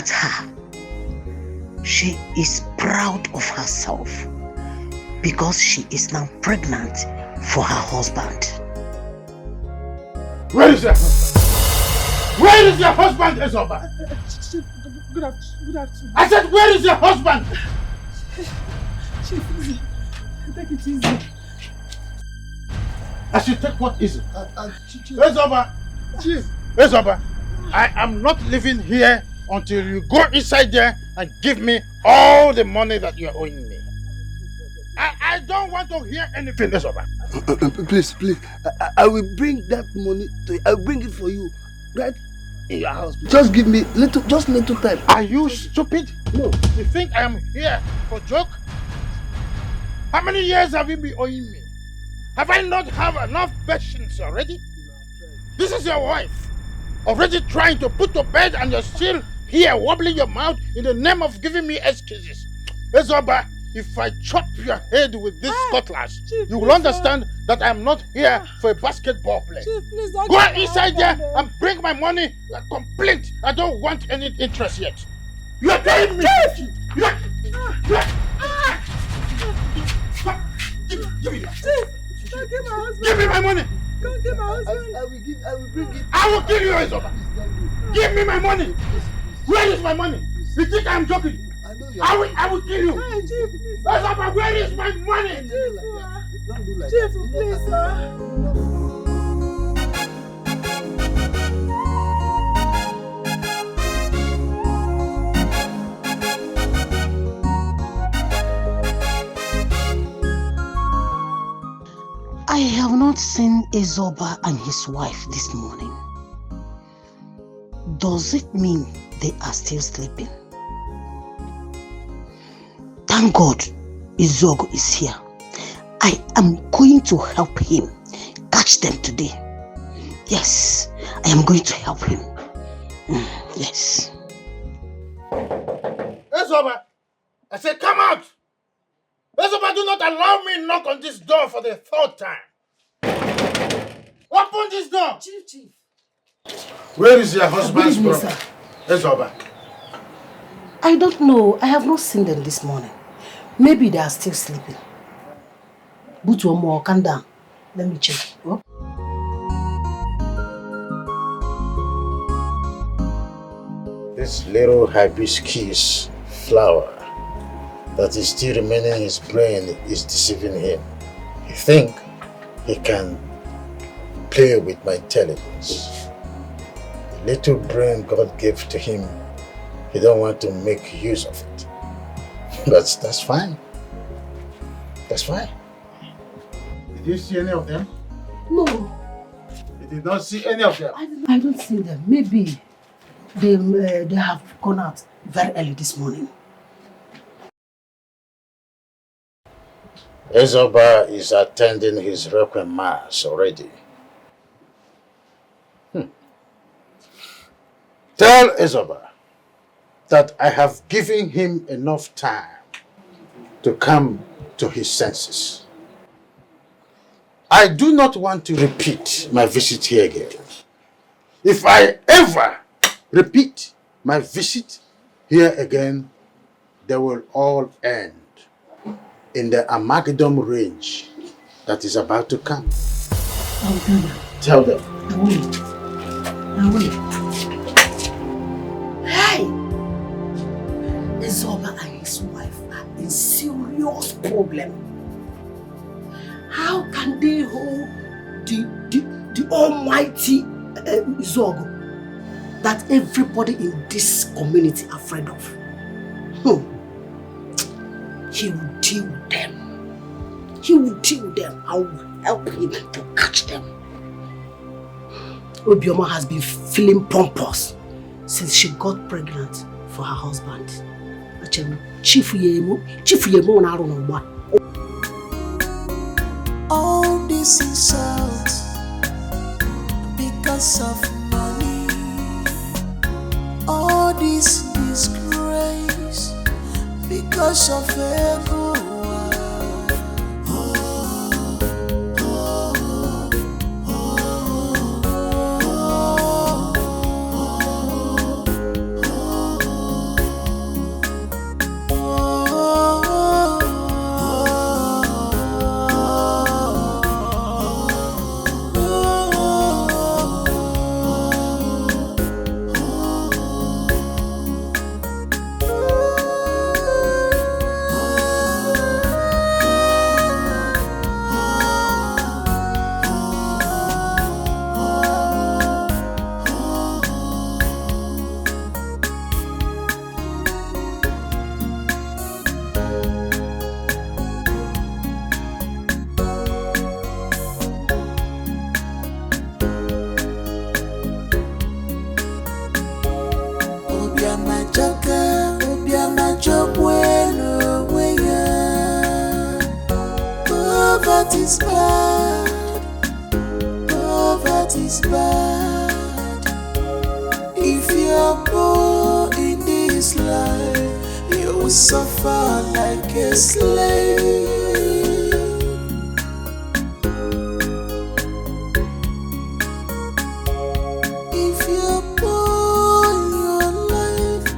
at her. She is proud of herself because she is now pregnant for her husband. Where is your husband? Where is your husband, Ezoba? Good afternoon. I said, where is your husband? Chief, easy. Take it easy. I should take what easy? Chief. Ezoba! Chief. Ezoba, I am not living here until you go inside there and give me all the money that you are owing me. I don't want to hear anything, Ezoba. Please. I will bring that money to you. I will bring it for you. Right in your house. Just give me little time. Are you stupid? No. You think I am here for joke? How many years have you been owing me? Have I not have enough patience already? This is your wife. Already trying to put to bed and you're still here wobbling your mouth in the name of giving me excuses. Ezoba, if I chop your head with this cutlass, Chief, you will understand that I'm not here for a basketball play. Chief, please don't Go get inside my there husband, and bring my money complete. I don't want any interest yet. You're telling me. Chief, don't get my husband. Give me my money. Don't get my husband. I will bring it. I will kill you, Ezoba. Give me my money. Where is my money? You think I'm joking? I know you. I will kill you. Hey, Chief, please. Ezoba, where is my money? Chief, Don't do like Chief, that. please, sir. I have not seen Ezoba and his wife this morning. Does it mean they are still sleeping? Thank God Ezogo is here. I am going to help him catch them today. Yes, I am going to help him. Yes. Ezoba, I said come out. Ezoba, do not allow me knock on this door for the third time. Open this door. Chief. Where is your husband's Good evening, brother? sir. Ezoba. I don't know. I have not seen them this morning. Maybe they are still sleeping. Put one more, calm down. Let me check. Oh. This little hibiscus flower that is still remaining in his brain is deceiving him. He thinks he can play with my intelligence. The little brain God gave to him, he don't want to make use of it. But that's fine. That's fine. Did you see any of them? No, You did not see any of them? I don't see them. Maybe they have gone out very early this morning. Ezoba is attending his requiem mass already. Tell Ezoba that I have given him enough time to come to his senses. I do not want to repeat my visit here again. If I ever repeat my visit here again, they will all end in the Armageddon range that is about to come. I'll do that. Tell them. I will. Hey! Ezoba and his wife are in serious problem. How can they hold the almighty Ezogo that everybody in this community are afraid of? He will deal with them. He will deal with them. I will help him to catch them. Obioma has been feeling pompous since she got pregnant for her husband. Chief Yemo na aru no. All this insult because of money. All this disgrace because of ego. Poverty's bad. Poverty's bad. If you're poor in this life, you will suffer like a slave. If you're poor in your life,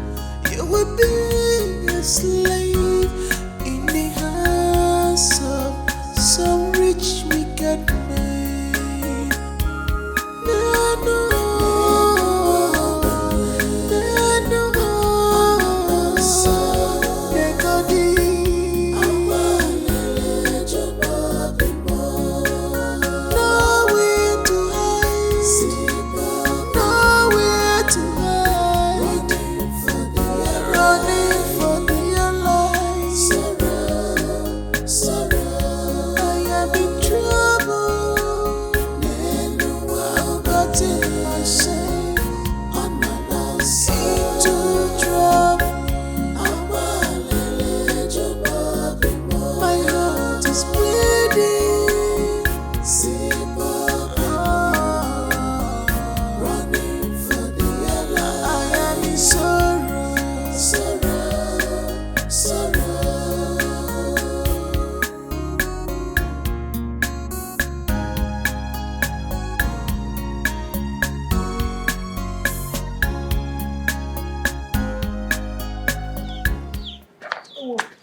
you will be a slave in the hands of some rich wicked man. No, no, no, nowhere to hide, nowhere to hide, running for their lives. I am in trouble. I've gotten myself into trouble. My heart is bleeding. Running for the life. I am in sorrow.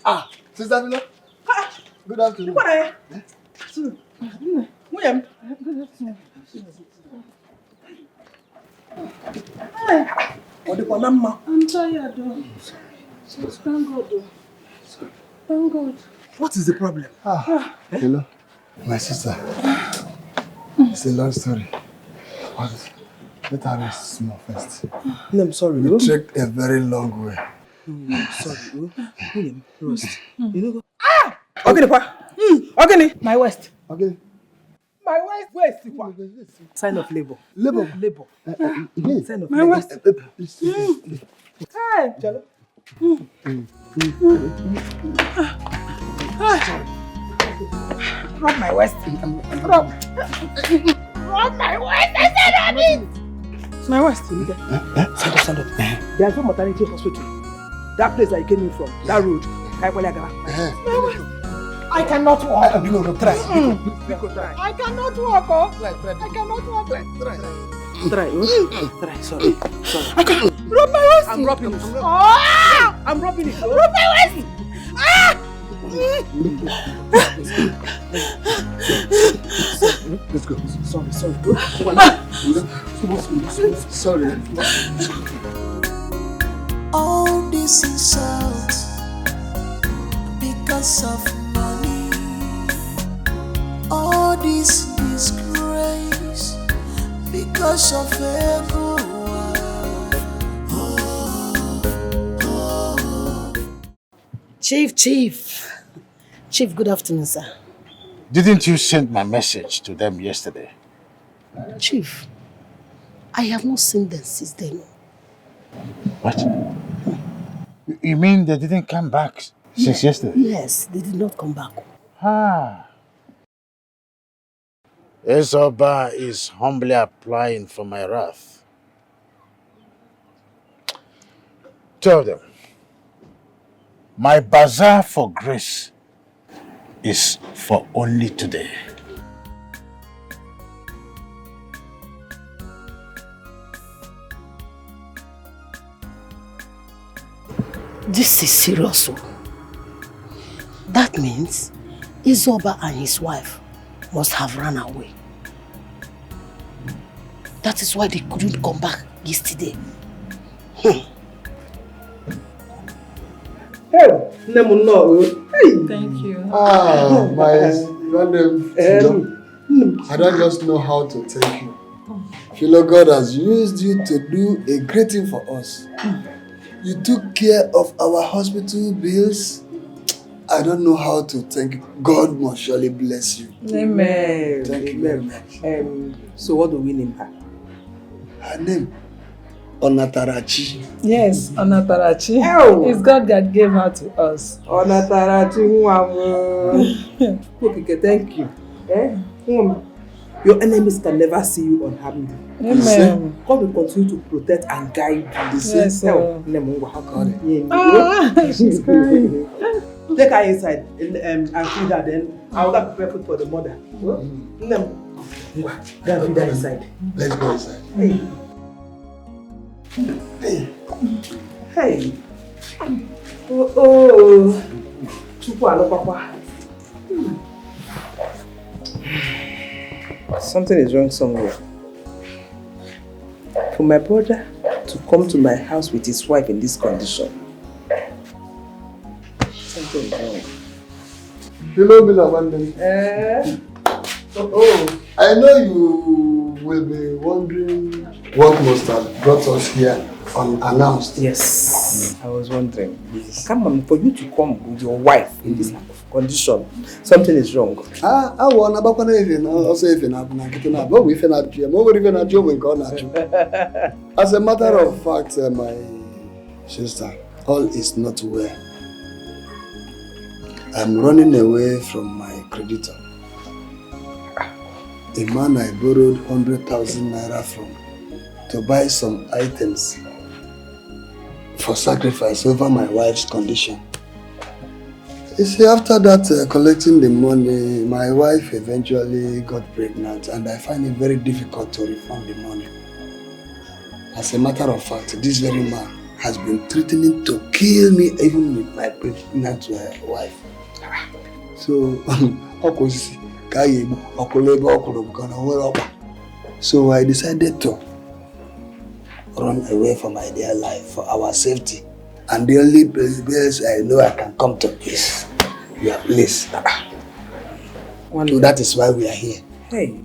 Ah, Sister Milo. Good afternoon. What are William? What the Panama? I'm tired, though. Thank God, though. Thank God. What is the problem? Hello, my sister. It's a long story. But let her rest small first. No, I'm sorry. We trekked a very long way. Sorry, William, rest. You know. Okay, pa. Okay, my waist. Okay. My waist, pa. Sign of labor. Labor. Sign of My labor. waist. Hey, Jalo. Rub my waist. Rub my waist. I said rub it. It's my waist. Stand up. There's no maternity hospital. That place I came in from, that road. My waist. I cannot walk. Try. I cannot walk. Oh. I cannot walk. Try. Sorry. I can't. Rub my waist. I'm rubbing it. I'm rubbing it. Rub my waist. Let's go. Sorry. Sorry. All this insult because of money. All this disgrace because of ego. Chief, good afternoon, sir. Didn't you send my message to them yesterday? Chief, I have not seen them since then. What? You mean they didn't come back since yesterday? Yes, they did not come back. Ezoba is humbly applying for my wrath. Tell them, my bazaar for grace is for only today. This is serious. That means Izoba and his wife must have run away. That is why they couldn't come back yesterday. Hey, Thank you. My I don't just know how to thank you. Philo, God has used you to do a great thing for us. You took care of our hospital bills. I don't know how to thank you. God must surely bless you. Amen. Thank you very much. So what do we name her? Her name? Onatarachi. Yes, Onatarachi. Oh. It's God that gave her to us. Onatarachi, Okay, thank you. Your enemies can never see you unhappy. Amen. God will continue to protect and guide you. Yes, sir. She's crying. Take her inside and feed her, then I'll go prepare food for the mother. Go and feed her inside. Let's go inside. Hey. Oh. Papa. Something is wrong somewhere. For my brother to come to my house with his wife in this condition, something is wrong. Hello, Abandon. I know you will be wondering what must have brought us here unannounced. Yes, I was wondering. Come on, for you to come with your wife in this condition, something is wrong. I want to As a matter of fact, my sister, all is not well. I'm running away from my creditor. A man I borrowed 100,000 naira from to buy some items for sacrifice over my wife's condition. You see, after that collecting the money, my wife eventually got pregnant and I find it very difficult to refund the money. As a matter of fact, this very man has been threatening to kill me even with my pregnant wife. So, so I decided to run away from my dear life for our safety. And the only place I know I can come to is your place. So that is why we are here. Hey,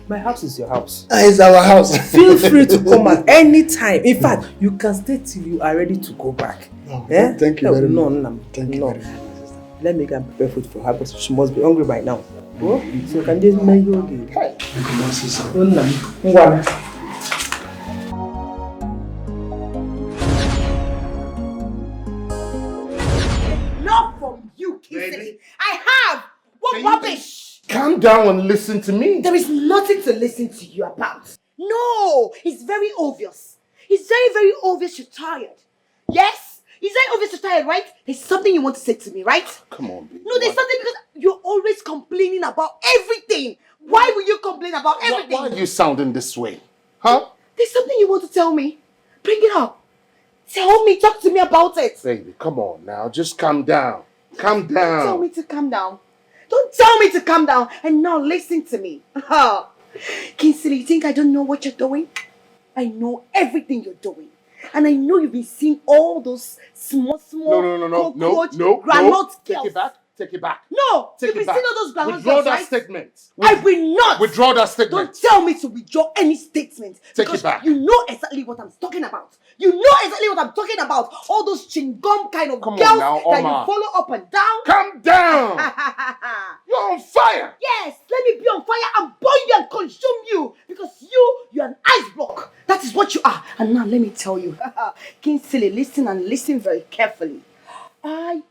my house is your house. It's our house. Feel free to come at any time. In fact, you can stay till you are ready to go back. No, thank you very much. Thank you very much. Let me go and prepare food for her because she must be hungry by now. Oh, so you can just make her okay. Not from you, Kissy. I have. What rubbish? Calm down and listen to me. There is nothing to listen to you about. No, it's very obvious. It's very, very obvious you're tired. Yes? It's very obvious you're tired, right? There's something you want to say to me, right? Come on, baby. No, there's something because you're always complaining about everything. Why will you complain about everything? Why are you sounding this way? Huh? There's something you want to tell me. Bring it up. Tell me, talk to me about it. Baby, come on now. Just calm down. Calm down. Don't tell me to calm down. Don't tell me to calm down. And now listen to me. Kingsley, you think I don't know what you're doing? I know everything you're doing. And I know you've been seeing all those small cockroach granite Take it back. Take it back. No, Take you've it been back. seeing all those granite Withdraw that right? statement. I will not. Withdraw that statement. Don't tell me to withdraw any statement. Take it back. You know exactly what I'm talking about. You know exactly what I'm talking about. All those chingom kind of girls now, that you Oma. follow up and down. Calm down. You're on fire. Yes, let me be on fire and burn you and consume you. Because you're an ice block. That is what you are. And now let me tell you. Kingsley, listen and listen very carefully.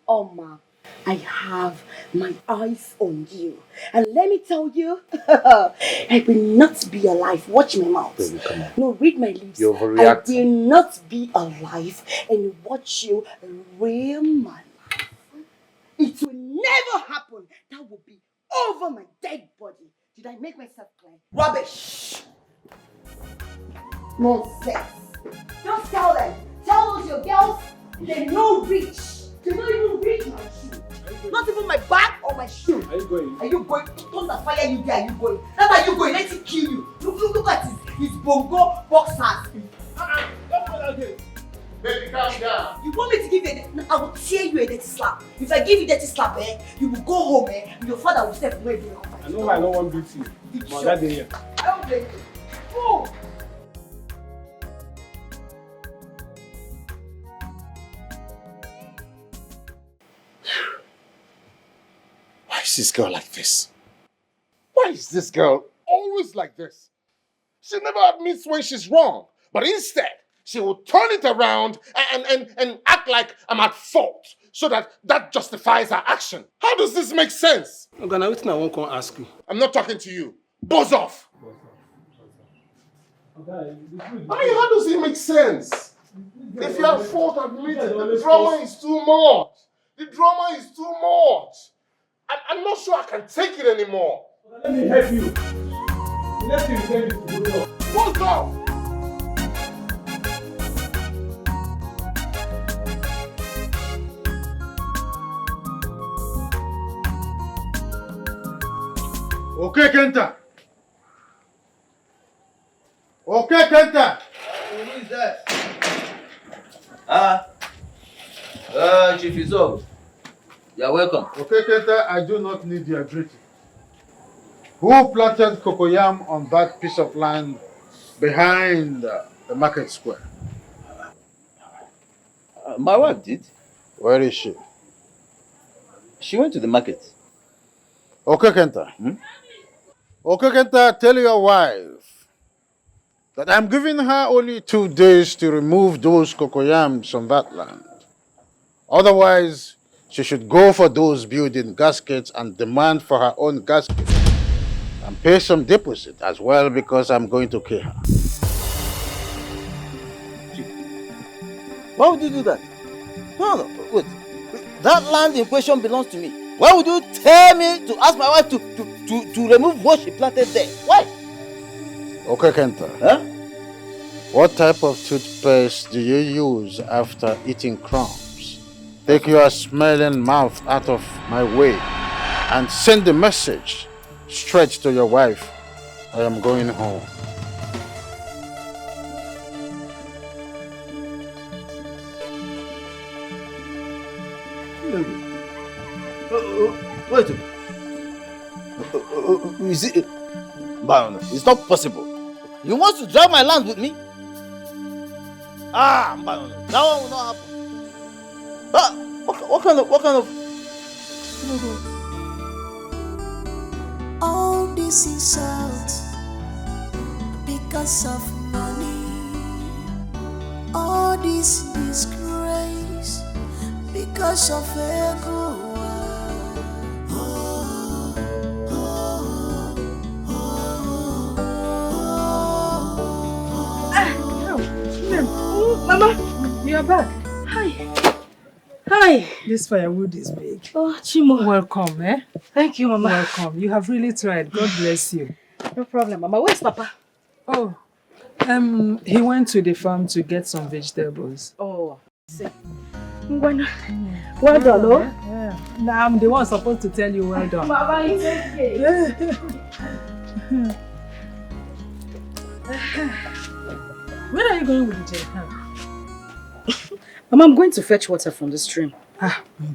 Oma, I have my eyes on you. And let me tell you, I will not be alive. Watch my mouth. Baby, come on. No, read my lips. You're overreacting. I will not be alive and watch you ruin my life. It will never happen. That will be over my dead body. Did I make myself clear? Rubbish. Nonsense. Just tell them. Tell those your girls they no reach. They don't even reach my shoe. Not even my bag or my shoe. Are you going? Are you going? Don't fire you there. Are you going? That's how you going. Let it kill you. Look at his bongo boxers. Baby, calm down. You want me to give you a... I will tear you a dirty slap. If I give you a dirty slap, you will go home, and your father will step away from you. I know I don't want to beat you. But that day here. I don't blame you. Oh. Why is this girl like this? Why is this girl always like this? She never admits when she's wrong, but instead, she will turn it around and act like I'm at fault so that justifies her action. How does this make sense? Okay, now I won't come ask you. I'm not talking to you. Buzz off. I mean, how does it make sense? If you're at fault, admit it. The drama is too much. The drama is too much. I'm not sure I can take it anymore. Let me help you. Let me help you. Buzz off. Okay, Kenta. Okay, Kenta. Who is that? Chief Izo. You're welcome. Okay, Kenta, I do not need your greeting. Who planted cocoyam on that piece of land behind the market square? My wife did. Where is she? She went to the market. Okay, Kenta. Okay, Kenta, tell your wife that I'm giving her only 2 days to remove those cocoyams on that land. Otherwise, she should go for those building gaskets and demand for her own gasket and pay some deposit as well because I'm going to kill her. Why would you do that? No, wait. That land in question belongs to me. Why would you tell me to ask my wife to remove what she planted there? Why? Okay, Kenta. Huh? What type of toothpaste do you use after eating crumbs? Take your smelling mouth out of my way and send the message straight to your wife. I am going home. Wait. Is it? But it's not possible. You want to drive my land with me? That one will not happen. What kind of? All this insult because of money. All this disgrace because of ego. Mama, you are back. Hi. Hi. This firewood is big. Oh, Chimo. Welcome, eh? Thank you, Mama. Welcome. You have really tried. God bless you. No problem, Mama. Where's Papa? Oh, he went to the farm to get some vegetables. Oh, see. Well done, oh? Yeah. Now I'm the one supposed to tell you well done. Mama, it's okay. Where are you going with the jerrycan? Mama, I'm going to fetch water from the stream.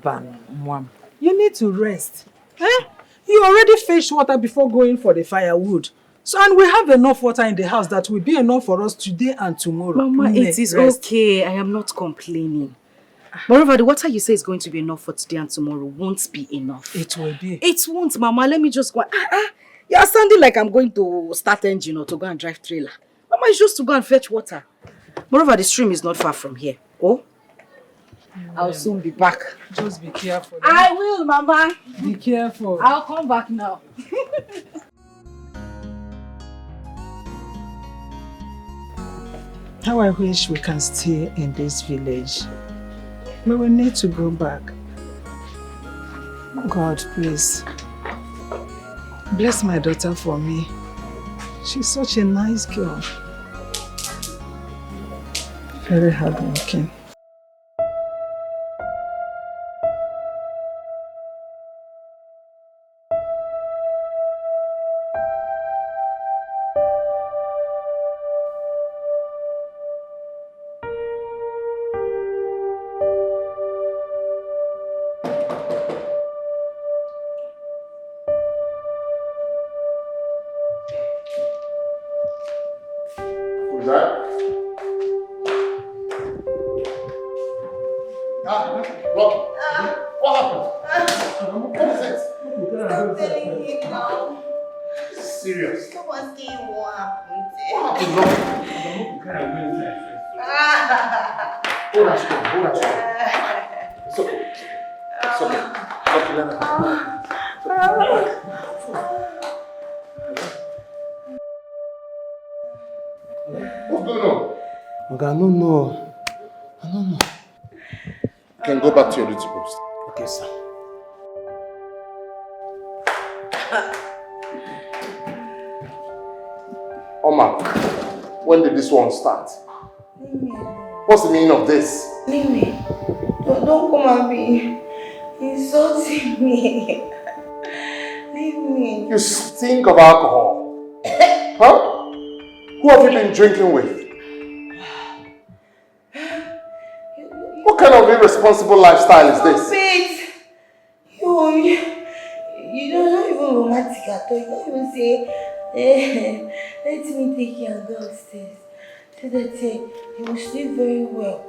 Mom, you need to rest. Eh? You already fetched water before going for the firewood. So, and we have enough water in the house that will be enough for us today and tomorrow. Mama, it is okay. I am not complaining. Moreover, the water you say is going to be enough for today and tomorrow won't be enough. It will be. It won't, Mama. Let me just go. You are sounding like I'm going to start engine or to go and drive trailer. Mama, it's just to go and fetch water. Moreover, the stream is not far from here. Oh? I'll soon be back. Just be careful. I will, Mama. Be careful. I'll come back now. How I wish we can stay in this village. We will need to go back. God, please. Bless my daughter for me. She's such a nice girl. Very hardworking. Who's that? What happened? What is it? Stop telling him now. Serious. Stop asking what happened. What happened? Hold on, hold on. It's okay. It's okay. What's going on? Okay, I don't know. You can go back to your duty post. Okay, sir. Omar, when did this one start? What's the meaning of this? Leave me. Don't come and be insulting me. Leave me. You stink of alcohol. Huh? Who have you been drinking with? What kind of irresponsible lifestyle is this? Wait. You're not even romantic at all. You don't even say, let me take you and go upstairs. So that you will sleep very well.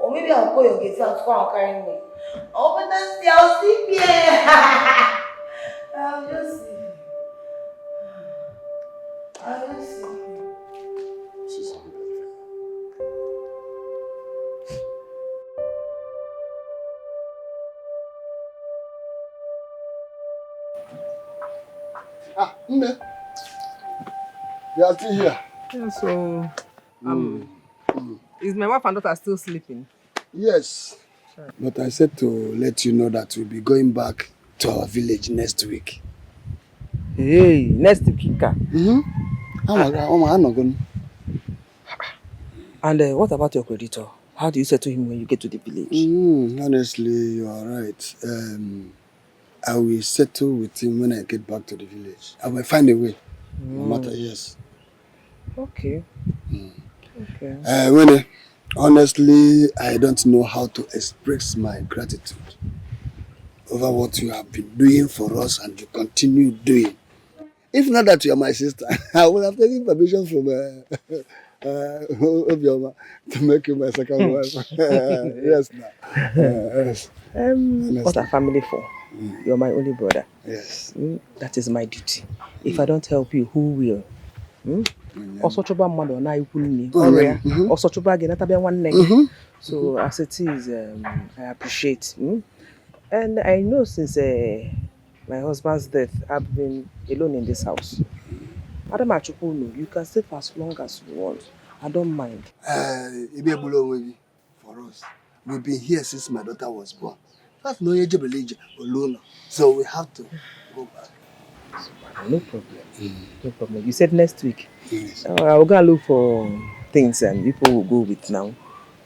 Or maybe I'll call your guest out to come and carry me. Oh, but that's I'll sleep here. I'll just sleep. I'll just sleep. She's unbelievable. Nne. You are still here. Yeah, so, is my wife and daughter still sleeping? Yes. But I said to let you know that we'll be going back to our village next week. Hey, next week. And what about your creditor? How do you settle him when you get to the village? Honestly, you are right. I will settle with him when I get back to the village. I will find a way. No matter, yes. Okay. Okay. Winnie, honestly, I don't know how to express my gratitude over what you have been doing for us and you continue doing. If not that you are my sister, I would have taken permission from Obioma to make you my second wife. Yes, now. Yes. What are family for? You're my only brother. Yes. That is my duty. If I don't help you, who will? Also, trouble mother and I couldn't. Also, trouble again. That be one leg. So as it is, I appreciate. And I know since my husband's death, I've been alone in this house. Adam Achukuno, you can stay for as long as you want. I don't mind. For us, we've been here since my daughter was born. That's no age alone. So we have to go back. No problem. No problem. You said next week. Yes. I will go and look for things and people will go with now.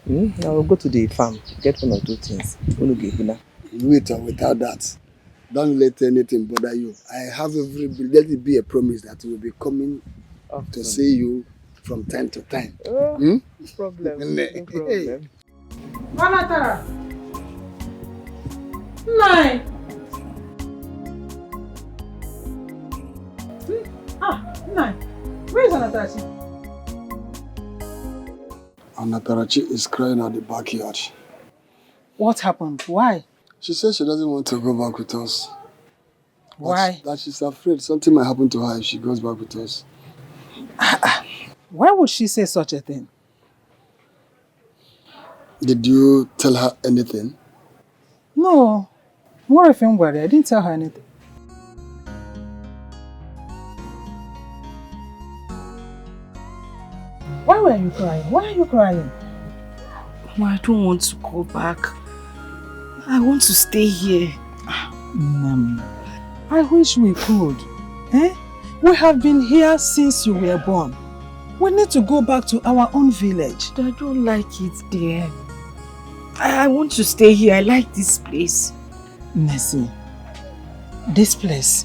I will go to the farm, get one or two things. With or without that, don't let anything bother you. I have let it be a promise that we will be coming to see you from time to time. No problem. No problem. Manatara. Nine. Nine. Where is Anatarachi? Anatarachi is crying at the backyard. What happened? Why? She says she doesn't want to go back with us. Why? That she's afraid something might happen to her if she goes back with us. Why would she say such a thing? Did you tell her anything? No. More if I'm worried. I didn't tell her anything. Why were you crying? Why are you crying? Mama, I don't want to go back. I want to stay here. I wish we could. We have been here since you were born. We need to go back to our own village. I don't like it there. I want to stay here. I like this place. Nessie, this place,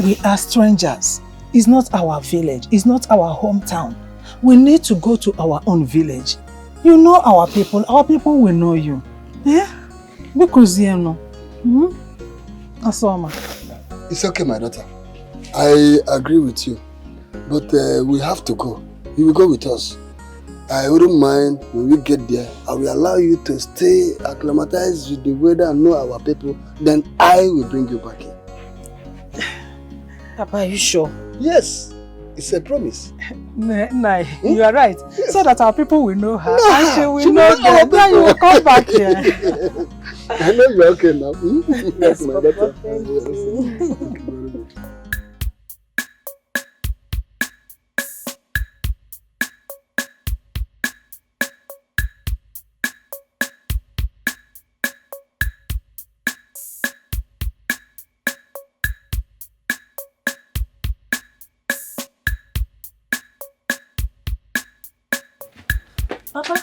we are strangers. It's not our village. It's not our hometown. We need to go to our own village. You know our people will know you. Because you know. Asoma. It's okay, my daughter. I agree with you. But we have to go. You will go with us. I wouldn't mind when we get there. I will allow you to stay acclimatized with the weather and know our people. Then I will bring you back here. Papa, are you sure? Yes. It's a promise. Nah, you are right. Yes. So that our people will know her. And she will know that. Then you will come back here. I know you're okay now. Yes, my Papa, daughter. thank Yes. you. Thank you very much. Papa.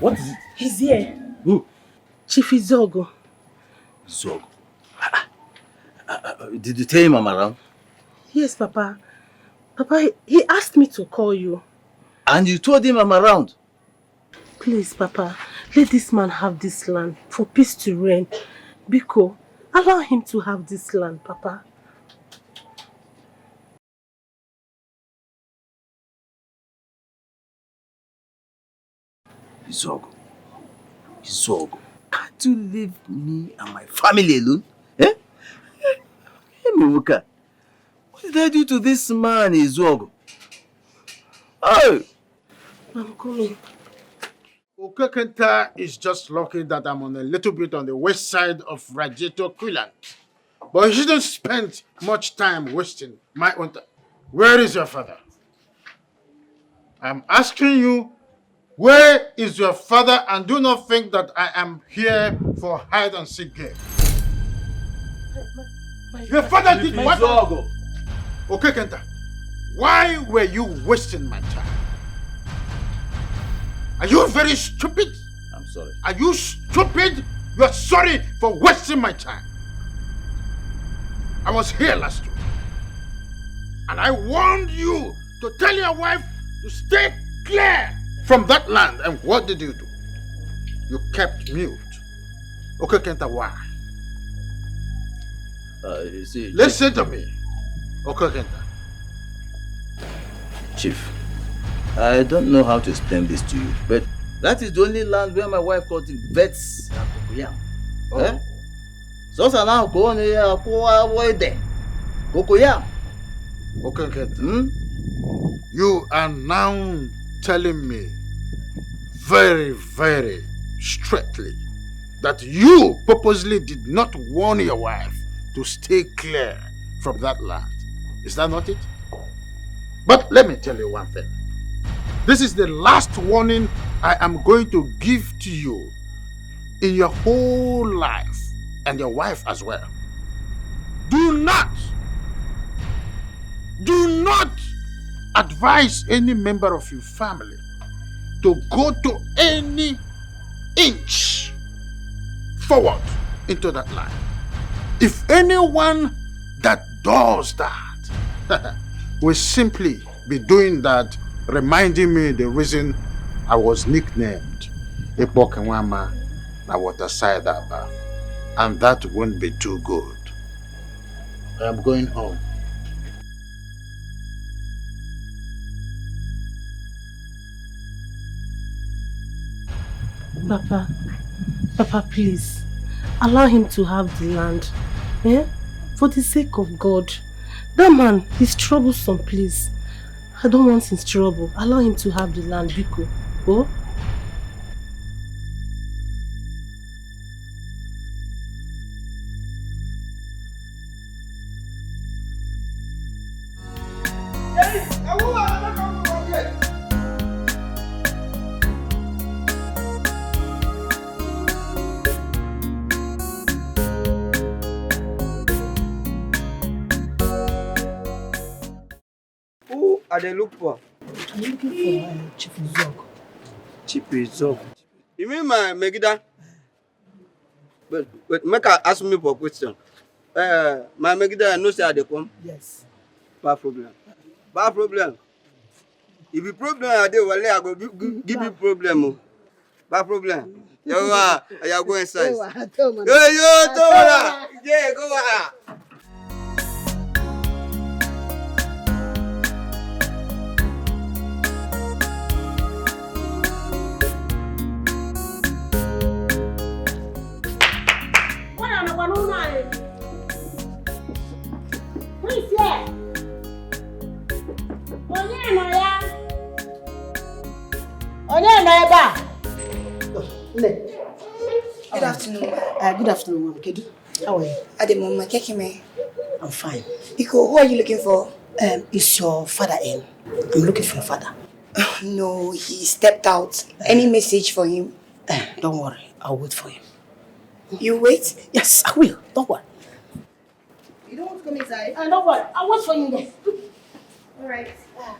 What is it? He's here. Who? Chief Izogo. Izogo. Did you tell him I'm around? Yes, Papa. Papa, he asked me to call you. And you told him I'm around? Please, Papa, let this man have this land for peace to reign. Biko, allow him to have this land, Papa. Izogo, can't you leave me and my family alone? Eh? Hey, Mimuka, what did I do to this man, Izogo? Oh! I'm coming. Okekenta is just lucky that I'm on a little bit on the west side of Wazico Kulan. But he shouldn't spend much time wasting my own time. Where is your father? I'm asking you, where is your father? And do not think that I am here for hide and seek game. Your father did what? Okay, Kenta. Why were you wasting my time? Are you very stupid? I'm sorry. Are you stupid? You're sorry for wasting my time. I was here last week. And I warned you to tell your wife to stay clear from that land. And what did you do? You kept mute. Okay, Kenta, why? You see, Listen to me. Okay, Kenta. Chief, I don't know how to explain this to you, but that is the only land where my wife cultivates cocoyam. Oh. Eh? So now go on here, avoid there. Cocoyam. Okay, Kenta. You are now telling me very, very straightly that you purposely did not warn your wife to stay clear from that land. Is that not it? But let me tell you one thing. This is the last warning I am going to give to you in your whole life, and your wife as well. Do not advise any member of your family to go to any inch forward into that line. If anyone that does that will simply be doing that, reminding me the reason I was nicknamed Ipokenwama na Waterside Aba, and that won't be too good. I am going home. Papa, please, allow him to have the land. Eh? For the sake of God. That man, he's troublesome, please. I don't want his trouble. Allow him to have the land, Biko. Oh? Who are they look for? I'm looking for Chief Izogo. Chief Izogo. You mean my Megida? But make her ask me for a question. My Megida, no say they come? Yes. Bad problem. Bad problem. If you problem, I go give you problem. Bad problem. You go inside. Yo, Toma. Yeah, go on. Who is here? Good afternoon. Good afternoon, Mom. Kedu. How are you? Ademoma, Kekime. I'm fine. Iko, who are you looking for? Is your father in? I'm looking for your father. No, he stepped out. Any message for him? Don't worry. I'll wait for him. You wait? Yes, I will. Don't worry. You don't want to come inside? Don't worry. I'll wait for you there. All right.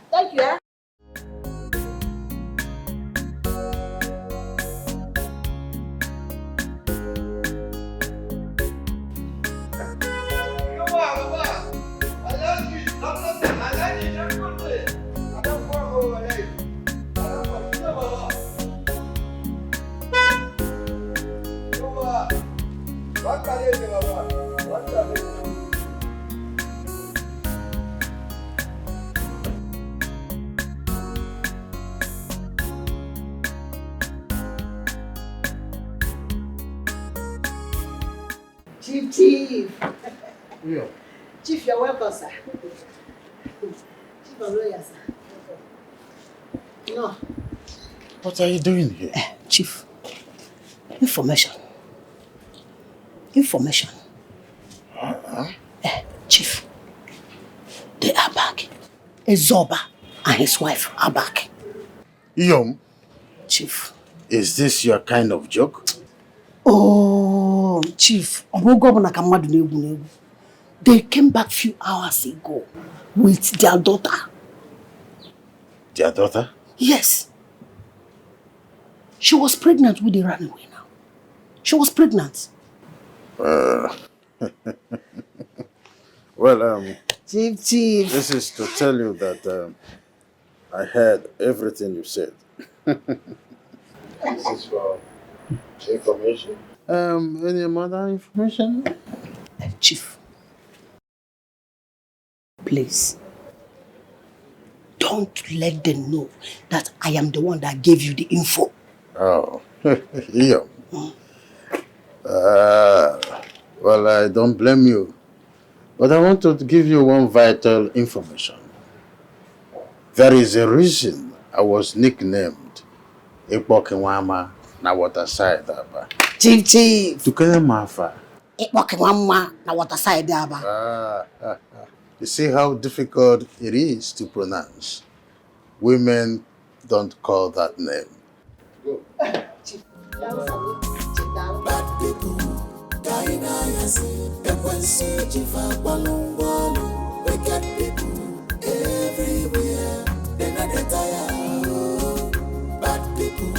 Thank you. Chief. Yeah. Chief, you're welcome, sir. Chief, I'm lawyer, sir. No. What are you doing here? Chief, information. Chief, they are back. Ezoba and his wife are back. Yom, Chief. is this your kind of joke? Oh, Chief. They came back few hours ago with their daughter. Their daughter? Yes. She was pregnant when they ran away now. She was pregnant. Well, Chief. this is to tell you that I heard everything you said. This is for information. Any other information? Chief, please, don't let them know that I am the one that gave you the info. Oh, yeah. Well, I don't blame you. But I want to give you one vital information. There is a reason I was nicknamed Ikpokinwama na Waterside Aba. Chief. Tukere Mafa. Ikpokinwama na Waterside Aba. You see how difficult it is to pronounce. Women don't call that name. Go. Chief. Bad people, wicked people everywhere. They not tired. Bad people,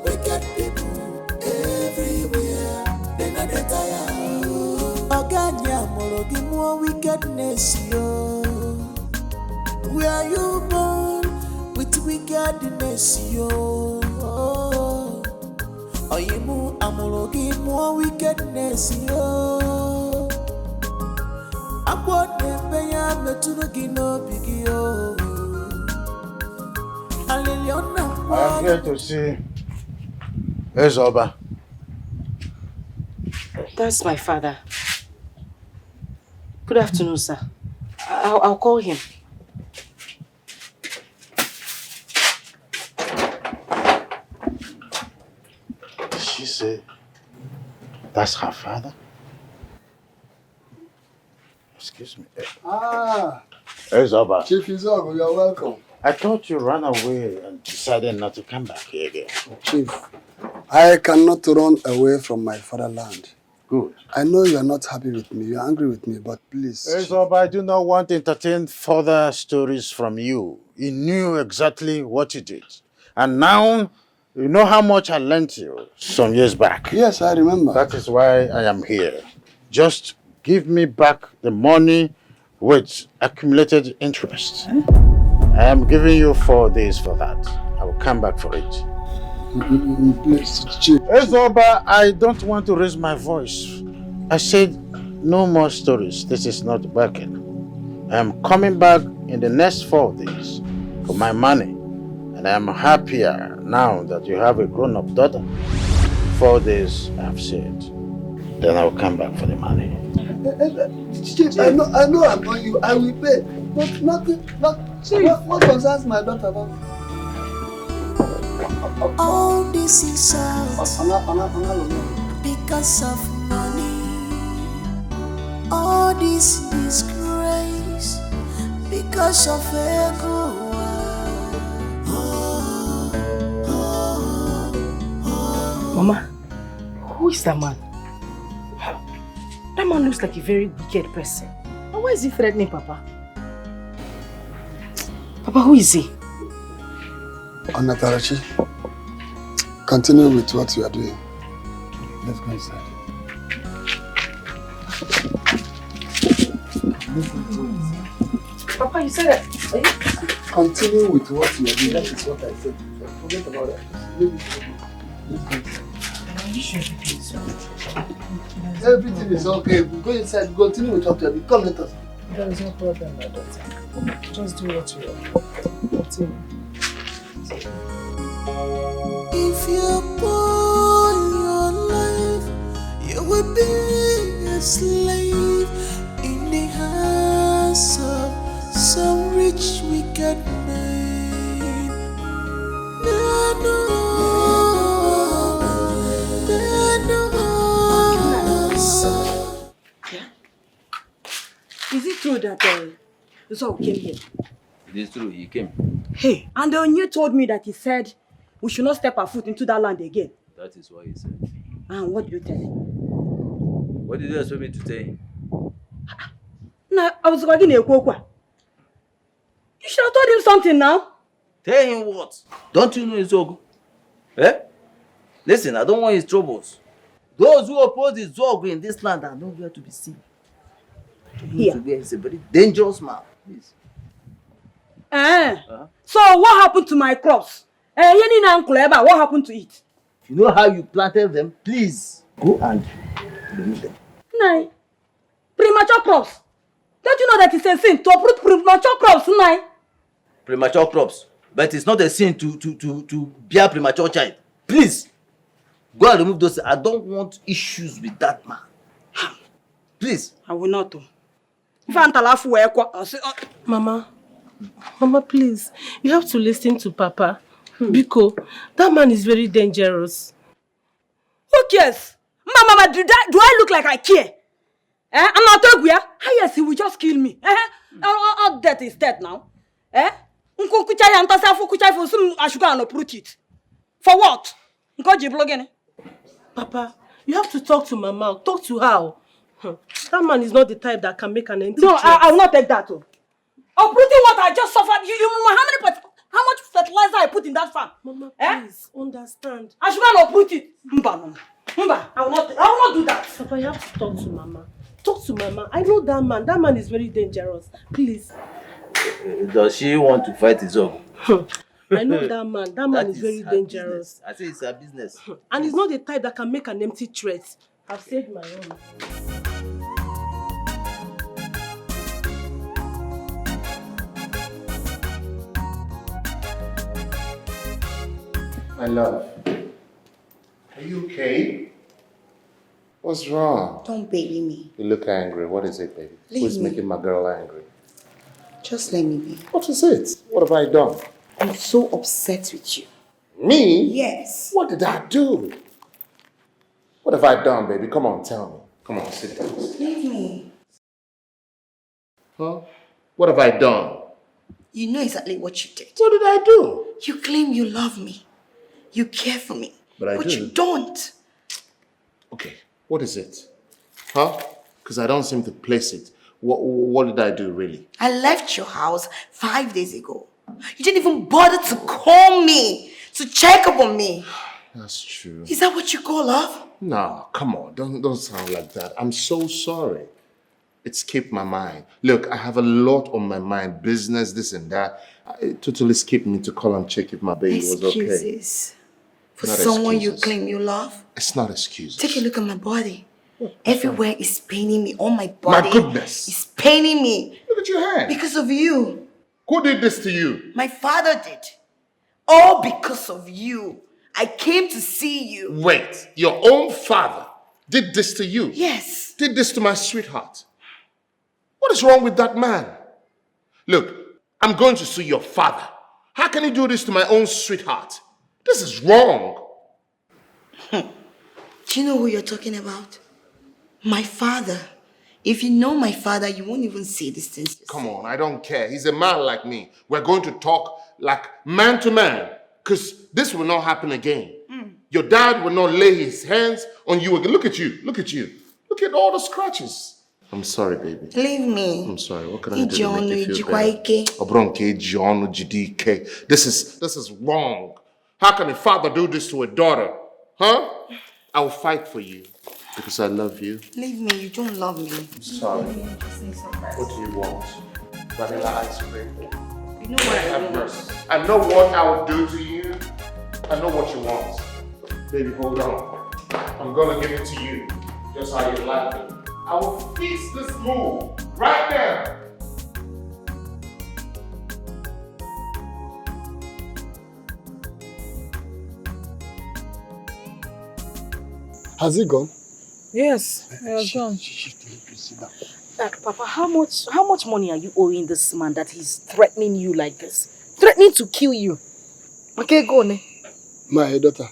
wicked people everywhere. They not tired. Oganya morogi more wickedness, yo. Where you born with wickedness, yo. Oyimu amorogi more wickedness, yo. Abode beya meturugi no bigio. I'm here to see Ezoba. That's my father. Good afternoon, sir. I'll call him. She said, that's her father? Excuse me. Ezoba. Chief Izogo, you're welcome. I thought you ran away and decided not to come back here again. Chief, I cannot run away from my fatherland. Good. I know you are not happy with me, you are angry with me, but please. Ezoba, I do not want to entertain further stories from you. You knew exactly what you did. And now, you know how much I lent you some years back. Yes, I remember. That is why I am here. Just give me back the money with accumulated interest. I am giving you 4 days for that. I will come back for it. Please, Chief. Ezoba, I don't want to raise my voice. I said no more stories. This is not working. I am coming back in the next 4 days for my money. And I am happier now that you have a grown-up daughter. 4 days, I have said. Then I will come back for the money. Chief, I know I'm on you. I will pay. But nothing, what concerns my daughter about? All this is because of money. All this disgrace because of ego. Mama, who is that man? That man looks like a very wicked person. And why is he threatening Papa? Papa, who is he? Onatarachi, continue with what you are doing. Let's go inside. Papa, you said that. Continue with what you are doing. That is what I said. Forget about it. Everything is okay. Go inside. Continue with what you are doing. Come, let us. There is no problem, my daughter. Just do what you want. Continue. If you put your life, you will be a slave in the hands of some rich wicked man. Is it true that Zog came here? It is true, he came. Hey, and the Onye told me that he said we should not step our foot into that land again. That is what he said. And what did you tell him? What did you expect me to tell him? No, I was going to You should have told him something now. Tell him what? Don't you know Zog? Eh? Listen, I don't want his troubles. Those who oppose the Zog in this land are nowhere to be seen. Here. He's a very dangerous man. Please. So what happened to my crops? What happened to it? You know how you planted them? Please go and remove them. Nai. Premature crops. Don't you know that it's a sin to uproot premature crops, Nai? Premature crops. But it's not a sin to bear premature child. Please go and remove those. I don't want issues with that man. Please. I will not do. Mama, please, you have to listen to Papa. Because that man is very dangerous. Who cares? Mama, do I look like I care? I'm not talking. Yes, he will just kill me. All death is dead now. For what? Papa, you have to talk to Mama. Talk to her. That man is not the type that can make an empty No, threat. I will not take that. Uprooting what I just suffered. You know how much fertilizer I put in that farm? Mama, please understand. I should not uproot it. Mba, I will not do that. Papa, you have to talk to Mama. Talk to Mama. I know that man. That man is very dangerous. Please. Does she want to fight his own? I know that man. That man is very dangerous. Business. I say it's her business. And he's not the type that can make an empty threat. I've saved my own. My love, are you okay? What's wrong? Don't baby me. You look angry. What is it, baby? Who's making my girl angry? Just let me be. What is it? What have I done? I'm so upset with you. Me? Yes. What did I do? What have I done, baby? Come on, tell me. Come on, sit down. Leave me. Huh? What have I done? You know exactly what you did. What did I do? You claim you love me. You care for me. But you don't. Okay, what is it? Huh? Because I don't seem to place it. What did I do, really? I left your house 5 days ago. You didn't even bother to call me, to check up on me. That's true. Is that what you call love? No, come on. Don't sound like that. I'm so sorry. It skipped my mind. Look, I have a lot on my mind. Business, this and that. It totally skipped me to call and check if my baby was okay. Excuses. For Not someone excuses. you claim you love? It's not excuses. Take a look at my body. Everywhere is paining me. All my body. My goodness. Is paining me. Look at your hand. Because of you. Who did this to you? My father did. All because of you. I came to see you. Wait, your own father did this to you? Yes. Did this to my sweetheart? What is wrong with that man? Look, I'm going to sue your father. How can he do this to my own sweetheart? This is wrong. Do you know who you're talking about? My father. If you know my father, you won't even say these things. Come on, I don't care. He's a man like me. We're going to talk like man to man, because this will not happen again. Your dad will not lay his hands on you again. Look at you. Look at you. Look at all the scratches. I'm sorry, baby. Leave me. I'm sorry. What can I do to make you feel better? This is wrong. How can a father do this to a daughter? Huh? I will fight for you because I love you. Leave me. You don't love me. I'm sorry. What do you want? Vanilla ice cream? You know what I want. I know what I will do to you. I know what you want. Baby, hold on. I'm gonna give it to you. Just how you like it. I will fix this move right now. Has he gone? Yes, I have gone. Papa, how much money are you owing this man that he's threatening you like this? Threatening to kill you? Okay, go on. My daughter,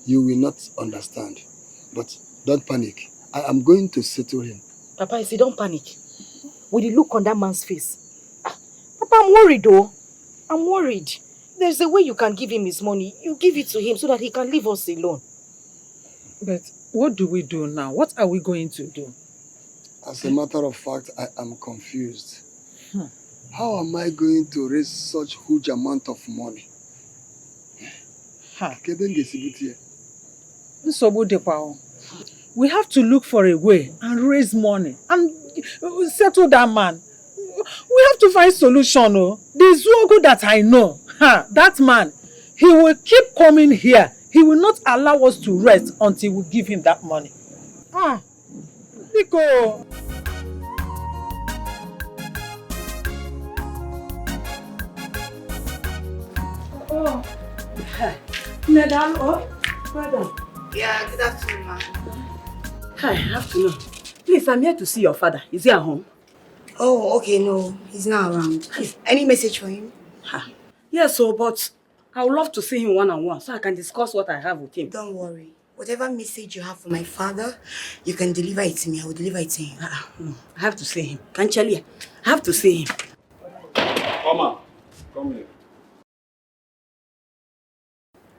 you will not understand. But don't panic. I am going to settle him. Papa, I say don't panic. With the look on that man's face. Papa, I'm worried though. I'm worried. There's a way you can give him his money. You give it to him so that he can leave us alone. But what do we do now? What are we going to do? As a matter of fact, I am confused. How am I going to raise such huge amount of money? We have to look for a way and raise money and settle that man. We have to find solution. The Zuogo that I know, that man, he will keep coming here. He will not allow us to rest until we give him that money. Nico. Oh, Madam, brother. Yeah, good afternoon, ma. Hi, afternoon. Please, I'm here to see your father. Is he at home? Oh, okay, no, he's not around. Any message for him? Yes, but I would love to see him one-on-one so I can discuss what I have with him. Don't worry. Whatever message you have for my father, you can deliver it to me. I will deliver it to him. No, I have to see him. Can't I have to see him. Mama, come here.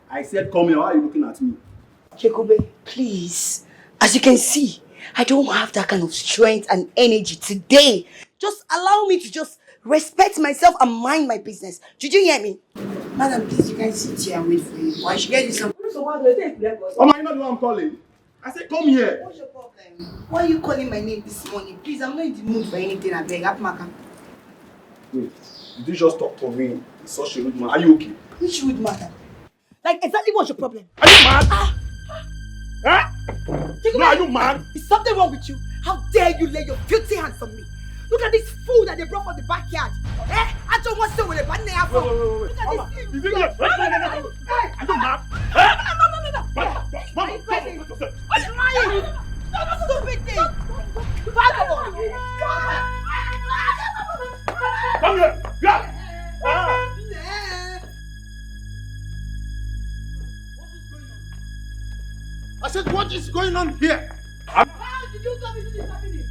I said come here. Why are you looking at me? Jacobe, please. As you can see, I don't have that kind of strength and energy today. Just allow me to just respect myself and mind my business. Did you hear me? Madam, please, you can sit here and wait for you. Why should get you some? Mama, you know who I'm calling? I said come here. What's your problem? Why are you calling my name this morning? Please, I'm not in the mood for anything. I beg. Wait, did you just talk to me in such a rude manner? Are you okay? Which rude matter? Like, exactly what's your problem? Are you mad? Huh? No, are you mad? Is something wrong with you? How dare you lay your filthy hands on me? Look at this food that they brought from the backyard. I don't want to say what a bad name. Look at Mama, this. is it here? No. Are you mad? No. Are you crazy? Are you lying? No, stupid thing. Vagabond. Come here. Yeah. I said, what is going on here? How did you come into this happening?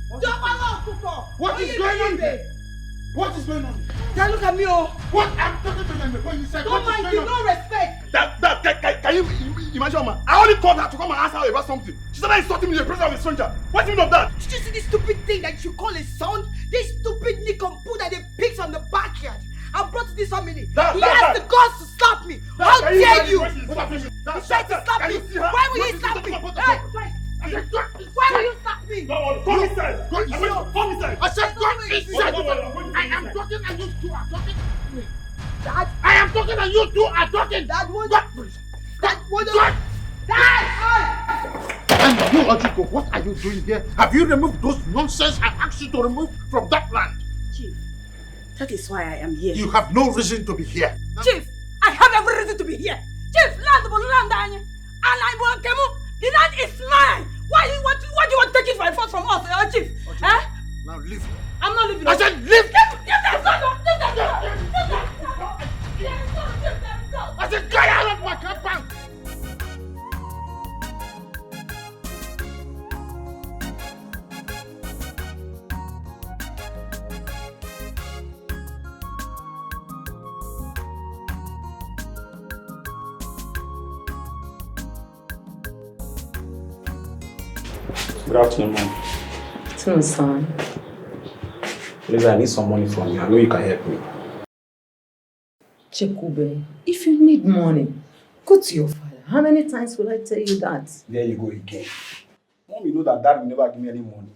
What is going on here? What is going on? Now look at me, oh. What? I'm talking to them. When you said, Don't mind you, no respect. Can you imagine, man? I only called her to come and ask her about something. She started insulting me in the presence of a stranger. What's the meaning of that? Did you see this stupid thing that you call a son? This stupid nincompoop that they picked from the backyard. I brought to this family. He has the guts to slap me. How dare you? He tried to slap me. Why will he slap me? Why will you slap me? Come inside. Come inside. I said, come inside. I am talking and you two are talking. Dad? I am talking and you two are talking. Dad, what? Dad! And you, Wazico, what are you doing here? Have you removed those nonsense I asked you to remove from that land? Chief, that is why I am here. You have no reason to be here. Chief, I have every reason to be here. Chief, land. The land is mine. Why do you want to take it by force from us, Chief? Now leave. I'm not leaving. I said leave! Give that gun up! Give that gun up! I said get out of my compound! Good afternoon, Mom. Afternoon, son. Please, I need some money from you. I know you can help me. Chekube, if you need money, go to your father. How many times will I tell you that? There you go again. Mom, you know that Dad will never give me any money.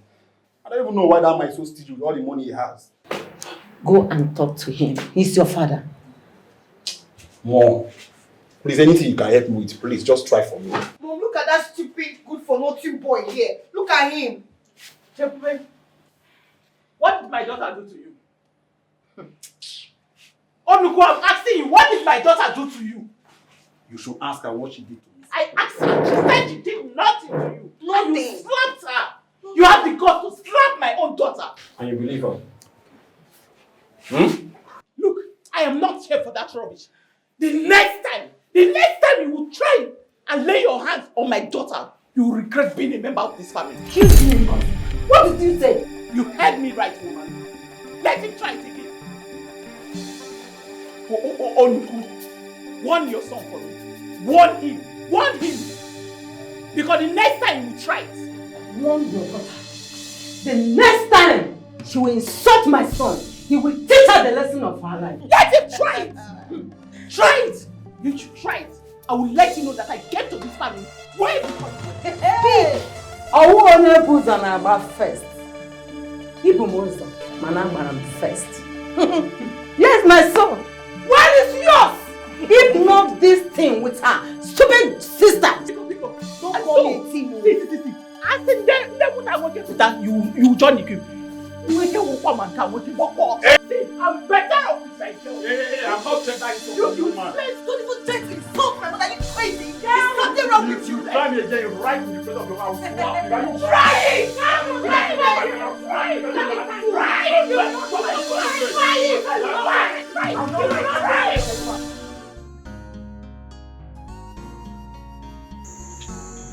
I don't even know why that man is so stingy with all the money he has. Go and talk to him. He's your father. Mom, please, anything you can help me with, please, just try for me. Mom, look at that stupid, good-for-nothing boy here. Look at him. Chekube, what did my daughter do to you? Onuku, I'm asking you, what did my daughter do to you? You should ask her what she did to me. I asked her, she said she did nothing to you. Nothing. You slapped her. You have the guts to slap my own daughter. And you believe her? Look, I am not here for that rubbish. The next time you will try and lay your hands on my daughter, you will regret being a member of this family. Excuse me, Mom. What did you say? You heard me right, woman. Let him try it again. Onuku, warn your son for me. Warn him. Because the next time you try it, Warn your daughter. The next time she will insult my son, he will teach her the lesson of her life. let him try it. Try it. You should try it. I will let you know that I came to this family way before you. Hey! I want to put on about first. Ibu monster, managbaram first. Yes, my son. Where is yours? If not this thing with her stupid sister. Don't call me a team. See. I said, then what I want you to do, you join the queue. You will come and come with the walk. I'm better off with myself. Hey, I'm not saying that it's You please don't even try to insult my mother. Are you crazy? There's nothing wrong with you. You try me again, right in the face of your mouth. Try it!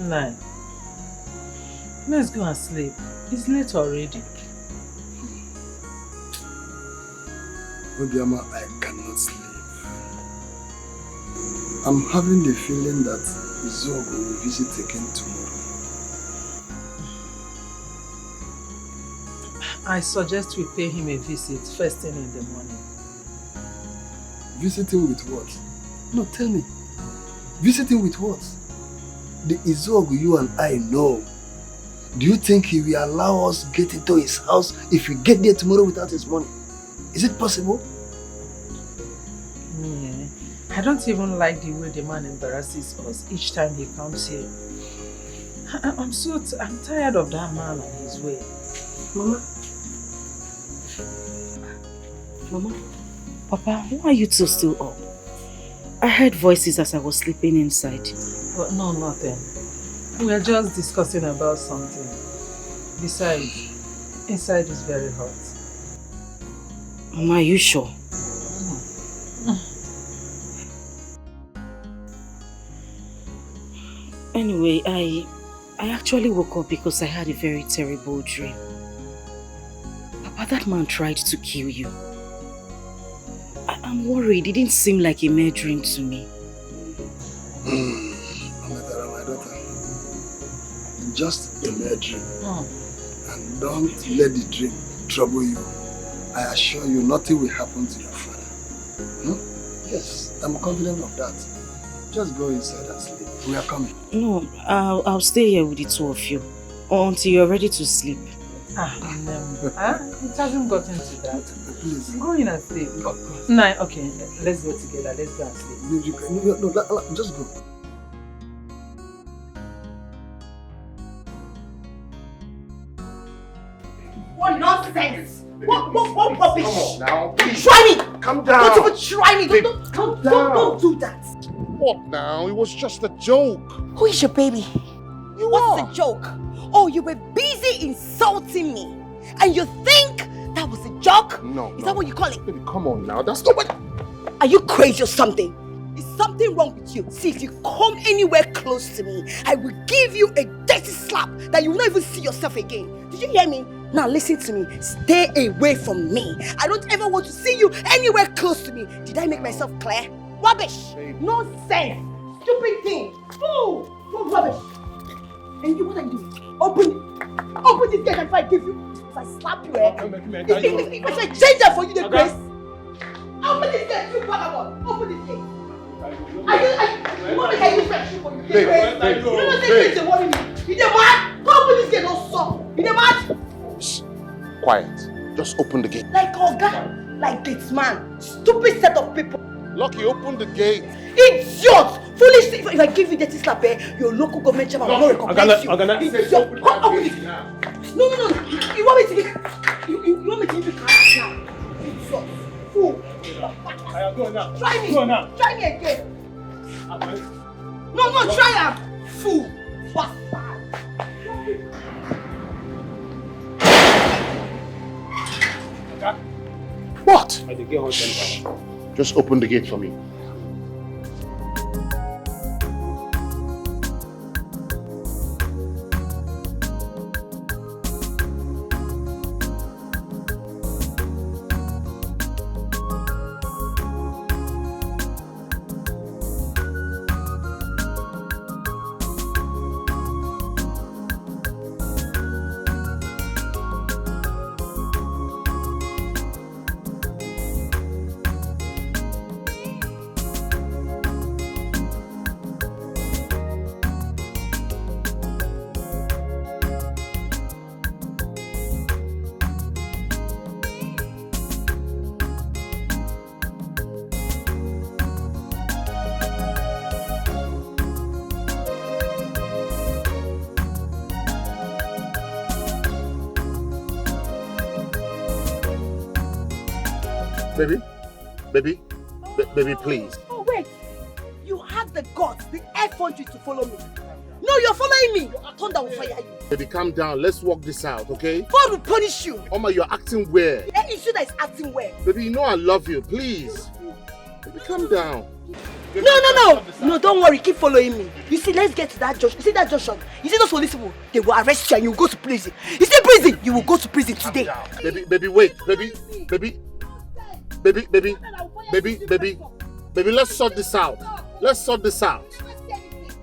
Nine. Let's go and sleep. It's late already. Obiama, I cannot sleep. I'm having the feeling that Zogo will visit again tomorrow. I suggest we pay him a visit first thing in the morning. Visiting with what? No, tell me. Visiting with what? The Izogu you and I know. Do you think he will allow us get into his house if we get there tomorrow without his money? Is it possible? Yeah. I don't even like the way the man embarrasses us each time he comes here. I'm tired of that man and his way. Mama, Papa, why are you two still up? I heard voices as I was sleeping inside. But no, nothing. We are just discussing about something. Besides, inside is very hot. Mama, are you sure? Anyway, I actually woke up because I had a very terrible dream. Papa, that man tried to kill you. I'm worried. It didn't seem like a mere dream to me. Amatara, my daughter. Just a mere dream. And don't let the dream trouble you. I assure you, nothing will happen to your father. Yes, I'm confident of that. Just go inside and sleep. We are coming. No, I'll stay here with the two of you until you're ready to sleep. It hasn't gotten to that. Please. Go in and sleep. Nine, okay, let's go together. Let's go and sleep. No, just go. What nonsense! What rubbish! Come on now, please. Try me! Calm down. Don't even try me! Don't do that! What now? It was just a joke. Who is your baby? What's the joke? Oh, you were busy insulting me. And you think that that was a joke? No. Is that what you call it? Baby, come on now. That's not what... Are you crazy or something? Is something wrong with you? See, if you come anywhere close to me, I will give you a dirty slap that you will not even see yourself again. Did you hear me? Now listen to me. Stay away from me. I don't ever want to see you anywhere close to me. Did I make myself clear? Rubbish! Nonsense! Stupid thing! Fool! Fool rubbish! And you, what are you doing? Open this gate if I give you. If I slap you, if I change that for you, the grace. Open this gate, you vagabond! Open this gate! You want me to use that shit for you? You don't say things to worry me. You know what? Open this gate, don't stop. You know what? Shh. Quiet. Just open the gate. Like Oga, like this man. Stupid set of people. Lucky, open the gate. Idiot! Foolish thing. If I give you dirty slap, your local government chairman will not recognize you. Idiot! Come open this. No. You want me to give you want me to give you cash now? Idiot! Fool! Try me! Go now. Try me again! No, try him! Fool! Bastard! What? Just open the gate for me. Baby, please. Oh, wait. You have the guts, the effrontery to follow me. No, you're following me. Thunder will fire you. Baby, calm down. Let's work this out, okay? God will punish you. Oma, you're acting weird. Issue that is acting weird. Baby, you know I love you. Please. Baby, calm down. No, don't worry. Keep following me. You see, let's get to that junction. You see that junction? You see those police people? They will arrest you and you will go to prison. You see prison? You will go to prison today. Baby, wait. Baby, let's sort this out.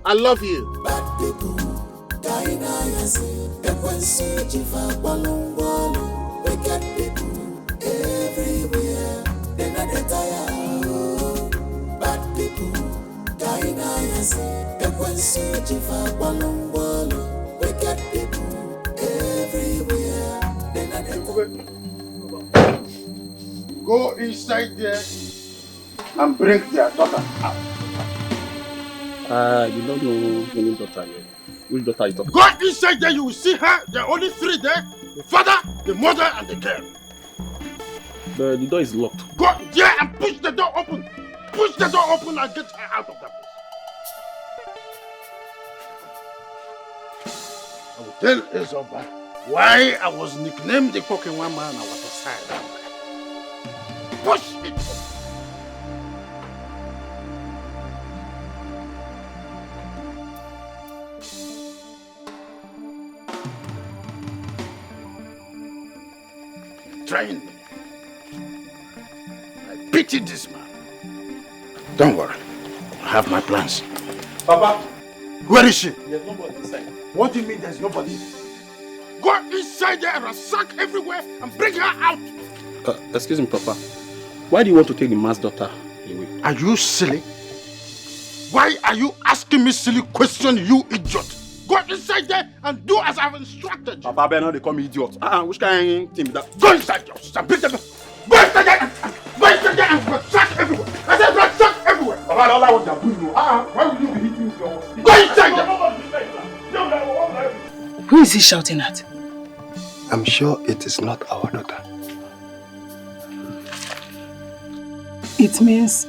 I love you. Bad people, wicked people everywhere. They're not tired. Bad people, wicked people everywhere. They're not tired. Go inside there and bring their daughter out. You don't know any daughter yet. Which daughter you talking? Go inside there, you will see her. There are only three there. The father, the mother, and the girl. The door is locked. Go there and push the door open. Push the door open and get her out of that place. I will tell Ezoba why I was nicknamed the fucking one man on our side. Push it! Trying me. I pity this man. Don't worry. I have my plans. Papa! Where is she? There's nobody inside. What do you mean there's nobody? Go inside there and sack everywhere and bring her out! Excuse me, Papa. Why do you want to take the man's daughter away? Are you silly? Why are you asking me silly questions, you idiot? Go inside there and do as I've instructed. Papa, Bernard, they call me idiot. Which kind of thing is that? Go inside your sister, bring them. Go inside there and sack everywhere. I said sack everywhere. Papa, all I want to do, why would you be hitting with your... Go inside there. Who is he shouting at? I'm sure it is not our daughter. It means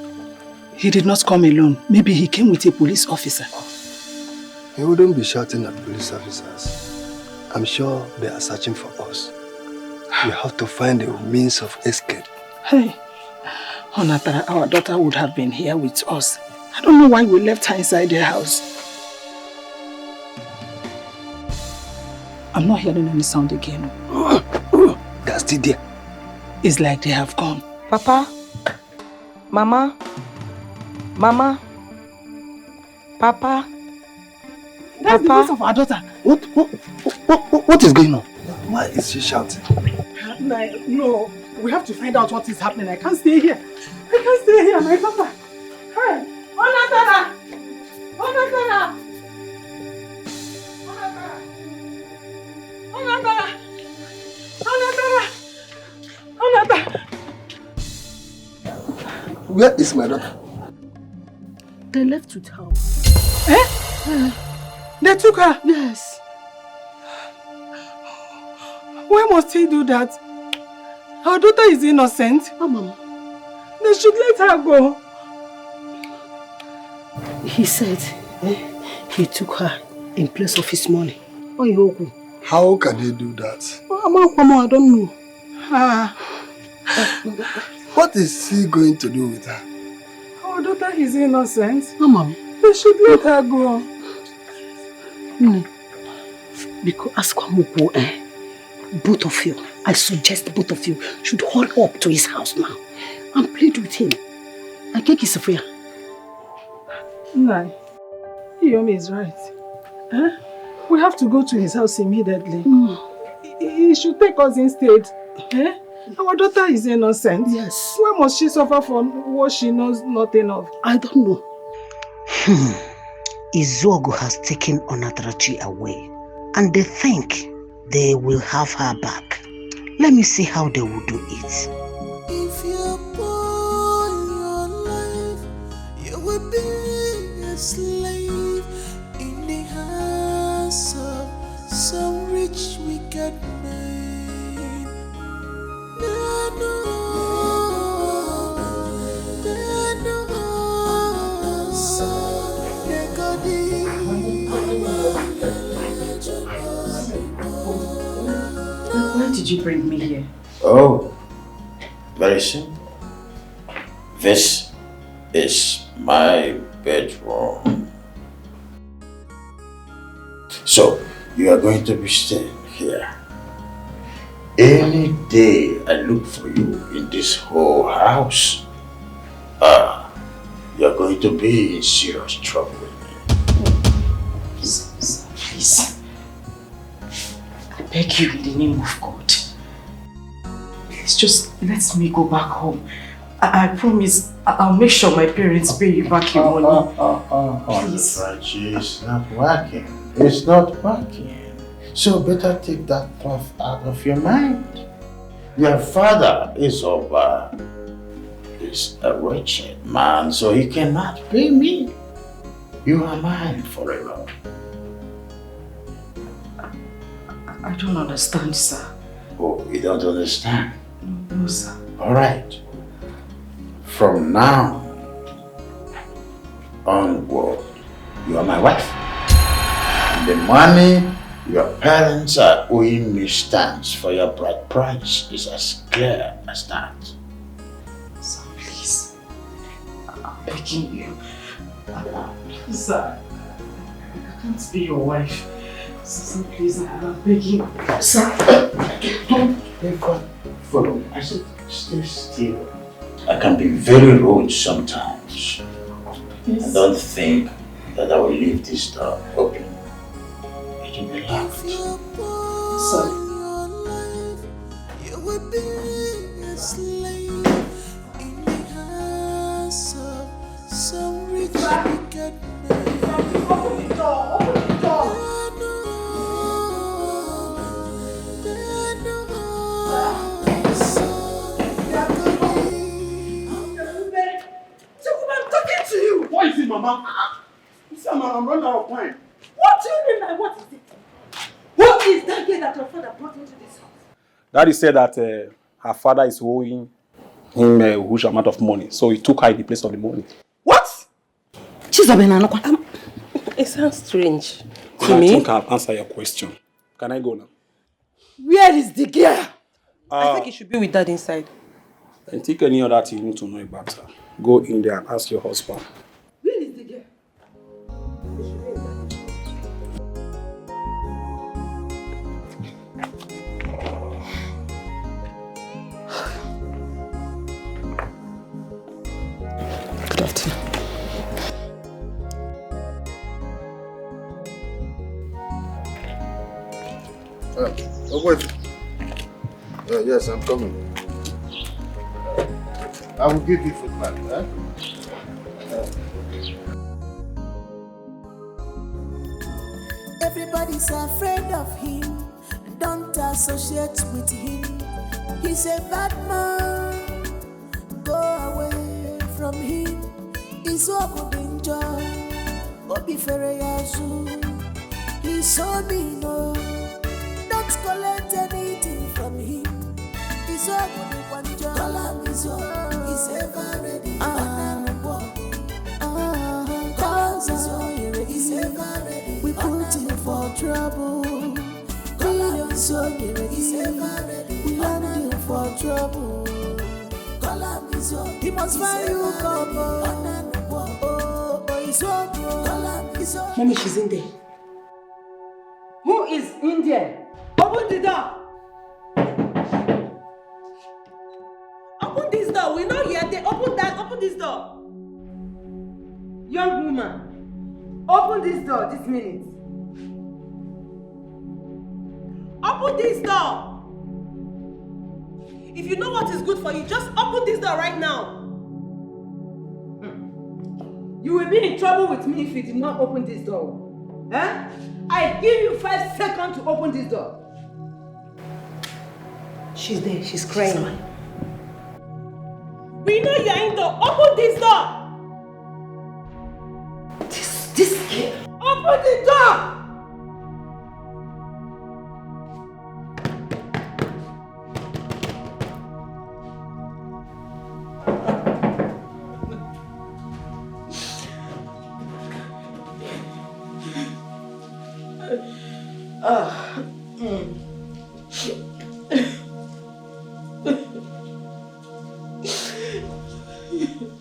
he did not come alone. Maybe he came with a police officer. He wouldn't be shouting at police officers. I'm sure they are searching for us. We have to find a means of escape. Hey, Onatara, our daughter would have been here with us. I don't know why we left her inside the house. I'm not hearing any sound again. They're still there. It's like they have gone. Papa, Mama, Mama, Papa. That's the voice of our daughter. What is going on? Why is she shouting? No, we have to find out what is happening. I can't stay here. I can't stay here, my daughter. Hey, Onatara! Onatara! Onatara! Onatara! Onatara! Where is my daughter? They left with her. Eh? They took her? Yes. Why must he do that? Our daughter is innocent. Mama. They should let her go. He said he took her in place of his money. How can he do that? I don't know. What is he going to do with her? Our daughter is innocent. Mama. They should let her go. Because ask both of you, I suggest both of you should hurry up to his house now and plead with him. I think he's afraid. No, Iyomi is right. We have to go to his house immediately. He should take us instead. Our daughter is innocent. Yes. Why must she suffer for what she knows nothing of? I don't know. Izuogo has taken Onatarachi away and they think they will have her back. Let me see how they will do it. If you're born your life, you will be a slave in the hands of some rich wicked man. Why did you bring me here? Oh, very simple. This is my bedroom. So, you are going to be staying here. Any day I look for you in this whole house, you're going to be in serious trouble with me. Please. I beg you in the name of God. Please just let me go back home. I promise I'll make sure my parents pay you back your money. Please. It's not working. It's not working. So better take that thought out of your mind. Your father is a wretched man, so he cannot pay me. You are mine forever. I don't understand, sir. Oh, you don't understand? No, sir. All right. From now onward, you are my wife. And the money your parents are owing me stands for your bride price is as clear as that. Sir, please. I'm begging you. Please, sir. I can't be your wife. Sir, please, I'm begging you. Sir, don't ever follow me. I said, stay still. I can be very rude sometimes. Yes. I don't think that I will leave this door open. It will be locked. Sorry. You will be a slave in the hands of some rich wicked man. Open the door! Open the door! What is it, Mama? I'm running out of time. What do you mean by what is it? What is that girl that your father brought into this house? Daddy said that her father is owing him a huge amount of money, so he took her in the place of the money. What? It sounds strange to I me. think I've answered your question. Can I go now? Where is the girl? I think he should be with Dad inside. And take any other thing you need to know about her. Go in there and ask your husband. Where is the girl? Good afternoon. Wait. Yes, I'm coming. I will give you food back. Everybody's afraid of him. Don't associate with him. He's a bad man. Go away from him. He's over danger. Obi Fereyazu. He's so mean. Don't collect anything from him. He's over the danger. He's ever ready. He's ever ready. We put him for trouble. He's ever ready. We land him for trouble. He must find you, couple. Mommy, she's in there. Who is in there? Open the door. Open this door. We're not here. They open that. Open this door. Young woman, open this door this minute. Open this door. If you know what is good for you, just open this door right now. You will be in trouble with me if you did not open this door. Huh? I give you 5 seconds to open this door. She's there. She's crying. We know you're in door. Open this door. This kid. Open the door.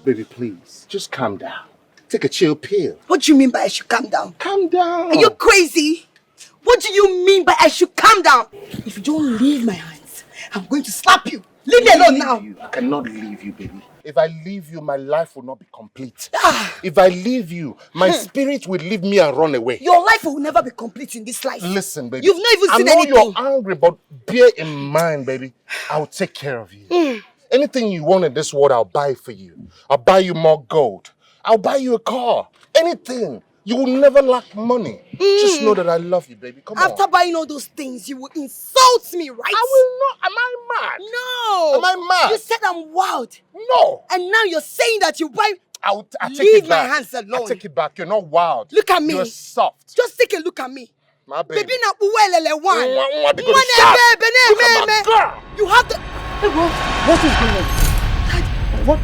Baby, please, just calm down. Take a chill pill. What do you mean by I should calm down? Calm down. Are you crazy? What do you mean by I should calm down? If you don't leave my hands, I'm going to slap you. Leave me alone now. I cannot leave you, baby. If I leave you, my life will not be complete. If I leave you, my spirit will leave me and run away. Your life will never be complete in this life. Listen, baby. You've not even seen anything. I know you're angry, but bear in mind, baby, I'll take care of you. Anything you want in this world, I'll buy for you. I'll buy you more gold. I'll buy you a car. Anything. You will never lack money. Just know that I love you, baby. Come on. After buying all those things, you will insult me, right? I will not. Am I mad? No. Am I mad? You said I'm wild. No. And now you're saying that you buy... I'll take Leave it my back. hands alone. I'll take it back. You're not wild. Look at me. You're soft. Just take a look at me. My baby. Baby, now uwelele one. You have to... What is going on?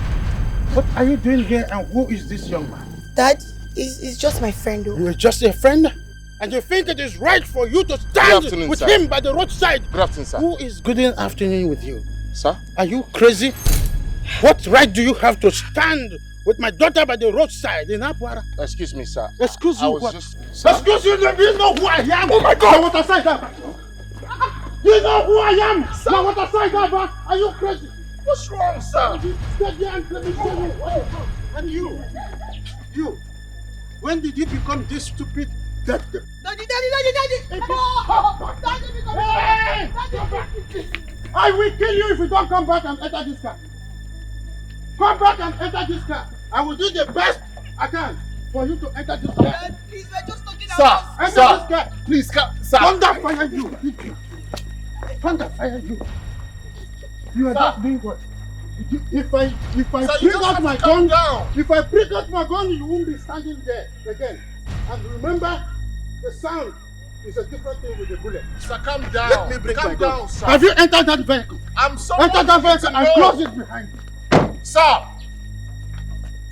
What are you doing here and who is this young man? Dad, he's just my friend. You're just a friend? And you think it is right for you to stand with him by the roadside? Good afternoon, sir. Who is good afternoon with you? Sir? Are you crazy? What right do you have to stand with my daughter by the roadside in Abuara? Excuse me, sir. Excuse you what? Sir? Excuse you, do you know who I am? Oh my God! Now what aside that? You know who I am? Sir? Now what aside that? Are you crazy? What's wrong, sir? Stay there and let me tell you. And you, when did you become this stupid? Daddy! Daddy! Hey! I will kill you if you don't come back and enter this car. Come back and enter this car. I will do the best I can for you to enter this car. Dad, please, we're just talking Sir, about... Enter sir, this car. please, sir. Thunder fire you. Thunder fire you. You are just doing what? If I bring out my gun, if I bring out my gun, you won't be standing there again. And remember, the sound is a different thing with the bullet. Sir, calm down. Let me bring calm my down, gun. sir. Have you entered that vehicle? I'm so Enter that vehicle and close it behind you. Sir!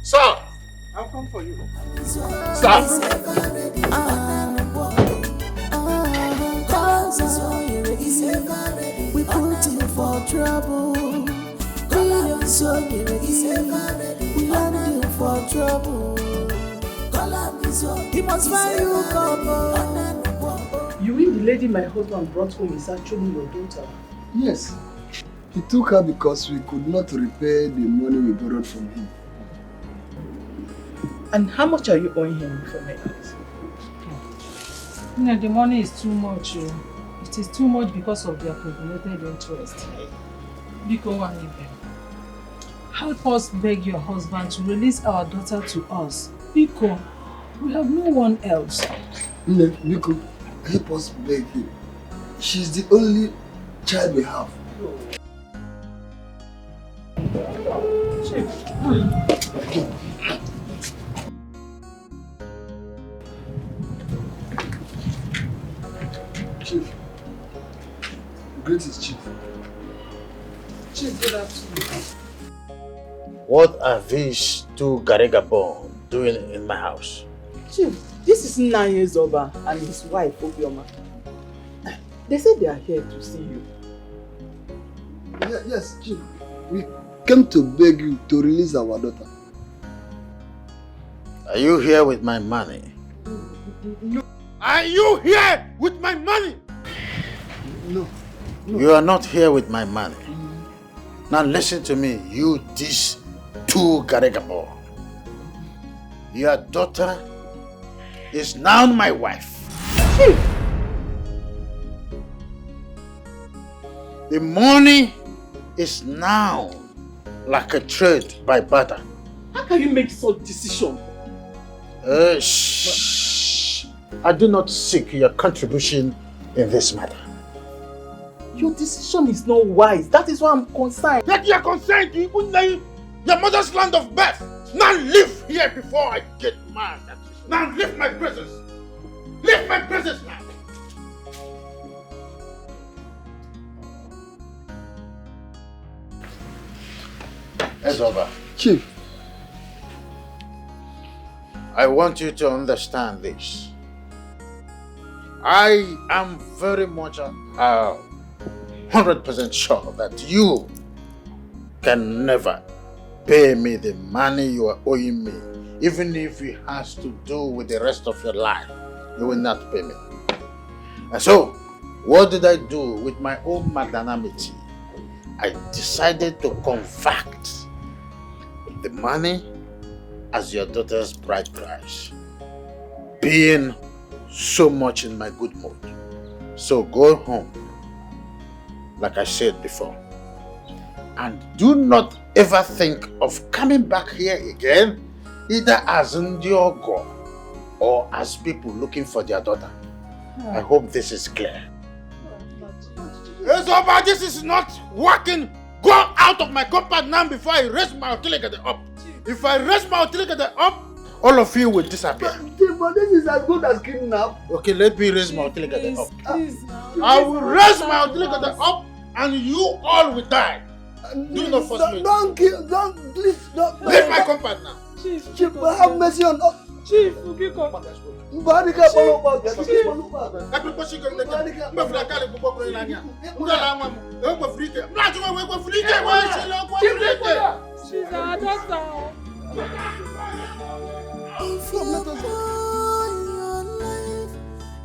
Sir! I'll come for you. Sir! We put him for trouble. Millions of we land you for trouble. He must find you couple. You mean the lady my husband brought home is actually your daughter? Yes. He took her because we could not repay the money we borrowed from him. And how much are you owing him for my eyes? The money is too much. It is too much because of their accumulated interest. Biko Wanibe, help us beg your husband to release our daughter to us. Biko, we have no one else. Biko, help us beg him. She's the only child we have. Chief. Greetings, Chief. Chief, good afternoon. What are these two Garigabon doing in my house? Chief, this is 9 years over and his wife, Obioma. They said they are here to see you. Yes, Chief. We came to beg you to release our daughter. Are you here with my money? No. Are you here with my money? No. You are not here with my money. Now listen to me, you these two Garigabo. Your daughter is now my wife. The money is now like a trade by barter. How can you make such decision? Shh. I do not seek your contribution in this matter. Your decision is not wise. That is why I'm concerned. That you are concerned, you couldn't leave your mother's land of birth. Now live here before I get mad at you. Now leave my presence. Leave my presence now. It's over. Chief. I want you to understand this. I am very much 100% sure that you can never pay me the money you are owing me. Even if it has to do with the rest of your life, you will not pay me. And so, what did I do with my own magnanimity? I decided to convert the money as your daughter's bride price, being so much in my good mood. So go home, like I said before, and do not ever think of coming back here again, either as Ndiogo or as people looking for their daughter. I hope this is clear. Ezoba, this is not working. Go out of my compound now before I raise my utility up. If I raise my utility up, all of you will disappear. But this is as good as kidnap. Okay, let me raise my utility up. I will raise my utility up and you all will die. Do not force me. Please don't. Leave my compound now. Chief, have mercy on us. Chief, Ubiko. She's our daughter. If you go your life,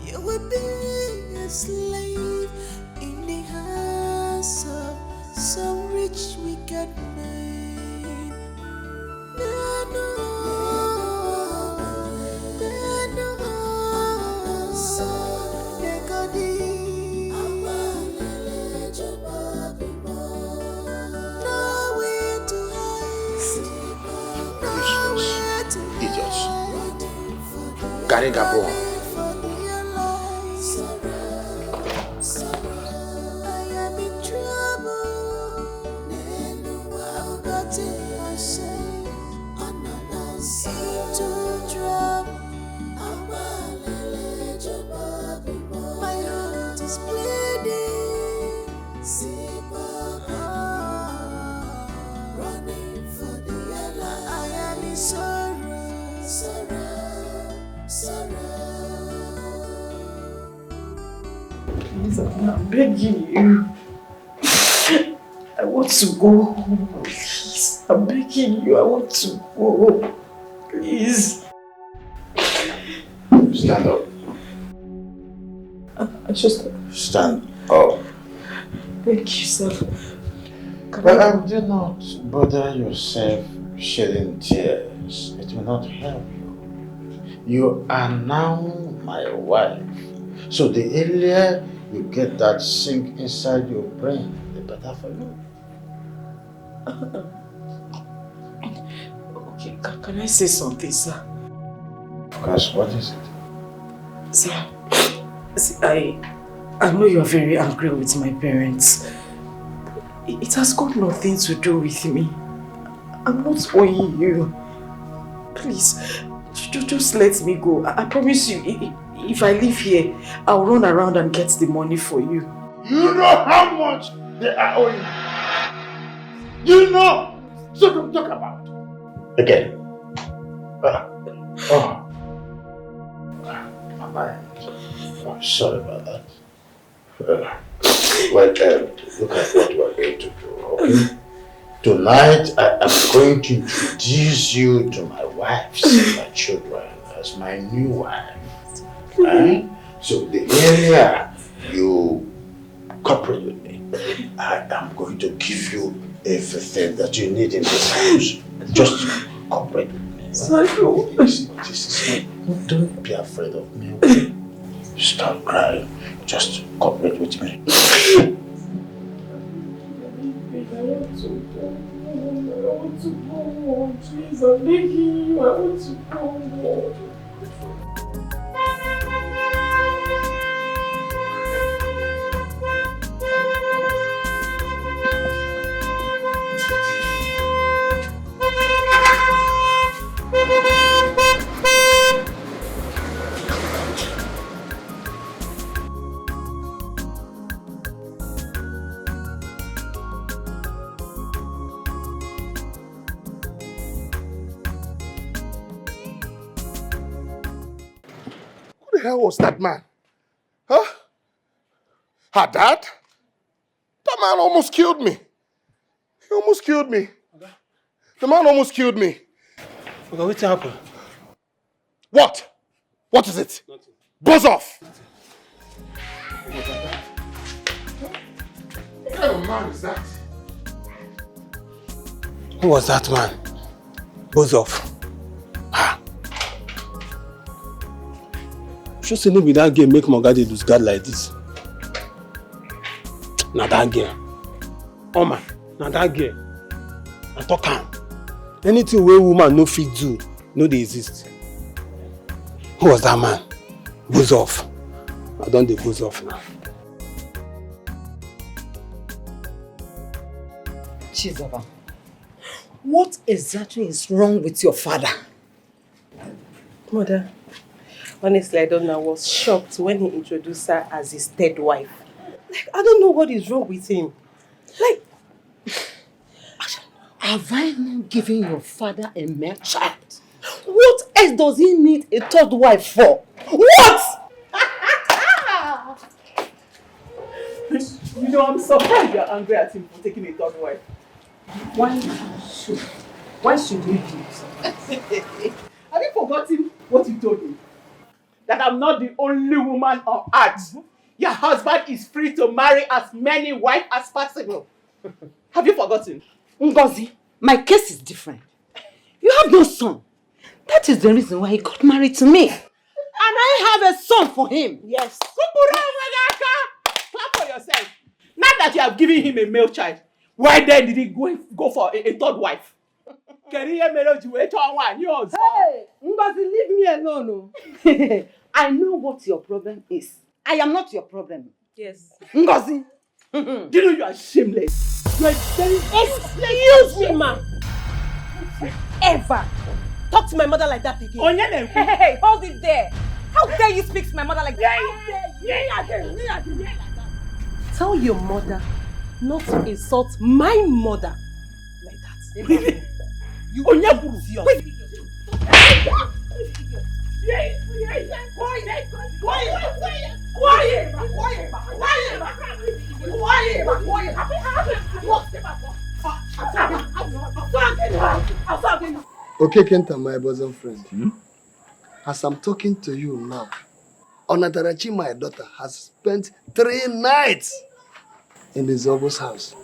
you will be a slave in the hands of some rich wicked man. Garigabo. I'm begging you. I want to go. Please, I'm begging you. I want to go. Please. Stand up. I just... Stand up. Thank you, sir. But do not bother yourself shedding tears. It will not help you. You are now my wife. So the earlier you get that sink inside your brain, the better for you. Okay, can I say something, sir? Of course, what is it? Sir, see, I know you're very angry with my parents. It has got nothing to do with me. I'm not owing you. Please, just let me go. I promise you, if I leave here, I'll run around and get the money for you. You know how much they are owing you. You know. So don't talk about it. Again. My mind. I'm sorry about that. Well, look at what we're going to do, okay? Tonight, I am going to introduce you to my wives and my children as my new wife. Right? So the earlier you cooperate with me, I am going to give you everything that you need in this house. Just cooperate with me. Don't be afraid of me, okay? Stop crying. Just cooperate with me. I want to go home. Please, I'm begging you. I want to go home. Who the hell was that man? Huh? Her dad? That man almost killed me. He almost killed me. The man almost killed me. Okay, what happened? What? What is it? Nothing. Buzz off! What kind of man is that? Who was that man? Buzz off. Sure say no be that girl make Mogadi lose guard like this. Na that girl. Oh man, na that girl. I talk am. Anything wey woman no fit do, no dey exist. Who was that man? Buzz off. I don dey buzz off now. Chizoba, what exactly is wrong with your father? Mother, honestly, I don't know. I was shocked when he introduced her as his third wife. Like, I don't know what is wrong with him. Like, have I not given your father a male child? What else does he need a third wife for? What? You know, I'm surprised you're angry at him for taking a third wife. Why should you do so? Have you forgotten what you told me? That I'm not the only woman on earth. Your husband is free to marry as many wives as possible. Have you forgotten? Ngozi, my case is different. You have no son. That is the reason why he got married to me. And I have a son for him. Yes. Clap for yourself. Now that you have given him a male child, why then did he go for a third wife? Hey, Ngozi, leave me alone. I know what your problem is. I am not your problem. Yes. Ngozi. Do you know you are shameless? You are very... Excuse me, ma. Ever talk to my mother like that again? Hey, hold it there. How dare you speak to my mother like that? Tell your mother not to insult my mother like that. Really? You wait. Quiet. Okay, Kenta, my bosom friend. As I'm talking to you now, Onatarachi, my daughter, has spent 3 nights in the Zogo's house.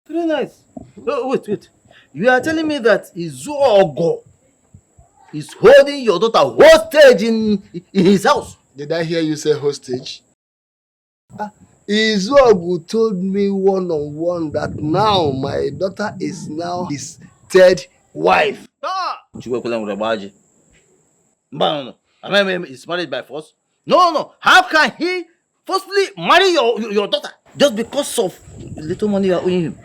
3 nights? Oh, wait. You are telling me that Izuogo is holding your daughter hostage in his house? Did I hear you say hostage? Izuogu told me one-on-one that now my daughter is now his 3rd wife. No. I mean, he's married by force. No. How can he forcefully marry your daughter just because of the little money you are owing him?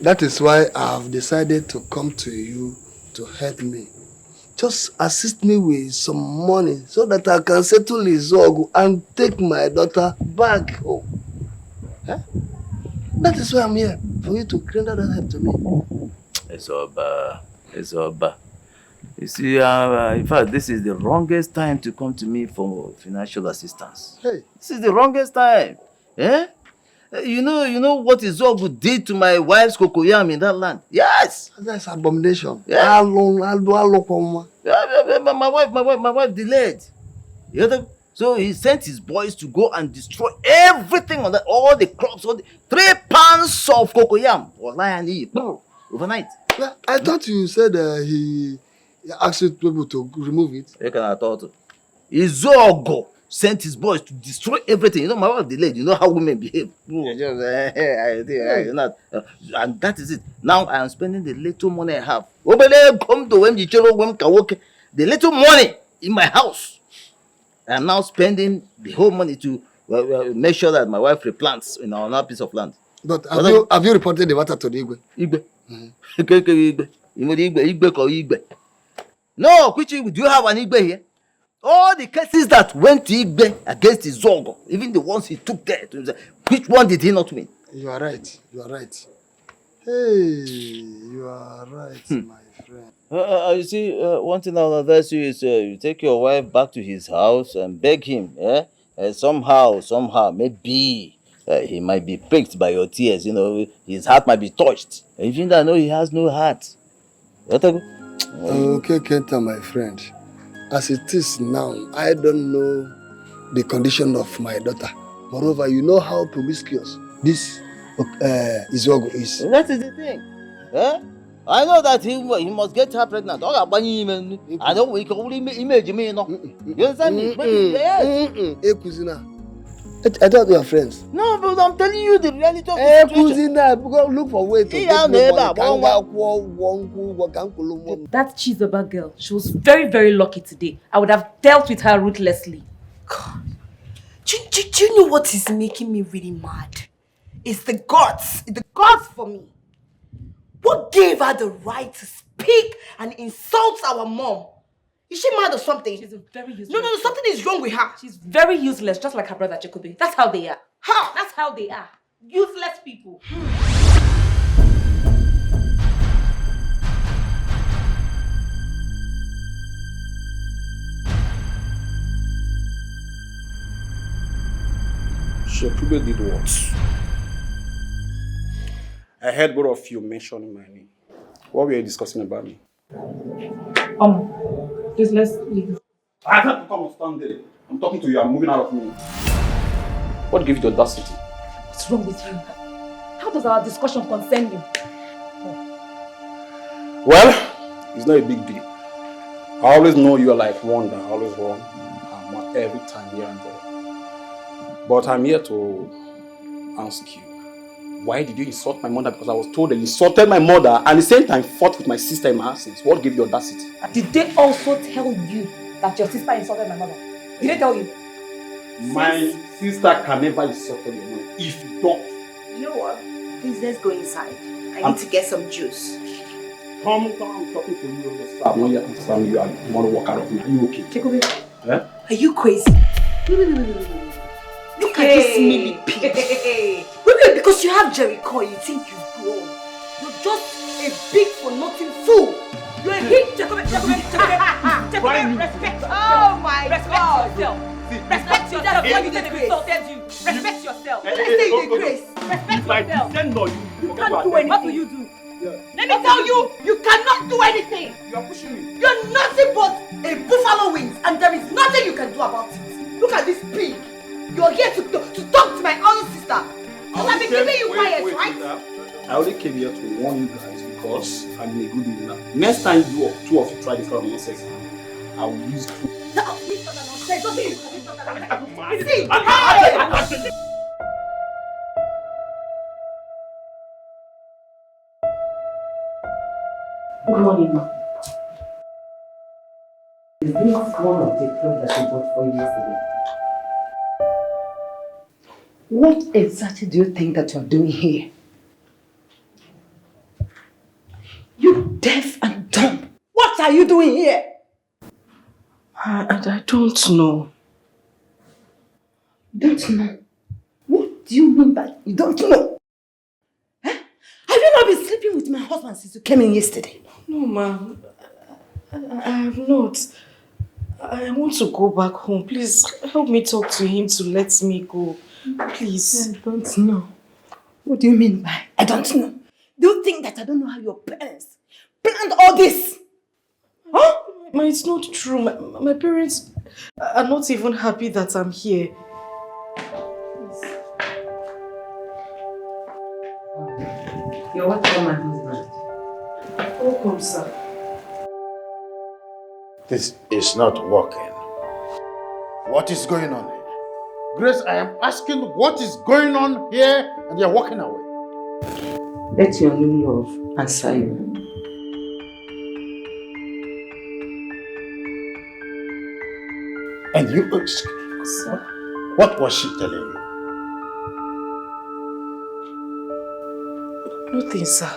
That is why I have decided to come to you to help me. Just assist me with some money so that I can settle Izuogu and take my daughter back home. Huh? That is why I'm here, for you to render that help to me. It's over. You see, in fact, this is the wrongest time to come to me for financial assistance. Hey. This is the wrongest time. Eh? You know what Izuogu did to my wife's cocoyam in that land? Yes! That's abomination. Yeah. How long? My wife delayed. So he sent his boys to go and destroy everything on that, all the crops, all the 3 pounds of cocoyam was lying overnight. I thought you said he asked people to remove it. You can thought. Izuogo sent his boys to destroy everything. You know, my wife delayed. You know how women behave. And that is it. Now I am spending the little money I have. The little money in my house. I am now spending the whole money to make sure that my wife replants in our piece of land. But have you reported the matter to the Igwe? Igwe. No, Kwichi, do you have an Igwe here? All the cases that went to Igwe against Izuogo, even the ones he took there, which one did he not win? You are right. Hey, you are right, my friend. You see, one thing I'll advise you is you take your wife back to his house and beg him, somehow, maybe he might be pricked by your tears, his heart might be touched. Even though I know he has no heart. Okay, Kenta, my friend. As it is now, I don't know the condition of my daughter. Moreover, you know how promiscuous this Izuogo is. That is the thing. I know that he must get her pregnant. I don't we can only imagine me, no. You understand me? Yes. I thought we are friends. No, but I'm telling you the reality of the situation. Go look for way to take That Chizoba girl, she was very, very lucky today. I would have dealt with her ruthlessly. God. Do you know what is making me really mad? It's the gods. The gods for me. What gave her the right to speak and insult our mom? Is she mad or something? She's very useless. No, something is wrong with her. She's very useless, just like her brother Chekube. That's how they are. How? That's how they are. Useless people. Chekube did what? I heard both of you mentioning my name. What were you discussing about me? Please, let's leave. I have to come and stand there. I'm talking to you. I'm moving out of me. What gave you the audacity? What's wrong with you? How does our discussion concern you? Well, it's not a big deal. I always know you are like one that always wrong. I'm wrong every time here and there. But I'm here to ask you, why did you insult my mother? Because I was told that you insulted my mother and at the same time fought with my sister in my absence. What gave you audacity? Did they also tell you that your sister insulted my mother? Did they tell you? My sister can never insult your mother if you don't. You know what? Please, let's go inside. I need to get some juice. Come, I'm talking to you. I'm not here to stand you and you want to walk out of me. Are you okay? Chekube, Are you crazy? Look at this milly pig. Wait, because you have Jericho, you think you've grown. You're just a big for nothing fool. You're a big Jekube, respect. Oh my God. Respect yourself. Respect yourself. Respect yourself. Respect yourself. When I say you disgrace. If I descend on you, You can't do anything. What will you do? Let me tell you, you cannot do anything. You are pushing me. You're nothing but a buffalo wings, and there is nothing you can do about it. Look at this pig. You're here to talk to my own sister. So I've been keeping you quiet, right? I only came here to warn you guys because I'm in a good mood now. Next time two of you try this kind of nonsense, I will use you. No, please stop that nonsense. Don't please stop that nonsense. See, hey! Good morning, ma. Is this one of the clothes that you bought for you yesterday? What exactly do you think that you're doing here? You deaf and dumb. What are you doing here? I don't know. You don't know? What do you mean by you don't know? Huh? Have you not been sleeping with my husband since you came in yesterday? No, ma. I have not. I want to go back home. Please help me talk to him to let me go. Please. I don't know. What do you mean by I don't know? Do you think that I don't know how your parents planned all this? Huh? Ma, it's not true. My parents are not even happy that I'm here. You're welcome, my husband. Welcome, sir. This is not working. What is going on here? Grace, I am asking what is going on here and you're walking away. Let your new love answer you. And you ask, what was she telling you? Nothing, sir.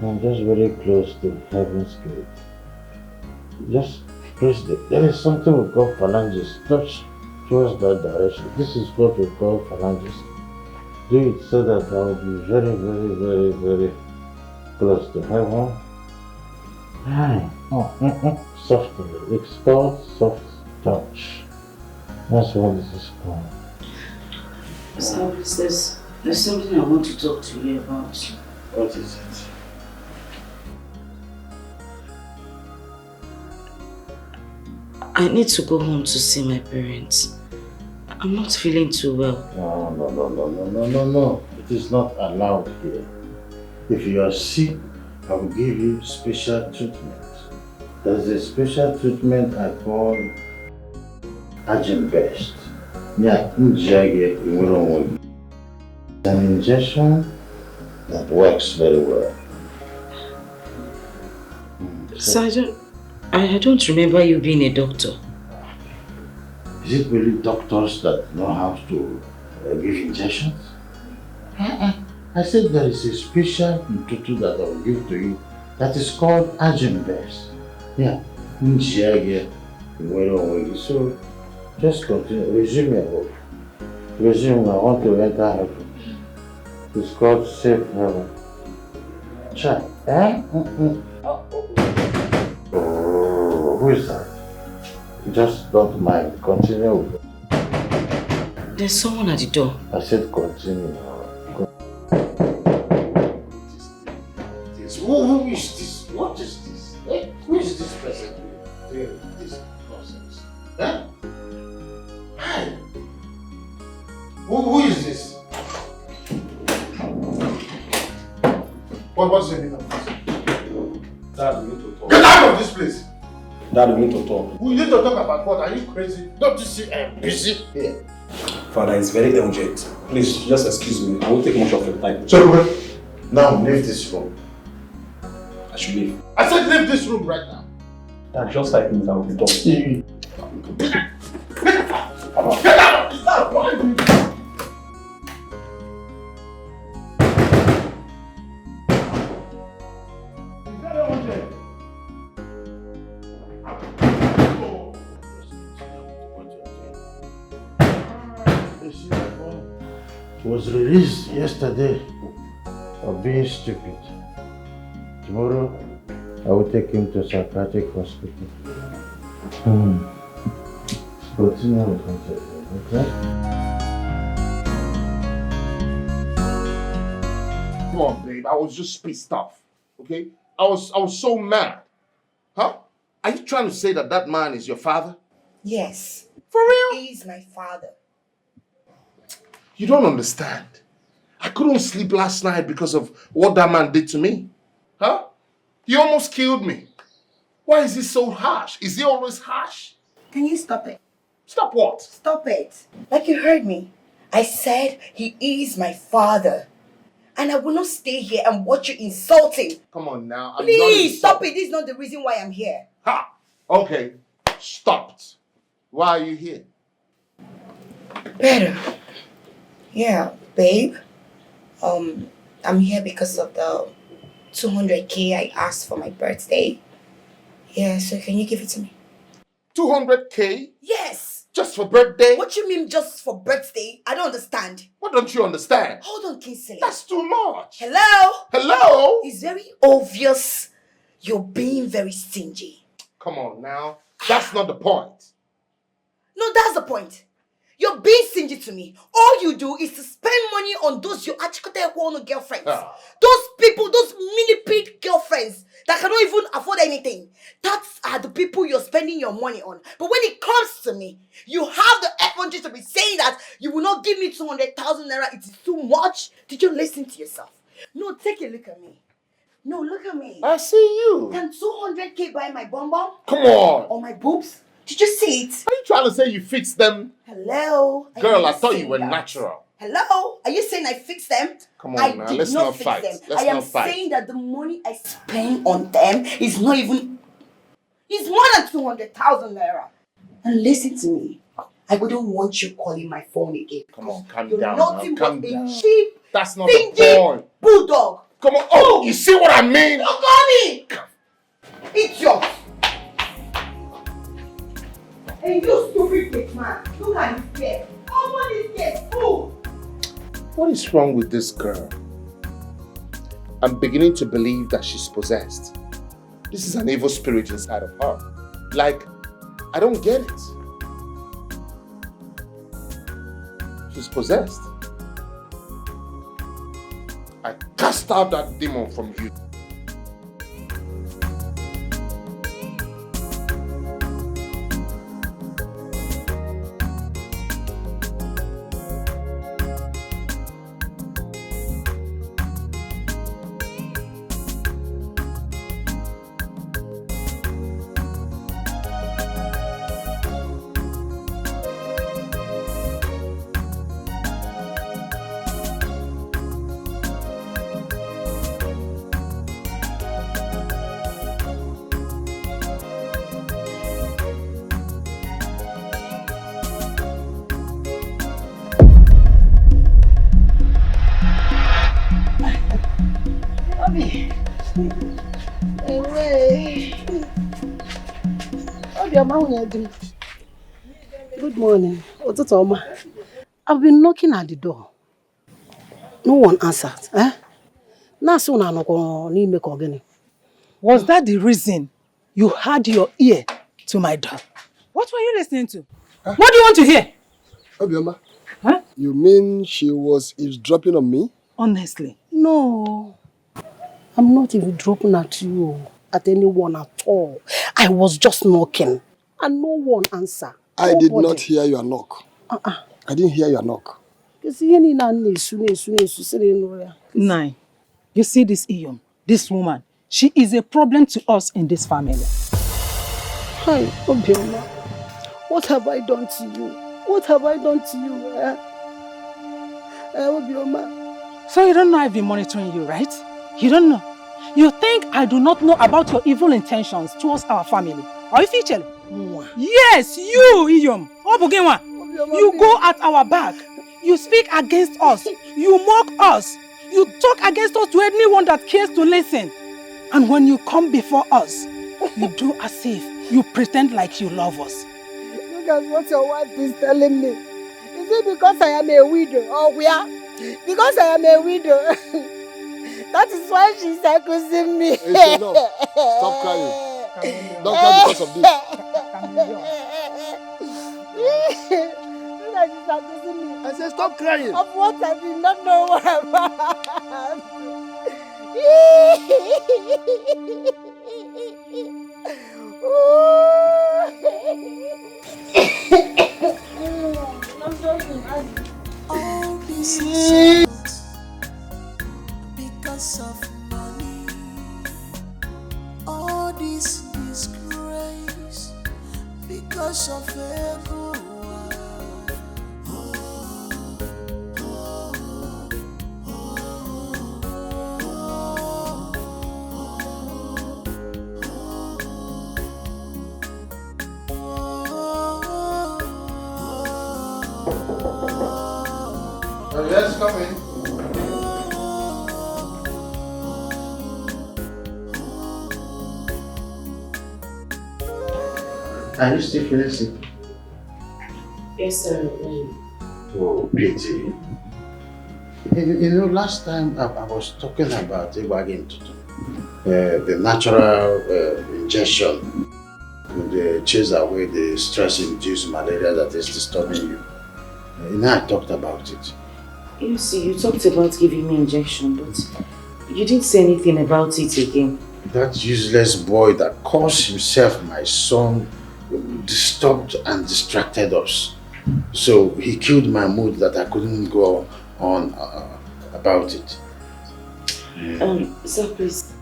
I'm just very close to heaven's gate. Just press there is something we call phalanges. Touch towards that direction. This is what we call phalanges. Do it so that I will be very, very, very, very close to heaven. Softly. It's called soft touch. That's what this is called. So, there's something I want to talk to you about. What is it? I need to go home to see my parents. I'm not feeling too well. No. It is not allowed here. If you are sick, I will give you special treatment. There's a special treatment I call Agent Best. It's an injection that works very well. So I don't remember you being a doctor. Is it really doctors that know how to give injections? I said there is a special tutu that I will give to you that is called Agent Best. Yeah. So just continue. Resume your work. Resume. I want to enter heaven. It's called safe heaven. Try. Oh, who is that? Just don't mind. Continue with it. There's someone at the door. I said continue. Who is this? What is this? Who is this person doing this nonsense? Huh? Hi. Who is this? What's the name of this? Dad, we need to talk. Get out of this place! Dad, we need to talk. We need to talk about what? Are you crazy? Don't you see I'm busy here? Father, it's very urgent. Please, just excuse me. I won't take much of your time. So, now leave this room. I should leave. I said leave this room right now. Dad, just like me, I will be talking. Get out! Get out! Is that what you do? Was released yesterday of being stupid. Tomorrow I will take him to a psychiatric hospital. Continue with my okay? Come on, babe. I was just pissed off. Okay? I was so mad. Huh? Are you trying to say that that man is your father? Yes. For real? He is my father. You don't understand. I couldn't sleep last night because of what that man did to me. Huh? He almost killed me. Why is he so harsh? Is he always harsh? Can you stop it? Stop what? Stop it. Like you heard me. I said he is my father. And I will not stay here and watch you insult him. Come on now. I'm Please, stop it. This is not the reason why I'm here. Ha! Okay. Stopped. Why are you here? Better. Yeah, babe. I'm here because of the 200K I asked for my birthday. Yeah, so can you give it to me? 200K? Yes. Just for birthday? What you mean just for birthday? I don't understand. What don't you understand? Hold on, Kingsley. That's too much. Hello? Hello? It's very obvious you're being very stingy. Come on now. That's not the point. No, that's the point. You're being stingy to me. All you do is to spend money on those your achikote girlfriends. Those people, those mini pig girlfriends that cannot even afford anything. That are the people you're spending your money on. But when it comes to me, you have the effrontery to be saying that you will not give me 200,000 naira. It is too much. Did you listen to yourself? No, take a look at me. No, look at me. I see you. Can 200K buy my bum bum? Come on. Or my boobs? Did you see it? Are you trying to say you fixed them? Hello? Girl, I thought you were natural. Hello? Are you saying I fixed them? Come on now, let's not fight. I am saying that the money I spend on them is not even... It's more than 200,000 naira. And listen to me. I wouldn't want you calling my phone again. Come on, calm You're down. nothing Calm but down. a cheap, That's not the stingy point. bulldog. Come on. Oh, you see what I mean? Don't call me! Idiot! Hey, you stupid bitch, man. Look at this girl. Oh, what is this? Fool! What is wrong with this girl? I'm beginning to believe that she's possessed. This is an evil spirit inside of her. Like, I don't get it. She's possessed. I cast out that demon from you. Good morning. I've been knocking at the door. No one answered. Was that the reason you had your ear to my door? What were you listening to? What do you want to hear? Obioma, you mean she was eavesdropping on me? Honestly. No. I'm not even dropping at you, at anyone at all. I was just knocking and no one answered. I did not hear your knock. I didn't hear your knock. Nine. You see this Iyom, this woman, she is a problem to us in this family. Hi, Obioma. What have I done to you? What have I done to you? Obioma. So you don't know I've been monitoring you, right? You don't know. You think I do not know about your evil intentions towards our family? Are you featured? Yes, you, Iyom. You go at our back. You speak against us. You mock us. You talk against us to anyone that cares to listen. And when you come before us, you do as if you pretend like you love us. Look at what your wife is telling me. Is it because I am a widow? Or we are? Because I am a widow. That is why she's accusing me. It's enough. Stop crying. Don't cry because of this. That she's accusing me. I said stop crying. Of what I did not know what about. All this is because of money. All this disgrace because of ego. Yes, come in. Are you still feeling sick? Yes, sir. Oh, pity. You know, last time I was talking about the natural injection would chase away the stress-induced malaria that is disturbing you. You know, I talked about it. You see, you talked about giving me injection, but you didn't say anything about it again. That useless boy that calls himself my son disturbed and distracted us. So he killed my mood that I couldn't go on about it. Sir, please,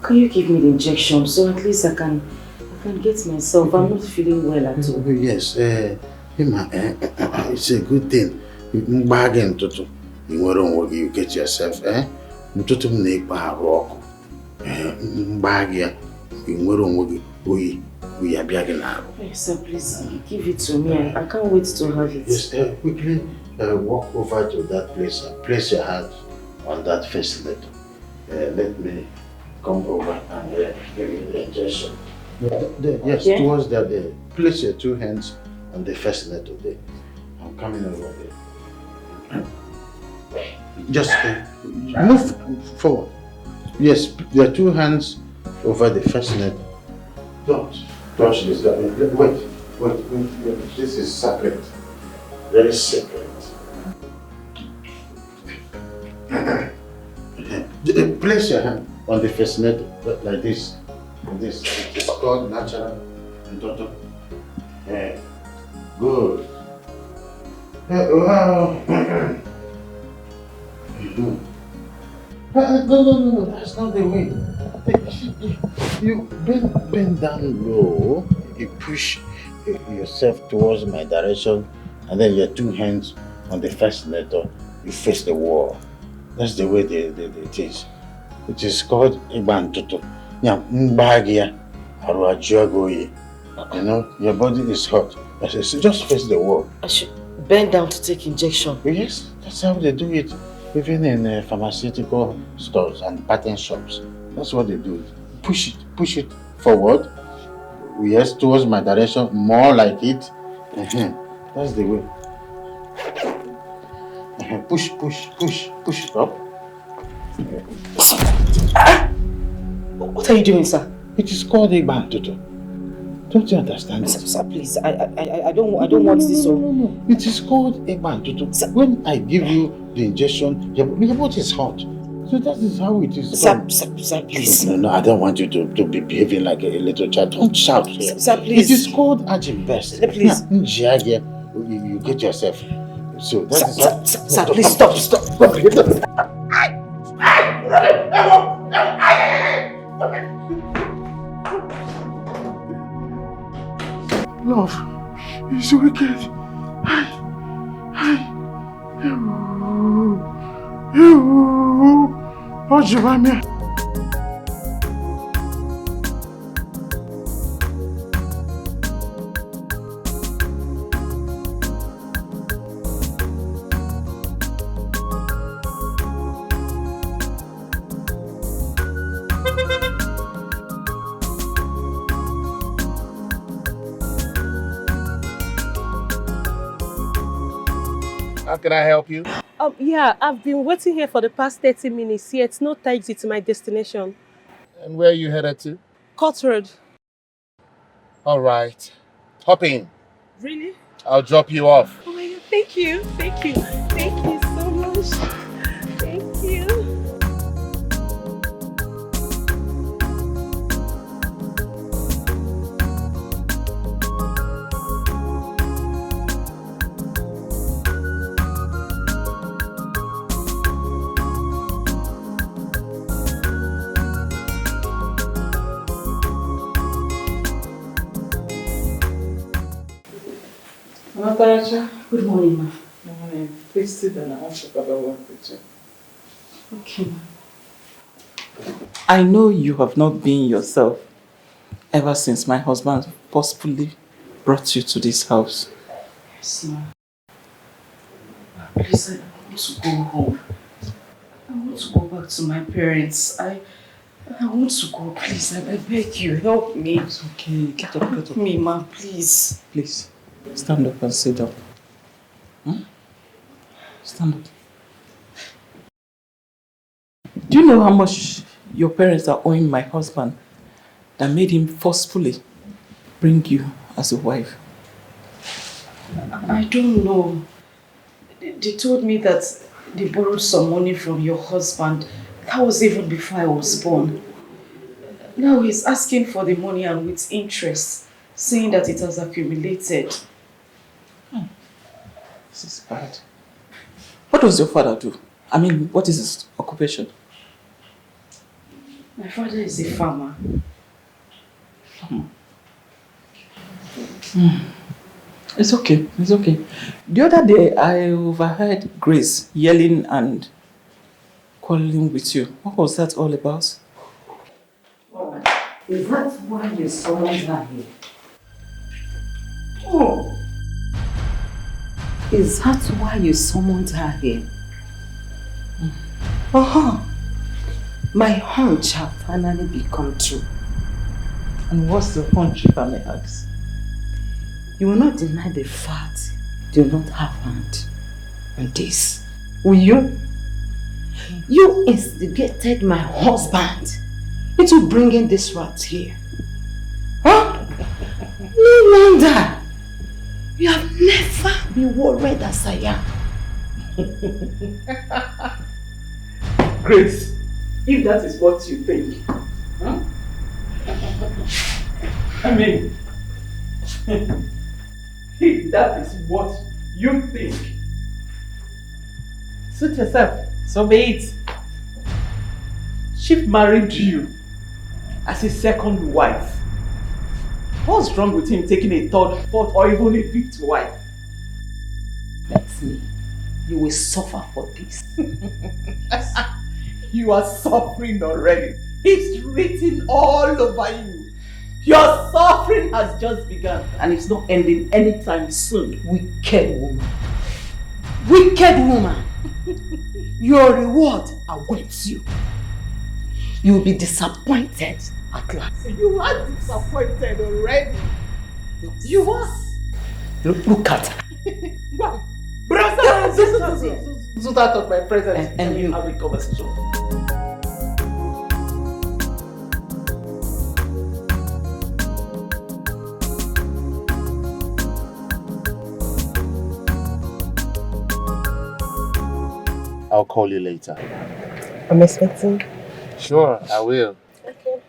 can you give me the injection so at least I can get myself? I'm not feeling well at all. Yes, it's a good thing. You get yourself, Yes, sir, please give it to me. I can't wait to have it. Just quickly walk over to that place and place your hand on that first letter. Let me come over and give you the injection. Yes, yeah? Towards that there. Place your two hands on the first letter there. I'm coming over there. Just move forward. Yes, your two hands over the first letter. Don't touch this. Wait. This is sacred. Very sacred. Place your hand on the first letter like this. This is called natural and total. Good. Wow. No, that's not the way. You bend down low, you push yourself towards my direction, and then your two hands on the first letter, you face the wall. That's the way it is. It is called Ibantutu. You know, your body is hot. So just face the wall. I should bend down to take injection. Yes, that's how they do it. Even in pharmaceutical stores and patent shops. That's what they do. Push it forward. Yes, towards my direction, more like it. That's the way. Push it up. What are you doing, sir? It is called a bantutu. Don't you understand? Sir, please, I don't want this. No. It is called a bantutu. When I give you the injection, your body is hot. So that is how it is. Sir, please. No, I don't want you to be behaving like a little child. Don't shout here. Sir, please. It is called Ajim Best. Please. You get yourself. So that is how... Sir, please stop. Love, he's wicked. Oh, Giovanni. How can I help you? Yeah, I've been waiting here for the past 30 minutes, yet no taxi to my destination. And where are you headed to? Court Road. All right. Hop in. Really? I'll drop you off. Oh my God, thank you. Thank you. Thank you so much. Thank you. Good morning, ma. Good morning. Please sit down. I want to talk about work with you. Okay, ma. I know you have not been yourself ever since my husband forcefully brought you to this house. Yes, ma. Please, I want to go home. I want to go back to my parents. I want to go, please. I beg you, help me. It's okay. Get up, get up. Help me, ma, please. Please, stand up and sit down. Stand up. Do you know how much your parents are owing my husband that made him forcefully bring you as a wife? I don't know. They told me that they borrowed some money from your husband. That was even before I was born. Now he's asking for the money and with interest, saying that it has accumulated. This is bad. What does your father do? I mean, what is his occupation? My father is a farmer. It's okay, it's okay. The other day, I overheard Grace yelling and quarreling with you. What was that all about? Is that why you summoned her here? Oh! Is that why you summoned her here? My hunch have finally become true. And what's the hunch, if I may ask? You will not deny the fact you do not have hand on this, will you? You instigated my husband into bringing this rat here. Huh? No wonder you have never been worried as I am. Grace, if that is what you think, huh? I mean, if that is what you think, suit yourself, so be it. Chief married you as his second wife. What's wrong with him taking a third, fourth, or even a fifth wife? That's me. You will suffer for this. You are suffering already. It's written all over you. Your suffering has just begun and it's not ending anytime soon. Wicked woman. Wicked woman. Your reward awaits you. You will be disappointed at last. You are disappointed already. You are. Look at her. Brother, so that of my presence and you have a conversation. I'll call you later. I'm expecting. Sure, I will. Okay.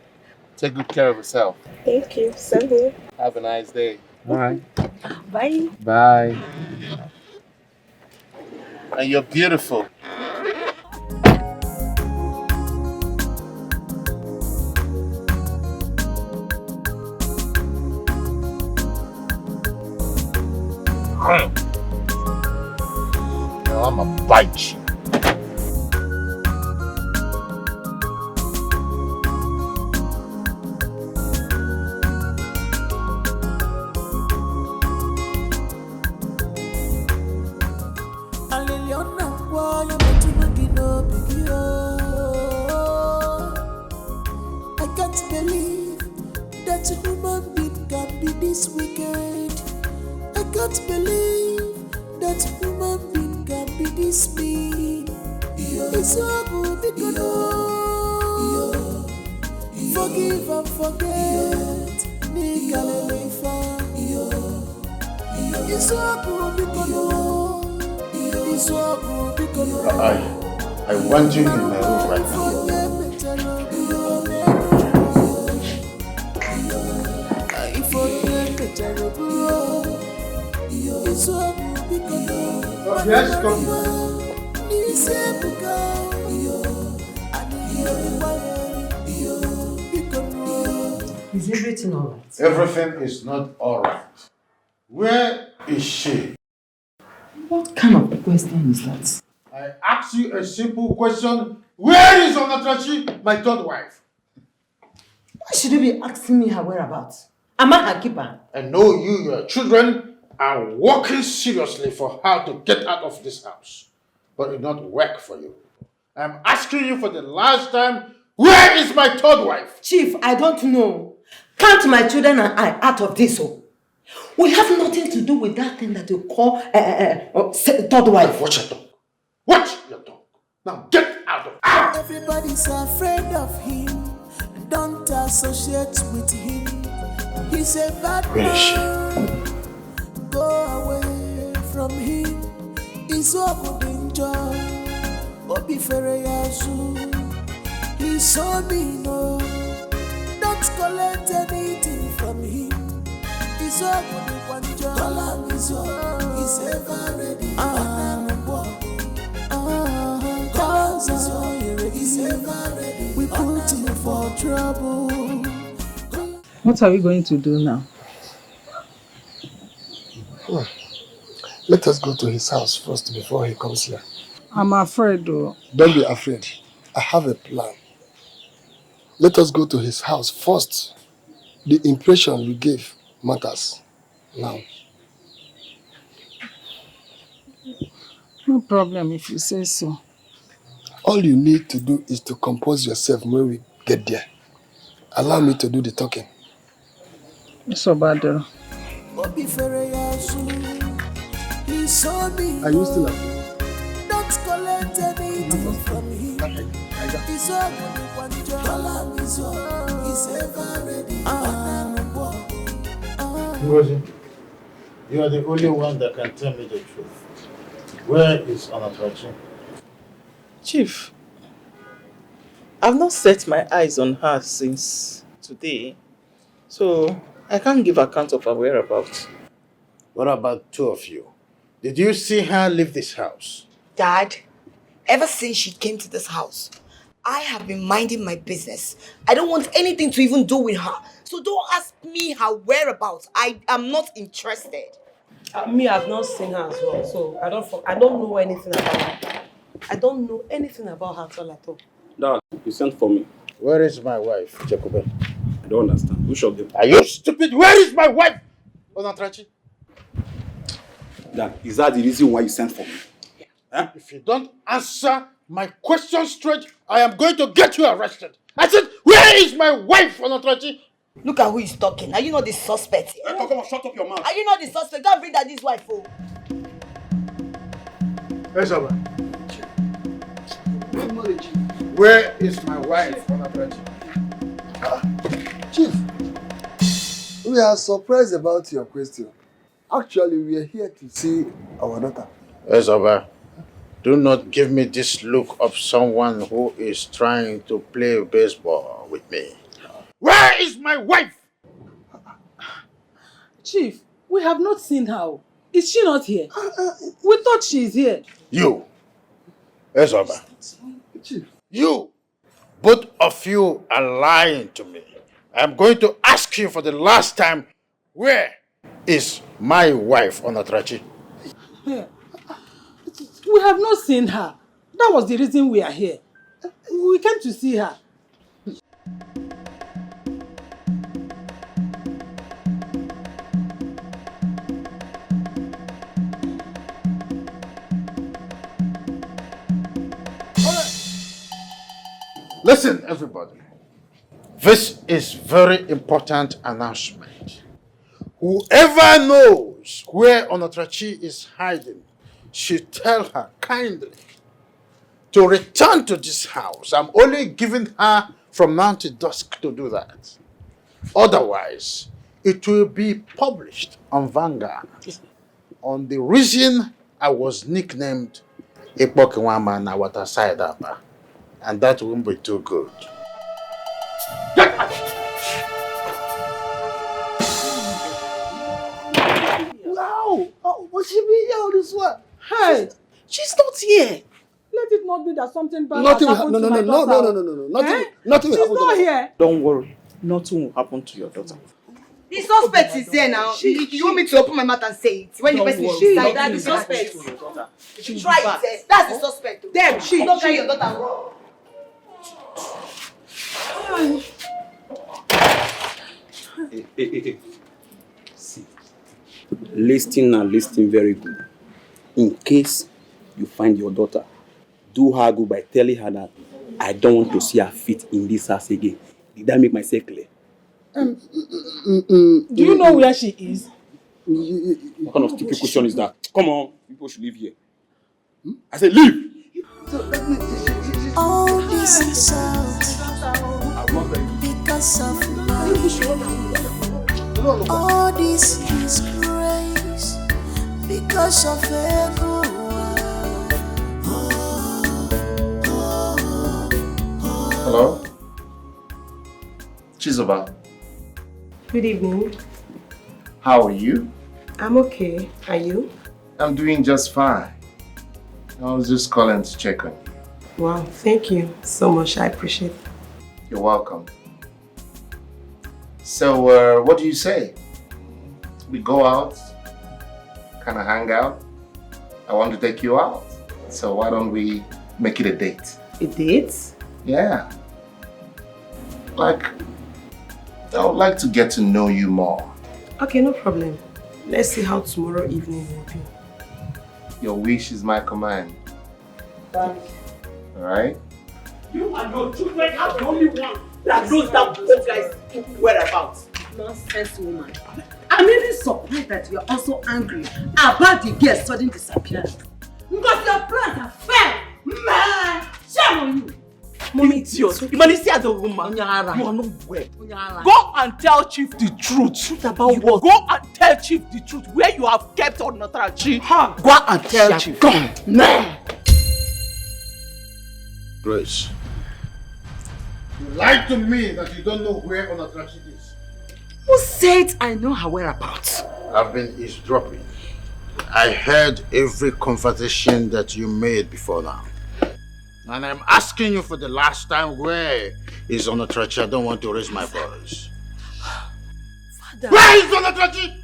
Take good care of yourself. Thank you. Same here. Have a nice day. All right. Bye. Bye. And you're beautiful. Now I'm gonna bite you. I can't believe that a human being can be this wicked. I can't believe that a human being can be this mean. Forgive and forget. I want you in my room right now. Yes, come. Is everything alright? Everything is not alright. Where is she? What kind of question is that? I ask you a simple question. Where is Onatrachi, my third wife? Why should you be asking me her whereabouts? Am I her keeper? I know you, your children, are working seriously for her to get out of this house. But it did not work for you. I'm asking you for the last time, where is my third wife? Chief, I don't know. Count my children and I out of this hole. We have nothing to do with that thing that you call third wife. Watch your tongue. Watch your tongue. Now get out of here. Everybody's afraid of him. Don't associate with him. He's a bad man. Go away from him. He's so good in joy. Obi Fereyasu. He's so mean. Don't collect anything from him. He's so good in one job. He's ever ready. He's ever ready. We put him for trouble. What are we going to do now? Let us go to his house first before he comes here. I'm afraid though. Don't be afraid. I have a plan. Let us go to his house first. The impression we gave matters now. No problem if you say so. All you need to do is to compose yourself when we get there. Allow me to do the talking. It's so bad though. Are you still up? Don't collect anything from him. He's all good in one job. He's ever ready. Ngozi, you are the only one that can tell me the truth. Where is Onatrachi? Chief, I've not set my eyes on her since today, so I can't give account of her whereabouts. What about two of you? Did you see her leave this house? Dad, ever since she came to this house, I have been minding my business. I don't want anything to even do with her. So don't ask me her whereabouts. I am not interested. Me, I've not seen her as well, so I don't know anything about her. I don't know anything about her at all. Dad, you sent for me. Where is my wife, Jacobe? I don't understand. Which of them? Are you stupid? Where is my wife, Onatrachi? Dad, is that the reason why you sent for me? Huh? If you don't answer my question straight, I am going to get you arrested. I said, where is my wife, Onatrachi? Look at who is talking. Are you not the suspect? Hey, come on, shut up your mouth. Are you not the suspect? Don't bring daddy's wife, oh. Yes, sir. Where is my wife, Onatrachi? Chief, we are surprised about your question. Actually, we are here to see our daughter. Ezaba, do not give me this look of someone who is trying to play baseball with me. Where is my wife? Chief, we have not seen her. Is she not here? We thought she is here. You, Ezaba, Chief. You, both of you are lying to me. I'm going to ask you for the last time, where is my wife, Onatrachi? We have not seen her. That was the reason we are here. We came to see her. Listen, everybody. This is very important announcement. Whoever knows where Onatrachi is hiding should tell her kindly to return to this house. I'm only giving her from now to dusk to do that. Otherwise, it will be published on Vanguard on the reason I was nicknamed Epokiwama na Waterside Abba. And that won't be too good. Wow! Oh, but she be here all this while. Hey, She's not here. let it not be that something bad Nothing has will happened happen. to No, my no, daughter. no. Nothing. Eh? Nothing will She's happen to not her. here. Don't worry. Nothing will happen to your daughter. The suspect is there now. You want me to open my mouth and say it? When the person is inside, that's the suspect. Try it. That's the suspect. Them, don't carry your daughter wrong. Hey. See. Listen very good. In case you find your daughter, do her good by telling her that I don't want to see her feet in this house again. Did that make myself clear? Do you know where she is? What kind of stupid question is that? Come on, people should leave here. I said leave! All this is out because of love. All this is grace because of everyone. Hello? Chizoba, Good evening. how are you? I'm okay. Are you? I'm doing just fine. I was just calling to check on you. Wow, thank you so much. I appreciate it. You're welcome. So, what do you say? We go out, kind of hang out. I want to take you out. So why don't we make it a date? A date? Yeah. Like, I would like to get to know you more. Okay, no problem. Let's see how tomorrow evening will be. Your wish is my command. Thank All right? You and your children are the only one that knows that both guys' whereabouts. Nonsense woman. I'm even surprised that you're also angry about the girl's sudden disappearance. Because your plans are fair. Man, shame on you. Mommy, idiot. You man, see as a woman. You are not well. Go and tell Chief the truth. About what? Go and tell Chief the truth where you have kept on Notrachi. Go and tell Chief. Come, man. Grace, you lied to me that you don't know where Onatrachi is. Who said I know her whereabouts? I've been eavesdropping. I heard every conversation that you made before now. And I'm asking you for the last time, where is Onatrachi? I don't want to raise my voice. Father. Where is Onatrachi?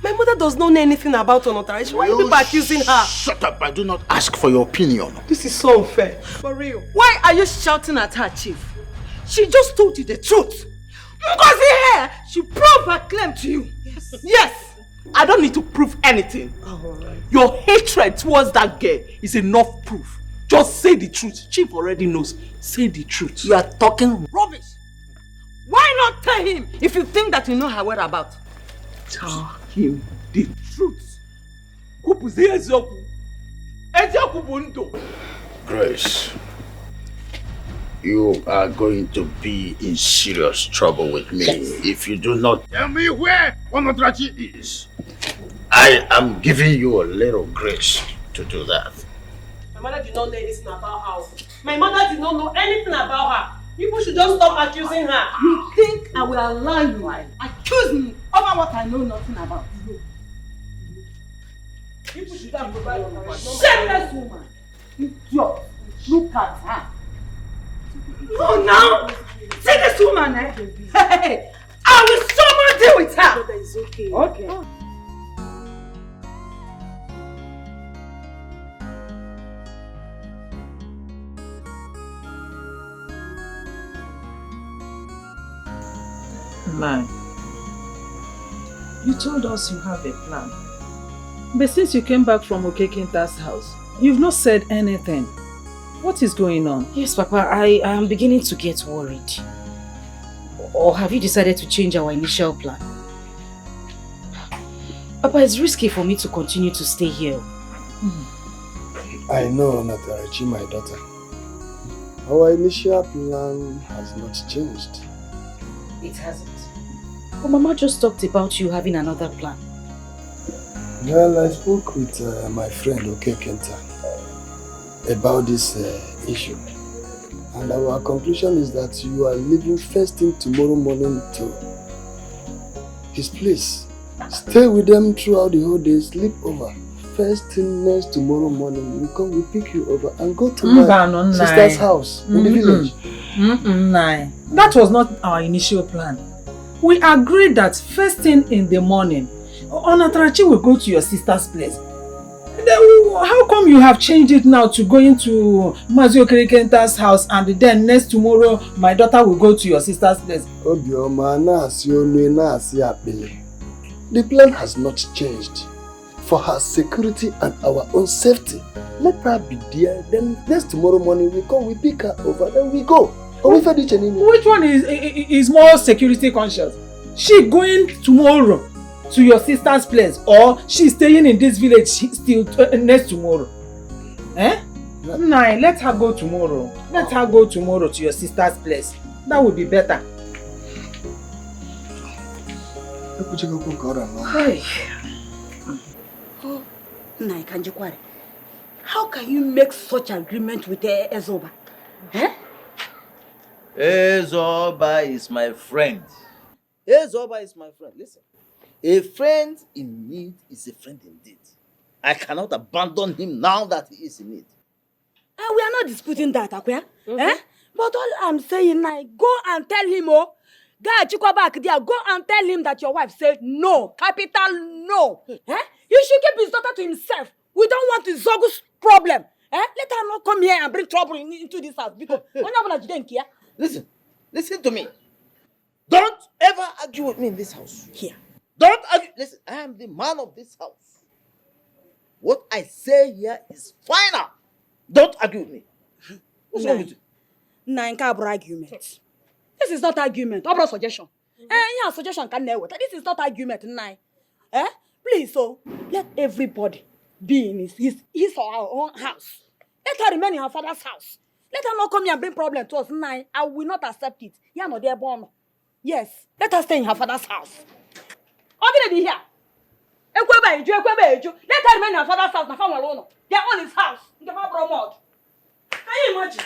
My mother does not know anything about Onotrachi. Why are people accusing her? Shut up, I do not ask for your opinion. This is so unfair. For real. Why are you shouting at her, Chief? She just told you the truth. Because here, she proved her claim to you. Yes. I don't need to prove anything. Your hatred towards that girl is enough proof. Just say the truth. Chief already knows. Say the truth. You are talking rubbish. Why not tell him if you think that you know her whereabouts? Tell him the truth. Grace, you are going to be in serious trouble with me if you do not tell me where Onotrachi is. I am giving you a little grace to do that. My mother did not know anything about her. My mother did not know anything about her. People should just stop accusing her. You think I will allow you accuse me over what I know nothing about? People should have provided her. Shameless woman! Idiot! Look at her! No, now! See this woman, eh? Hey! I will someone deal with her! Mother is okay. Okay. Nine. You told us you have a plan. But since you came back from Okekinta's house, you've not said anything. What is going on? Yes, Papa, I am beginning to get worried. Or have you decided to change our initial plan? Papa, it's risky for me to continue to stay here. I know, Natarachi, my daughter. Our initial plan has not changed. It hasn't. But Mama just talked about you having another plan. Well, I spoke with my friend Kenta about this issue. And our conclusion is that you are leaving first thing tomorrow morning to his place. Stay with them throughout the whole day, sleep over. First thing next tomorrow morning, we come, we pick you over and go to my sister's house in the village. That was not our initial plan. We agreed that first thing in the morning, Onatarachi will go to your sister's place. How come you have changed it now to going to Mazio Kenta's house and then next tomorrow my daughter will go to your sister's place? The plan has not changed. For her security and our own safety. Let her be there, then next tomorrow morning we come, we pick her over, then we go. Which one is more security conscious? She going tomorrow to your sister's place or she staying in this village still next tomorrow? Eh? Nah, let her go tomorrow. Let her go tomorrow to your sister's place. That would be better. Hey. How can you make such agreement with Ezoba? Eh? Ezoba is my friend. Ezoba is my friend. Listen, a friend in need is a friend indeed. I cannot abandon him now that he is in need. We are not disputing that, Akwia. Eh? But all I'm saying now, go and tell him, guy, Chikwa back there, go and tell him that your wife said no, capital no. Eh? He should keep his daughter to himself. We don't want Zogu's problem. Eh? Let her not come here and bring trouble into this house. Because listen to me. Don't ever argue with me in this house. Here. Don't argue. Listen, I am the man of this house. What I say here is final. Don't argue with me. What's wrong with you? Argument. This is not argument. Or suggestion. Yeah, suggestion can never. This is not argument. Eh? Please, so let everybody be in his or our own house. Let her remain in her father's house. Let her not come here and bring problem to us. I will not accept it. Yeah, no, they're born. Yes, let her stay in her father's house. Already here. Let her remain in her father's house. They are on his house. Can you imagine?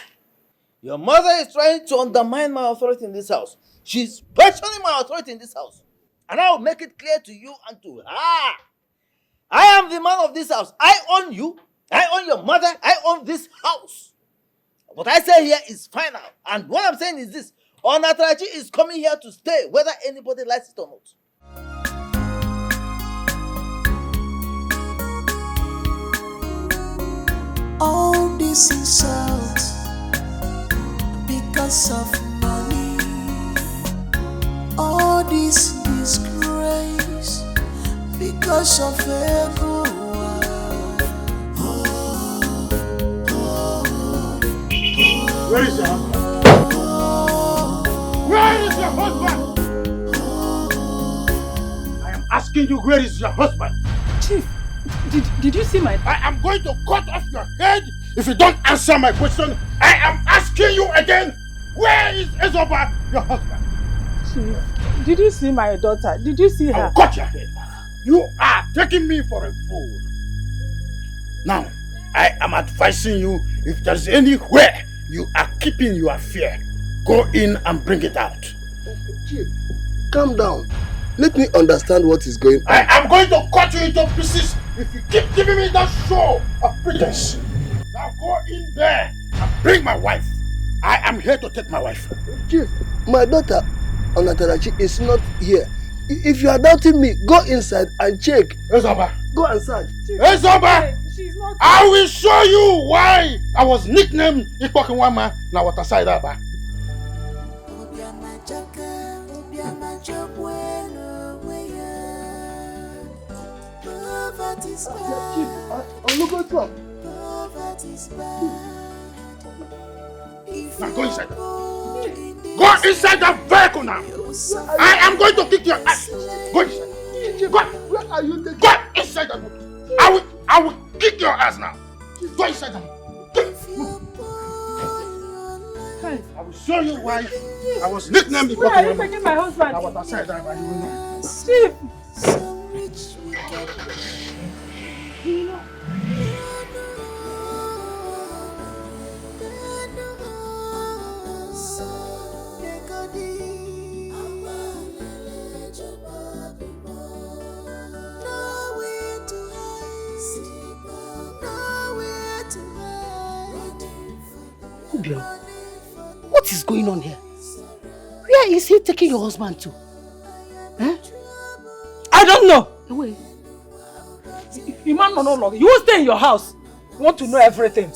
Your mother is trying to undermine my authority in this house. She's questioning my authority in this house. And I will make it clear to you and to her. I am the man of this house. I own you. I own your mother. I own this house. What I say here is final. And what I'm saying is this. Onatarachi is coming here to stay, whether anybody likes it or not. All this insult because of money. All this disgrace because of ego. Where is your husband? Where is your husband? I am asking you, where is your husband? Chief, did you see my... I am going to cut off your head if you don't answer my question. I am asking you again, where is Ezoba, your husband? Chief, did you see my daughter? Did you see her? I'll cut your head. You are taking me for a fool. Now, I am advising you, if there's anywhere you are keeping your fear, go in and bring it out. Chief, calm down. Let me understand what is going on. I am going to cut you into pieces if you keep giving me that show of pretense. Now go in there and bring my wife. I am here to take my wife. Chief, my daughter, Onatarachi, is not here. If you are doubting me, go inside and check. Ezoba. Go and search. Ezoba! She's not... I will show you why I was nicknamed Ikpokinwama na Wataside Aba. Now go inside. Go inside that vehicle now. I am going to kick your ass. Go inside. Go. Where are you taking? Go inside that vehicle. I will kick your ass now. Go inside them. I will show you why I was nicknamed the Where are you taking my husband? I was outside that, but you will know. Chief! What is going on here? Where is he taking your husband to? Eh? I don't know. Wait. You man no longer. You will stay in your house. You want to know everything.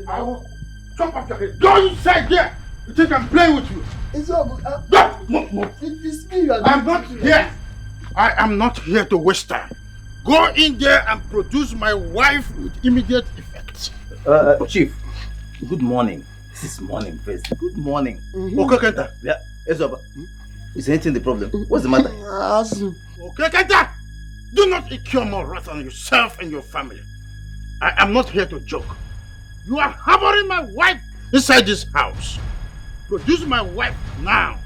I will chop off your head. Go inside there. You think I'm playing with you? It's all good. It's me you are I'm not here. I am not here to waste time. Go in there and produce my wife with immediate effect. Chief, good morning. This is morning first. Good morning. Okay, Kenta. Yeah, Ezoba. Is anything the problem? What's the matter? Okay, Kenta. Do not incur more wrath on yourself and your family. I am not here to joke. You are harboring my wife inside this house. Produce my wife now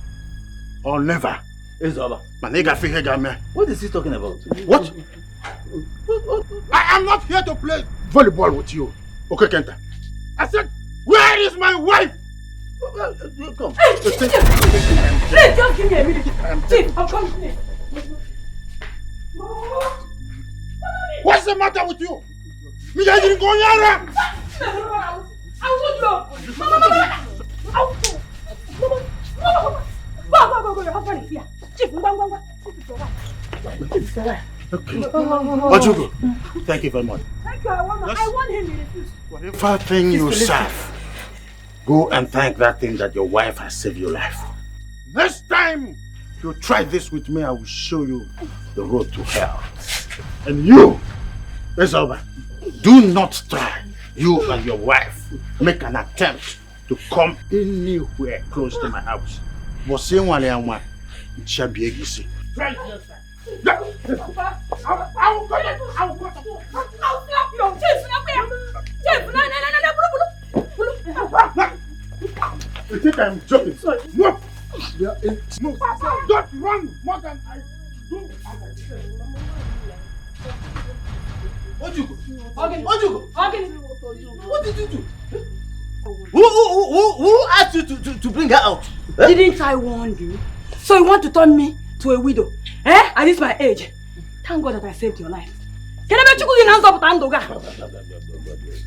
or never. Ezoba. What is he talking about? What? I am not here to play volleyball with you. Okay, Kenta. I said, where is my wife? Come. Please, just give me a minute. Chief, I'm coming here. What's the matter with you? Me didn't go here. Wazico, thank you very much. Thank you, I want him to refuse. Whatever thing you serve, go and thank that thing that your wife has saved your life. Next time you try this with me, I will show you the road to hell. And you, Ezoba, do not try, you and your wife, make an attempt to come anywhere close to my house. But say one and it shall be easy. Try it next time. I will go. I'll slap you. Chief, no. You think I'm joking? Move! Move! Don't run more than I do. What did you do? Who asked you to bring her out? Didn't I warn you? So you want to turn me to a widow? Eh? At this my age. Thank God that I saved your life. Can I bet you good in hands up with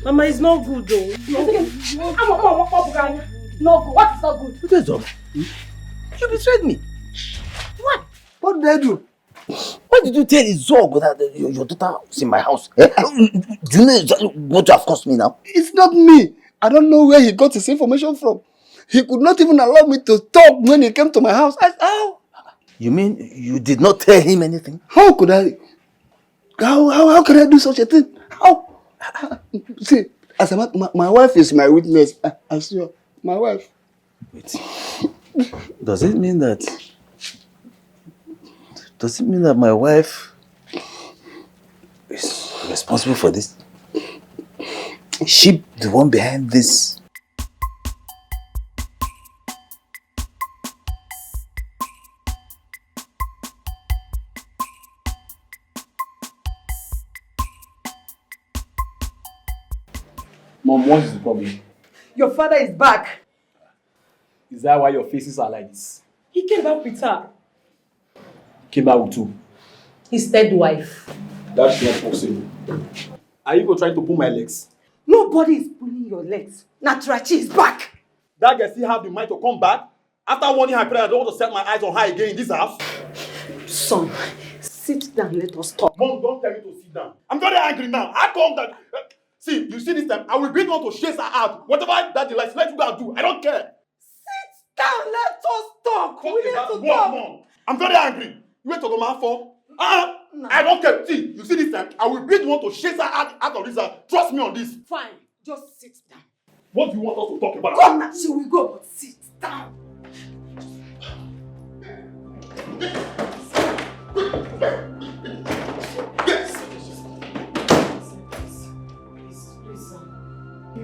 Mama, it's not good though. No good. What is not good? What is up? You betrayed me. What? What did I do? Why did you tell Izog that your daughter was in my house? Eh? Do you know exactly what you have cost me now? It's not me. I don't know where he got his information from. He could not even allow me to talk when he came to my house. How? You mean you did not tell him anything? How could I? How can I do such a thing? How? See, as a matter, my wife is my witness. I swear, my wife. Wait. Does it mean that my wife is responsible for this? Is she the one behind this? Mom, what is the problem? Your father is back. Is that why your faces are like this? He came back with her. Came back with who? His third wife. That's not possible. Are you going to try to pull my legs? Nobody is pulling your legs. Natrachi is back. That girl still have the mind to come back? After warning her parents, I don't want to set my eyes on her again in this house? Son, sit down, let us talk. Mom, don't tell me to sit down. I'm very angry now. How come that... see, you see this time, I will beat one to chase her out. Whatever that likes, let you go and do. I don't care. Sit down, let us talk. We need to talk. Mom, I'm very angry. You wait to go man for? No. I don't care. See, you see this time, I will beat one to chase her out of this house. Trust me on this. Fine, just sit down. What do you want us to talk about? Come now, she will go, but sit down.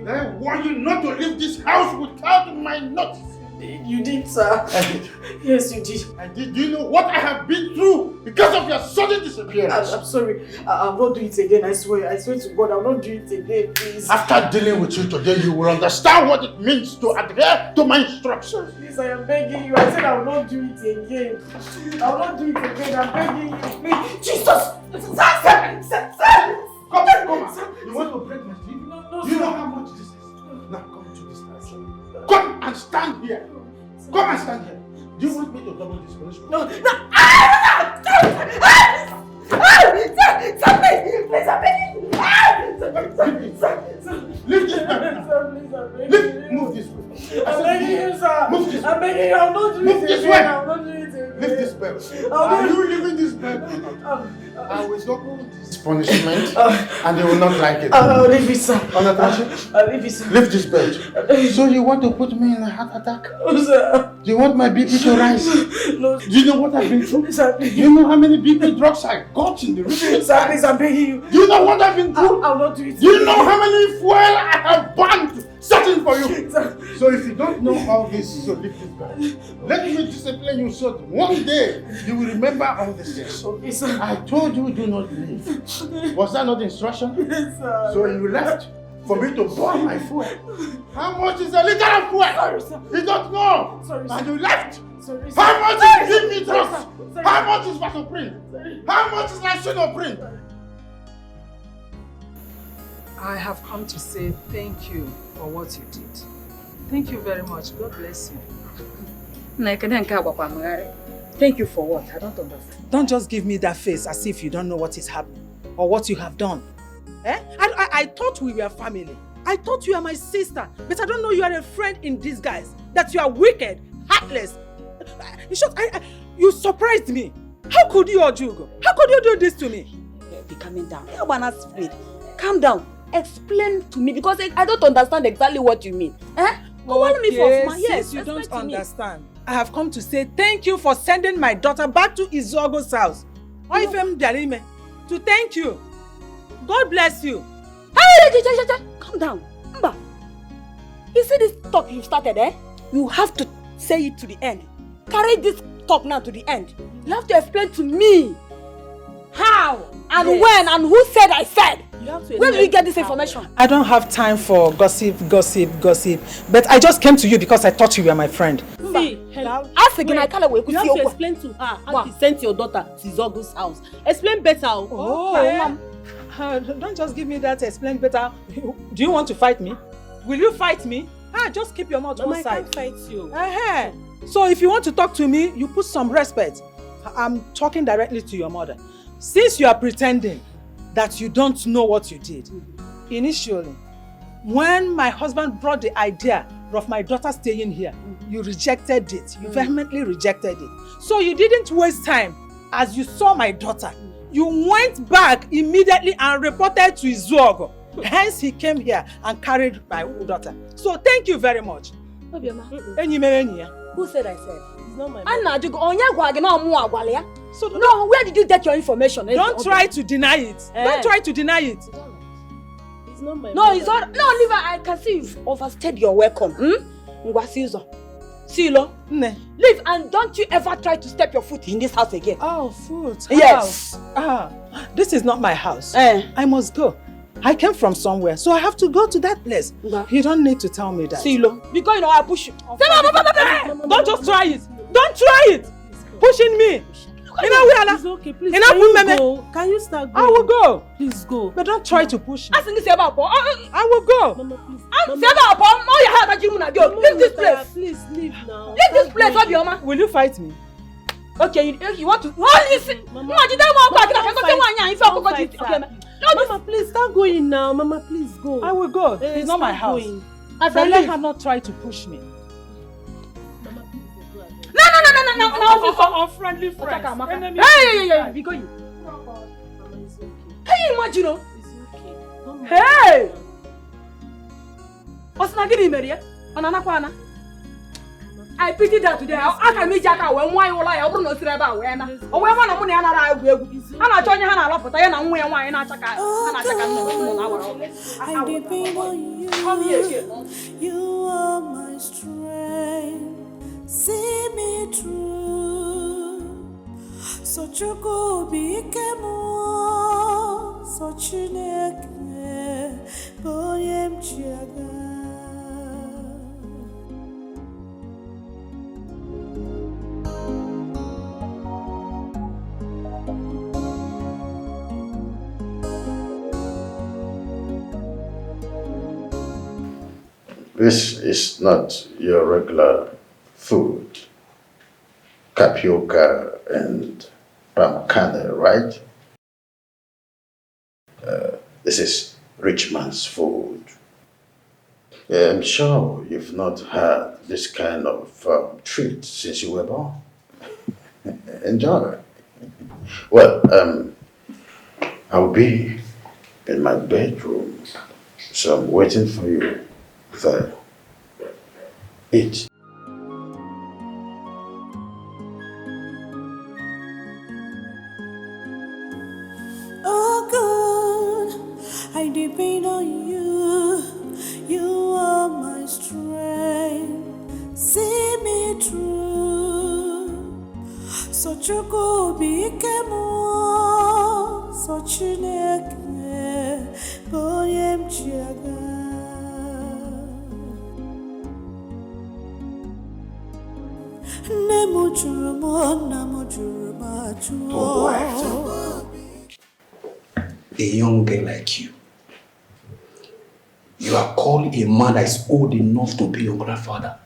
I want you not to leave this house without my notice. You did, sir. I did. Yes, you did. I did. Do you know what I have been through because of your sudden disappearance? I'm sorry. I'll not do it again. I swear. I swear to God, I'll not do it again, please. After dealing with you today, you will understand what it means to adhere to my instructions. Please, I am begging you. I said I will not do it again. I will not do it again. I'm begging you. Please. Jesus! Sir! Come on. You want to break my sleep? No, you know how much this is. Now come to this house. Come and stand here. Come and stand here. Do you want me to double this punishment? No. Please, I'm begging you. Leave this bed. Move this way. I'm begging you, sir. Move this way. I'm begging you. I'll not do Move it this again. way. I'll not do it again. Leave this bed. Are you leaving this bed or not? I will double this punishment and they will not like it. I'll leave it, sir. I'll leave it, sir. Leave this bed. So you want to put me in a heart attack? No, sir. Do you want my BP to rise? No. Do you know what I've been through? Sir, do you know how many BP drugs I got in the recent Sir, please, I'm begging you. Do you know what I've been through? I'll not do it. Do you know how many fuel I have burned searching for you? So if you don't know all this, so leave this bed. Let me discipline you so that one day you will remember all this things. Okay, sir. I told you do not leave. Was that not the instruction? Yes, sir. So you left for me to burn my fuel. How much is a liter of fuel? Sorry, sir. You don't know. Sorry, sir. And you left. Sorry, sir. How much is give me drugs? Sorry. How much is vasoprene? How much is lisinoprene? I have come to say thank you for what you did. Thank you very much. God bless you. Thank you for what? I don't understand. Don't just give me that face as if you don't know what is happening or what you have done. Eh? I thought we were family. I thought you are my sister, but I don't know you are a friend in disguise. That you are wicked, heartless. In short, you surprised me. How could you, Ojugo? How could you do this to me? Be calming down. Calm down. Explain to me because I don't understand exactly what you mean. Eh? Okay, yes, you don't understand. I have come to say thank you for sending my daughter back to Izogo's house. To thank you. God bless you. Hey, calm down. Mba. You see this talk you started, eh? You have to say it to the end. Carry this talk now to the end. You have to explain to me how and when and who said I said. Where did you get this information? I don't have time for gossip. But I just came to you because I thought you were my friend. See, ask again, I can't wait. You have to explain to her how you sent your daughter to Zogo's house. Explain better. Oh, don't just give me that explain better. Do you want to fight me? Will you fight me? Just keep your mouth one side. I can't fight you. So if you want to talk to me, you put some respect. I'm talking directly to your mother. Since you are pretending that you don't know what you did, initially, when my husband brought the idea of my daughter staying here, you rejected it. You vehemently rejected it. So you didn't waste time. As you saw my daughter, you went back immediately and reported to Izuogo. Hence, he came here and carried my daughter. So thank you very much. Who said I said? It's not my mother. So no, where did you get your information? Don't try to deny it. Don't try to deny it. It's not my No, it's not. No, Liva, I can see you've overstayed your welcome. Silo, leave and don't you ever try to step your foot in this house again. Oh, foot? Yes. This is not my house. I must go. I came from somewhere, so I have to go to that place. You don't need to tell me that. Silo, because you know I push you. Don't just try it. Don't try it. Pushing me. It's okay, please. Can you go? Can you start going? I will go. Please go. But don't try to push me. I will go. Mama, please. Leave this place. Please leave now. Leave this place, Obioma. Will you fight me? Okay, you want to... Oh, listen! Mama, please start going now. Mama, please go. I will go. It's not my house. But let her not try to push me. No. Unfriendly friends. Hey, be going. Hey, imagine. Hey! What's not getting married? I pity that today. I can meet Jacka when why will I open no three about when I want to money and I will. And I join you, Hannah, but I am where wine I check out. And I depend on you. You are my strength. See me through. So Choko became so Chineke. Boyem Chiaga. This is not your regular food. Tapioca and palm kernel, right? This is rich man's food. I'm sure you've not had this kind of treat since you were born. Enjoy. Well, I'll be in my bedroom, so I'm waiting for you there. Eat. Oh God, I depend on you. You are my strength. See me through. So Choko became so Chineke. Boyem Chiaga. A young girl like you are calling a man that is old enough to be your grandfather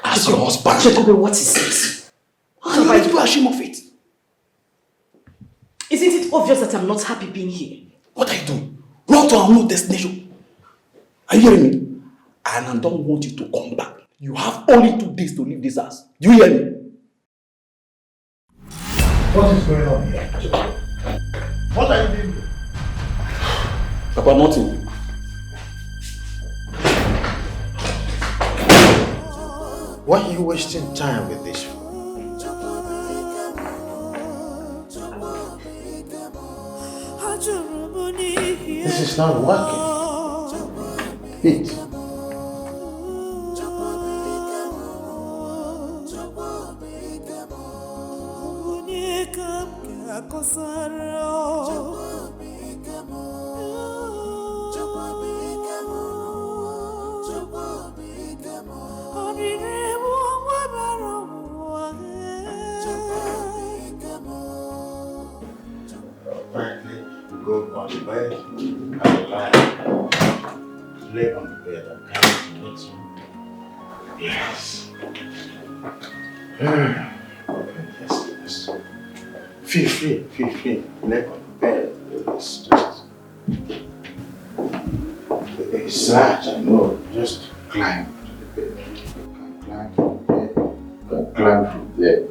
as your husband. Jacob, what is it? How are you ashamed of it? Isn't it obvious that I'm not happy being here? What are you doing? Run to our new destination. Are you hearing me? And I don't want you to come back. You have only 2 days to leave this house. Do you hear me? What is going on here? What are you doing? Papa, nothing. Why are you wasting time with this? This is not working. Eat. Go on the bed, lay on the bed, I'm coming to get you. Yes. Yes. Feel free. Lay on the bed. It's large, I know. Just climb to the bed. Climb from there. Climb from there.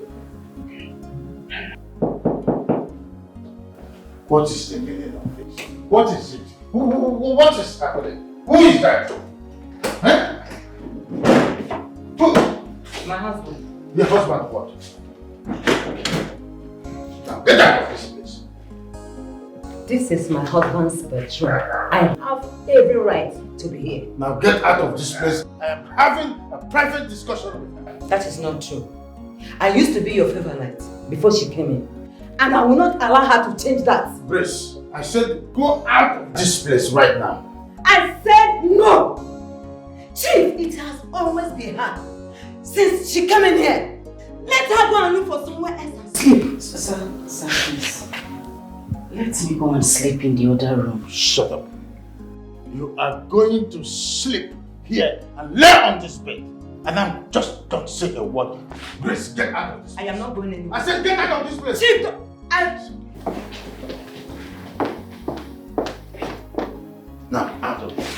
What is the meaning of this? What is it? What is happening? Who is that? Huh? Who? My husband. Your husband what? Now get out of this place. This is my husband's bedroom. I have every right to be here. Now get out of this place. I am having a private discussion with her. That is not true. I used to be your favorite before she came in. And I will not allow her to change that. Grace, I said go out of this place right now. I said no! Chief, it has always been her. Since she came in here. Let her go and look for somewhere else and sleep. Sir, please. Let me go and sleep in the other room. Shut up. You are going to sleep here and lay on this bed. And now just don't say a word. Grace, get out of this place. I am not going anywhere. I said get out of this place. Chief, Now, out of this.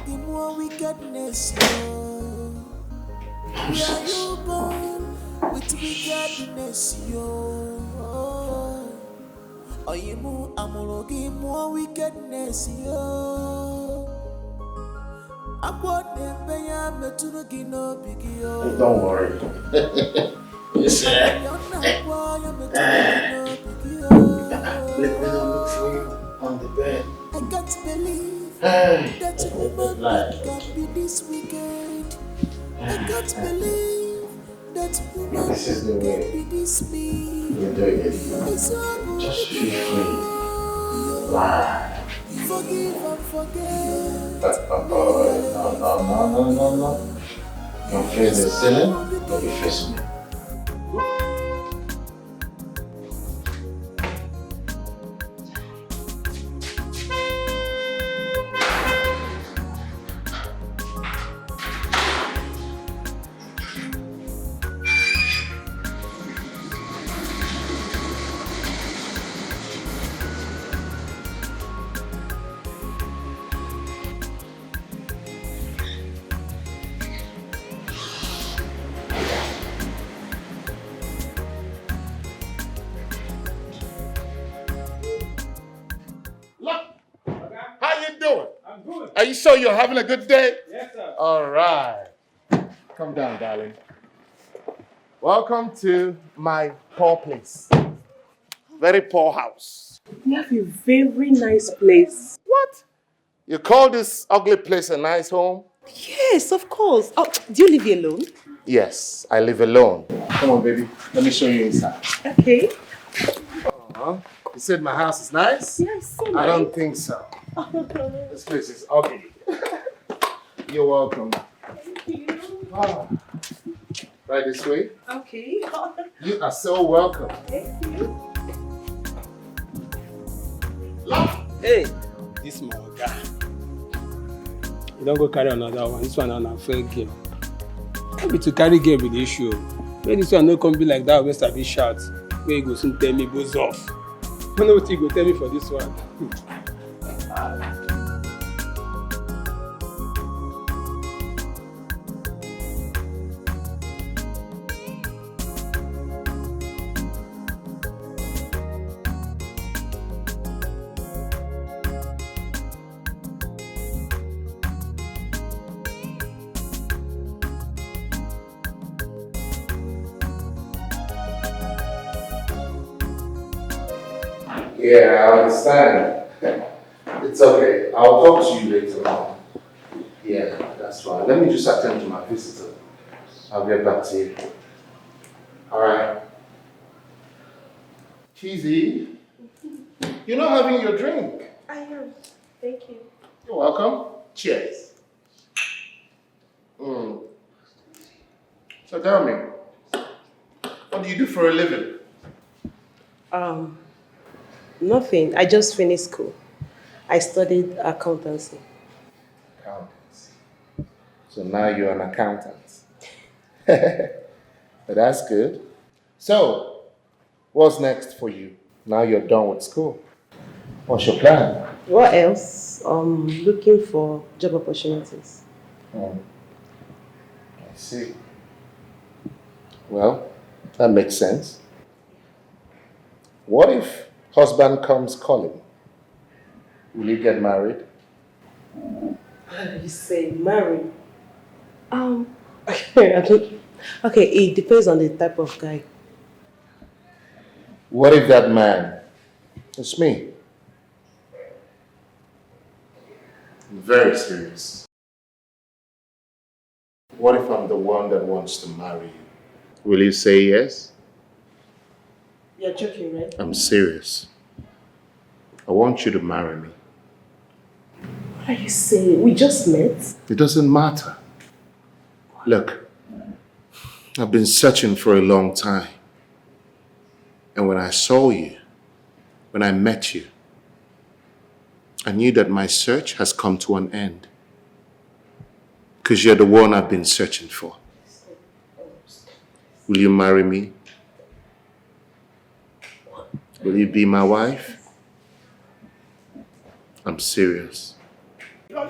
The more wickedness, where you born with wickedness, yo. Oyimu amorogi more wickedness, yo. Don't worry. Yes, sir. Let me look for you on the bed. I can't believe that a woman can be this wicked. I can't believe that woman This is the way. can be this mean. You're doing it. Just feel free. Lie. Forgive and forget. No. Your face is sinning, but you face me. Are you sure you're having a good day? Yes, sir. All right. Come down, darling. Welcome to my poor place. Very poor house. We have a very nice place. What? You call this ugly place a nice home? Yes, of course. Oh, do you live here alone? Yes, I live alone. Come on, baby. Let me show you inside. Okay. You said my house is nice? Yeah, it's so nice. I don't think so. This place is ugly. You're welcome. Thank you. Right this way. Okay. You are so welcome. Thank you. Hey, this my guy. You don't go carry another one. This one on a fair girl. Maybe to carry girl with the issue. Maybe this one no come be like that. West a bit shout. Where you go soon tell me goes off. I don't know what you go tell me for this one. Yeah, I understand. It's okay. I'll talk to you later on. Yeah, that's fine. Let me just attend to my visitor. I'll get back to you. All right. Cheesy, you're not having your drink. I am. Thank you. You're welcome. Cheers. So tell me, what do you do for a living? Nothing. I just finished school. I studied accountancy. Accountancy. So now you're an accountant. But that's good. So, what's next for you? Now you're done with school. What's your plan? What else? Looking for job opportunities. I see. Well, that makes sense. What if husband comes calling? Will you get married? You say marry? Okay, okay, it depends on the type of guy. What if that man is me? I'm very serious. What if I'm the one that wants to marry you? Will you say yes? You're joking, right? I'm serious. I want you to marry me. What are you saying? We just met? It doesn't matter. Look, I've been searching for a long time. And when I saw you, when I met you, I knew that my search has come to an end. Because you're the one I've been searching for. Will you marry me? Will you be my wife? I'm serious. That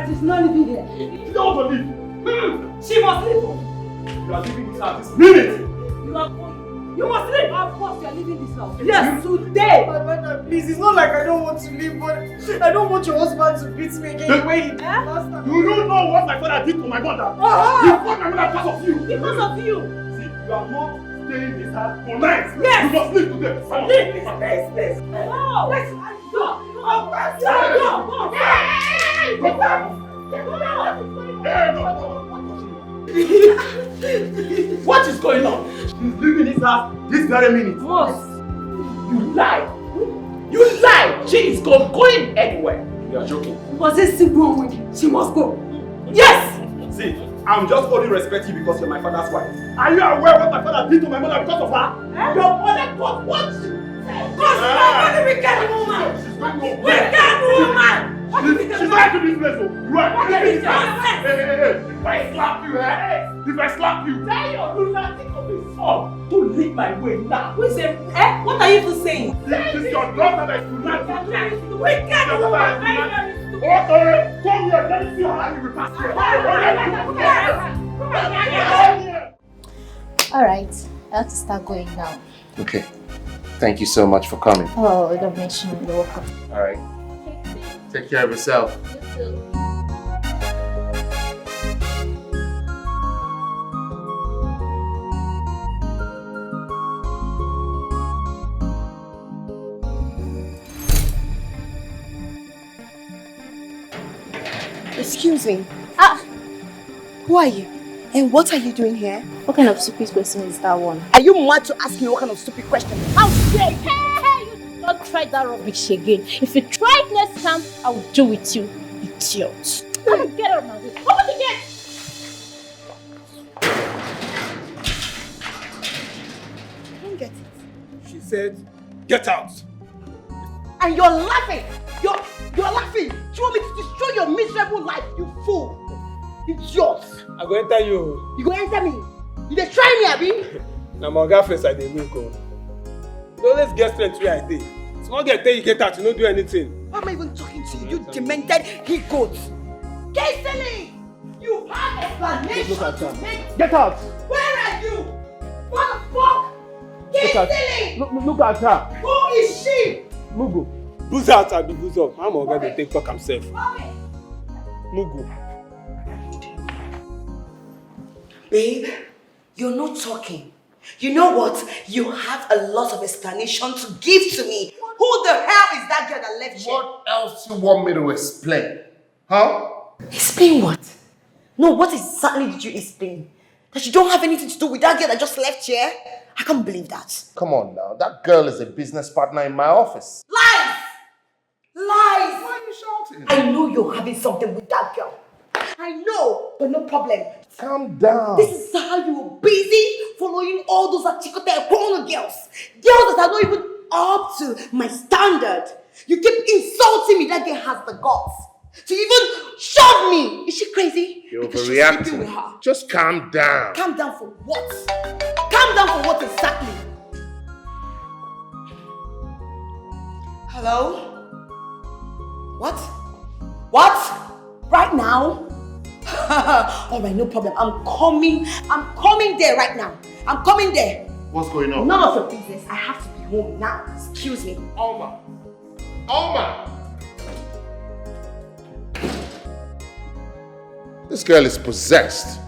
is not living here. You don't want to leave. She must leave. You are leaving this house this minute. You must leave. Of course, you are leaving this house. Yes, today. But madam, please, it's not like I don't want to leave, but I don't want your husband to beat me again the way he did last time. Do you know what my father did to my mother? You fought my mother because of you. Because of you. See, you are not staying in this house for night. Yes. You must leave today. Leave this place, please. No. Let's go. What is going on? She's leaving this house this very minute. Most. You lie. You lie. She is going anywhere. You are joking. Was it simple with you? She must go. Yes. See, I'm just only respecting you because you're my father's wife. Are you aware what my father did to my mother because of her? Your mother got what? Because my mother wicked woman. Wicked woman. She's not to this place. You are leaving this house. Hey. If I slap you, if I slap you, tell your lunatic of a son to leave my way now. Who is it? What are you even saying? This is your daughter that is lunatic. Wicked woman. Okay, come here. Let me see how you will pass here. Alright, I have to start going now. Okay. Thank you so much for coming. Oh, don't mention it. You're welcome. All right. Take care of yourself. You too. Excuse me. Who are you? And what are you doing here? What kind of stupid question is that one? Are you mad to ask me what kind of stupid question? How dare you? Hey, you don't try that rubbish again. If you try it next time, I will do with you, idiot. Come on, get out of my way. Open the gate! I don't get it. She said, get out. And you're laughing. You're laughing. Do you want me to destroy your miserable life, you fool? Idiot. I go enter you. You go enter me? You dey try me, abi? Na my oga face I dey wake up. You always get strength where I dey. Small girl tell you get out, you no do anything. Why am I even talking to you? You demented he-goat. Get silly! You have explanation to make. Get out! Where are you? What the fuck? Get silly! Look at her. Who is she? Mugu. Booze out and be booze up. My oga dey take talk himself. Mugu. Babe, you're not talking. You know what? You have a lot of explanation to give to me. Who the hell is that girl that left you? What else you want me to explain? Huh? Explain what? No, what exactly did you explain? That you don't have anything to do with that girl that just left here? I can't believe that. Come on now. That girl is a business partner in my office. Lies! Lies! Why are you shouting? I know you're having something with that girl. I know, but no problem. Calm down. This is how you were busy following all those Achikote porno girls. Girls that are not even up to my standard. You keep insulting me. That girl has the guts to even shove me. Is she crazy? You're Because she's sleeping with overreacting. her. Just calm down. Calm down for what? Calm down for what exactly? Hello? What? What? Right now? Alright, no problem. I'm coming there right now. I'm coming there. What's going on? None of your business. I have to be home now. Excuse me. Alma. This girl is possessed.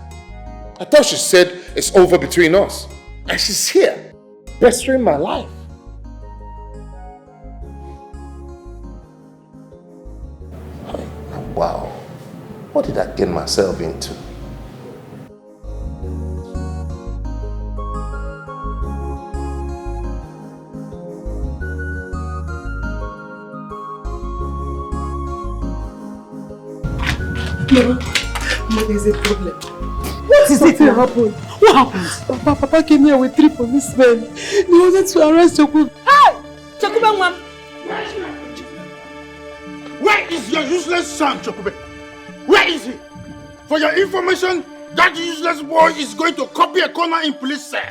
I thought she said it's over between us. And she's here, pestering my life. Wow. What did I get myself into? No, there's a problem. What is it now? What happened? Papa came here with 3 policemen. They wanted to arrest Chokube. Hey! Chokube, ma'am. Where is your useless son, Chokube? Where is he? For your information, that useless boy is going to copy a corner in police cell.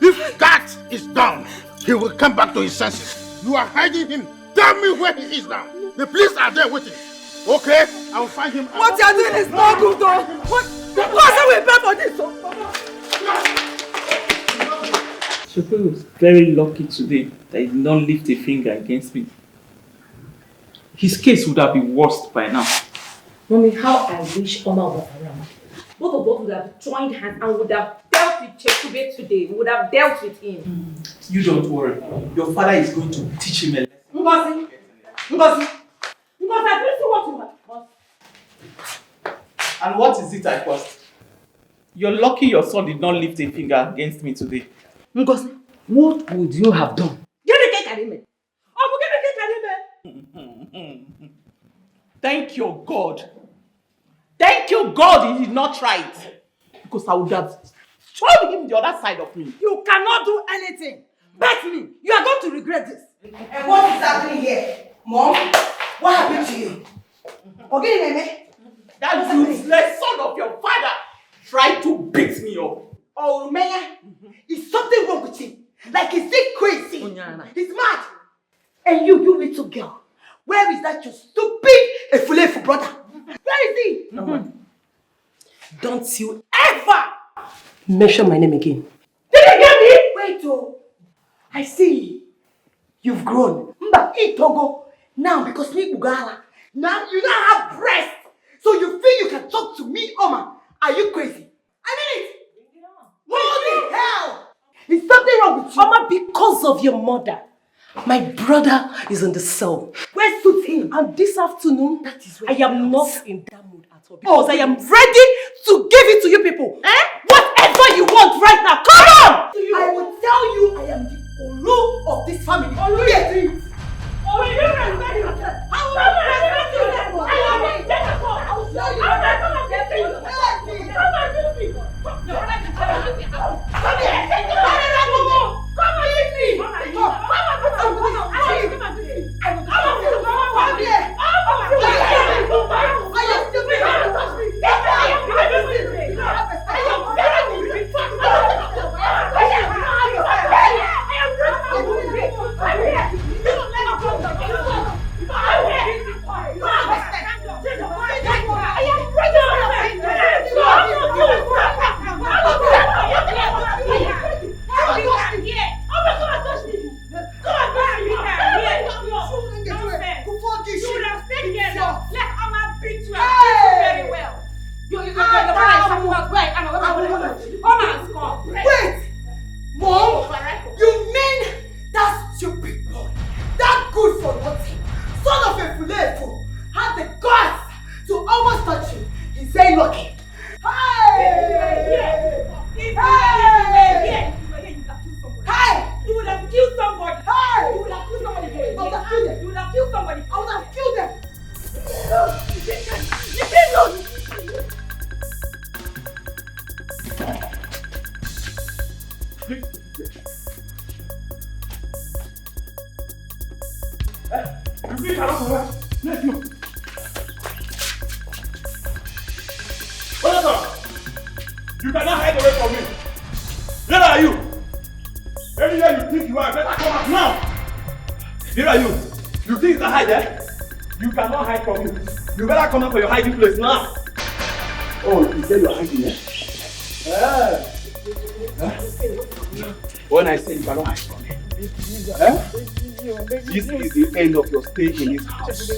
If that is done, he will come back to his senses. You are hiding him. Tell me where he is now. The police are there waiting. Okay, I will find him. What you are doing is not good, though. What we pay for this? Chokube was very lucky today that he did not lift a finger against me. His case would have been worse by now. Mommy, how I wish Oma was around. Both of us would have joined hands and would have dealt with Chokube today. We would have dealt with him. You don't worry. Your father is going to teach him a lesson. Ngozi! Ngozi! Ngozi, I don't see what you want. And what is it I caused? You're lucky your son did not lift a finger against me today. Ngozi, what would you have done? Thank your God. Thank you, God, he did not try it. Because I would have shown him the other side of me. You cannot do anything. Bet me, you are going to regret this. And what is happening here? Mom, what happened to you? Okay, Meme? That useless son of your father tried to beat me up. Oh, Meme, is something wrong with him? Like, is he crazy? He's mad. And you little girl, where is that your stupid Efulefu brother? Where is he? Don't you ever mention my name again. Did you get me? Wait, oh. I see. You've grown. Mba, Togo. Now, because me Ugala, now you now have breast. So you feel you can talk to me, Oma. Are you crazy? I mean it. What the hell? Is something wrong with you? Oma, because of your mother. My brother is in the cell. Where suits him? And this afternoon, I am not in that mood at all. Because I am ready to give it to you people. Whatever you want right now, come on! I will tell you I am the Olu of this family. Olu, yes, please. Oh, you respect yourself. I will respect yourself. I will respect yourself. I will show you. I will come and get you. Come and do me. Come here. Come here. Come and leave me. Come and put some money on me. Come and do me. I will come here. Come here. I am stupid. Don't touch me. Wait! Mom, you mean that stupid boy, that good for nothing, son of a Fulefu, had the guts to almost touch you? He's very lucky. Hey! Hey! You would have killed somebody. Hey! You would have killed somebody. I would have killed them. You would have killed somebody. I would have killed them. You didn't know. You cannot hide away from me. Where are you? Anywhere you think you are, better come out now. Here are you. You think you can hide there? You cannot hide from me. You better come out for your hiding place now. Oh, you said you are hiding there? When I say you cannot hide from me. This is the end of your stay in this house.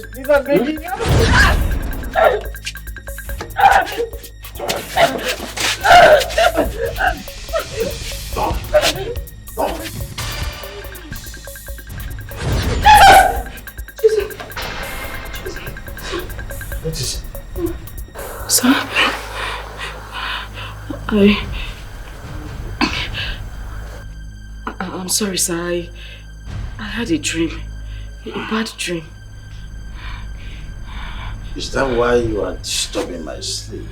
What is it? Sir, I'm sorry, sir. I had a dream. A bad dream. Is that why you are disturbing my sleep?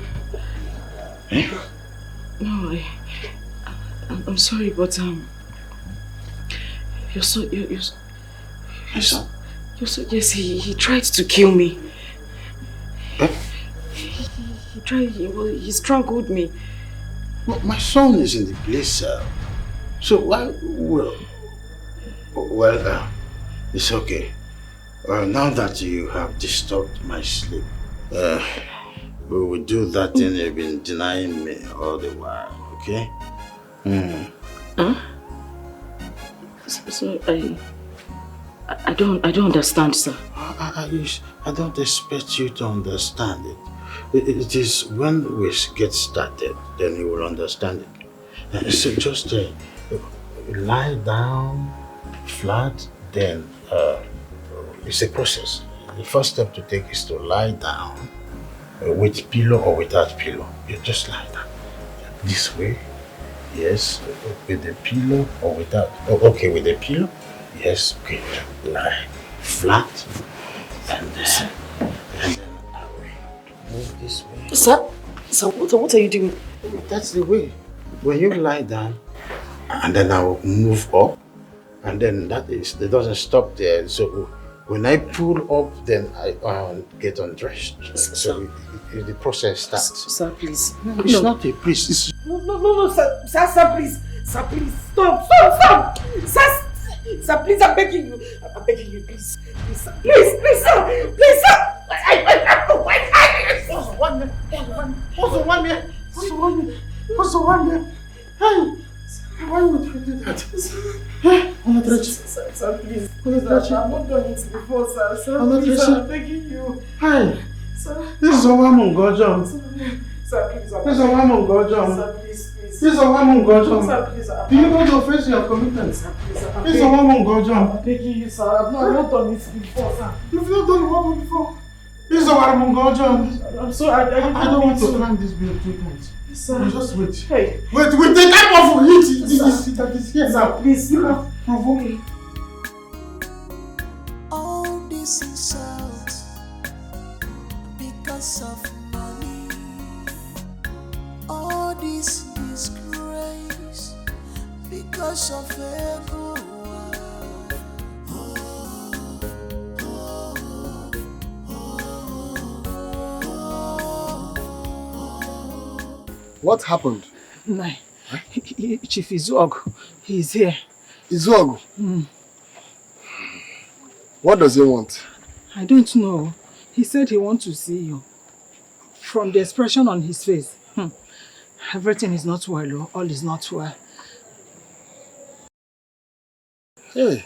No, I'm sorry, but you're so yes. He tried to kill me. He tried. He strangled me. Well, my son is in the place, sir. So why? Well, it's okay. Now that you have disturbed my sleep, we will do that thing you've been denying me all the while. Okay? Huh? So I don't understand, sir. I don't expect you to understand it. It is when we get started, then you will understand it. So just lie down flat, then it's a process. The first step to take is to lie down with pillow or without pillow. You just lie down. This way, yes, with the pillow or without. Oh, okay, with the pillow, yes, okay. Lie flat, and then move this way. Sir, what are you doing? That's the way. When you lie down, and then I will move up, and then it doesn't stop there. So when I pull up, then I get undressed. So the process starts. Sir, please. It's not a priest. It's No, sir, please. Sir, please, stop. Sir, please, I'm begging you. Please, sir. Please, sir. What's the one here? Hey, why would you do that? Sir, please. I've not done it before, sir. Sir, please, I'm begging you. Hi. Sir. This is a woman, Gojam. Sir, please, This is a woman, Gojam. Sir, please. This is a woman, Gojam. Sir, please. Do you know the offense you have committed? Sir, please. This is a woman, Gojam. I'm begging you, sir. I've not done it before, sir. You've not done what before? This is a woman, Gojam. I'm sorry, I don't want to climb this building 2 times. Sir. Just wait. Hey. Wait, the type of heat that is here. Sir, please. You have provoked me. All this insult because of money. All this disgrace because of ego. What happened? Nah, Chief Izog, he's here. Izog? What does he want? I don't know. He said he wants to see you. From the expression on his face, everything is not well, oh. All is not well. Hey,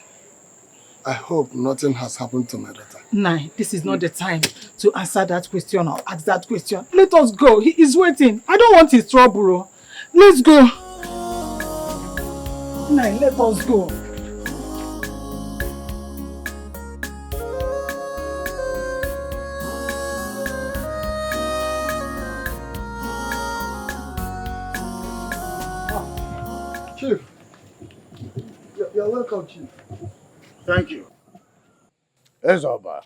I hope nothing has happened to my daughter. Nah, this is not the time to answer that question or ask that question. Let us go. He is waiting. I don't want his trouble. Oh. Let's go. Nah, let us go. Chief, you're welcome, Chief. Thank you. Ezoba,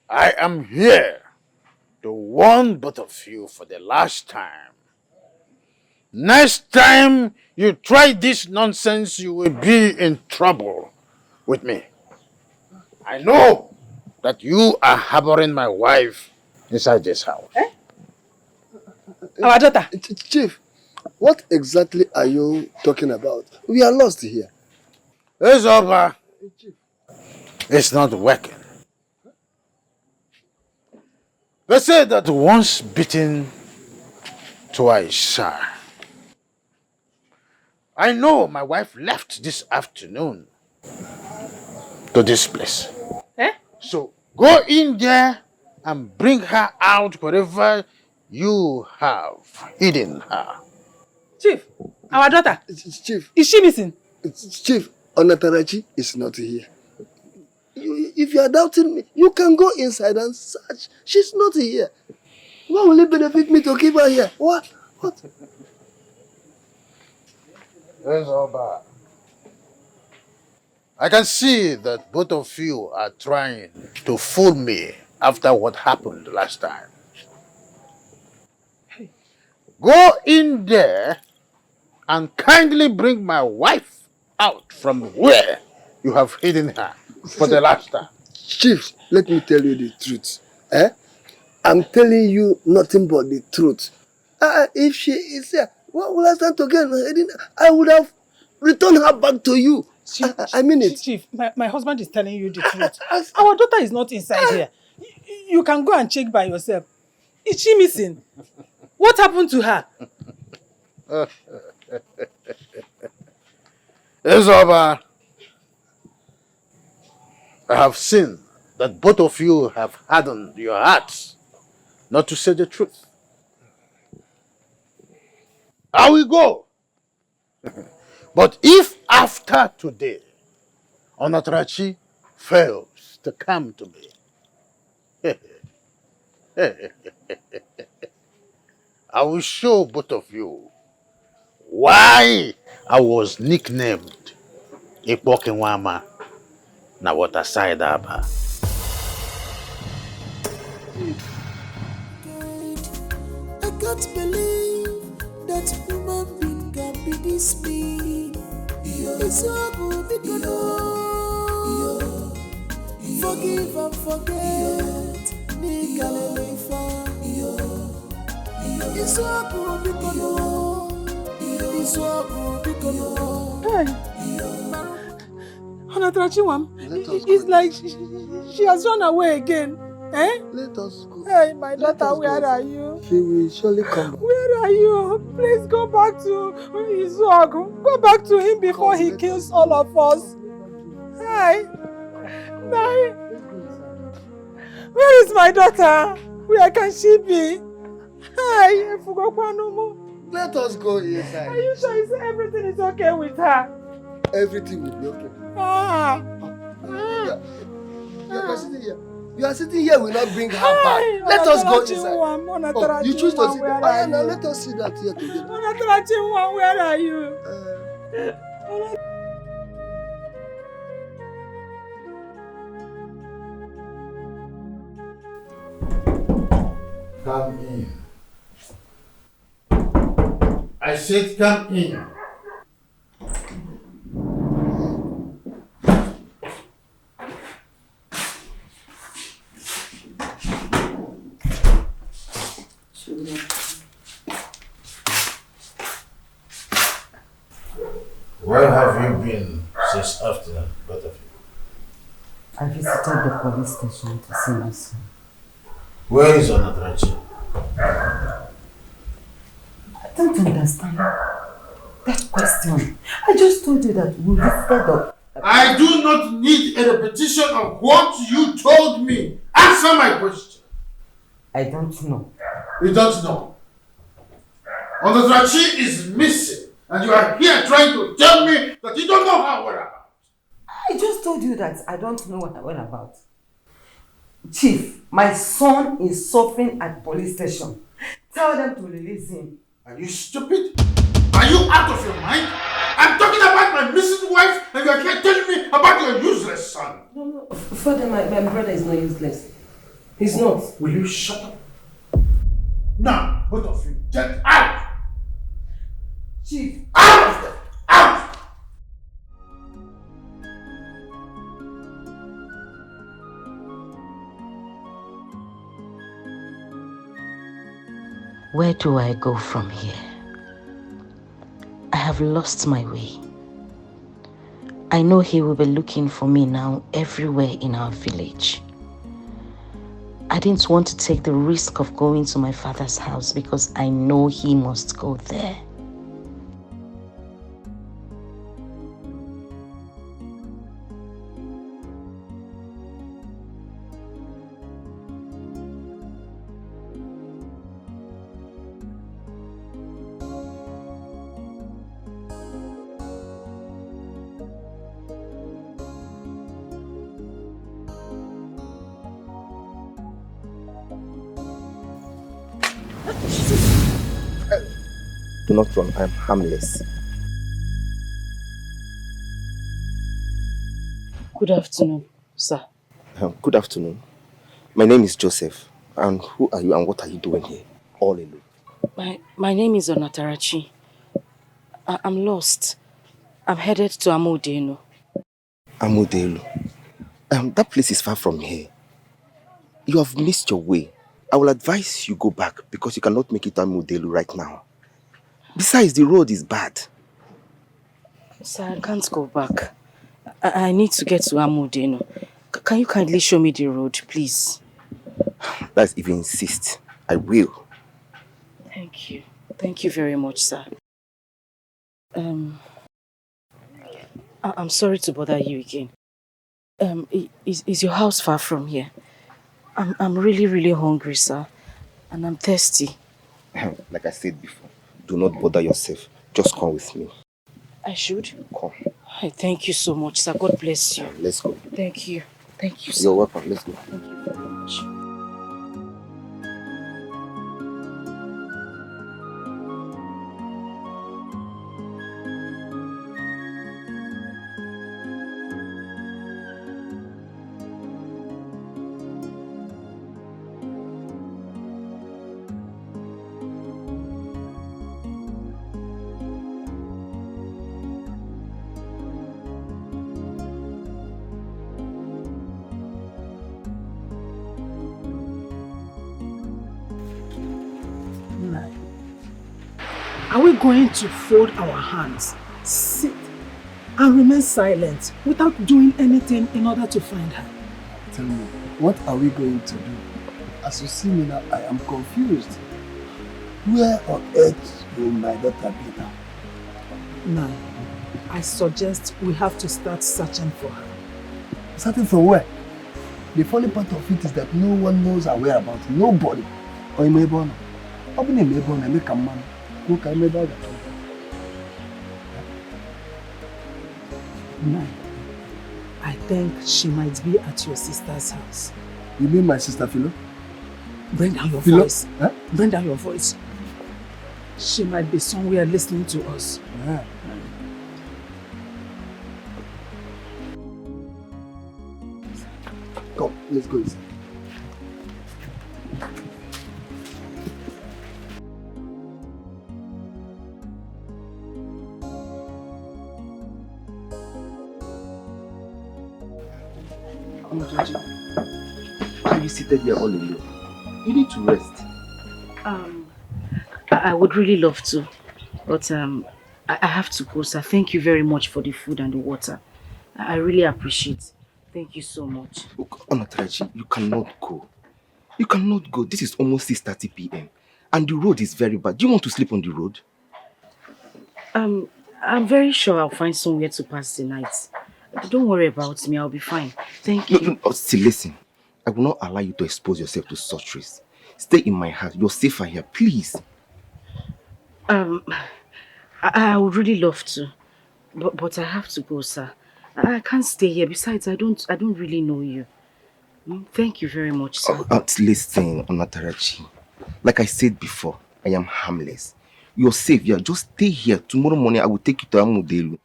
I am here to warn both of you for the last time. Next time you try this nonsense, you will be in trouble with me. I know that you are harboring my wife inside this house. Our daughter. Chief, what exactly are you talking about? We are lost here. Ezoba, it's not working. They say that once bitten, twice shy. I know my wife left this afternoon to this place. So go in there and bring her out wherever you have hidden her. Chief, our daughter. Chief. Is she missing? Chief, Onatarachi is not here. If you are doubting me, you can go inside and search. She's not here. Why will it benefit me to keep her here? What? That's all bad. I can see that both of you are trying to fool me after what happened last time. Go in there and kindly bring my wife out from where you have hidden her for the last time. Chief, let me tell you the truth. I'm telling you nothing but the truth. If she is here, what will I stand to gain? I would have returned her back to you. I mean it. Chief, my husband is telling you the truth. Our daughter is not inside here. You can go and check by yourself. Is she missing? What happened to her? Ezoba, I have seen that both of you have hardened your hearts not to say the truth. I will go. But if after today, Onatrachi fails to come to me, I will show both of you why I was nicknamed Ikpokinwama na Waterside Aba. I can't believe that human being can be this mean. It's so good because forgive and forget. It's so good because it's so good because Onatrachiwam, it's like she has run away again. Let us go. Hey, my daughter, where are you? She will surely come back. Where are you? Please go back to Izuagu. Go back to him before he kills all of us. Hi. Nai. Where is my daughter? Where can she be? Hi. Let us go inside. Are you sure everything is okay with her? Everything will be okay. You are sitting here, will not bring her back. Let us go inside. Oh, you choose to sit there. Now let us sit that here together. Where are you? Come in. I said come in. Where have you been since afternoon, both of you? I visited the police station to see my son. Where is Onatrachi? I don't understand that question. I just told you that we visited the... I do not need a repetition of what you told me. Answer my question. I don't know. You don't know. Onatrachi is missing. And you are here trying to tell me that you don't know her whereabouts. I just told you that I don't know what about. Chief, my son is suffering at police station. Tell them to release him. Are you stupid? Are you out of your mind? I'm talking about my missing wife and you are here telling me about your useless son. No. Father, my brother is not useless. He's not. Will you shut up? Now, both of you, get out! Chief. Out of there! Out! Where do I go from here? I have lost my way. I know he will be looking for me now everywhere in our village. I didn't want to take the risk of going to my father's house because I know he must go there. Do not run, I am harmless. Good afternoon, sir. Good afternoon. My name is Joseph. And who are you and what are you doing here? All alone. My name is Onatarachi. I'm lost. I'm headed to Amodeno. Amodelu. That place is far from here. You have missed your way. I will advise you go back because you cannot make it to Amodelu right now. Besides, the road is bad. Sir, I can't go back. I need to get to Amodeno. Can you kindly show me the road, please? That's if you insist. I will. Thank you. Thank you very much, sir. I'm sorry to bother you again. Is your house far from here? I'm really, really hungry, sir. And I'm thirsty. Like I said before, do not bother yourself. Just come with me. I should? Come. Thank you so much, sir. God bless you. Let's go. Thank you. Thank you, sir. You're welcome. Let's go. Thank you very much. Are we going to fold our hands, sit, and remain silent without doing anything in order to find her? Tell me, what are we going to do? As you see me now, I am confused. Where on earth will my daughter be now? Now, I suggest we have to start searching for her. Searching for where? The funny part of it is that no one knows her whereabouts. Nobody. Or in Mebona. Open in Mebona, make a man. Who can make that? No. I think she might be at your sister's house. You mean my sister Philo? Bring down your Philo? voice. Huh? Bring down your voice. She might be somewhere listening to us. Yeah. Come, let's go inside. Why are you seated here all alone? You need to rest. I would really love to, but I have to go, sir. Thank you very much for the food and the water. I really appreciate it. Thank you so much. Look, Onatrachi, you cannot go. You cannot go. This is almost 6:30 p.m. and the road is very bad. Do you want to sleep on the road? I'm very sure I'll find somewhere to pass the night. Don't worry about me. I'll be fine. Thank you. No, still listen. I will not allow you to expose yourself to such risks. Stay in my house. You're safer here, please. I would really love to, but I have to go, sir. I can't stay here. Besides, I don't really know you. Thank you very much, sir. Listen, Onatarachi. Like I said before, I am harmless. You're safe here. Just stay here. Tomorrow morning, I will take you to Amodelu.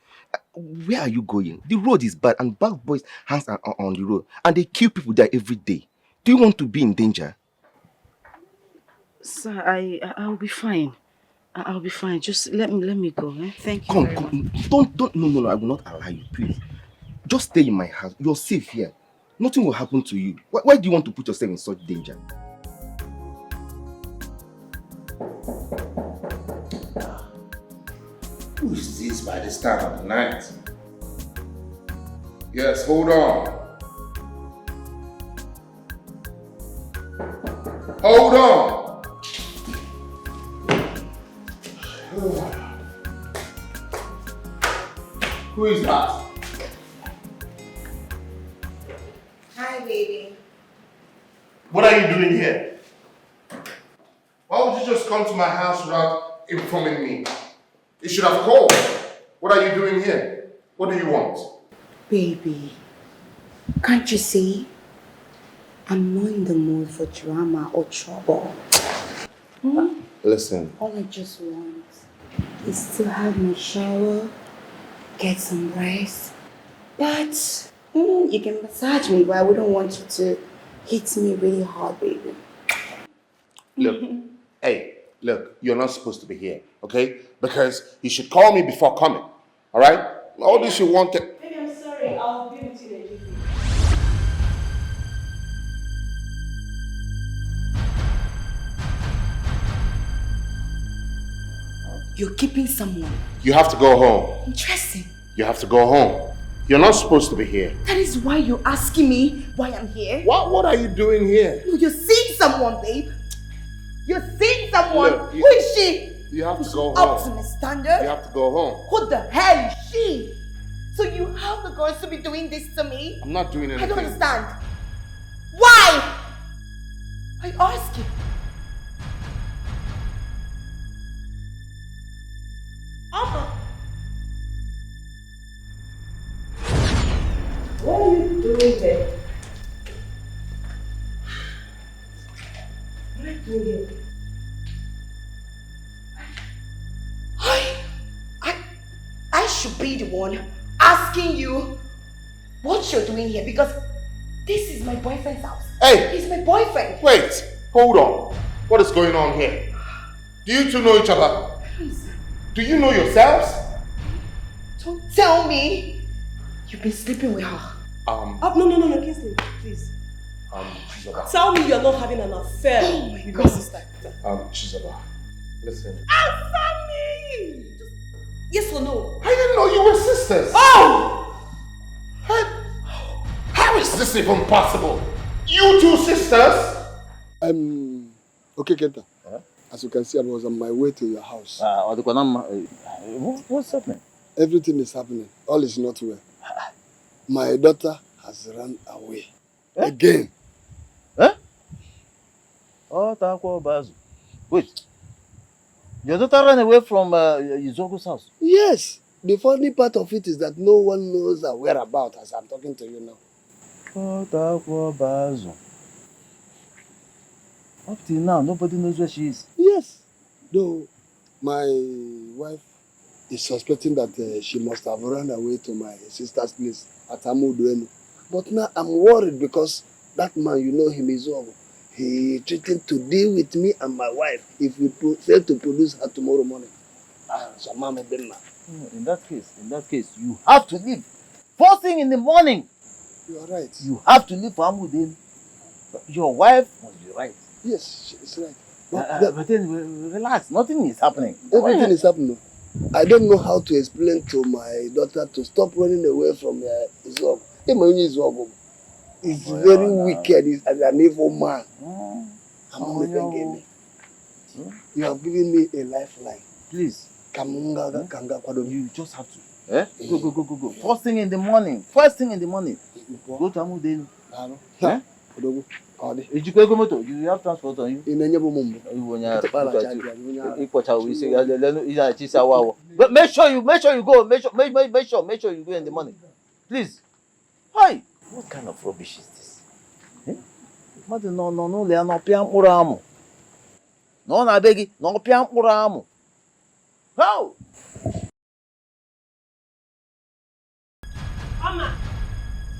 Where are you going? The road is bad and bad boys hands are on the road and they kill people there every day. Do you want to be in danger? Sir, I'll be fine. I'll be fine. Just let me go. Eh? Thank you Come, very much. don't. No. I will not allow you, please. Just stay in my house. You're safe here. Nothing will happen to you. Why do you want to put yourself in such danger? Who is this by this time of the night? Yes, hold on. Hold on. Who is that? Hi, baby. What are you doing here? Why would you just come to my house without informing me? You should have called. What are you doing here? What do you want? Baby, can't you see? I'm not in the mood for drama or trouble. Listen. All I just want is to have my shower, get some rest. But you can massage me, but I wouldn't want you to hit me really hard, baby. Look, hey, Look, you're not supposed to be here, okay? Because you should call me before coming, all right? All this you want to... Baby, I'm sorry. I'll be with you in a jiffy. You're keeping someone. You have to go home. Interesting. You have to go home. You're not supposed to be here. That is why you're asking me why I'm here. What are you doing here? No, you're seeing someone, babe. You're seeing someone. Look, Who is she? You have to go Up home. to my standard? You have to go home. Who the hell is she? So you have the girls to be doing this to me? I'm not doing anything. I don't understand. Why? I ask you. What are you doing there? What are you doing here? I should be the one asking you what you're doing here because this is my boyfriend's house. Hey! He's my boyfriend. Wait! Hold on. What is going on here? Do you two know each other? Do you know yourselves? Don't tell me you've been sleeping with her. No, Kingsley, please. Chizoba. Tell me you're not having an affair with my sister. Chizoba, listen. Answer me! Yes or no? I didn't know you were sisters. Oh! How is this even possible? You two sisters? Okay, Kenta. As you can see, I was on my way to your house. What's happening? Everything is happening. All is not well. My daughter has run away. Again. Wait. Your daughter ran away from Izogo's house? Yes. The funny part of it is that no one knows her whereabouts as I'm talking to you now. Up till now, nobody knows where she is. Yes. Though my wife is suspecting that she must have run away to my sister's place at Amuduenu. But now I'm worried because that man, you know him, Izogo. He threatened to deal with me and my wife if we fail to produce her tomorrow morning. So Mama Benna. In that case, you have to leave. First thing in the morning. You are right. You have to leave for Amuduenu. Your wife must be right. Yes, she is right. But then relax, nothing is happening. Everything is happening. I don't know how to explain to my daughter to stop running away from Izogo. Izogo is very wicked. He's an evil man. You have given me a lifeline. Please. You just have to. Eh? Go. First thing in the morning. Go to Amuduenu. Eh? You have transport on you. But make sure you go. Make sure you go in the morning. Please. Hi. What kind of rubbish is this? How?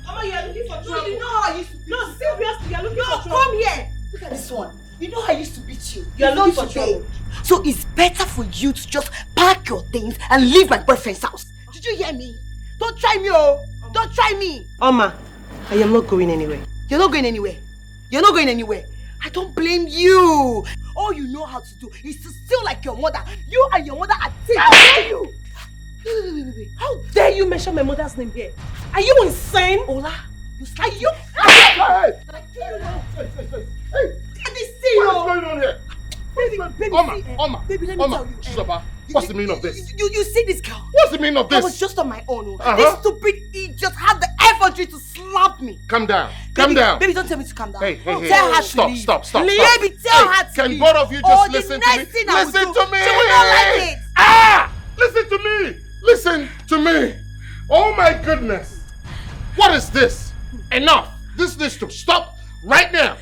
Mama, you are looking for trouble. No, you know how I used to beat you. No, seriously, you are looking for trouble. No, come here. Look at this one. You know how I used to beat you. You are looking for trouble. So it's better for you to just pack your things and leave my boyfriend's house. Did you hear me? Don't try me, oh. Don't try me. Oma, I am not going anywhere. You're not going anywhere. You're not going anywhere. I don't blame you. All you know how to do is to steal like your mother. You and your mother are thieves. How dare you? Wait. How dare you mention my mother's name here? Are you insane? Ola, are you? Hey! What is going on here? Baby, Oma, baby, let me tell you. Chizoba, what's the meaning of this? You see this girl? What's the meaning of this? I was just on my own. This stupid idiot had the effrontery to slap me. Calm down. Calm down. Baby, don't tell me to calm down. Hey. Tell her to leave. Stop. Baby, tell her to leave. Can both of you just listen to me? Listen to me. She will not like it. Listen to me. Listen to me. Oh my goodness. What is this? Enough. This needs to stop right now.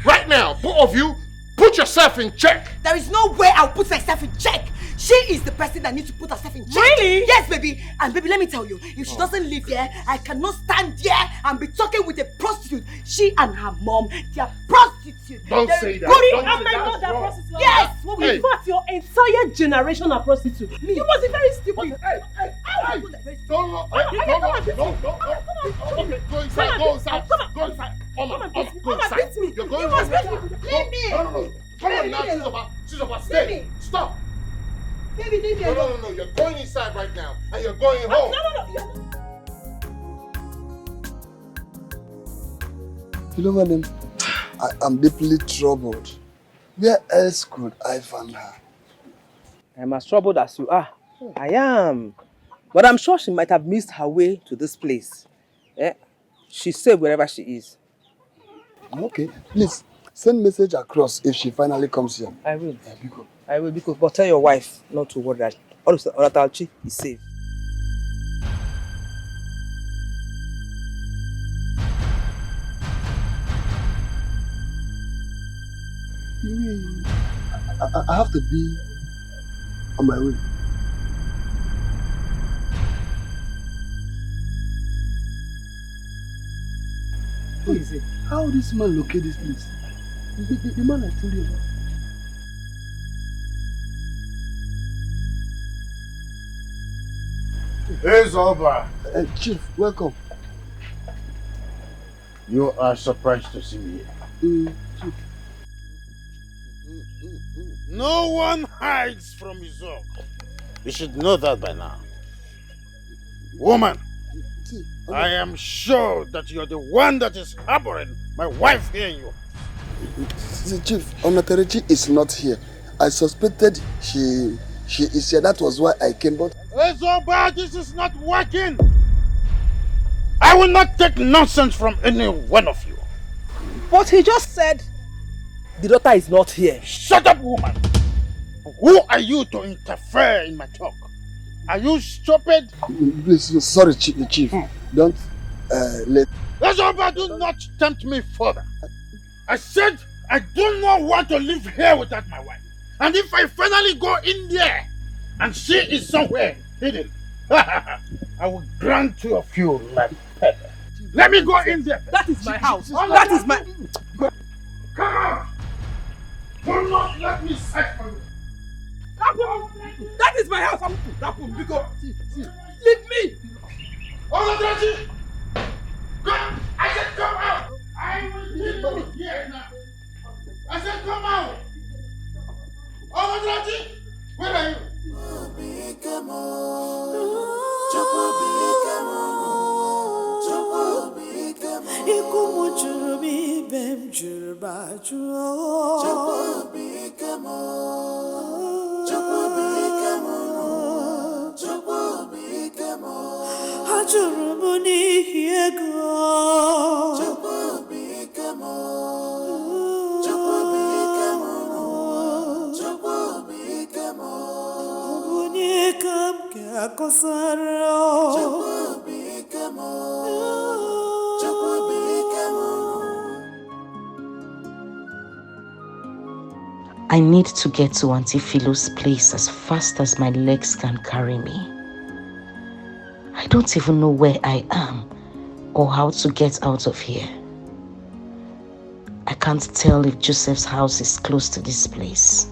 Right now. Both of you, put yourself in check. There is no way I'll put myself in check. She is the person that needs to put herself in check. Really? Yes, baby. And baby, let me tell you, if she doesn't live here, I cannot stand here and be talking with a prostitute. She and her mom, they are prostitutes. Don't say that. Goody Don't and say my that. mother are prostitutes. Yes. In fact, your entire generation are prostitutes. You must be very stupid. Don't. Okay, go inside. Go inside. Go inside. Mama, go inside. You're going inside. Leave me. No. Come on now, she's about stay. Stop. Baby, leave me. No. You're going inside right now, and you're going home. You know, madam, I am deeply troubled. Where else could I find her? I'm as troubled as you are. I am. But I'm sure she might have missed her way to this place. She's safe wherever she is. Okay, please send message across if she finally comes here. I will. But tell your wife not to worry that Olatalchi is safe. I have to be on my way. Who is it? How this man locate this place? The man I told you about. Hey, Zoba. Chief, welcome. You are surprised to see me here. Chief. No one hides from his own. You should know that by now. Woman, I am sure that you're the one that is harboring my wife here in your See, Chief, Onaterechi is not here. I suspected she is here. That was why I came, but... Ezoba, this is not working! I will not take nonsense from any one of you. But he just said the daughter is not here. Shut up, woman! Who are you to interfere in my talk? Are you stupid? Please, sorry, Chief. Don't let... Ezoba, do not tempt me further. I said I do not want to live here without my wife. And if I finally go in there and she is somewhere hidden, I will grant you a few like pepper. Let me go in there. That is my house. That is my... Come out! Do not let me search for you. That is my house. Because leave me. Olatrachi! Go! I said come out! I will leave you here now. I said come out! Olatrachi! Where are you? I need to get to Auntie Philo's place as fast as my legs can carry me. I don't even know where I am or how to get out of here. I can't tell if Joseph's house is close to this place.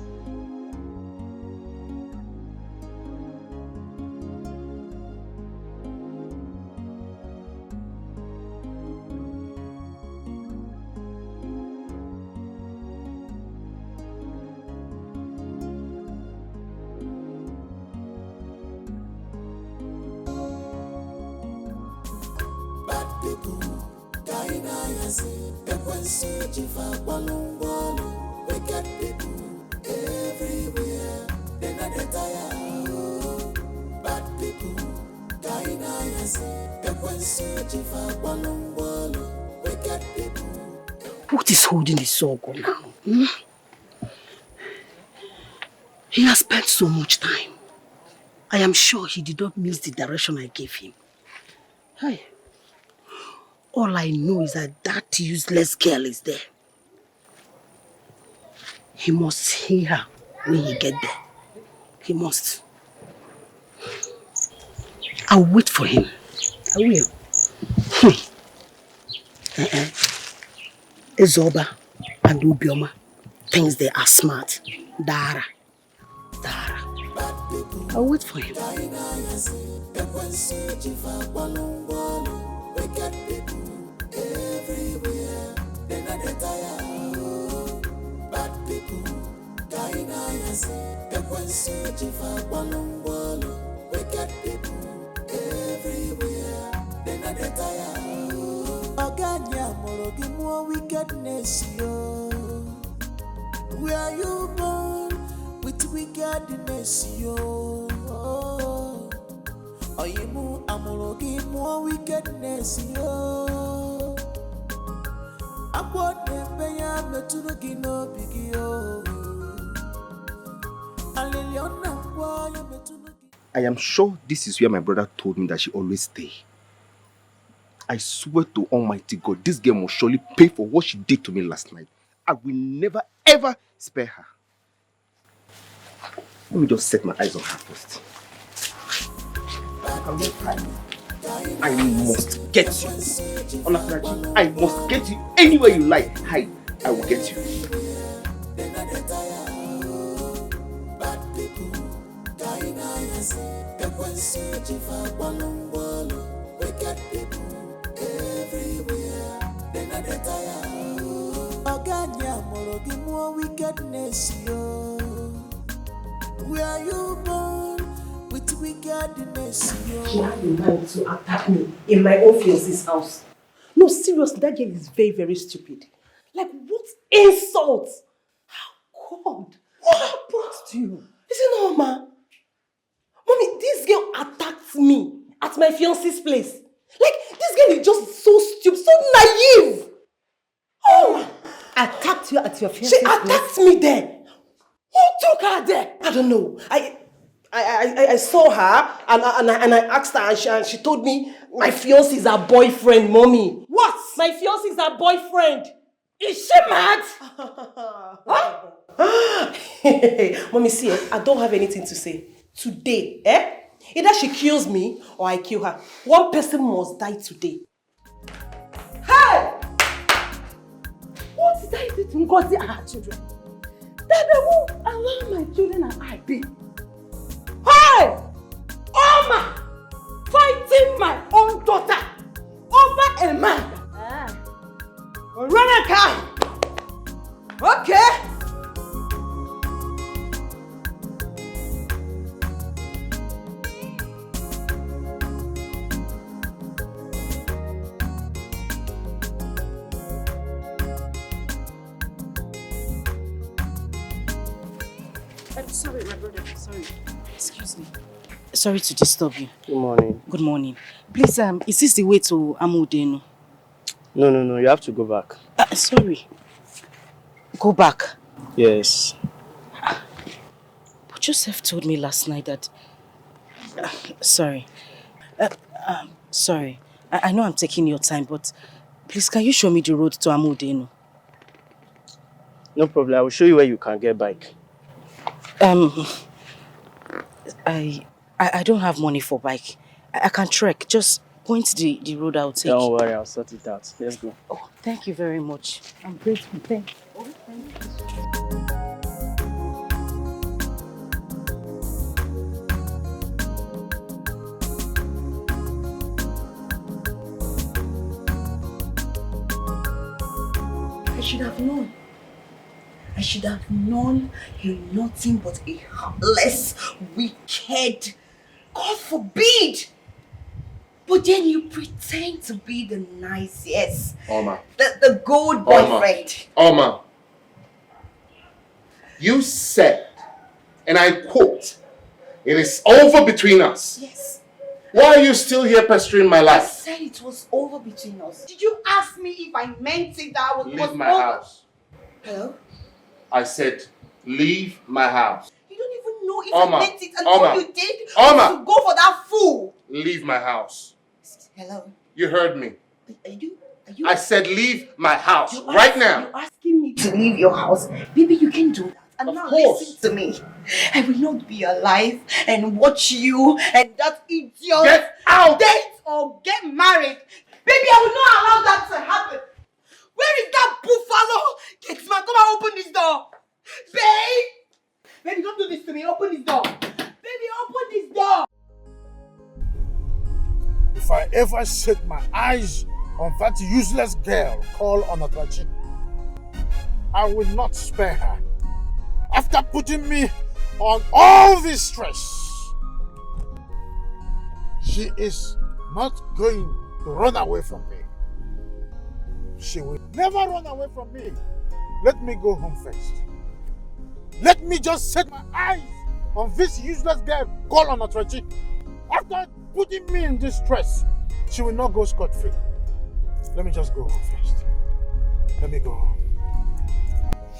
What is holding the Zogo now? He has spent so much time. I am sure he did not miss the direction I gave him. Hey. All I know is that useless girl is there. He must see her when he gets there. He must. I'll wait for him. I will. Ezoba and Ubioma thinks they are smart. Dara. I'll wait for him. Wickedness, yo. Where you born with wickedness, yo. Are you amologi more wickedness, yo. I bought them by a metunogi no bigio. I am sure this is where my brother told me that she always stay. I swear to Almighty God, this girl must surely pay for what she did to me last night. I will never ever spare her. Let me just set my eyes on her first. I must get you. Onafraji, I must get you anywhere you like. Hi, I will get you. Wickedness, yo. Where you born with wickedness, yo. She had the mind to attack me in my own fiance's house. No, seriously, that girl is very, very stupid. Like, what insult? How God? What happened to you? Is it normal? Mommy, this girl attacked me at my fiance's place. Like, this girl is just so stupid, so naive. Oh, attacked you at your fiance's she attacked me there. Who took her there? I don't know. I saw her and I asked her and she told me my fiance is her boyfriend, Mommy. What? My fiance is her boyfriend. Is she mad? Huh? Mommy, see, I don't have anything to say. Today, either she kills me or I kill her. One person must die today. Hey! What did I do to Ngozi and her children? That they won't allow my children and I be. Hey! Oma! Fighting my own daughter over a man. Run a car. Okay. Sorry, my brother. Sorry. Excuse me. Sorry to disturb you. Good morning. Good morning. Please, is this the way to Amudeno? No. You have to go back. Sorry. Go back? Yes. But Joseph told me last night that... sorry. Sorry. I know I'm taking your time, but please, can you show me the road to Amudeno? No problem. I will show you where you can get bike. I don't have money for bike. I can trek. Just point the road I'll take. Don't worry, I'll sort it out. Let's go. Oh, thank you very much. I'm grateful. Thank you. Oh, thank you. I should have known. I should have known you're nothing but a heartless, wicked, God forbid. But then you pretend to be the nicest, Oma. the good boyfriend. Oma, you said, and I quote, "It is over between us." Yes. Why are you still here pestering my life? I said it was over between us. Did you ask me if I meant it that was Leave my over? house. Hello? I said, leave my house. You don't even know if Oma, I meant it, and Oma, all you did Oma. was to go for that fool. Leave my house. Hello? You heard me. Are you? I said leave my house right now. You're asking me to leave your house. Baby, you can do that. And Of now course. listen to me. I will not be alive and watch you and that idiot Get out! date or get married. Baby, I will not allow that to happen. Where is that buffalo? Get man, come and open this door. Babe! Baby, don't do this to me. Open this door. Baby, open this door. If I ever set my eyes on that useless girl called Onatrachi, I will not spare her. After putting me on all this stress, she is not going to run away from me. She will never run away from me. Let me go home first. Let me just set my eyes on this useless girl called Onatrachi. After putting me in this stress, she will not go scot-free. Let me just go home first. Let me go home.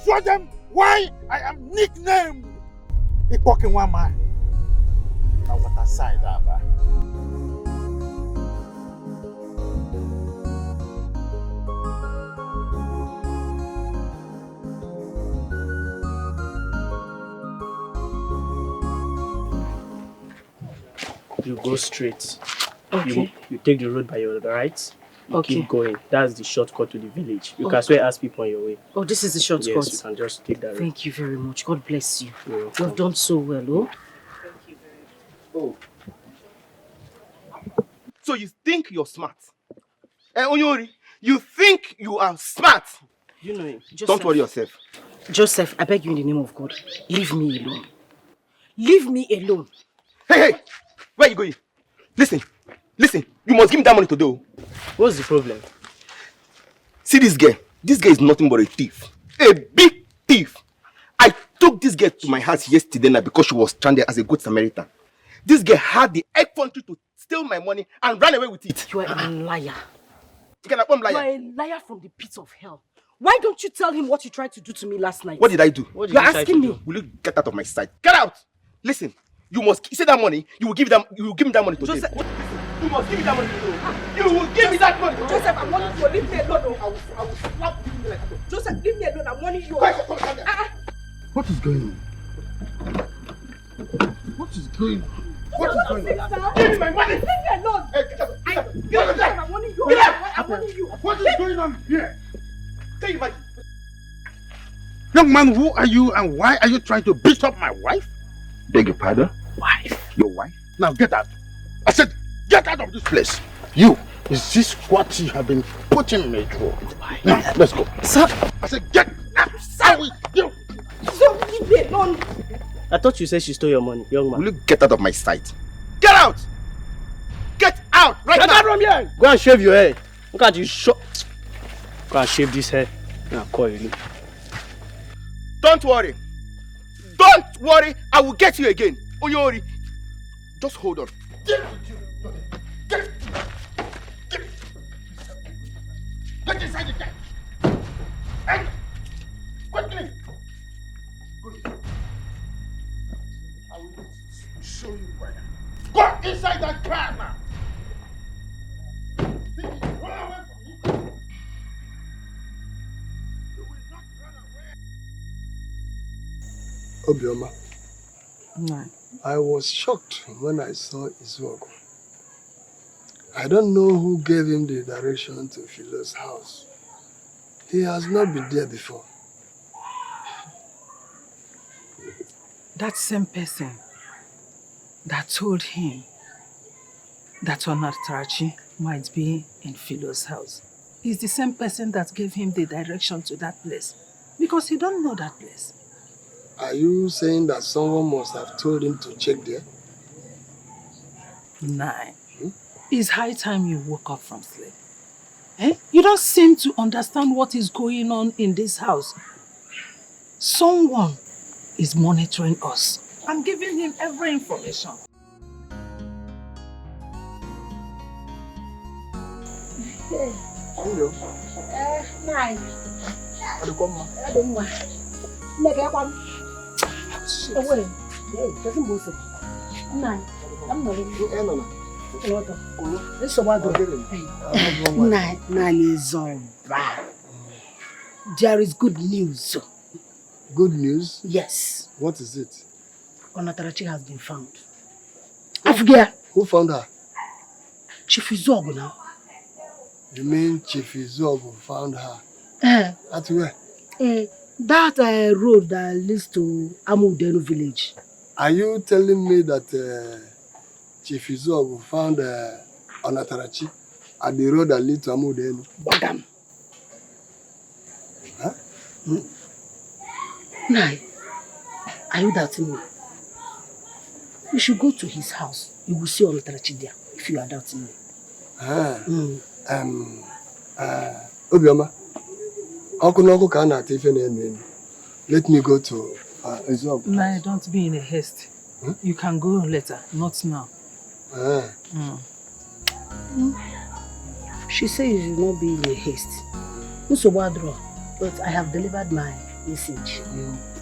Show them why I am nicknamed Ipokin Wama. Now what aside, Abba? You go straight. Okay. You take the road by your right. You Okay. keep going. That's the shortcut to the village. You Oh. can as well ask people on your way. Oh, this is the shortcut. Yes, you can just take that road. Thank you very much. God bless you. You're welcome. You've done so well, oh. Oh. So you think you're smart? Onyori, you think you are smart? You know him. Don't worry yourself. Joseph, I beg you in the name of God, leave me alone. Leave me alone. Hey! Where are you going? Listen. You must give me that money today. What's the problem? See this girl. This girl is nothing but a thief. A big thief. I took this girl to my house yesterday night because she was stranded as a good Samaritan. This girl had the effrontery to steal my money and ran away with it. You are a liar. You can affirm You are liar. a liar from the pit of hell. Why don't you tell him what you tried to do to me last night? What did I do? You're asking me. Will you get out of my sight? Get out! Listen, you must see that money. You will give me that money today. Joseph, you must give me that money today. You will give me that money. Joseph, I'm warning you. Leave me alone. I will slap you like that. Joseph, leave me alone. I'm warning you. What is going on? What is going on? What is going on? Give me my money. Leave me alone. Hey, get up. I'm warning you. I'm warning you. What is going on here? Tell you, Mike. Young man, who are you and why are you trying to beat up my wife? Beg your pardon? Wife. Your wife? Now get out. I said, get out of this place. You, is this what you have been putting me through? Now, let's go. Sir. I said, get out. I will you. So leave me alone. I thought you said she stole your money, young man. Will you get out of my sight? Get out! Get out right Get now! out from here! Go and shave your hair. Look at you. Go and shave this hair. Now call you. Don't worry. Don't worry. I will get you again. Onyori. Just hold on. Get inside the car. And quickly. Good. I will show you where. Go inside that car now. Run away from me. You will not run away. Obioma, No. I was shocked when I saw Izuogo. I don't know who gave him the direction to Philo's house. He has not been there before. That same person that told him that Onatrachi might be in Philo's house is the same person that gave him the direction to that place, because he don't know that place. Are you saying that someone must have told him to check there? Nine. It's high time you woke up from sleep. Eh? You don't seem to understand what is going on in this house. Someone is monitoring us and giving him every information. Hello. Này. Ada koma. Ada rumah. Này cái con. Đâu rồi? Đây, cái gì bố sự. Này, lắm rồi. Em rồi. Nani Zomba. There is good news. Good news? Yes. What is it? Onatarachi has been found. Afgia. Who found her? Chief Izogo now. You mean Chief Izogo found her? At where? That road that leads to Amudenu village. Are you telling me that Chief Izogo found Onatarachi at the road that leads to Amudenu? Bagam. Huh? Nai, are you doubting me? You should go to his house. You will see Onatarachi there if you are doubting me. Obioma, let me go to Izogo. No, don't be in a haste. You can go later, not now. She says you should not be in a haste. But I have delivered my message.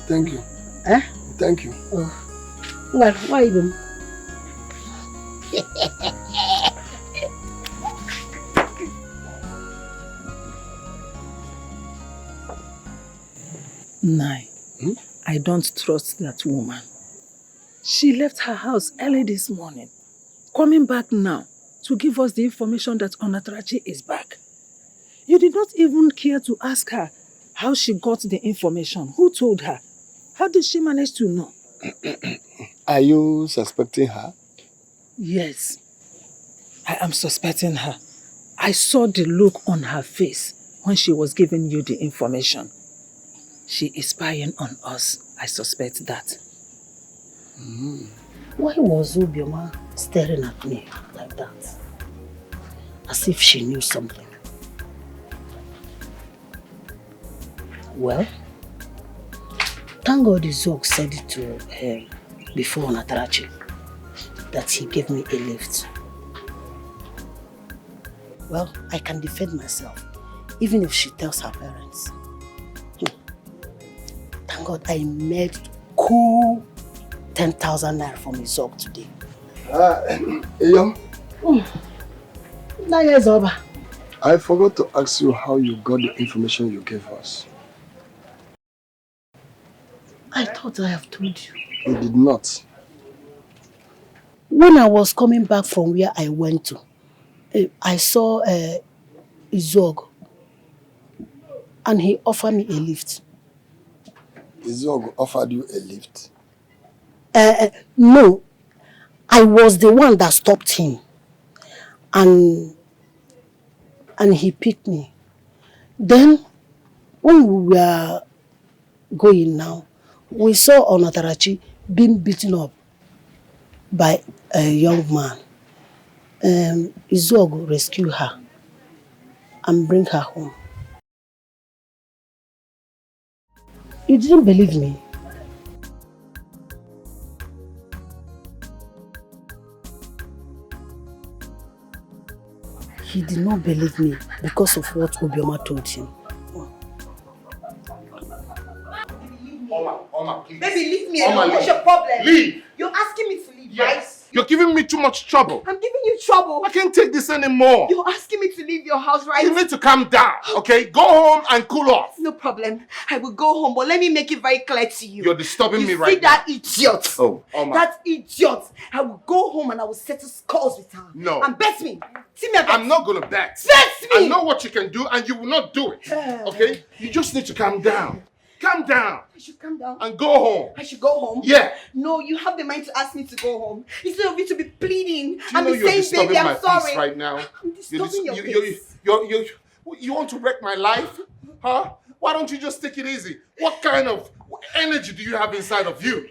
Thank you. Thank you. Well, why even? Nai, I don't trust that woman. She left her house early this morning, coming back now to give us the information that Onatarachi is back. You did not even care to ask her how she got the information. Who told her? How did she manage to know? Are you suspecting her? Yes, I am suspecting her. I saw the look on her face when she was giving you the information. She is spying on us. I suspect that. Why was Obioma staring at me like that? As if she knew something. Well, thank God Izog said it to her before Onatarachi that he gave me a lift. Well, I can defend myself, even if she tells her parents. Thank God I made cool 10,000 naira from Izog today. Eyam? Now yes, over. I forgot to ask you how you got the information you gave us. I thought I have told you. You did not. When I was coming back from where I went to, I saw Izog and he offered me a lift. Izog offered you a lift? No, I was the one that stopped him and he picked me. Then when we were going now, we saw Onatarachi being beaten up by a young man. Izog rescued her and bring her home. You didn't believe me? He did not believe me because of what Obioma told him. Oma, please. Baby, leave me alone. What's your problem? Leave. You're asking me to leave, right? You're giving me too much trouble. I'm giving you trouble. I can't take this anymore. You're asking me to leave your house, right? You need to calm down, okay? Go home and cool off. No problem. I will go home, but let me make it very clear to you. You're disturbing me right now. You see that idiot? Oh, Oma. That idiot. I will go home and I will settle scores with her. No. And bet me. See me a bet. I'm not gonna bet. Bet me. I know what you can do and you will not do it, okay? You just need to calm down. Calm down. I should calm down. And go home. I should go home? Yeah. No, you have the mind to ask me to go home. Instead of you to be pleading Do you and know be you're saying, disturbing baby, I'm my sorry. peace right now? I'm disturbing your peace. You want to wreck my life? Huh? Why don't you just take it easy? What kind of energy do you have inside of you?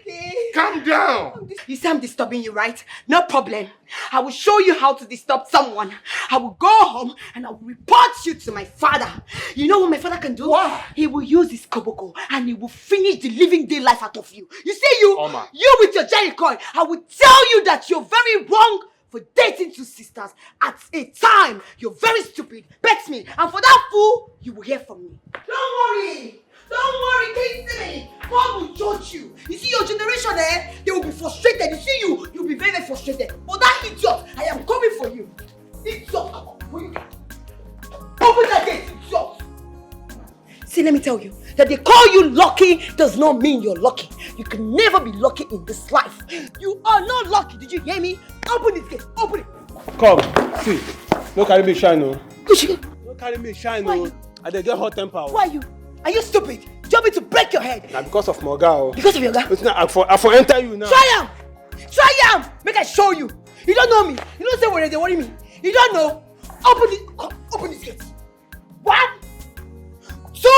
Calm down. You say I'm disturbing you, right? No problem. I will show you how to disturb someone. I will go home and I will report you to my father. You know what my father can do? What? He will use his koboko and he will finish the living day life out of you. You see you? Oma. You with your Jerry coin. I will tell you that you're very wrong for dating two sisters at a time. You're very stupid. Bet me. And for that fool, you will hear from me. Don't worry. Don't worry, Casey. God will judge you. You see your generation, they will be frustrated. You see you'll be very, very frustrated. But that idiot, I am coming for you. Idiot, come on. Open that gate, idiot. See, See, let me tell you, that they call you lucky does not mean you're lucky. You can never be lucky in this life. You are not lucky. Did you hear me? Open this gate. Open it. Come, see. No carry me shine, no. Kushika. No carry me shine, no. I dey get hot temper. Why you? Are you stupid? Do you want me to break your head? Now because of my girl. Because of your guy? Listen, I for enter you now. Try him! Try him! Make I show you. You don't know me. You don't say where they worry me. You don't know. Open this gate. 1, 2.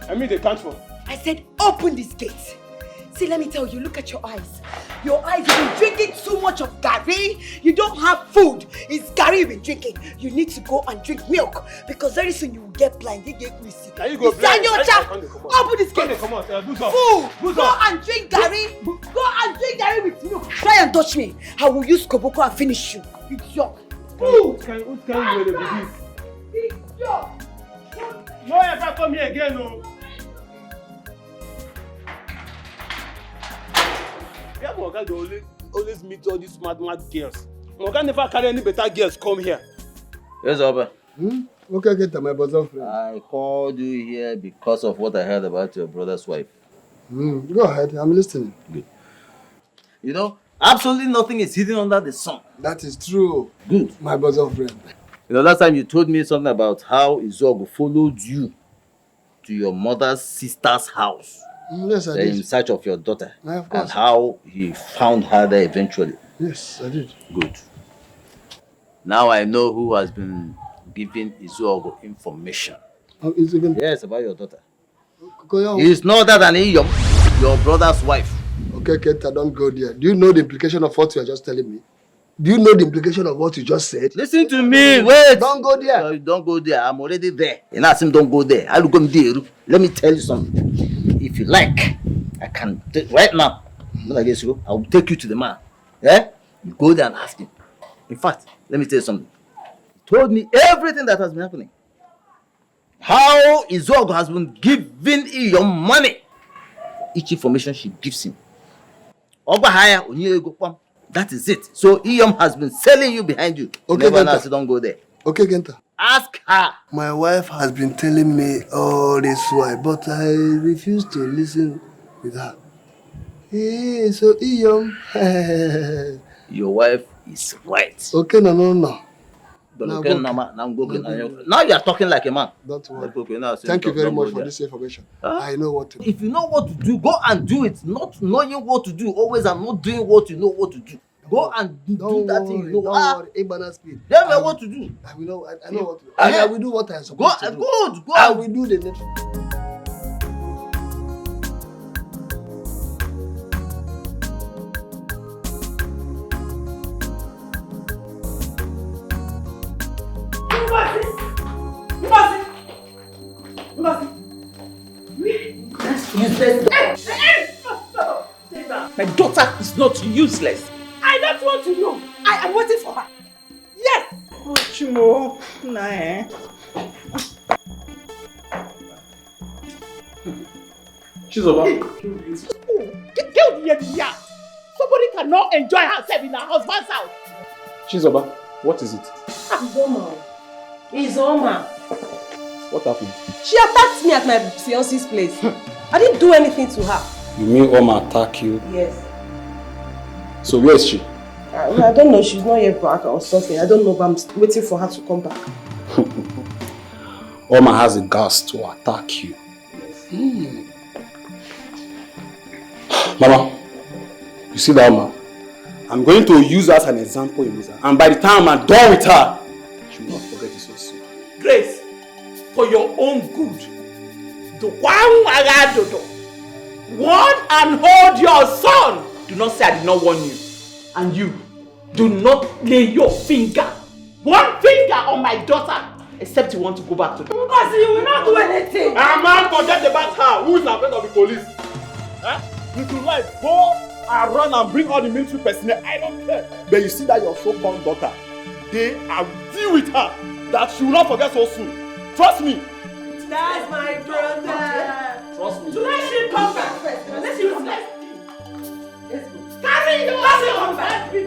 I mean they can't for. I said open this gate. See, let me tell you, look at your eyes. Your eyes, you've been drinking too much of Gary. You don't have food. It's Gary you've been drinking. You need to go and drink milk because very soon you will get blind. You get greasy. Can you go blind? Open this gate. Fool, go and drink Gary. Go and drink Gary with milk. Try and touch me. I will use Koboko and finish you. Idiot. Who can you wear the babies? Idiot. No ever come here again, no. Yeah, Morgan, they always meet all these smart girls. Morgan never carry any better girls come here. Yes, Oba. Okay, get to my bosom friend. I called you here because of what I heard about your brother's wife. Go ahead, I'm listening. Good. You know, absolutely nothing is hidden under the sun. That is true. Good. My bosom friend. You know, last time you told me something about how Izogo followed you to your mother's sister's house. Yes, I did. In search of your daughter. Of course. And how he found her there eventually. Yes, I did. Good. Now I know who has been giving Izuogo information. Yes, about your daughter. It's no other than your brother's wife. Okay, Kenta, don't go there. Do you know the implication of what you are just telling me? Do you know the implication of what you just said? Listen to me, wait. Don't go there. No, don't go there. I'm already there. And I him don't go there. I'll go there. Let me tell you something. If you like, I can right now. I will take you to the man. Yeah? You go there and ask him. In fact, let me tell you something. He told me everything that has been happening. How Izogo has been giving you your money. Each information she gives him. That is it. So Iyom has been selling you behind you. Okay, Never so don't go there. Okay, Kenta. Ask her. My wife has been telling me all this while, but I refuse to listen with her. Hey, so Iyom. Your wife is right. Okay, no. Now you are talking like a man. Don't worry. Okay, now, Thank you very much for this information. I know what to do. If you know what to do, go and do it. Not knowing what to do always and not doing what you know what to do. Go and do that thing you know. Don't worry, Ibana speed. Tell me what to do. I know what to do. I will do what I'm supposed to do. Good. I will do the next. My daughter is not useless. I don't want to know. I am waiting for her. Yes. Chimo, nah. She's over. Get here. Somebody cannot enjoy herself in her husband's house. She's over. What is it? It's Oma. What happened? She attacked me at my fiance's place. I didn't do anything to her. You mean Oma attack you? Yes. So where is she? I don't know. She's not yet back or something. I don't know, but I'm waiting for her to come back. Oma has the guts to attack you. Yes. Mama, you see that Oma? I'm going to use her as an example in this. And by the time I'm done with her, she will not forget it so soon. Grace, for your own good, warn and hold your son. Do not say I did not warn you. And you, do not lay your one finger on my daughter, except you want to go back to them. Because you will not do anything. Man, forget about her. Who is afraid of the police? You should like go and run and bring all the military personnel. I don't care. But you see that your so-called daughter, they are deal with her that she will not forget so soon. Trust me. That's my brother. Trust me. Let she come back first. Let she come back. Carry your come back. Don't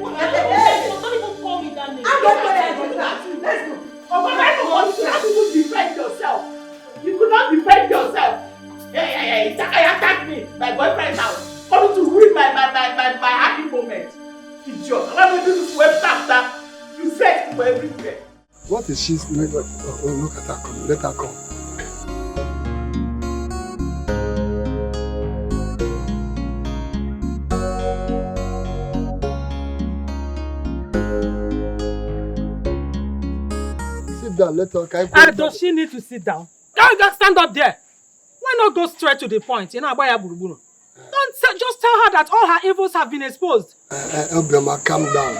even call me that name. I'm not going to do that. Let's go. You could not defend yourself. You could not defend yourself. for everywhere. What is she? Oh, look at her come. Let her come. Sit down, let her come. Does she need to sit down? Can't you just stand up there? Why not go straight to the point? You know, don't just tell her that all her evils have been exposed. Obioma, calm down.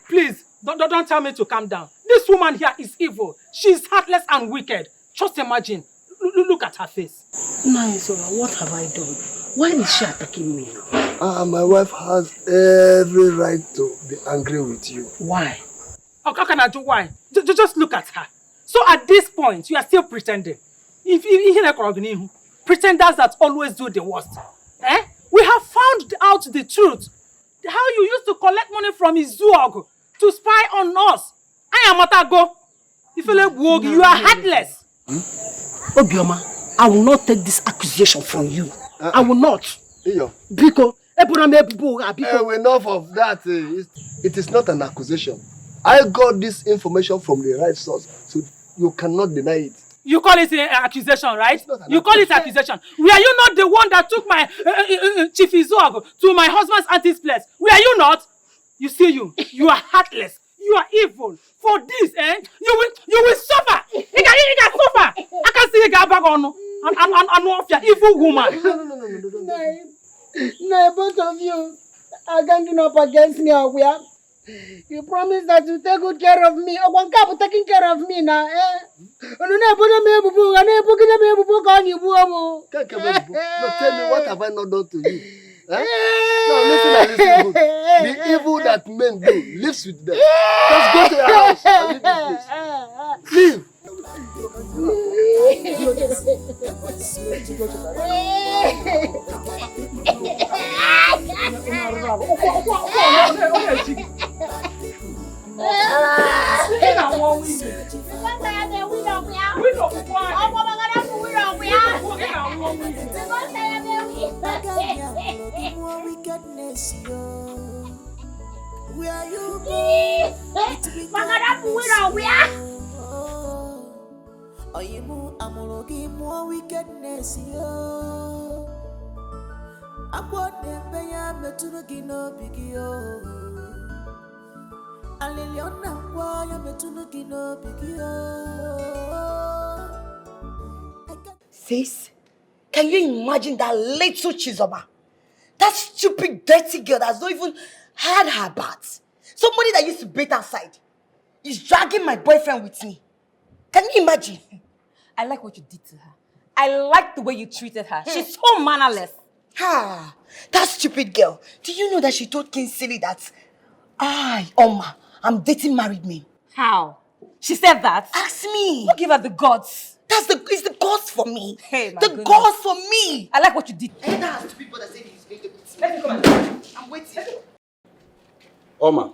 Please, don't tell me to calm down. This woman here is evil. She's heartless and wicked. Just imagine. Look at her face. Nice, what have I done? Why is she attacking me now? My wife has every right to be angry with you. Why? How can I do why? Just look at her. So at this point, you are still pretending. Pretenders that always do the worst. We have found out the truth. How you used to collect money from Izuogu to spy on us. I am Matago. You are heartless. Obioma, I will not take this accusation from you. I will not. Because enough of that. It is not an accusation. I got this information from the right source, so you cannot deny it. You call it an accusation, right? You call it accusation. Were you not the one that took my Chief Izuogu to my husband's auntie's place? Were you not? You see, you are heartless. You are evil. For this, you will suffer. You can suffer. I can see you get back on your evil woman. No, both of you are ganging up against me. You promised that you take good care of me. Oh, God, taking care of me now, No, tell me, what have I not done to you? No, listen. The evil that men do lives with them. Just go to your house and leave this place. Where you more wickedness, yo. I bought them by Metunugino Bigio. Aliliona, why I'm Metunugino Bigio. Sis, can you imagine that little Chizoba? That stupid, dirty girl that's not even had her bath. Somebody that used to bathe outside is dragging my boyfriend with me. Can you imagine? I like what you did to her. I like the way you treated her. She's so mannerless. That stupid girl. Do you know that she told King Silly that Oma, I'm dating married men? How? She said that? Ask me. Who give her the gods? It's the gods for me. Hey, my goodness. Gods for me. I like what you did. And that stupid brother said he's going to beat me. Let me come and I'm waiting. Oma,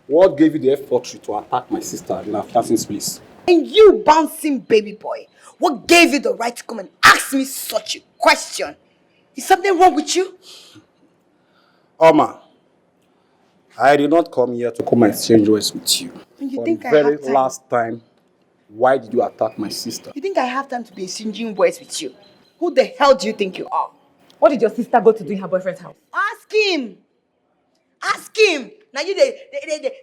what gave you the effort to attack my sister in our fiancé's place? And you bouncing baby boy, what gave you the right to come and ask me such a question? Is something wrong with you? Oma, I did not come here to come and exchange words with you. You For think the I very have time? last time, why did you attack my sister? You think I have time to be exchanging words with you? Who the hell do you think you are? What did your sister go to do in her boyfriend's house? Ask him. Ask him. Now you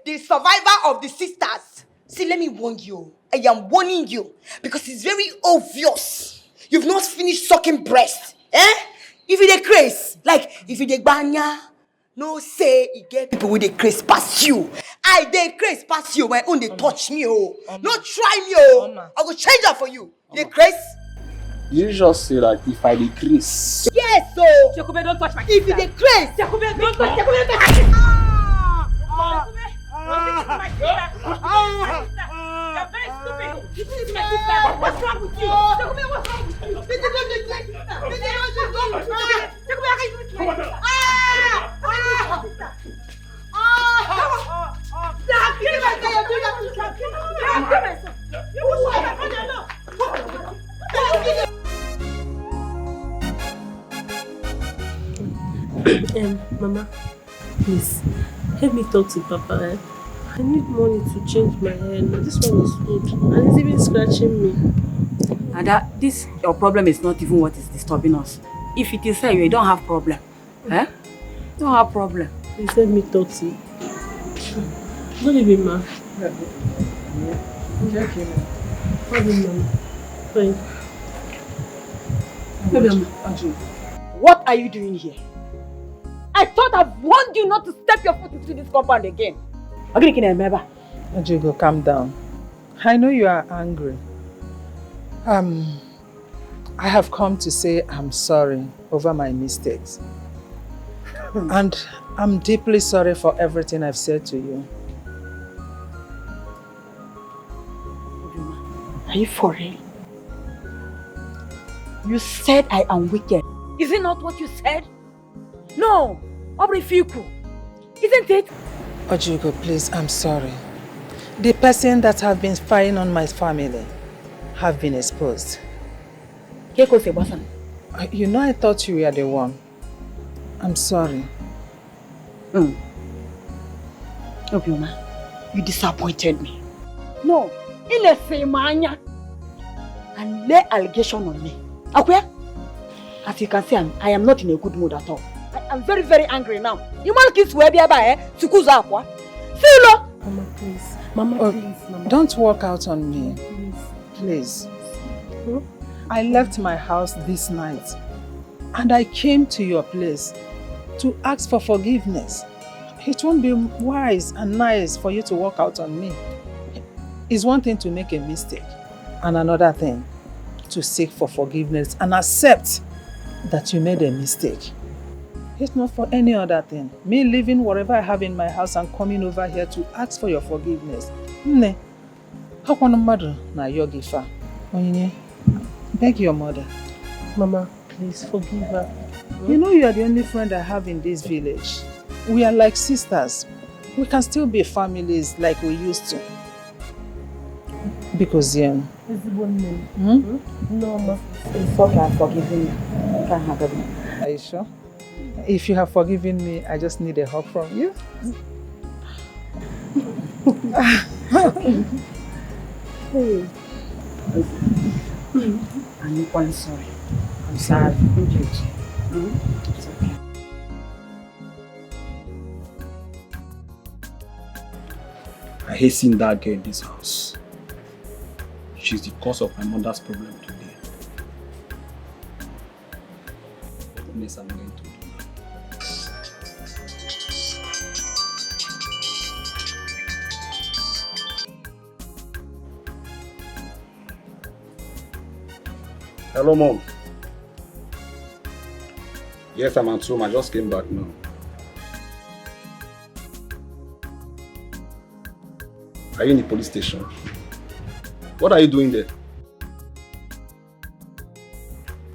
the survivor of the sisters. See, let me warn you. I am warning you because it's very obvious. You've not finished sucking breast. If you dey craze, like if you dey banya, no say you get people with the craze past you. I dey craze past you. My own they touch me, oh. No try me, oh. I will change that for you. The craze. You just say that if I decrease. Yes, so. Jakube, don't touch my sister. If you dey craze. Jakube, don't touch. Jakube, don't touch. You're very stupid. You think it's my sister? What's wrong with you? Jakube, what's wrong with you? This is not your sister. This is not your sister. Jakube, how can you do it? Mama, please help me talk to Papa. I need money to change my hair. Now this one is old and it's even scratching me. And this your problem is not even what is disturbing us. If it is here, you don't have problem. Eh? You don't have problem. He said me 30. Not even ma. Fine. What are you doing here? I thought I've warned you not to step your foot into this compound again. Wazico, calm down. I know you are angry. I have come to say I'm sorry over my mistakes. And I'm deeply sorry for everything I've said to you. Are you for real? You said I am wicked. Is it not what you said? No! Obrifiku! Isn't it? Wazico, please, I'm sorry. The person that have been spying on my family have been exposed. You know, I thought you were the one. I'm sorry. Obioma, you disappointed me. No, and lay allegation on me. Okay? As you can see, I am not in a good mood at all. I am very, very angry now. You want kids where be about Sukuza aqua? Filo! Mama, please. Mama, please. Mama. Don't walk out on me. Please. I left my house this night and I came to your place to ask for forgiveness. It won't be wise and nice for you to walk out on me. It's one thing to make a mistake and another thing to seek for forgiveness and accept that you made a mistake. It's not for any other thing. Me leaving whatever I have in my house and coming over here to ask for your forgiveness. Nne, how can a mother na yogifa? Beg your mother. Mama, please forgive her. You know you are the only friend I have in this village. We are like sisters. We can still be families like we used to. Because Is it one name? No, ma. It's okay, I've forgiven you. You can't have it. Are you sure? If you have forgiven me, I just need a hug from you. Hey. I'm equally sorry. I'm sorry. It's okay. I hate seeing that girl in this house. She's the cause of my mother's problem today. This I'm going to do now. Hello, Mom. Yes, I'm at home. I just came back now. Are you in the police station? What are you doing there?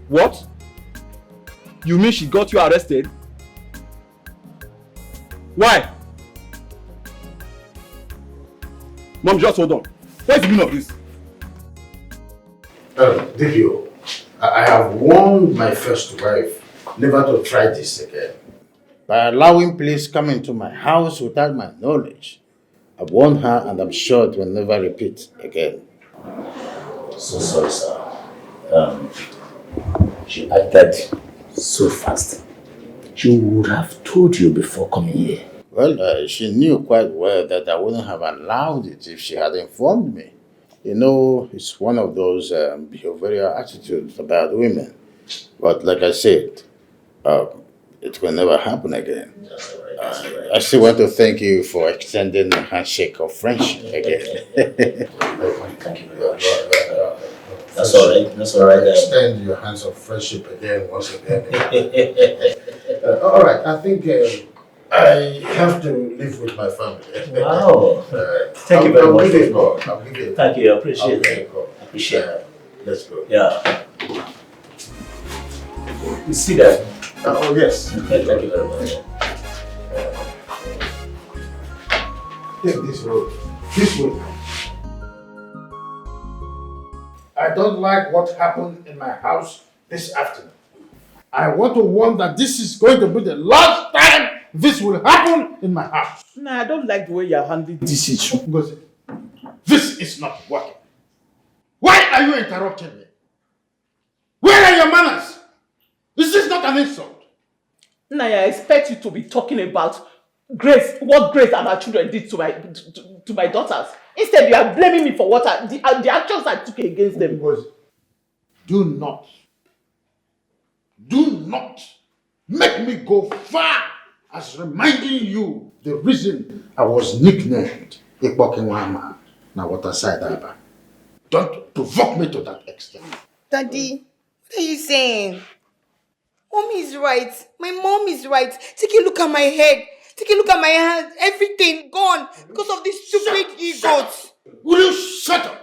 What? You mean she got you arrested? Why? Mom, just hold on. What's the meaning of this? Divio, I have warned my first wife never to try this again. By allowing police come into my house without my knowledge, I've warned her and I'm sure it will never repeat again. So sorry, sir. She acted so fast. She would have told you before coming here. Well, she knew quite well that I wouldn't have allowed it if she had informed me. You know, it's one of those behavioral attitudes about women. But like I said, it will never happen again. I still want to thank you for extending the handshake of friendship again. Thank you very much. That's all right. That's all right. Extend your hands of friendship again, once again. All right, I think I have to live with my family. Wow. Thank you very much. I'll give it a call. I'll give it a call. Thank you. I appreciate it. Appreciate it. Let's go. Yeah. You see that? Oh, yes. Okay, thank you very much. Take this road. This way. I don't like what happened in my house this afternoon. I want to warn that this is going to be the last time this will happen in my house. Nah, I don't like the way you're handling this issue. Ngozi, this is not working. Why are you interrupting me? Where are your manners? This is not an insult. Nah, I expect you to be talking about Grace, what Grace and her children did to my daughters. Instead, you are blaming me for what the actions I took against them. Ngozi, do not make me go far as reminding you the reason I was nicknamed Ikbokinwama na water side Aba. Don't provoke me to that extent. Daddy, what are you saying? Mommy is right. My mom is right. Take a look at my head. Take a look at my hands. Everything gone because of these stupid egos. Will you shut up?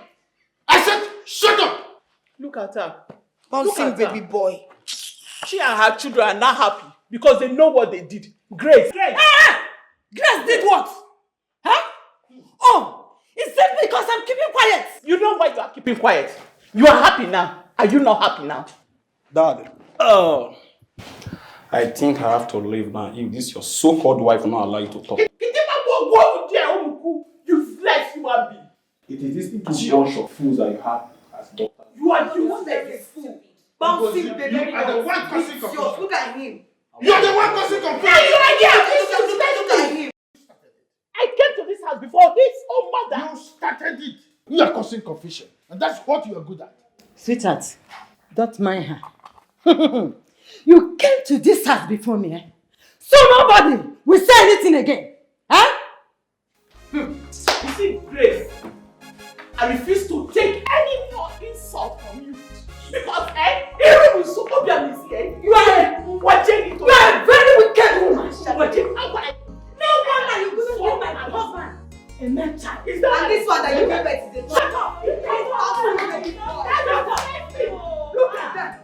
I said shut up! Look at her. Bouncing baby boy. She and her children are not happy because they know what they did. Grace. Grace did what? Huh? Oh, is it because I'm keeping quiet? You know why you are keeping quiet. You are happy now. Are you not happy now? Dad, I think I have to leave now if this your so-called wife will not allow you to talk. Useless human being. It is this two bunch of fools that you have as daughters. You are useless. Bouncing baby boy. You are the one causing confusion. Look at him. You are the one causing confusion. Look at him. I came to this house before his own mother. You started it. You are causing confusion. And that's what you are good at. Sweetheart, don't mind her. You came to this house before me, eh? So nobody will say anything again. Huh? You see, Grace, I refuse to take any more insult from you. Because, even with Sokobian is here, you are watching it. You are a very wicked woman. No wonder you couldn't give my husband a man child. Is that and this one that you gave birth to? Shut up! Look at that!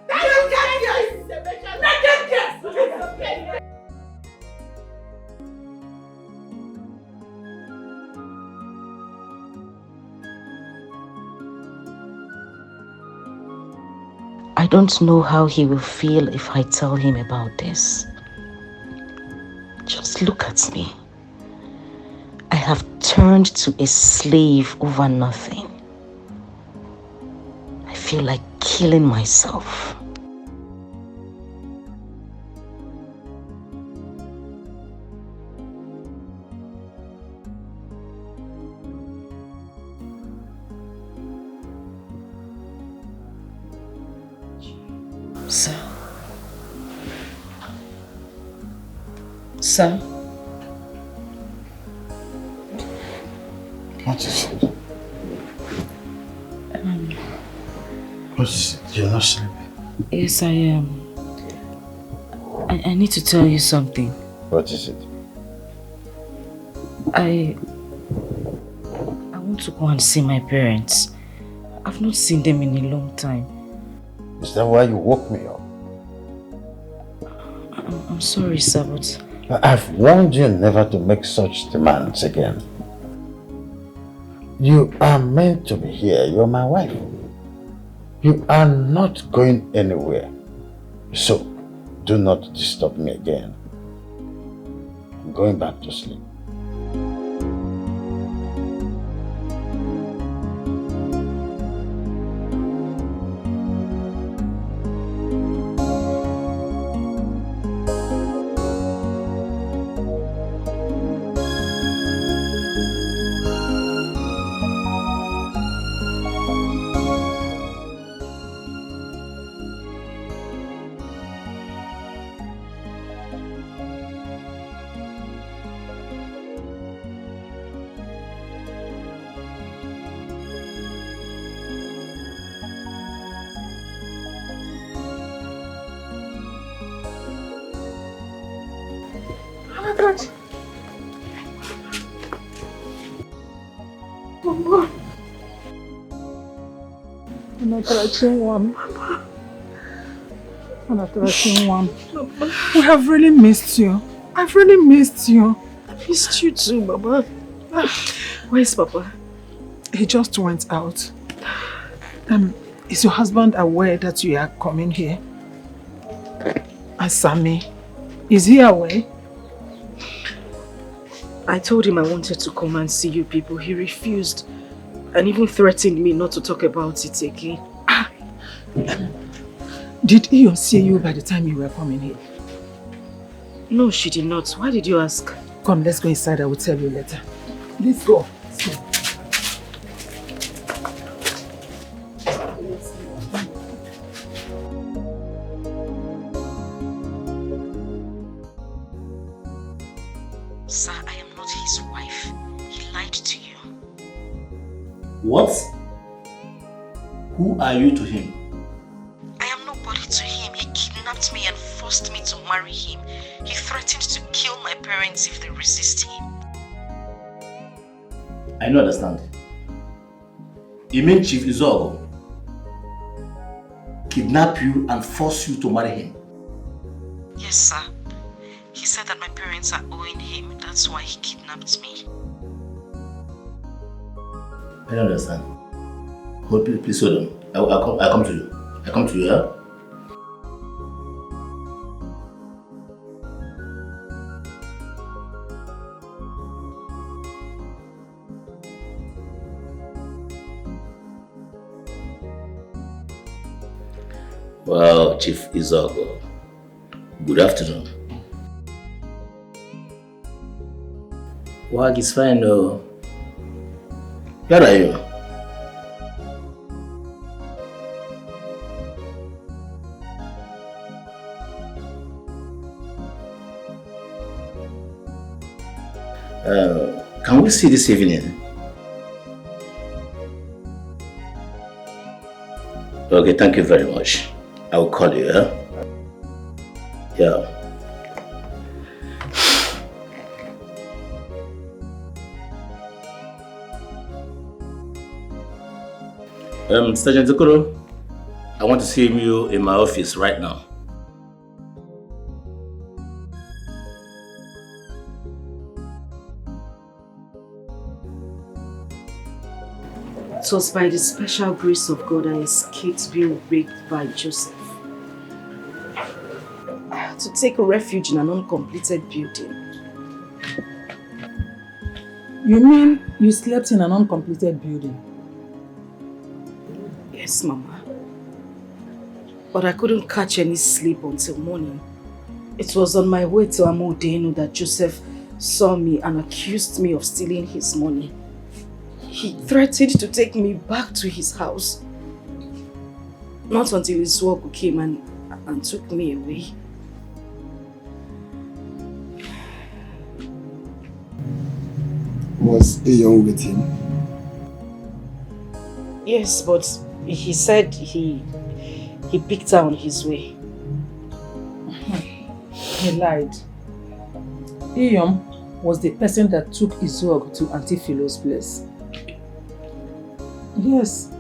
I don't know how he will feel if I tell him about this. Just look at me. I have turned to a slave over nothing. I feel like killing myself. Sir? What is it? What is it? You're not sleeping? Yes, I am. I need to tell you something. What is it? I want to go and see my parents. I've not seen them in a long time. Is that why you woke me up? I'm sorry, sir, but... I've warned you never to make such demands again. You are meant to be here. You're my wife. You are not going anywhere. So, do not disturb me again. I'm going back to sleep. We have really missed you. I've really missed you. I missed you too, Baba. Where's Papa? He just went out. Is your husband aware that you are coming here? And Sammy, is he aware? I told him I wanted to come and see you people. He refused and even threatened me not to talk about it again. Did Iyo see you by the time you were coming here? No, she did not. Why did you ask? Come, let's go inside. I will tell you later. Let's go. Sir, I am not his wife. He lied to you. What? Who are you to him? I am nobody to him. He kidnapped me and forced me to marry him. He threatened to kill my parents if they resist him. I don't understand. You mean Chief Izogo kidnap you and force you to marry him? Yes, sir. He said that my parents are owing him. That's why he kidnapped me. I don't understand. Hold, please hold on. I'll come to you. I come to you, yeah? Well, Chief Izogo, good afternoon. Work is fine, no? Where are you? Can we see this evening? Okay, thank you very much. I will call you, yeah? Yeah. Sergeant Zokoro, I want to see you in my office right now. It was by the special grace of God I escaped being raped by Joseph. I had to take refuge in an uncompleted building. You mean you slept in an uncompleted building? Yes, Mama. But I couldn't catch any sleep until morning. It was on my way to Amodeno that Joseph saw me and accused me of stealing his money. He threatened to take me back to his house. Not until his work came and took me away. Was Iyo with him? Yes, but he said he picked her on his way. He lied. Iyo was the person that took Izuogu to Auntie Philo's place. Yes.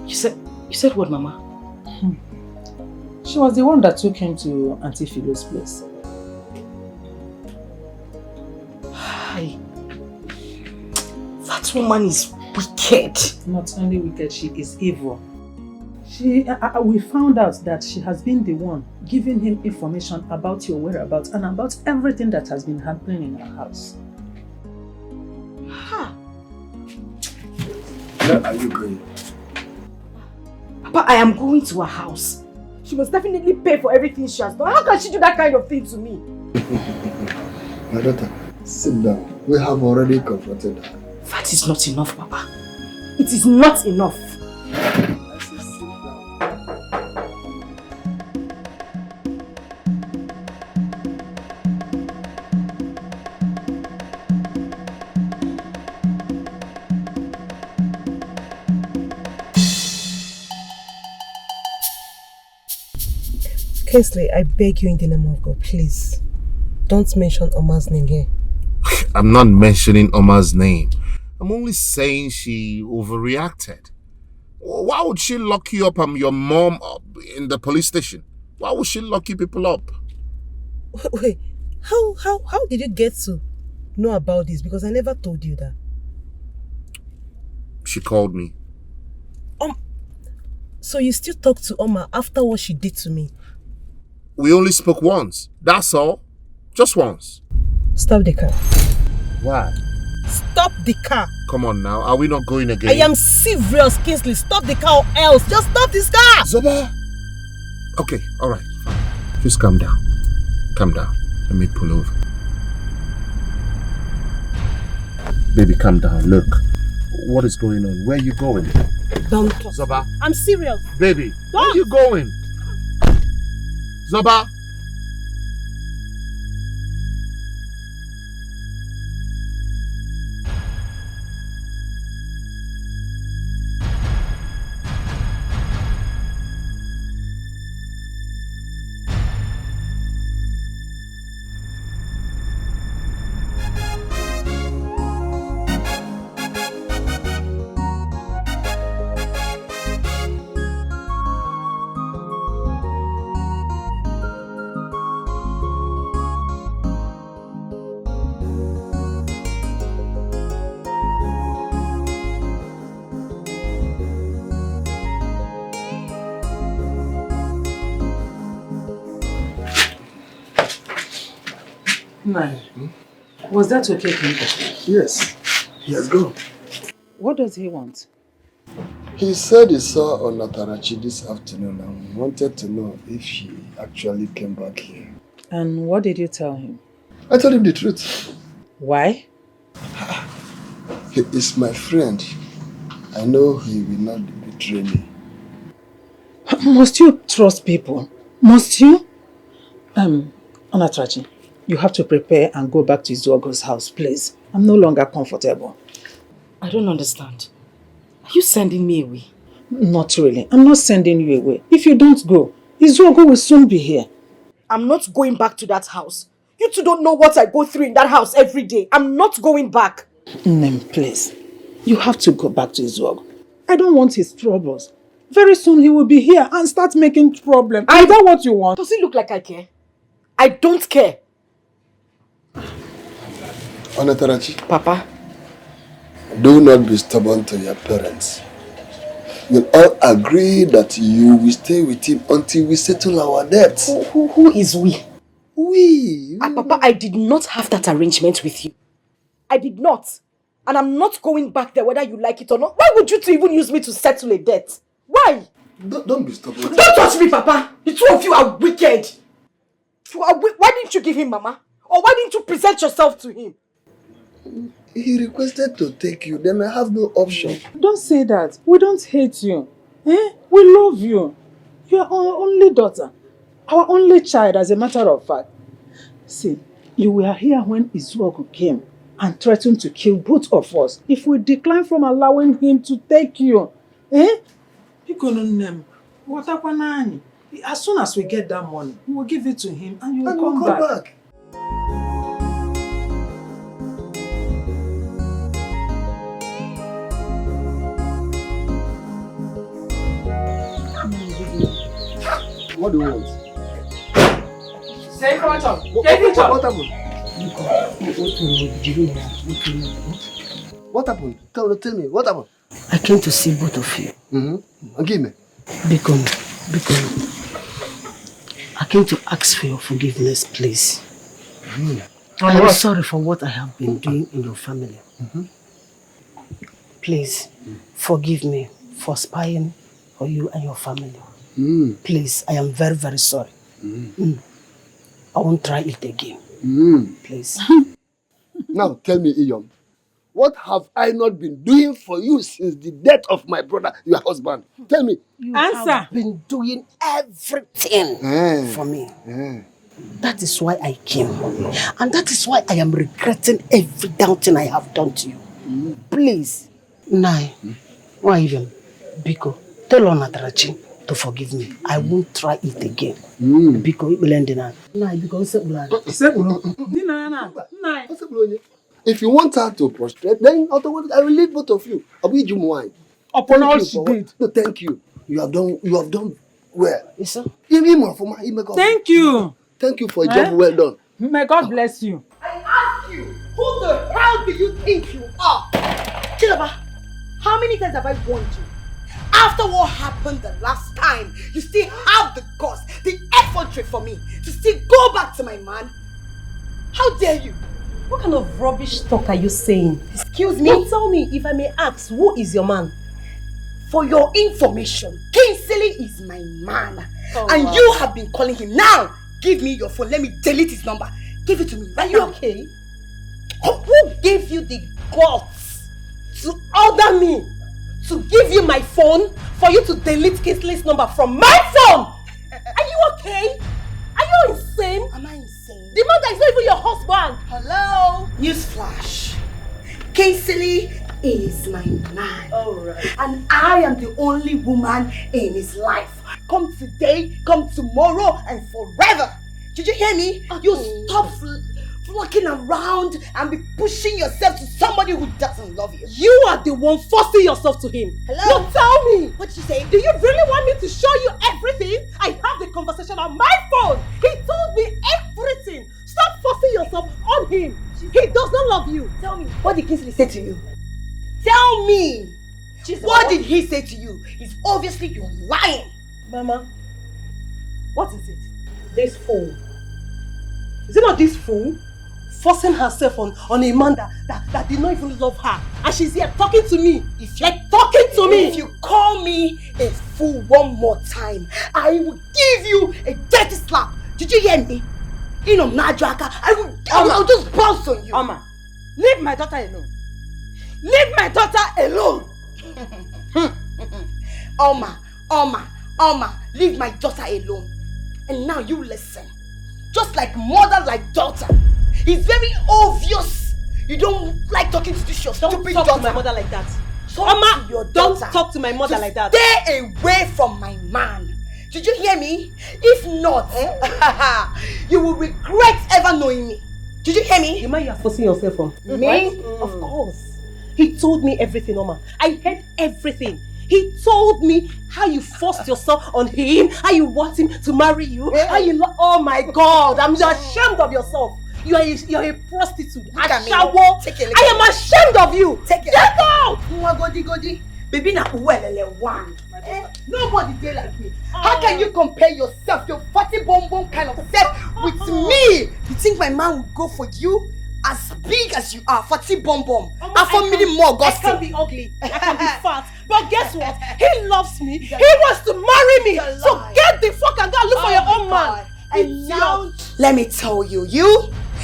You said what, Mama? She was the one that took him to Auntie Philo's place. Hi. That woman is wicked. Not only wicked, she is evil. We found out that she has been the one giving him information about your whereabouts and about everything that has been happening in our house. Where are you going? Papa, I am going to her house. She must definitely pay for everything she has done. How can she do that kind of thing to me? My daughter, sit down. We have already confronted her. That is not enough, Papa. It is not enough. I say sit down. Kingsley, I beg you in the name of God, please. Don't mention Oma's name here. I'm not mentioning Oma's name. I'm only saying she overreacted. Why would she lock you up and your mom up in the police station? Why would she lock you people up? Wait, how did you get to know about this? Because I never told you that. She called me. So you still talk to Oma after what she did to me? We only spoke once. That's all. Just once. Stop the car. Why? Stop the car. Come on now, are we not going again? I am serious, Kingsley. Stop the car or else. Just stop this car. Zoba! Okay, alright, fine. Just calm down. Calm down. Let me pull over. Baby, calm down. Look, what is going on? Where are you going? Don't. Zoba. I'm serious. Baby, where are you going? Zoba. Nai, was that okay, Kinko? Yes, he has gone. What does he want? He said he saw Onatarachi this afternoon and wanted to know if she actually came back here. And what did you tell him? I told him the truth. Why? He is my friend. I know he will not betray me. Must you trust people? Must you? Onatarachi, you have to prepare and go back to Izuogo's house, please. I'm no longer comfortable. I don't understand. Are you sending me away? Not really. I'm not sending you away. If you don't go, Izuogo will soon be here. I'm not going back to that house. You two don't know what I go through in that house every day. I'm not going back. Nem, please. You have to go back to Izuogo. I don't want his troubles. Very soon he will be here and start making problems. Is that what you want? Does it look like I care? I don't care. Onatarachi. Papa. Do not be stubborn to your parents. We'll all agree that you will stay with him until we settle our debts. Who is we? We. Papa, I did not have that arrangement with you. I did not. And I'm not going back there whether you like it or not. Why would you two even use me to settle a debt? Why? Don't be stubborn. Don't touch me, Papa. The two of you are wicked. Why didn't you give him Mama? Or why didn't you present yourself to him? He requested to take you, then I have no option. Don't say that. We don't hate you. We love you. You are our only daughter. Our only child, as a matter of fact. See, you were here when Izuogo came and threatened to kill both of us if we decline from allowing him to take you. As soon as we get that money, we will give it to him and you will come back. What do you want? Say what happened? What happened? Tell me, what happened? I came to see both of you. Mm-hmm. Give me. Bikono. I came to ask for your forgiveness, please. I'm sorry for what I have been doing in your family. Please, forgive me for spying for you and your family. Please, I am very, very sorry. I won't try it again. Please. Now tell me, Iyom, what have I not been doing for you since the death of my brother, your husband? Tell me. You have been doing everything for me. That is why I came. And that is why I am regretting every doubting I have done to you. Please, Nai, why even? Biko, tell Onatarachi to forgive me. I won't try it again. Biko, if you want her to prostrate, then I will leave both of you. I will give you wine. Upon all she did. No, thank you. You have done well. Yes, sir. Thank you. Thank you for a job well done. May God bless you. I ask you, who the hell do you think you are? Chilaba, how many times have I warned you? After what happened the last time, you still have the guts, the effrontery for me to still go back to my man? How dare you? What kind of rubbish talk are you saying? Excuse me? Don't tell me, if I may ask, who is your man? For your information, Kingsley is my man. And wow. you have been calling him. Now, give me your phone. Let me delete his number. Give it to me right now. Are you okay? Who gave you the guts to order me to give you my phone for you to delete Kingsley's number from my phone? Are you okay? Are you insane? Am I insane? The man that is not even your husband. Hello? Newsflash. Kingsley is my man. Alright. And I am the only woman in his life. Come today, come tomorrow, and forever. Did you hear me? Okay. You stop flocking around and be pushing yourself to somebody who doesn't love you. You are the one forcing yourself to him. Hello? No, tell me. What did you say? Do you really want me to show you everything? I have the conversation on my phone. He told me everything. Stop forcing yourself on him. He does not love you. Tell me, what did Kingsley say to you? Tell me. What did he say to you? It's obviously you're lying. Mama, what is it? This fool. Is it not this fool forcing herself on a man that did not even love her? And she's here talking to me. If you're talking to me. If you call me a fool one more time, I will give you a dirty slap. Did you hear me? I'll just bounce on you. Oma, leave my daughter alone. Leave my daughter alone. Oma, leave my daughter alone. And now you listen. Just like mother, like daughter. It's very obvious you don't like talking to this your stupid daughter. Don't talk to my mother like that. Oma, don't talk to my mother like that. Stay away from my man. Did you hear me? If not, you will regret ever knowing me. Did you hear me? The man you are forcing yourself on. Me? Right? Of course. He told me everything, Oma. I heard everything. He told me how you forced yourself on him, how you want him to marry you, how you oh my God, I'm ashamed of yourself. You're a prostitute. I am ashamed of you. Take it. Get out! Godi. Baby na one. Nobody dey like me. How can you compare yourself, your fatty bum kind of self, with me? You think my man will go for you? As big as you are, fatty bum. And for me more gossip. I can be ugly, I can be fat. But guess what? He loves me. He wants to marry me. So get the fuck and go look for your own man. And now, let me tell you,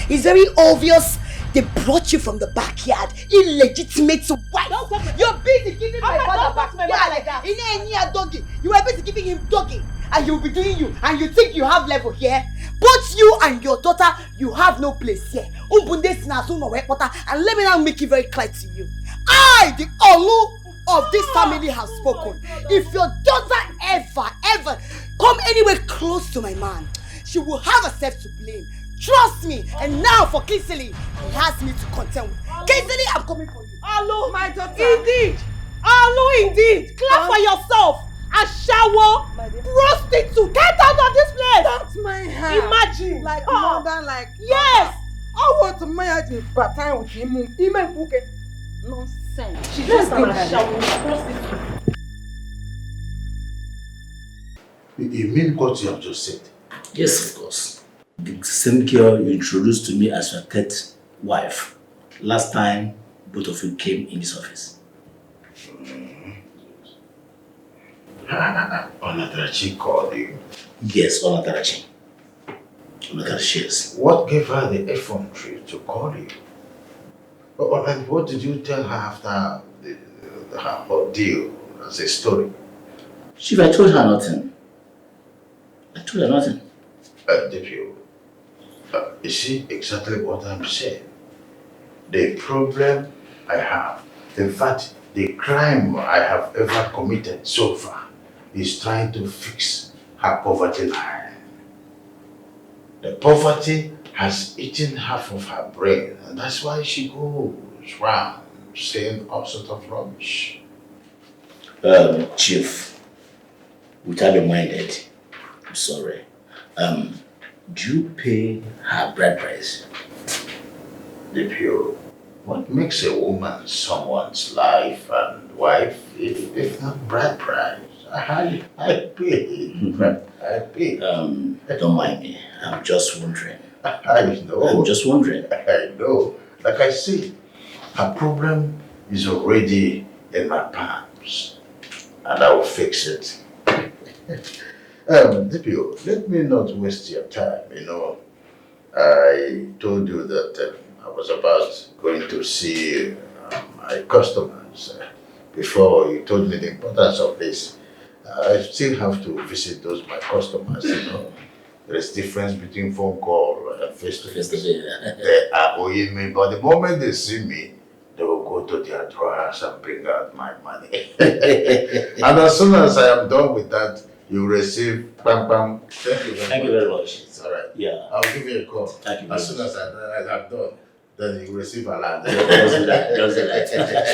it's very obvious they brought you from the backyard, illegitimate wife. You're busy giving my father backyard like that. In any doggy, you were busy giving him doggy, and he'll be doing you, and you think you have level here. Both you and your daughter, you have no place here. And let me now make it very clear to you. I, the Olu of this family, have spoken. If your daughter ever come anywhere close to my man, she will have herself to blame. Trust me. And now for Kingsley, he has me to contend with. Kingsley, I'm coming for you. Hello, my daughter. Indeed. Hello, indeed. Clap for yourself. A shower, prostitute. Get out of this place. That's my hand. Imagine. Like mother, like yes. I want to marry you, but time with him. Nonsense. She's just a shower, prostitute. You mean what you have just said? Yes, of course. The same girl you introduced to me as your third wife. Last time, both of you came in this office. Onatarachi called you? Yes, Onatarachi. Onatarachi, yes. What gave her the effrontery to call you? Oh, and what did you tell her after her ordeal as a story? Chief, I told her nothing. I told her nothing. Did you? You see exactly what I'm saying. The problem I have, in fact, the crime I have ever committed so far is trying to fix her poverty line. The poverty has eaten half of her brain, and that's why she goes round saying all sorts of rubbish. Chief, without being minded, I'm sorry. Do you pay her bride price? DPO, what makes a woman someone's life and wife if not bride price? I pay. I pay. Don't mind me. I'm just wondering, I know. I'm just wondering. I know. Like I say, her problem is already in my palms. And I will fix it. DPO, let me not waste your time, I told you that I was about going to see my customers before you told me the importance of this. I still have to visit those my customers, There is difference between phone call and face-to-face. They are owing me, but the moment they see me, they will go to their drawers and bring out my money. And as soon as I am done with that, you receive pam pam. Thank you very much. It's all right. Yeah. I'll give you a call. Thank you. As soon as I'm done, then you receive a land. Just that.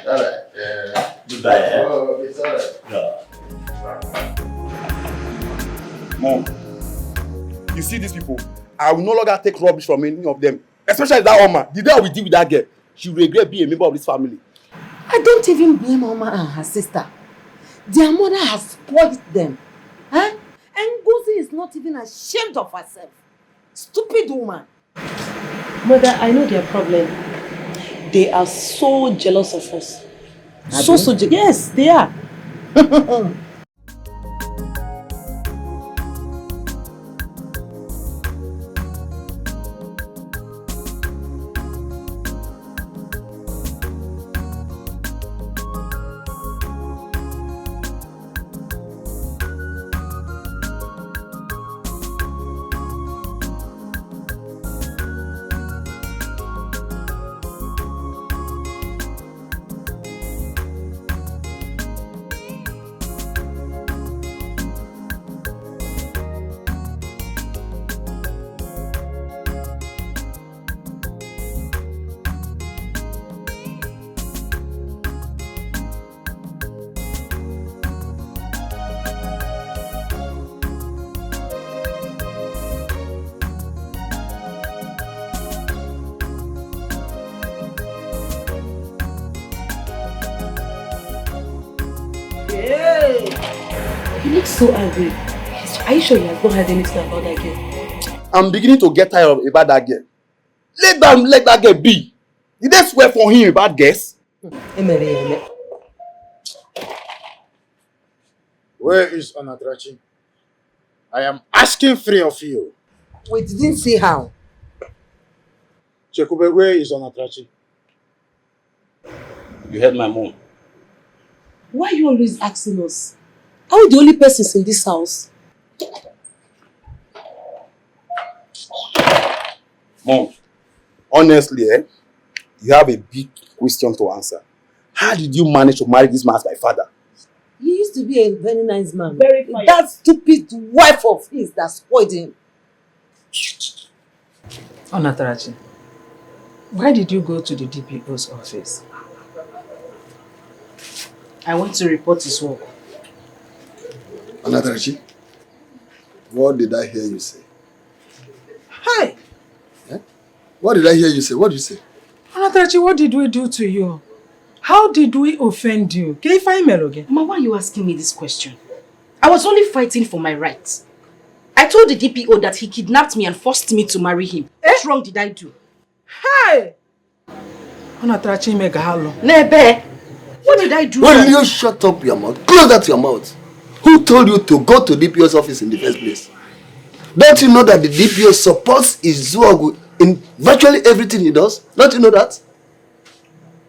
All right. Goodbye. Oh, it's all right. Yeah. Mom, you see these people? I will no longer take rubbish from any of them. Especially that Oma. The day I will deal with that girl, she will regret being a member of this family. I don't even blame Oma and her sister. Their mother has spoiled them. Huh? And Ngozi is not even ashamed of herself. Stupid woman. Mother, I know their problem. They are so jealous of us. So jealous. Yes, they are. He looks so angry. Are you sure he has not heard anything about that girl? I'm beginning to get tired about that girl. Let that girl be. Did they swear for him about girls? Where is Onatrachi? I am asking three of you. We didn't see how. Chekube, where is Onatrachi? You heard my mom. Why are you always asking us? Are we the only persons in this house? Mom, honestly, you have a big question to answer. How did you manage to marry this man as my father? He used to be a very nice man. Very fine. That stupid wife of his that spoiled him. Onatarachi, why did you go to the DPO's office? I want to report his work. Onatarachi, what did I hear you say? Hi! What did I hear you say? What did you say? Onatarachi, what did we do to you? How did we offend you? Can you find Melo again? Mama, why are you asking me this question? I was only fighting for my rights. I told the DPO that he kidnapped me and forced me to marry him. What wrong did I do? Hi! Onatarachi Megahalo. Nebe! What did I do? Will you shut up your mouth? Close that your mouth. Who told you to go to DPO's office in the first place? Don't you know that the DPO supports Izuogu in virtually everything he does? Don't you know that?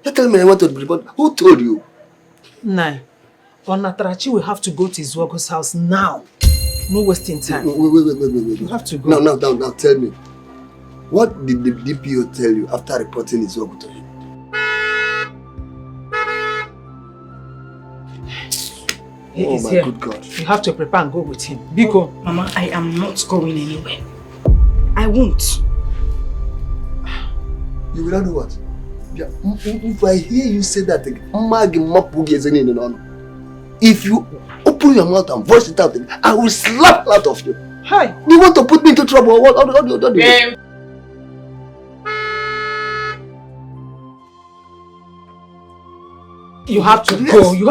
You tell me I want to report. Who told you? Nah. Onatarachi will have to go to Izuogu's house now. No wasting time. Wait. You have to go. Now tell me. What did the DPO tell you after reporting Izuogu to him? He is my here. good God. You have to prepare and go with him. Biko. Mama, I am not going anywhere. I won't. You will not do what? If I hear you say that again, if you open your mouth and voice it out again, I will slap out of you. Hi. Do you want to put me into trouble? What do you You have to go. You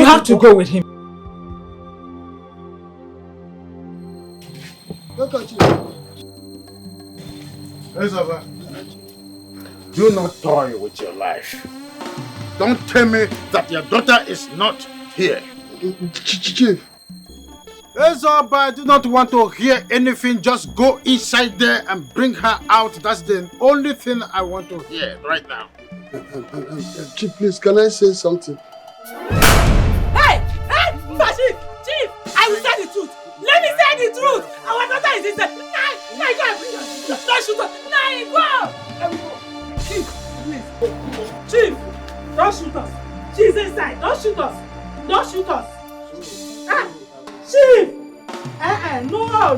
have to go with him. Look at you. Ezaba, do not toy with your life. Don't tell me that your daughter is not here. Chief. Ezaba, I do not want to hear anything. Just go inside there and bring her out. That's the only thing I want to hear right now. Chief, please, can I say something? Hey! Hey! Chief! I will say the truth. Let me say the truth. Our daughter is inside. Nai, go and bring her. Don't shoot her. Nai, go! Let me go. Chief, please. Chief, don't shoot us. She's inside. Don't shoot us. Don't shoot us. Ah, Chief! No.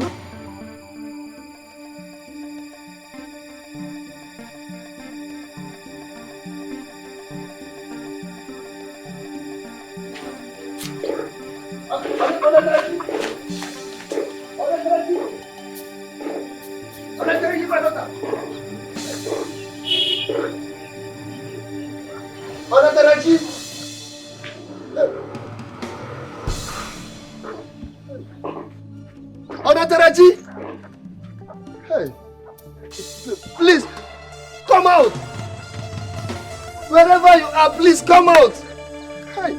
Taraji! Hey, please, come out! Wherever you are, please come out! Hey!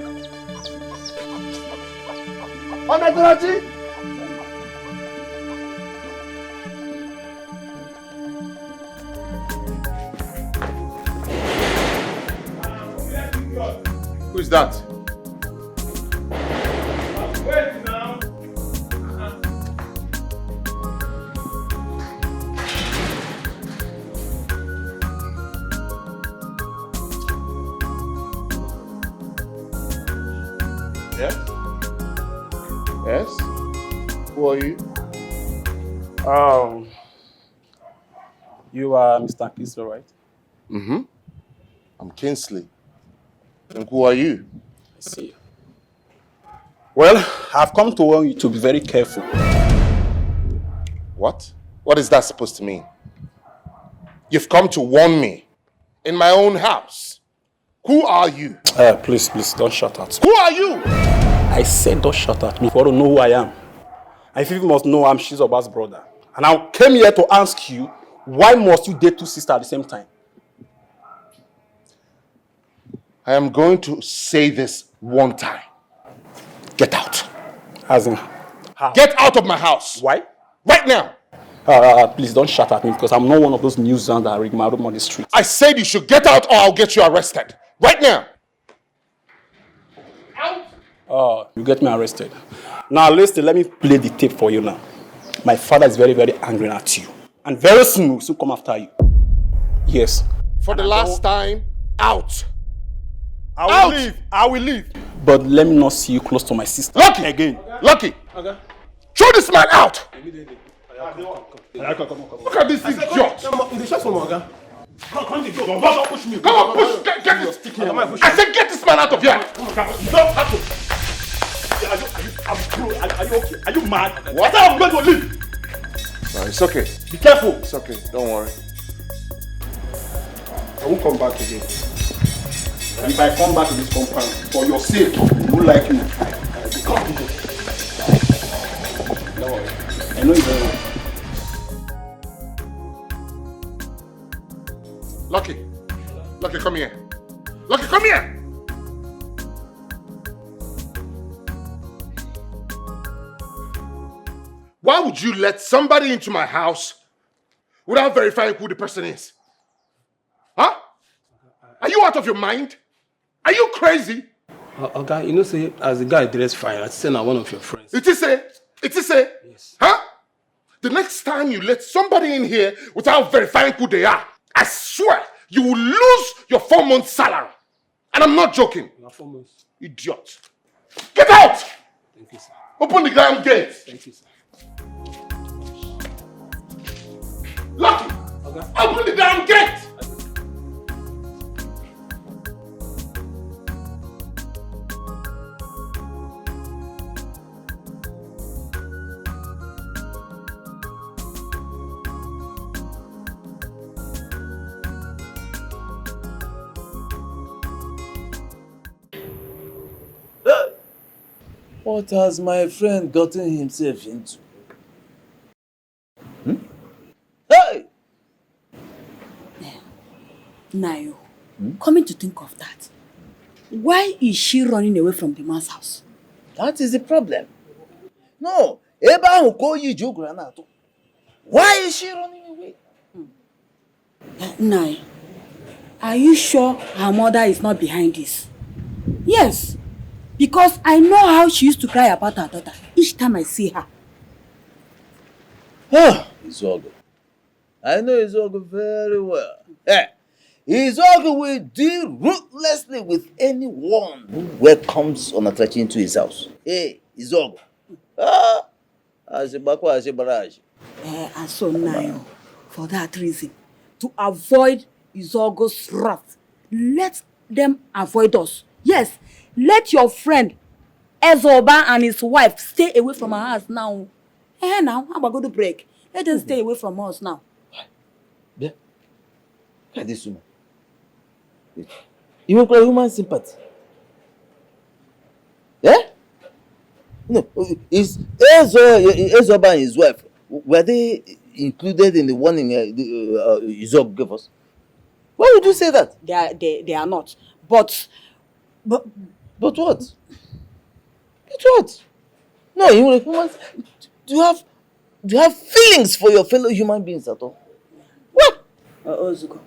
Taraji! Who is that? Wait now. Yes? Yes? Who are you? You are Mr. Kingsley, right? Mm-hmm. I'm Kingsley. And who are you? I see. Well, I've come to warn you to be very careful. What? What is that supposed to mean? You've come to warn me in my own house. Who are you? Please, don't shout at me. Who are you? I said don't shout at me. You want to know who I am. I think you must know I'm Shizoba's brother. And I came here to ask you, why must you date two sisters at the same time? I am going to say this one time. Get out. As in, how? Get out of my house. Why? Right now. Please don't shout at me because I'm not one of those nuisance that rig my room on the street. I said you should get out or I'll get you arrested. Right now. You get me arrested. Now listen, let me play the tape for you now. My father is very, very angry at you. And very soon we'll come after you. Yes. For the last time, out. I will leave. But let me not see you close to my sister. Lucky! Again. Lucky! Okay. Throw this man out! Look at this idiot! Come on, push me. Come on, push! Get this! I said get this man out of here! Are you okay? Are you mad? What? I'm going to leave. No, it's okay. Be careful. It's okay. Don't worry. I won't come back again. And if I come back to this compound, for your sake, who like you, I will come to you. Don't worry. I know you very well. Lucky. Lucky, come here. Lucky, come here! Why would you let somebody into my house without verifying who the person is? Huh? Are you out of your mind? Are you crazy? Okay, you know, say, as the guy dressed fine, I say now one of your friends. It is say? Yes. Huh? The next time you let somebody in here without verifying who they are, I swear you will lose your 4 months salary. And I'm not joking. You are 4 months. Idiot. Get out! Thank you, sir. Open the damn gate. Thank you, sir. Lucky! Okay. Open the damn gate! What has my friend gotten himself into? Hey! Nayo, coming to think of that, why is she running away from the man's house? That is the problem. No, why is she running away? Nayo, are you sure her mother is not behind this? Yes, because I know how she used to cry about her daughter each time I see her. Izogo. I know Izogo very well. Izogo will deal ruthlessly with anyone who welcomes Onatrachi into his house. Hey, Izogo. And so now, for that reason, to avoid Izogo's wrath, let them avoid us. Yes, let your friend Ezoba and his wife stay away from our house now. Now, how about go to break? Let them stay away from us now. Yeah. Look at this woman. You want human sympathy? Yeah? No, is Ezoba and his wife, were they included in the warning Izob gave us? Why would you say that? They are not. But what? But what? No, you humans. Do you have feelings for your fellow human beings at all? What? Ozuko,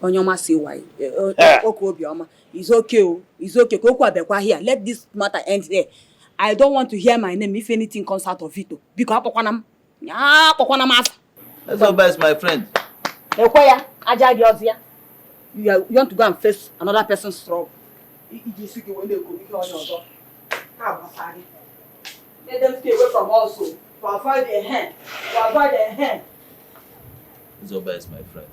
Onyoma say why? It's okay. It's okay. Here. Let this matter end here. I don't want to hear my name if anything comes out of it. Because Ezoba is my friend. You want to go and face another person's trouble. Let them stay away from us, to avoid the hand. Ezoba is my friend.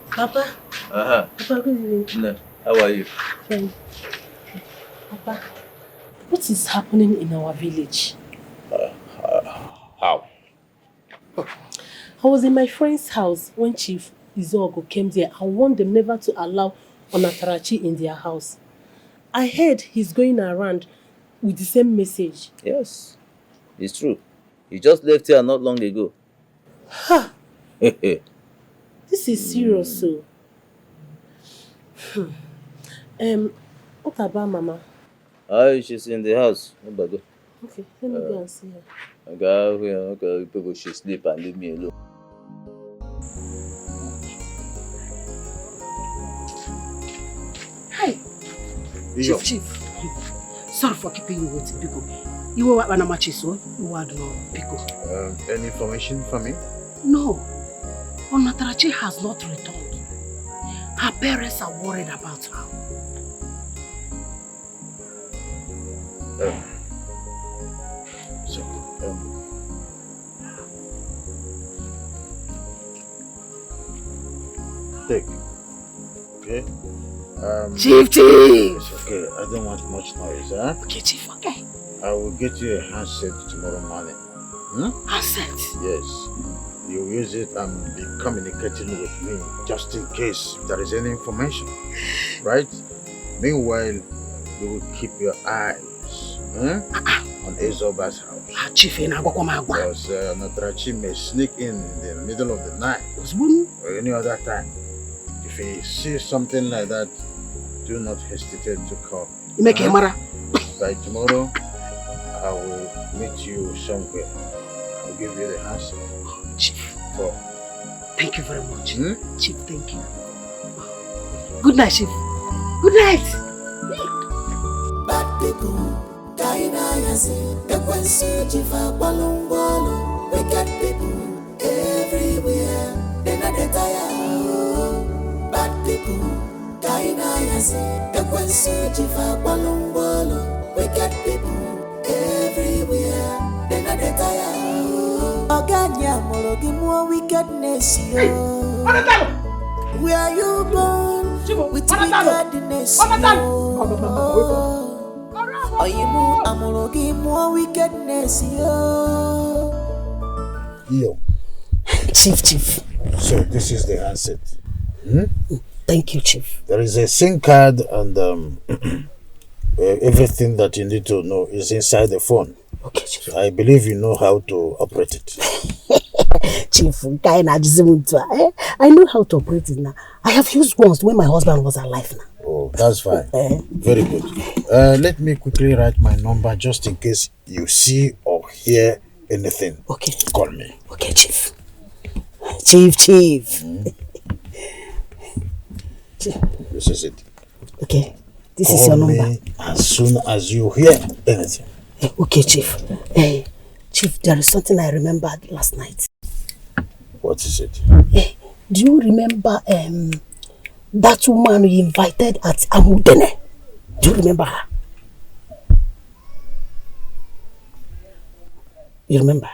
Papa. Papa, good evening. No. How are you? Fine. Papa, what is happening in our village? How? I was in my friend's house when Chief Izogo came there and warned them never to allow Onatarachi in their house. I heard he's going around with the same message. Yes, it's true. He just left here not long ago. Ha! This is serious, so. What about Mama? She's in the house. Okay, let me go and see her. Okay, people should sleep and leave me alone. Hi. Chief. Sorry for keeping you waiting, Pico. You were at Anamachiso, you were no Pico. Any information for me? No. Onatarachi has not returned. Her parents are worried about her. Take. Okay? Chief! It's okay, I don't want much noise, huh? Okay, Chief, okay. I will get you a handset tomorrow morning. Handset? Yes. You use it and be communicating with me just in case if there is any information. Right? Meanwhile, you will keep your eyes on Ezoba's house. Chief, because Natrachi may sneak in the middle of the night or any other time. If he sees something like that, do not hesitate to call. You make a matter. By tomorrow, I will meet you somewhere. I'll give you the handset. Chief. So, thank you very much. Chief, thank you. Good night, Chief. Good night. Bad people, wicked people everywhere. They not tired. Bad people, wicked people everywhere. They not tired. Oganya mologi more wickedness, yo. Where you born with wickedness, yo. Are you more amologi more wickedness, yo. Yo. Chief. So this is the handset. Thank you, Chief. There is a SIM card and everything that you need to know is inside the phone. Okay, Chief. So I believe you know how to operate it. Chief, guy na I know how to operate it now. I have used once when my husband was alive now. Oh, that's fine. Very good. Let me quickly write my number just in case you see or hear anything. Okay. Call me. Okay, Chief. Chief. This is it. Okay. This is your number. Call me as soon as you hear anything. Okay, Chief. Chief, there is something I remembered last night. What is it? Do you remember that woman we invited at Amudene? Do you remember her? You remember?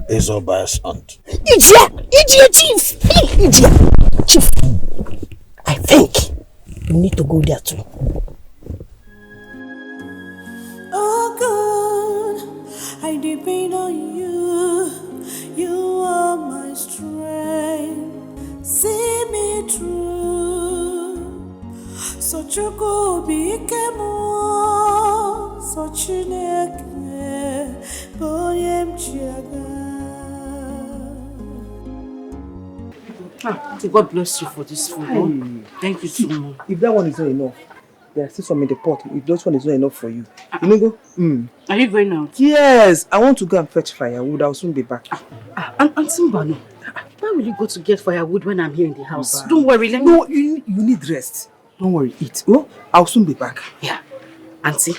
Isoba's aunt. Idiot, Chief! Chief, I think you need to go there too. Oh God, I depend on you. You are my strength. See me through. So chuko bikemo. So chineke boyem chiaga. God bless you for this food. Oh. Thank you so much. If that one is not enough, there are still some in the pot. If that one is not enough for you, you know go? Are you going out? Yes, I want to go and fetch firewood. I'll soon be back. And Simba, no. Why will you go to get firewood when I'm here in the house? Don't worry, let me... No, you need rest. Don't worry, eat. Oh, I'll soon be back. Yeah. Auntie,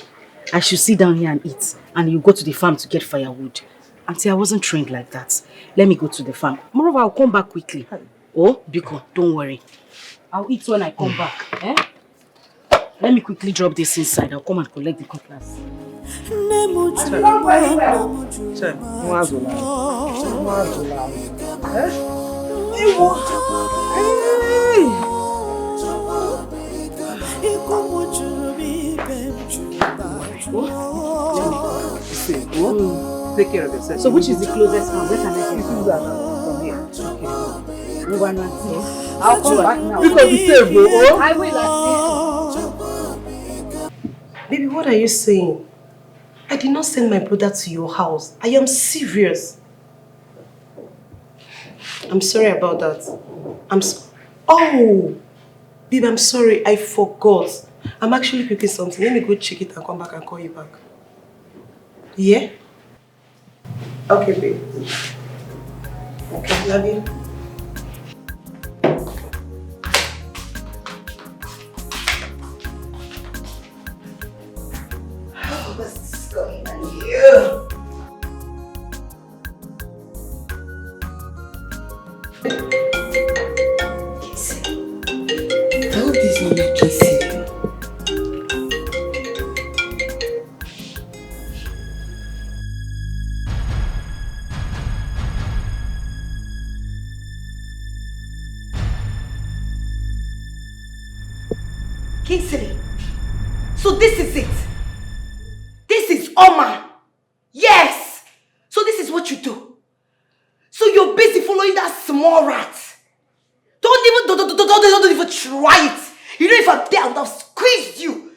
I should sit down here and eat. And you go to the farm to get firewood. Auntie, I wasn't trained like that. Let me go to the farm. Moreover, I'll come back quickly. Oh, Biko, don't worry. I'll eat when I come back. Eh? Let me quickly drop this inside. I'll come and collect the cutlass. Take care of yourself. So which is the closest farm? Where can I get from here? Okay. I'll come back now. You can be safe, bro. I will. Baby, what are you saying? I did not send my brother to your house. I am serious. I'm sorry about that. Oh! Babe, I'm sorry. I forgot. I'm actually cooking something. Let me go check it and come back and call you back. Yeah? Okay, babe. Okay, love you. What's going on here? I hope this is not Casey. Kingsley, so this is it. This is Oma. Yes. So this is what you do. So you're busy following that small rat. Don't even try it. You know if I'm there, I would have squeezed you.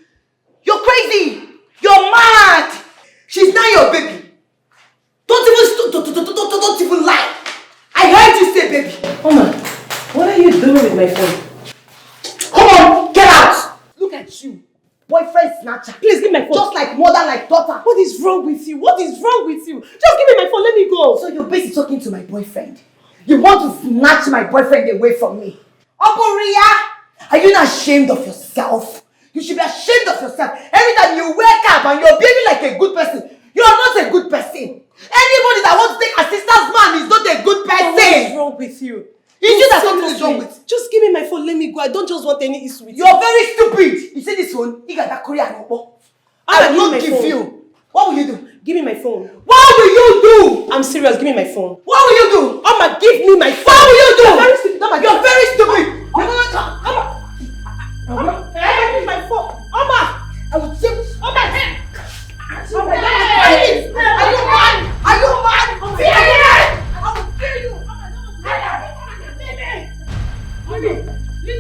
You're crazy. You're mad. She's not your baby. Don't even lie. I heard you say baby. Oma, what are you doing with my phone? Come on, get out. Look at you. Boyfriend snatcher. Please give me my phone. Just like mother, like daughter. What is wrong with you? What is wrong with you? Just give me my phone, let me go. So you're busy talking to my boyfriend. You want to snatch my boyfriend away from me. Uncle Ria, are you not ashamed of yourself? You should be ashamed of yourself. Every time you wake up and you're behaving like a good person, you are not a good person. Anybody that wants to take a sister's man is not a good person. What is wrong with you? Is you that something is wrong with? Just give me my phone, let me go. I don't just want any issue with you. You're very stupid. You see this one? You got that Korean number. I will not give you. What will you do? Give me my phone. What will you do? I'm serious, give me my phone. What will you do? Oma, give me my phone. What will you do? You're very stupid. You're very stupid. Oma, give me my phone. Oma, I will take Oma, Oma, please. Are you mad? Are you mad? I will kill you.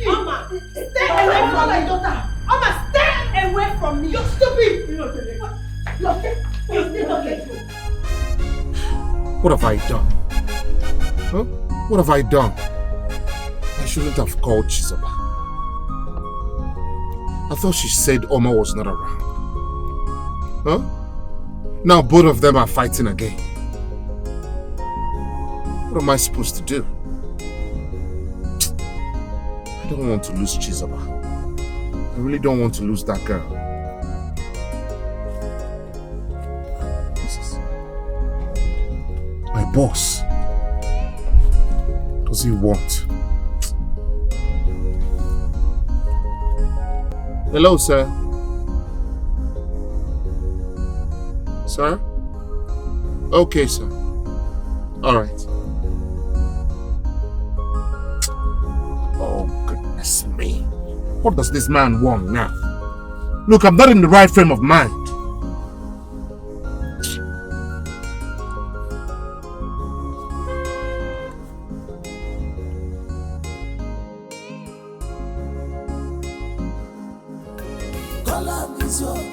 Oma, stay away from my daughter. Oma, stay away from me. You're stupid. What have I done? What have I done? I shouldn't have called Chizoba. I thought she said Oma was not around. Huh? Now both of them are fighting again. What am I supposed to do? I don't want to lose Chizoba. I really don't want to lose that girl. My boss. What does he want? Hello, sir. Sir? Okay, sir. All right. Oh, goodness me. What does this man want now? Look, I'm not in the right frame of mind.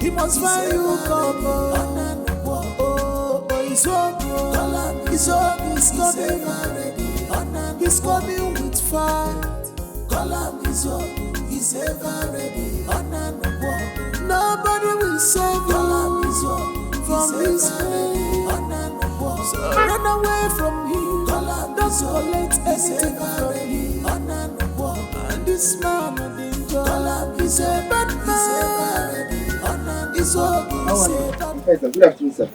He must find you, come on. He's coming. He's coming with fight. He's ever ready. Nobody will save you from his pain. So run away from him. Don't collect anything from him. And this man of danger, he's a bad man. He's all Good afternoon, sir.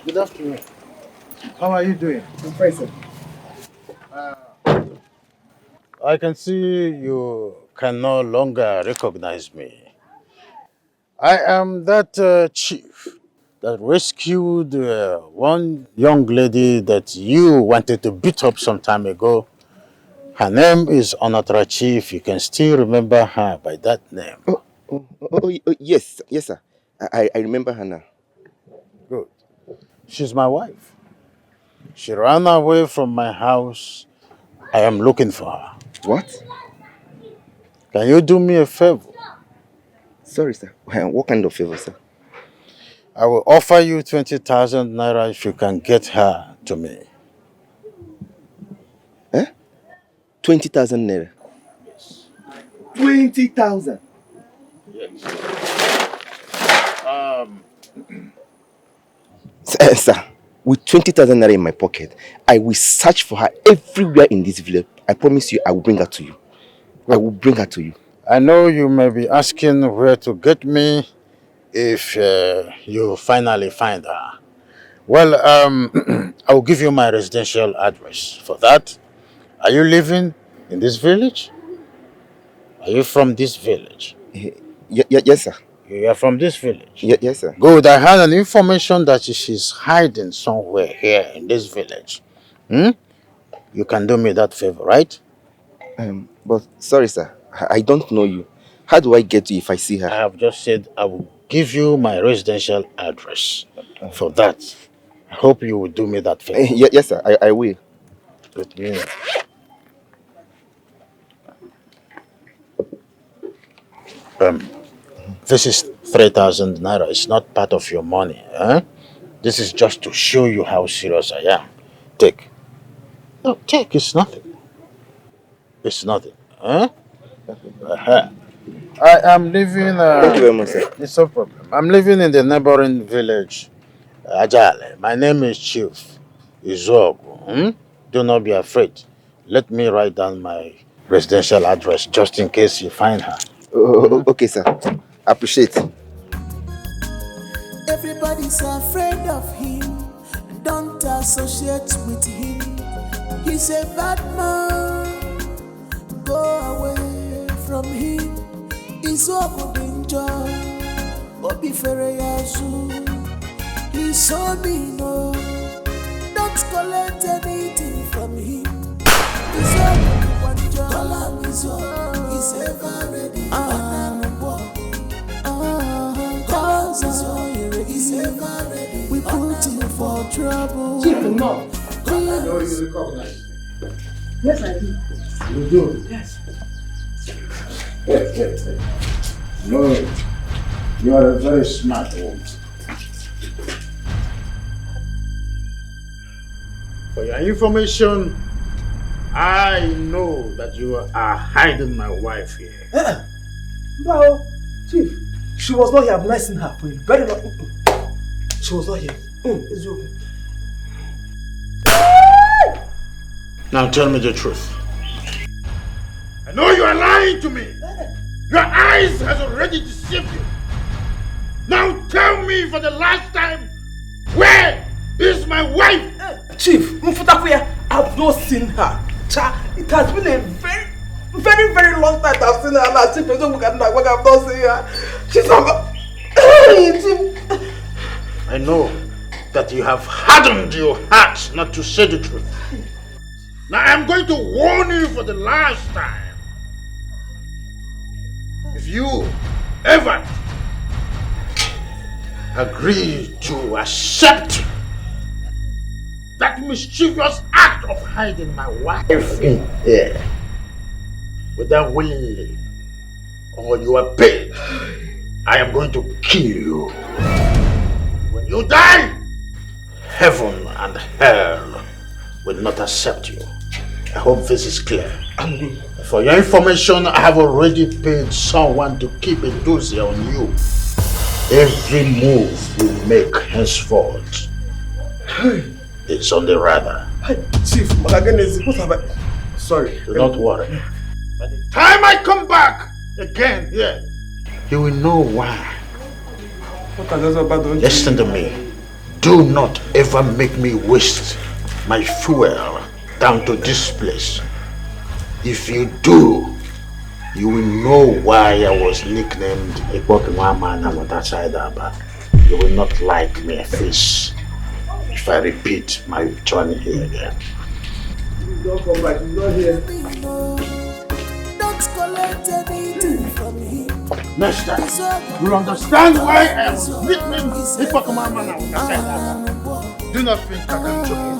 Good afternoon. How are you doing? I'm fine, sir. I can see you can no longer recognize me. I am that chief that rescued one young lady that you wanted to beat up some time ago. Her name is Onatrachi, if you can still remember her by that name. Yes, sir. I remember her now. Good. She's my wife. She ran away from my house. I am looking for her. What? Can you do me a favor? Sorry, sir. What kind of favor, sir? I will offer you 20,000 naira if you can get her to me. 20,000 naira? Yes. 20,000? Yes. Sir, with 20,000 naira in my pocket, I will search for her everywhere in this village. I promise you, I will bring her to you. I will bring her to you. I know you may be asking where to get me if you finally find her. Well, I will give you my residential address. For that, are you living in this village? Are you from this village? Yes, sir. You are from this village? Yes, sir. Good. I had an information that she's hiding somewhere here in this village. You can do me that favor, right? But sorry, sir. I don't know you. How do I get you if I see her? I have just said I will give you my residential address. For that, I hope you will do me that favor. Yes, sir. I will. Good news. This is 3,000 naira. It's not part of your money. This is just to show you how serious I am. Take. No, take. It's nothing. It's nothing. I am living... Thank you very much, sir. It's no problem. I'm living in the neighboring village, Ajale. My name is Chief Izogu. Do not be afraid. Let me write down my residential address just in case you find her. Okay, sir. Appreciate. Everybody's afraid of him. Don't associate with him. He's a bad man. Go away from him. He's so good danger. Obi Fereyazu. He's so mean. Don't collect anything from him. He's so good danger. He's ever ready. We put you for trouble. Chief, no. I know you recognize me. Yes, I do. You do? Yes. No, you are a very smart woman. For your information, I know that you are hiding my wife here. No, Chief, she was not here. I've not seen her for a very long time. She was not here. It's okay. Now tell me the truth. I know you are lying to me. Your eyes has already deceived you. Now tell me for the last time, where is my wife? Chief, Mfutakuya, I've not seen her. It has been a very long time I've seen her. And I Chief, I've not seen her. She's not. I know that you have hardened your heart not to say the truth. Now I'm going to warn you for the last time. If you ever agree to accept that mischievous act of hiding my wife in here without willingly, or you are paid, I am going to kill you. When you die, heaven and hell will not accept you. I hope this is clear. For your information, I have already paid someone to keep a dossier on you. Every move you make henceforth is on the radar. Chief, what have I... Sorry. Do not worry. By the time I come back again here, you will know why. Listen to me. Do not ever make me waste my fuel down to this place. If you do, you will know why I was nicknamed a Pokemon on that side. You will not like me face if I repeat my journey here again. Don't come back, he's not here. Don't collect anything from him. Next time, you'll understand why I was nicknamed a Pokemon on that side. Do not think I can joke.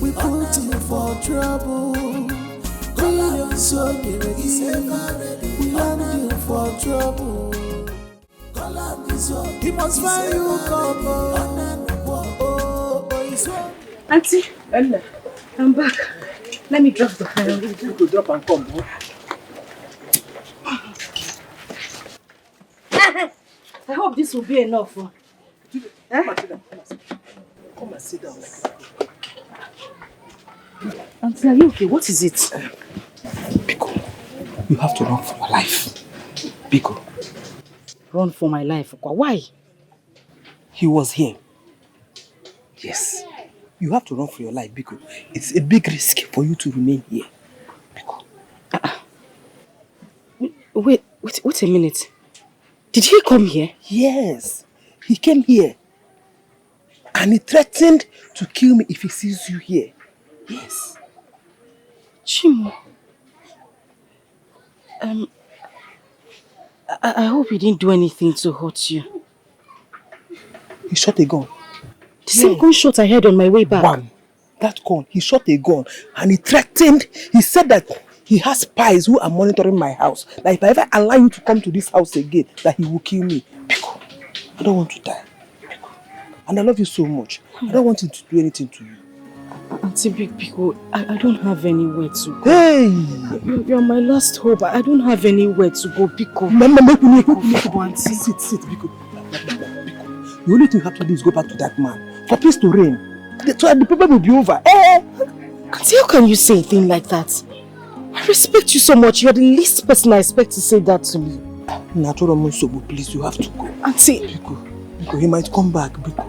We put you for trouble. We land you for trouble. He must find you come. Auntie, I'm back. Let me drop the car. You could drop and come. I hope this will be enough. Come and sit down. Auntie, are you okay? What is it? Biko, you have to run for your life. Biko. Run for my life? Why? He was here. Yes. You have to run for your life, Biko. It's a big risk for you to remain here. Biko. Wait a minute. Did he come here? Yes. He came here. And he threatened to kill me if he sees you here. Yes. Chimo. I hope he didn't do anything to hurt you. He shot a gun. The same gunshot I heard on my way back. One. That gun. He shot a gun. And he threatened. He said that he has spies who are monitoring my house. That if I ever allow you to come to this house again, that he will kill me. Biko, I don't want to die. Biko. And I love you so much. I don't want him to do anything to you. Auntie Biko, I don't have anywhere to go. Hey! You're my last hope. I don't have anywhere to go, Biko. Mama, make me go, Auntie. Sit, Biko. The only thing you have to do is go back to that man. For peace to reign. So the problem will be over. Auntie, how can you say a thing like that? I respect you so much. You're the least person I expect to say that to me. Please, you have to go. Auntie. Biko, he might come back, Biko.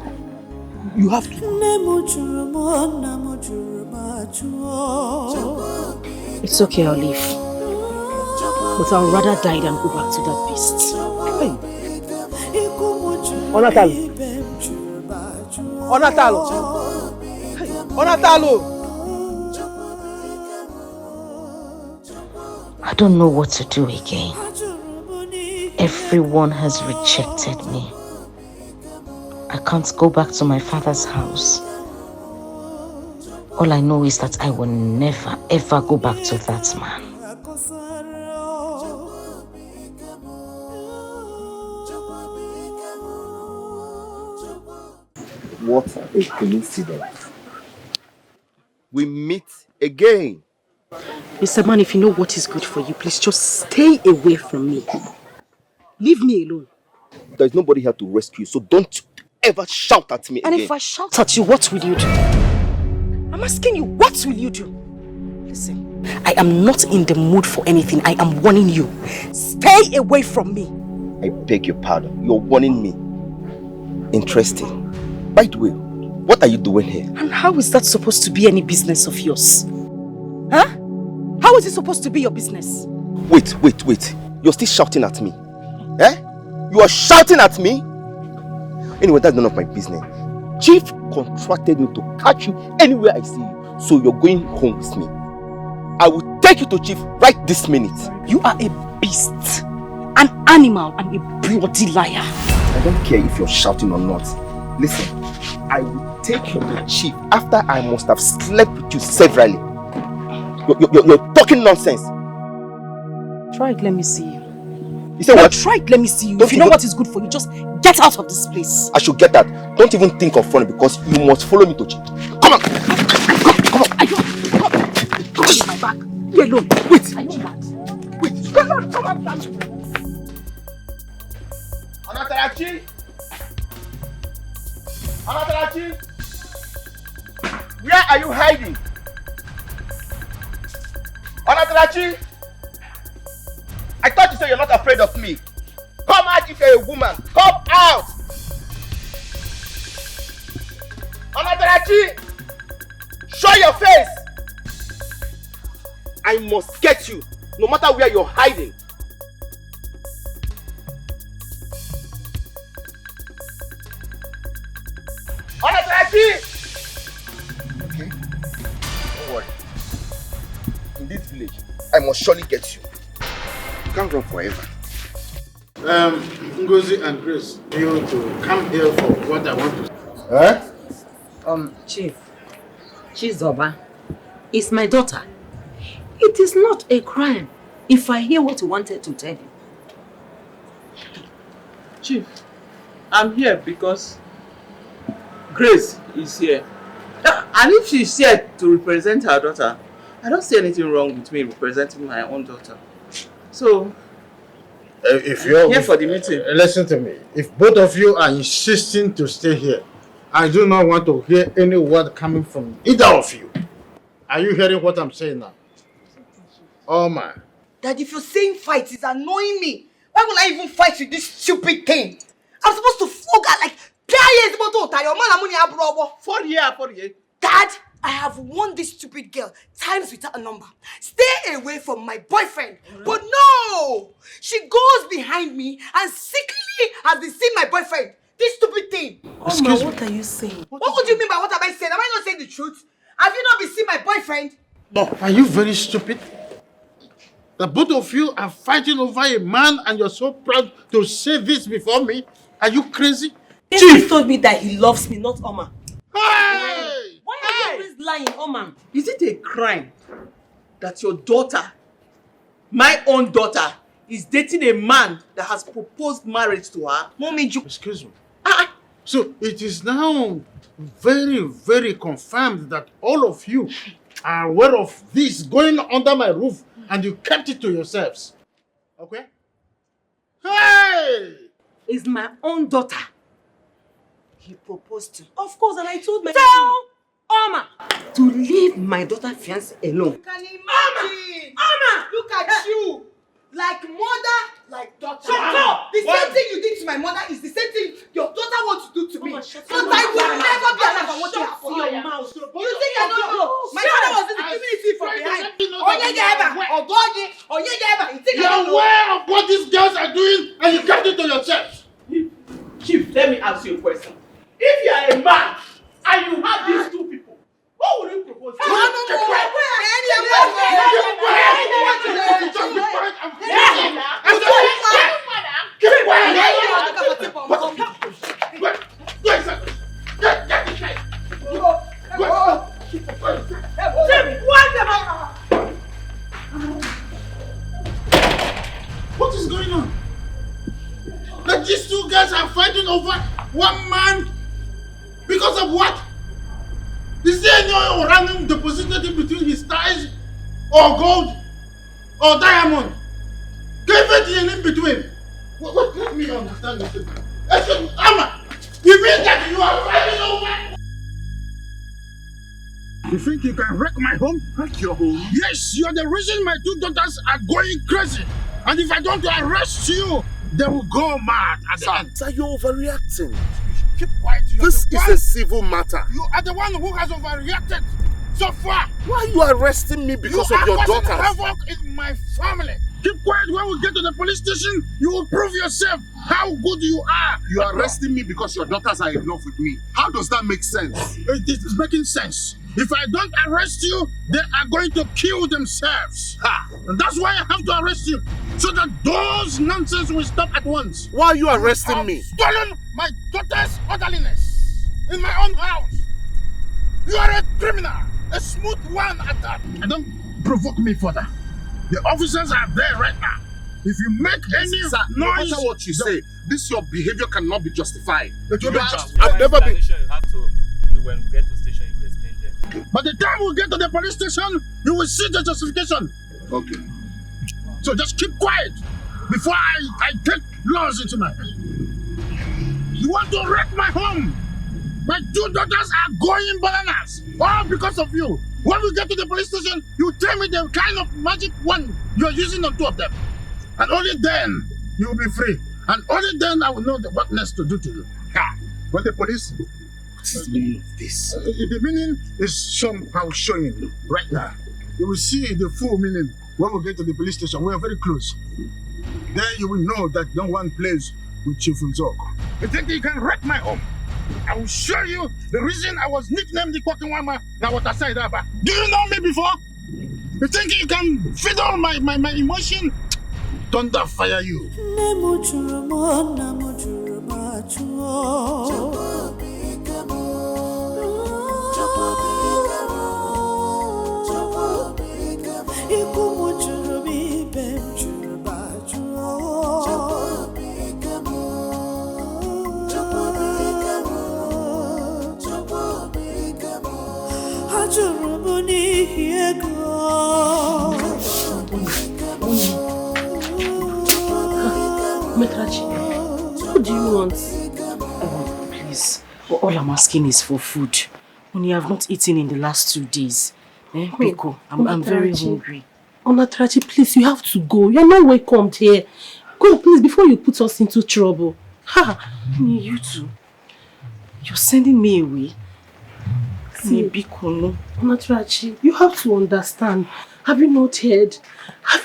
You have to go. It's okay, I'll leave. But I'll rather die than go back to that beast. Hey. Onatalo. I don't know what to do again. Everyone has rejected me. I can't go back to my father's house. All I know is that I will never ever go back to that man. What a coincidence. we meet again. Mr. Man, if you know what is good for you, please just stay away from me. Leave me alone. There's nobody here to rescue, so don't ever shout at me again. And if I shout at you, what will you do? I'm asking you, what will you do? Listen, I am not in the mood for anything. I am warning you. Stay away from me. I beg your pardon. You're warning me. Interesting. By the way, what are you doing here? And how is that supposed to be any business of yours? Huh? How is it supposed to be your business? Wait. You're still shouting at me. Eh? You are shouting at me? Anyway, that's none of my business. Chief contracted me to catch you anywhere I see you. So you're going home with me. I will take you to Chief right this minute. You are a beast, an animal, and a bloody liar. I don't care if you're shouting or not. Listen, I will take you to Chief after I must have slept with you severally. You're talking nonsense. Try it, let me see you. You say what? Try it, let me see you. If you know what is good for you, just get out of this place. I should get that. Don't even think of running because you must follow me to Chief. Come on! Come on! Come on, my back. You're alone. Wait. Are you mad? Wait. Come on. Anatarachi! Where are you hiding? Anatarachi! I thought you said you're not afraid of me. Come out if you're a woman. Come out! Anatarachi! Show your face! I must get you, no matter where you're hiding. Anatarachi! Okay, don't worry. In this village, I must surely get you. You can't run forever. Ngozi and Grace, you to come here for what I want to say. Chief Zoba is my daughter. It is not a crime if I hear what you wanted to tell you. Chief, I'm here because Grace is here. And if she's here to represent her daughter, I don't see anything wrong with me representing my own daughter. So, if you're here for the meeting. Listen to me. If both of you are insisting to stay here, I do not want to hear any word coming from either of you. Are you hearing what I'm saying now? Oh man. Dad, if you're saying fight, it's annoying me. Why would I even fight with this stupid thing? I'm supposed to flog her like 4 years. Dad, I have won this stupid girl times without a number. Stay away from my boyfriend. But no! She goes behind me and secretly has been seeing my boyfriend. This stupid thing. Excuse me. What are you saying? What would you mean by what am I saying? Am I not saying the truth? Have you not been seeing my boyfriend? No. Are you very stupid? The both of you are fighting over a man and you're so proud to say this before me? Are you crazy? Chief told me that he loves me, not Oma. Hey! Why are you always lying, Oma? Is it a crime that your daughter, my own daughter, is dating a man that has proposed marriage to her? Mommy, excuse me. So it is now very, very confirmed that all of you are aware of this going under my roof and you kept it to yourselves. Okay? Hey! Is my own daughter. He proposed to. Of course, and I told my Tell Oma to leave my daughter fiancé alone. You can imagine. Oma! Look at you. Like mother, like daughter. Shut up! The same thing you did to my mother is the same thing your daughter wants to do to me. But I will never be alive and watch it happen. Your mouth. You think I don't know? My father was in the community from behind. You're aware of what these girls are doing and you kept it to yourself. Chief, let me ask you a question. If you are a man and you have these two people, what would you propose to? What is going on? That these two guys are fighting over one man because of what? Is there any oil random deposited in between his thighs? Or gold? Or diamond? Everything in between. What let me understand this? Amma, you mean that you are fighting over? You think you can wreck my home? Wreck your home? Yes, you're the reason my two daughters are going crazy. And if I don't arrest you, they will go mad at the end. Sir, you're overreacting. Keep quiet. This is a civil matter. You are the one who has overreacted so far. Why are you arresting me because of your You are daughters? causing havoc in my family. Keep quiet. When we get to the police station, you will prove yourself how good you are. You are arresting me because your daughters are in love with me. How does that make sense? It is making sense. If I don't arrest you, they are going to kill themselves. And that's why I have to arrest you. So that those nonsense will stop at once. Why are you arresting me? Stolen my daughter's orderliness in my own house. You are a criminal. A smooth one at that. And don't provoke me further. The officers are there right now. If you make any Sir, no noise, matter what you say, this your behavior cannot be justified. I've never been. You have to. When we get to station, you will explain there. By the time we get to the police station, you will see the justification. Okay. So just keep quiet before I take laws into my hand. You want to wreck my home? My two daughters are going bananas. All because of you. When we get to the police station, you tell me the kind of magic wand you're using on two of them. And only then you will be free. And only then I will know what next to do to you. But the police... What is the meaning of this? The meaning is somehow showing right now. You will see the full meaning when we get to the police station. We are very close. Then you will know that no one plays with Chief Nzog. You think you can wreck my home? I will show you the reason I was nicknamed the Kwakinwama Nawatasai Daba. Do you know me before? You think you can fiddle my emotion? Thunder fire you. Metrachi, what do you want? Oh, please. All I'm asking is for food. Only I have not eaten in the last 2 days. Biko, I'm very hungry. Onatrachi, please, you have to go. You're not welcomed here. Go, please, before you put us into trouble. You too. You're sending me away. See, Biko, no. Onatrachi, you have to understand. Have you not heard? Have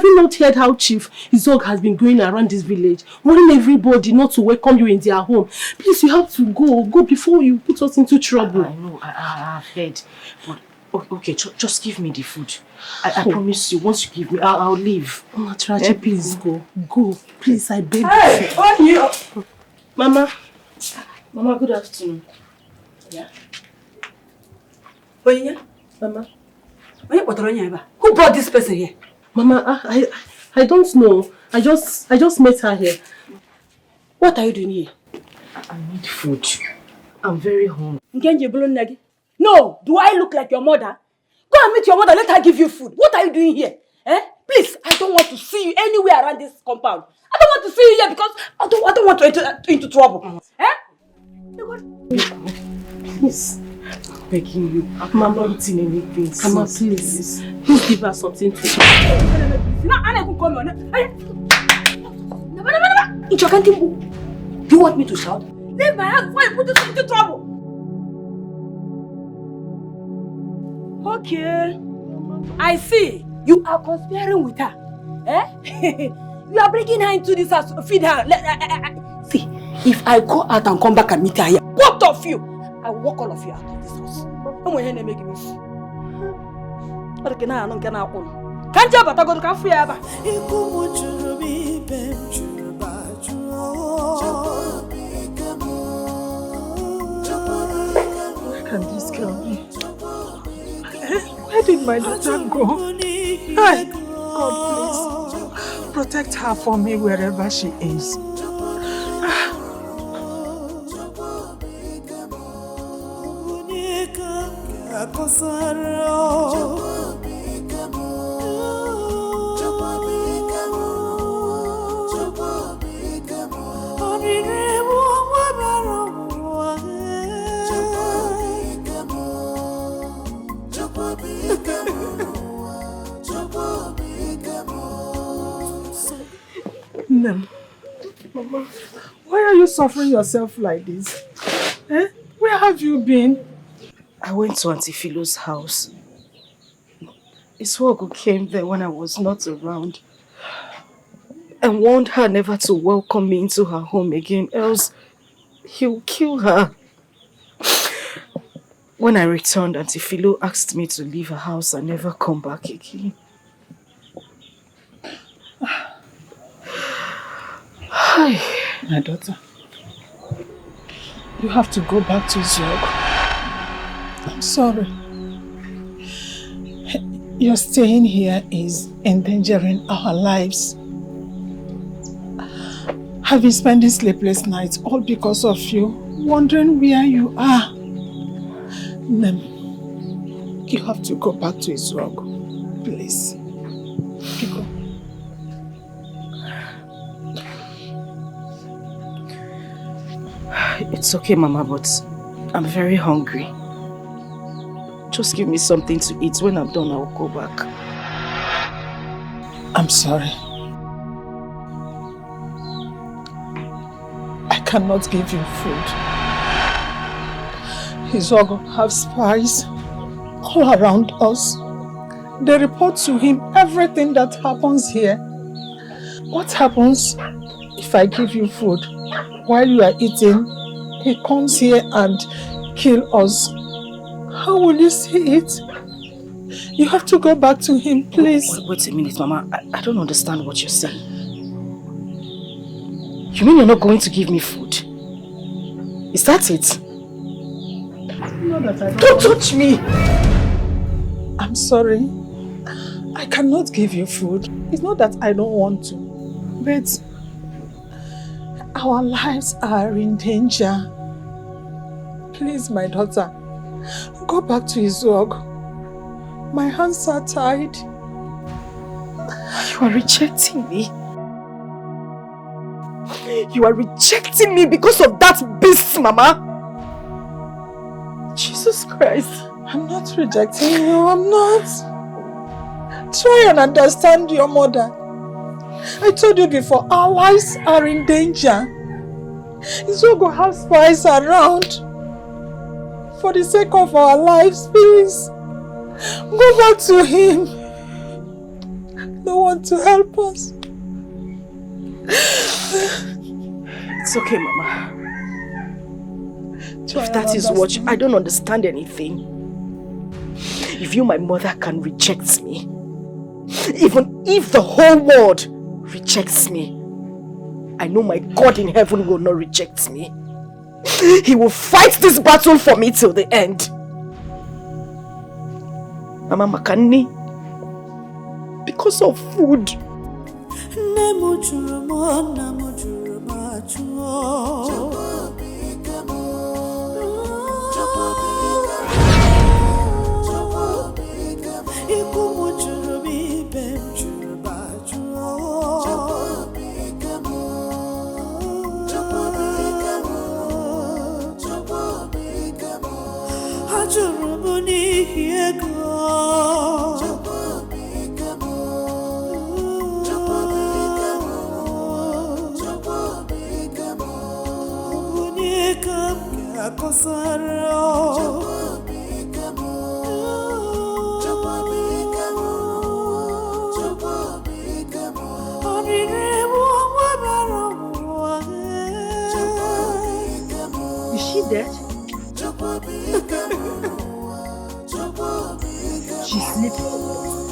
you not heard how Chief Izog has been going around this village, warning everybody not to welcome you in their home? Please, you have to go. Go before you put us into trouble. I know, I've heard. But okay, just give me the food. I promise you, once you give me, I'll leave. Onatrachi, please go. Go. Please, I beg you. Hey, on you. Mama, good afternoon. Yeah. Mama. Who brought this person here? Mama, I don't know. I just met her here. What are you doing here? I need food. I'm very hungry. No, do I look like your mother? Go and meet your mother, let her give you food. What are you doing here? Please, I don't want to see you anywhere around this compound. I don't want to see you here because I don't want to enter into trouble. Please. Begging you. I'm not eating anything. Mama, please. Please give her something to eat. Do you want me to shout? Leave my house before you put us into trouble. Okay. I see. You are conspiring with her. You are bringing her into this house, feed her. See, if I go out and come back and meet her here, both of you, I will walk all of you out of this house. I'm going to make it. Can't you but I go to cafe? Where can this girl be? Where did my daughter go? Hey, God, please protect her for me wherever she is. Nem, Mama, why are you suffering yourself like this? Eh? Where have you been? I went to Auntie Philo's house. Iswogo came there when I was not around and warned her never to welcome me into her home again, else he'll kill her. When I returned, Auntie Philo asked me to leave her house and never come back again. Hi. My daughter, you have to go back to Zog. I'm sorry. Your staying here is endangering our lives. I've been spending sleepless nights all because of you, wondering where you are. Nem, you have to go back to Zog, please. Go. It's okay, Mama, but I'm very hungry. Just give me something to eat. When I'm done, I'll go back. I'm sorry. I cannot give you food. Izogo have spies all around us. They report to him everything that happens here. What happens if I give you food while you are eating? He comes here and kills us. How will you see it? You have to go back to him, please. Wait a minute, Mama. I don't understand what you're saying. You mean you're not going to give me food? Is that it? Don't touch me! I'm sorry. I cannot give you food. It's not that I don't want to, but our lives are in danger. Please, my daughter, go back to Izog. My hands are tied. You are rejecting me. You are rejecting me because of that beast, Mama. Jesus Christ. I'm not rejecting you. I'm not. Try and understand your mother. I told you before, our lives are in danger. Izogo has spies around. For the sake of our lives, please. Go back to him. No one to help us. It's okay, Mama. If that is what I don't understand anything. If you, my mother, can reject me, even if the whole world rejects me, I know my God in heaven will not reject me. He will fight this battle for me till the end. Mama Makani, because of food. Is she dead? She's sleeping.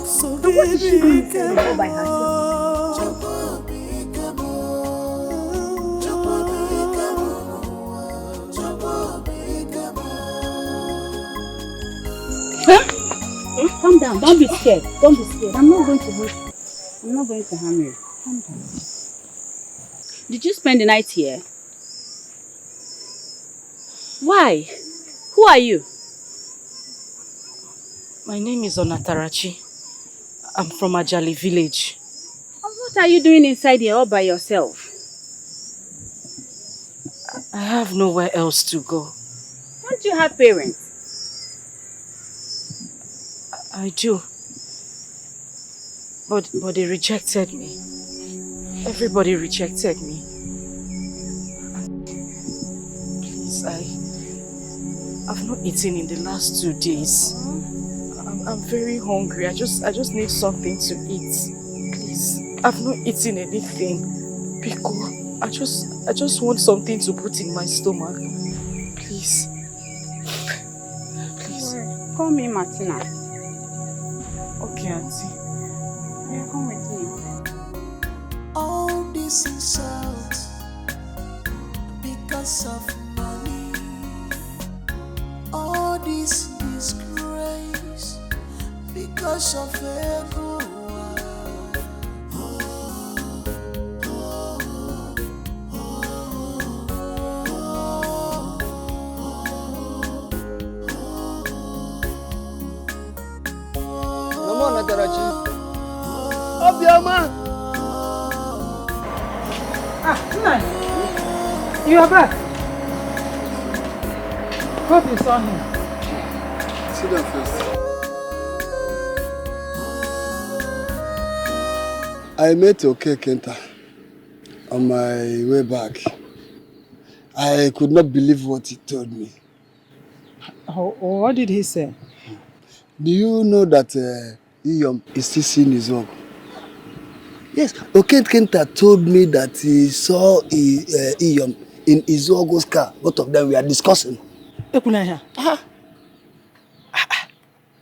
So what is she doing all by herself? Calm down. Don't be scared. Don't be scared. I'm not going to hurt you. I'm not going to harm you. Calm down. Did you spend the night here? Why? Who are you? My name is Onatarachi. I'm from Ajali village. What are you doing inside here all by yourself? I have nowhere else to go. Don't you have parents? I do. But they rejected me. Everybody rejected me. Please, I've not eaten in the last 2 days. I'm very hungry. I just need something to eat. Please, I've not eaten anything. Biko, I just want something to put in my stomach. Please. Please. Call me Martina. Okay, auntie. Yeah, come with me. All this insult because of money. All this disgrace because of ego. Mama Natarachi. Obioma. Nai, you are back. Hope you saw him. Sit down first. I met Okay Kenta on my way back. I could not believe what he told me. What did he say? Do you know that Iyom is still seeing his work? Yes, Okay Kenta told me that he saw Iyom in Izuogo's car. Both of them were discussing.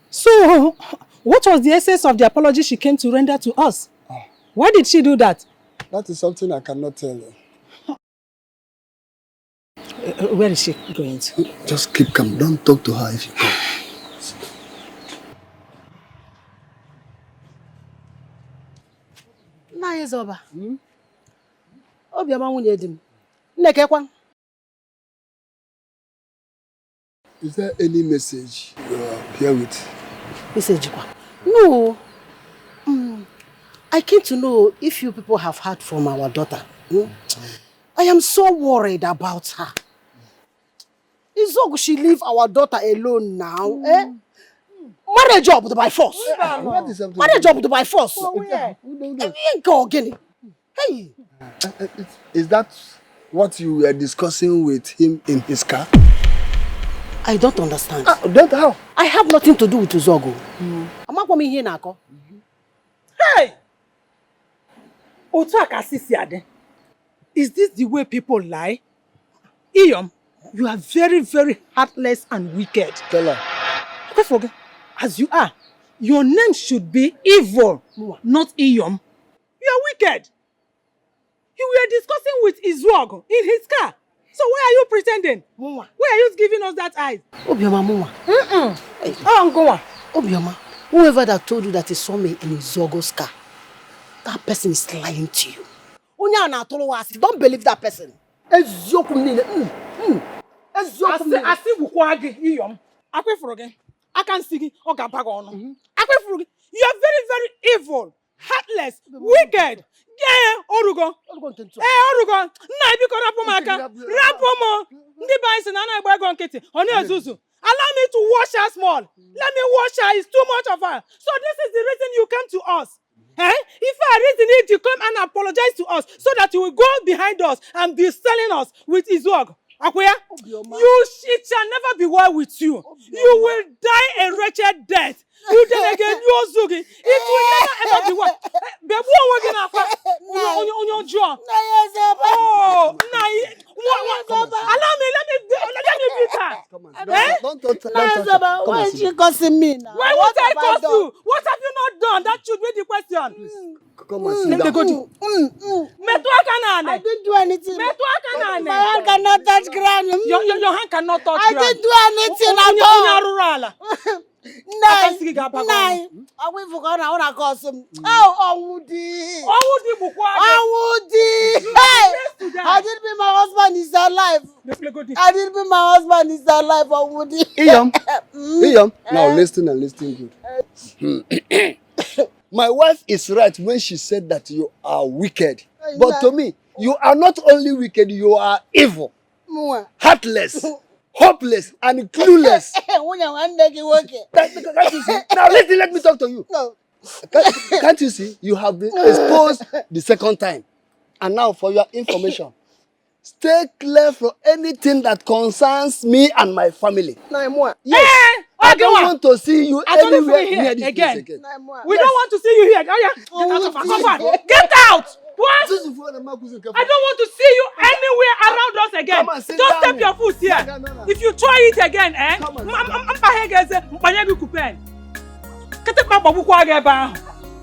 So, what was the essence of the apology she came to render to us? Why did she do that? That is something I cannot tell you. Where is she going to? Just keep calm. Don't talk to her if you come. Nna anyị Zoba. Obiọma nwunye di m. Nnekekwa. Is there any message you are here with? Message kwa? No. I came to know if you people have heard from our daughter. I am so worried about her. Izogo, she leave our daughter alone now. Marriage job by force. Marriage job by force. Hey. Is that what you were discussing with him in his car? I don't understand. Don't how? I have nothing to do with Izogo. I'm not coming here now. Hey! Is this the way people lie? Iyom, you are very, very heartless and wicked. Tell her. Okay, forget. As you are, your name should be evil, not Iyom. You are wicked. You were discussing with Izuogo in his car. So why are you pretending? Why are you giving us that eyes? Obioma Mwa. Obioma, whoever that told you that he saw me in Izuogo's car, that person is lying to you. Don't believe that person. I see Iyom. I can see you. You are very, very evil, heartless, wicked. Yeah, Orugo. Orugo. Na biko rapomaka. Rapomo. Ndi ba isi na na egbe ego nkiti. Oni ezuzu. Allow me to wash her small. Let me wash her. It's too much of her. So this is the reason you came to us. If I reason it, you come and apologize to us so that you will go behind us and be selling us with Izuogo. Akwea, it shall never be well with you. You will die a wretched death. You then again, you Zugi. It will never ever be well. Baby, what are on your jaw? Oh, allow me, let me beat her. Don't why is she cursing me now? Why would I curse you? What have you not done? That should be the question. Come and sit down. I didn't do anything. My hand cannot touch ground. Your hand cannot touch I ground. didn't do anything at all. Nine. I will forget how I call him. Oh, Owudi. Hey! I didn't be my husband is alive. I didn't be my husband is alive, Owudi. Iyom, now listen and listen good. My wife is right when she said that you are wicked. But to me, you are not only wicked, you are evil, heartless, hopeless, and clueless. Now listen, let me talk to you. No. Can't you see? You have been exposed the second time. And now for your information, stay clear from anything that concerns me and my family. Yes. I don't want to see you anywhere near this place again. We don't want to see you here. Oh, yeah. Get out of our compound. Get out! What? I don't want to see you anywhere around us again. Don't step your foot here. If you try it again,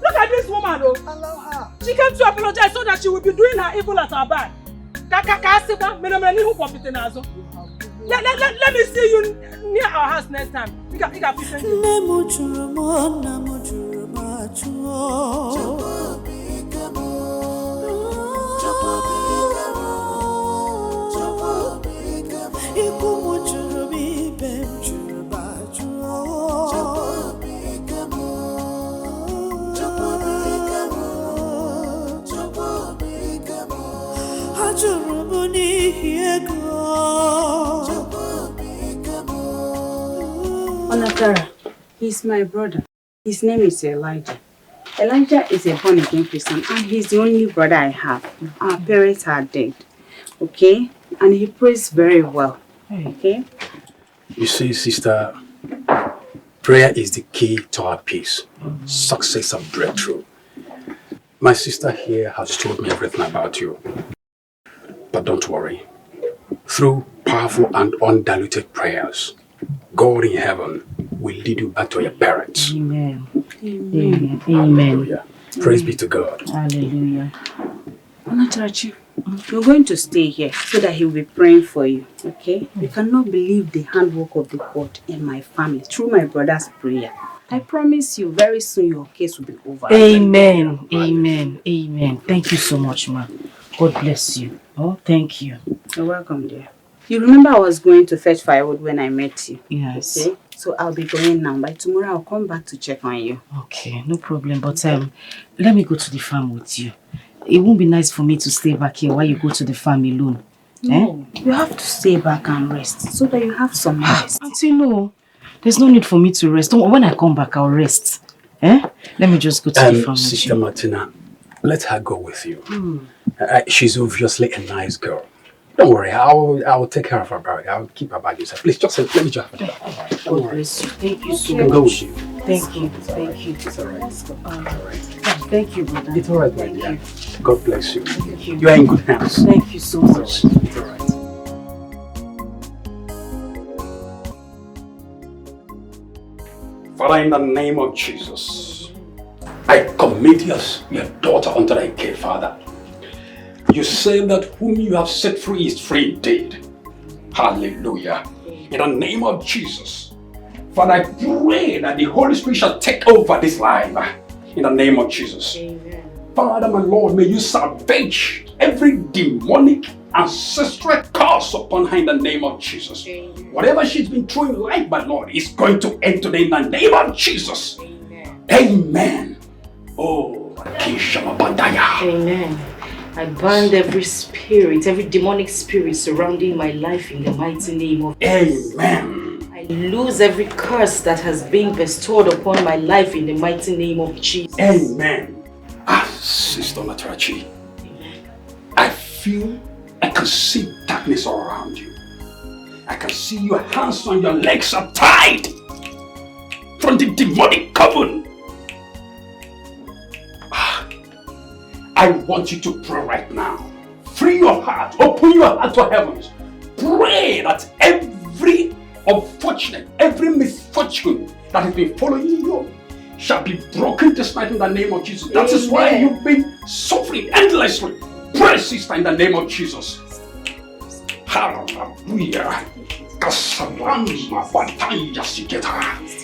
look at this woman, though. Allow her. She came to apologize so that she will be doing her evil at our back. Let me see you near our house next time. You can Onatara, he's my brother. His name is Elijah. Elijah is a born-again Christian and he's the only brother I have. Our parents are dead, okay? And he prays very well, okay? You see, sister, prayer is the key to our peace, success and breakthrough. My sister here has told me everything about you. But don't worry. Through powerful and undiluted prayers, God in heaven will lead you back to your parents. Amen. Amen. Hallelujah. Praise be to God. Hallelujah. Onatarachi, you're going to stay here so that he will be praying for you, okay? You cannot believe the handwork of the God in my family through my brother's prayer. I promise you, very soon your case will be over. Amen. Amen. Amen. Thank you so much, ma. God bless you. Oh, thank you. You're welcome, dear. You remember I was going to fetch firewood when I met you? Yes. Okay? So I'll be going now. By tomorrow, I'll come back to check on you. Okay, no problem. But let me go to the farm with you. It won't be nice for me to stay back here while you go to the farm alone. No, you have to stay back and rest so that you have some rest. Auntie, no. There's no need for me to rest. When I come back, I'll rest. Let me just go to the farm with Sister you. Martina, let her go with you. She's obviously a nice girl. Don't worry, I'll take care of her bag. I'll keep her bag inside. Please, just let me just have it. God bless you. Thank you so You can much. go with you. Thank you. Thank you. It's alright. Thank you, brother. It's alright, my dear. God bless you. Thank you. You are in good hands. Thank you so much. It's alright. Father, in the name of Jesus, I commit your daughter unto thy care, Father. You say that whom you have set free is free indeed. Hallelujah. In the name of Jesus, Father, I pray that the Holy Spirit shall take over this life. In the name of Jesus. Amen. Father, my Lord, may you salvage every demonic ancestral curse upon her in the name of Jesus. Amen. Whatever she's been through in life, my Lord, is going to end today in the name of Jesus. Amen. Amen. Oh, Amen. I bind every spirit, every demonic spirit surrounding my life in the mighty name of Jesus. Amen. I lose every curse that has been bestowed upon my life in the mighty name of Jesus. Amen. Sister Natarachi, I can see darkness all around you. I can see your hands and your legs are tied from the demonic coven. I want you to pray right now. Free your heart, open your heart to heavens. Pray that every unfortunate, every misfortune that has been following you shall be broken this night in the name of Jesus. That is why you've been suffering endlessly. Pray, sister, in the name of Jesus. Hallelujah.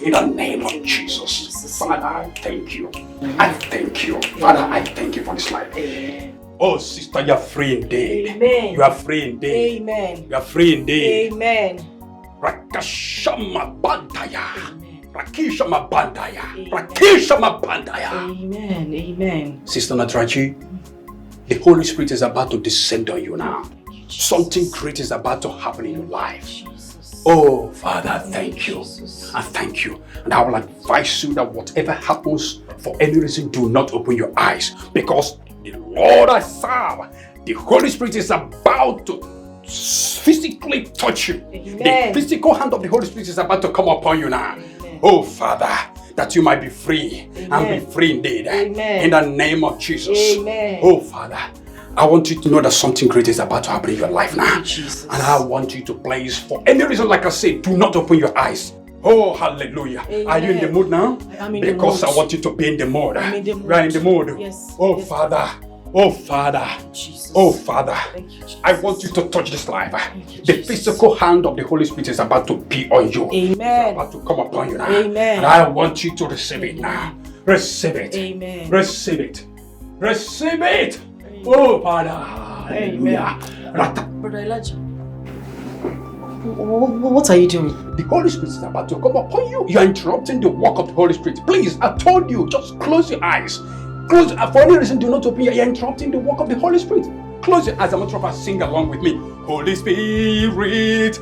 In the name of Jesus. Father, I thank you. I thank you. Father, I thank you for this life. Oh, sister, you are free indeed. Amen. You are free indeed. Amen. You are free indeed. Amen. Rakashama Bandaya. Rakishama Bandaya. Rakishama Bandaya. Amen. Amen. Sister Natarachi, the Holy Spirit is about to descend on you now. Something great is about to happen in your life. Oh, Father, thank you. I thank you. And I will advise you that whatever happens, for any reason, do not open your eyes. Because The Lord I serve, the Holy Spirit is about to physically touch you. Amen. The physical hand of the Holy Spirit is about to come upon you now. Oh, Father, that you might be free and be free indeed. Amen. In the name of Jesus. Amen. Oh, Father, I want you to know that something great is about to happen in your life now. And I want you to please, for any reason, like I said, do not open your eyes. Oh, hallelujah. Amen. Are you in the mood now? I'm in the Because mood. I want you to be in the mood. I'm in the mood. You are in the mood. Yes. Oh, Yes. Father. Oh, Father. Jesus. Oh, Father. Thank you, Jesus. I want you to touch this life. The physical hand of the Holy Spirit is about to be on you. Amen. It's about to come upon you now. Amen. And I want you to receive it now. Receive it. Amen. Receive it. Receive it. Oh, Father. Hallelujah. Brother Elijah, what are you doing? The Holy Spirit is about to come upon you. You are interrupting the work of the Holy Spirit. Please, I told you, just close your eyes. Close. For any reason, do not open your. You are interrupting the work of the Holy Spirit. Close your eyes. I'm going to sing along with me. Holy Spirit,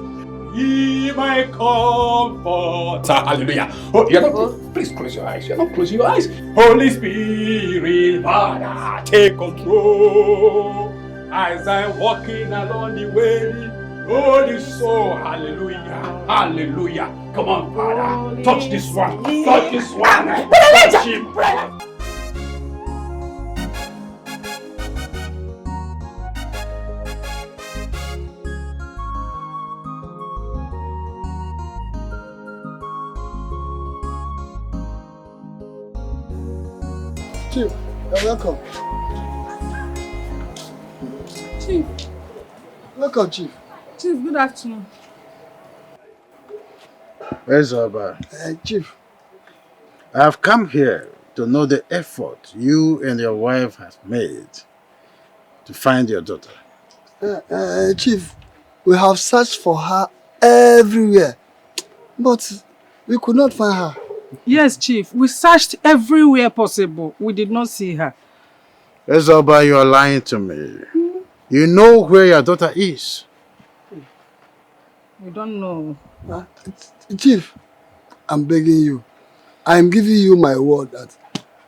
ye my comfort. Hallelujah. Oh, you're not. Please close your eyes. You're not closing your eyes. Holy Spirit, Father, take control as I'm walking along the way. Holy soul, hallelujah, hallelujah. Come on, Father, touch this one, touch this one. Touch him. Chief, you're welcome. Chief. Welcome, Chief. Chief, good afternoon. Where's Oba? Chief. I have come here to know the effort you and your wife have made to find your daughter. Chief, we have searched for her everywhere, but we could not find her. Yes, Chief. We searched everywhere possible. We did not see her. Ezoba, you are lying to me. You know where your daughter is. We don't know. Chief, I'm begging you. I'm giving you my word that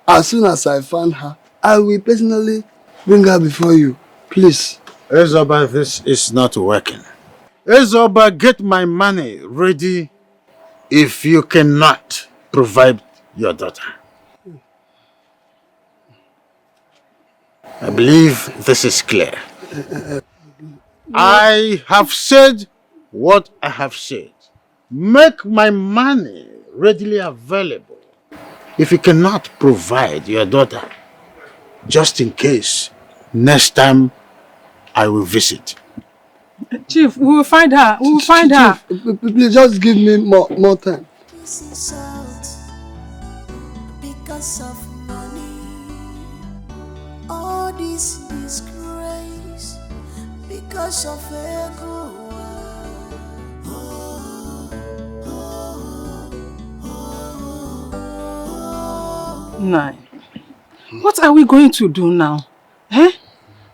as soon as I find her, I will personally bring her before you. Please. Ezoba, this is not working. Ezoba, get my money ready if you cannot provide your daughter. I believe this is clear. I have said what I have said. Make my money readily available if you cannot provide your daughter, just in case next time I will visit. Chief, we will find her. We will find her. Please just give me more time. This is out because of money. All this disgrace because of ego. Nine. What are we going to do now? Eh?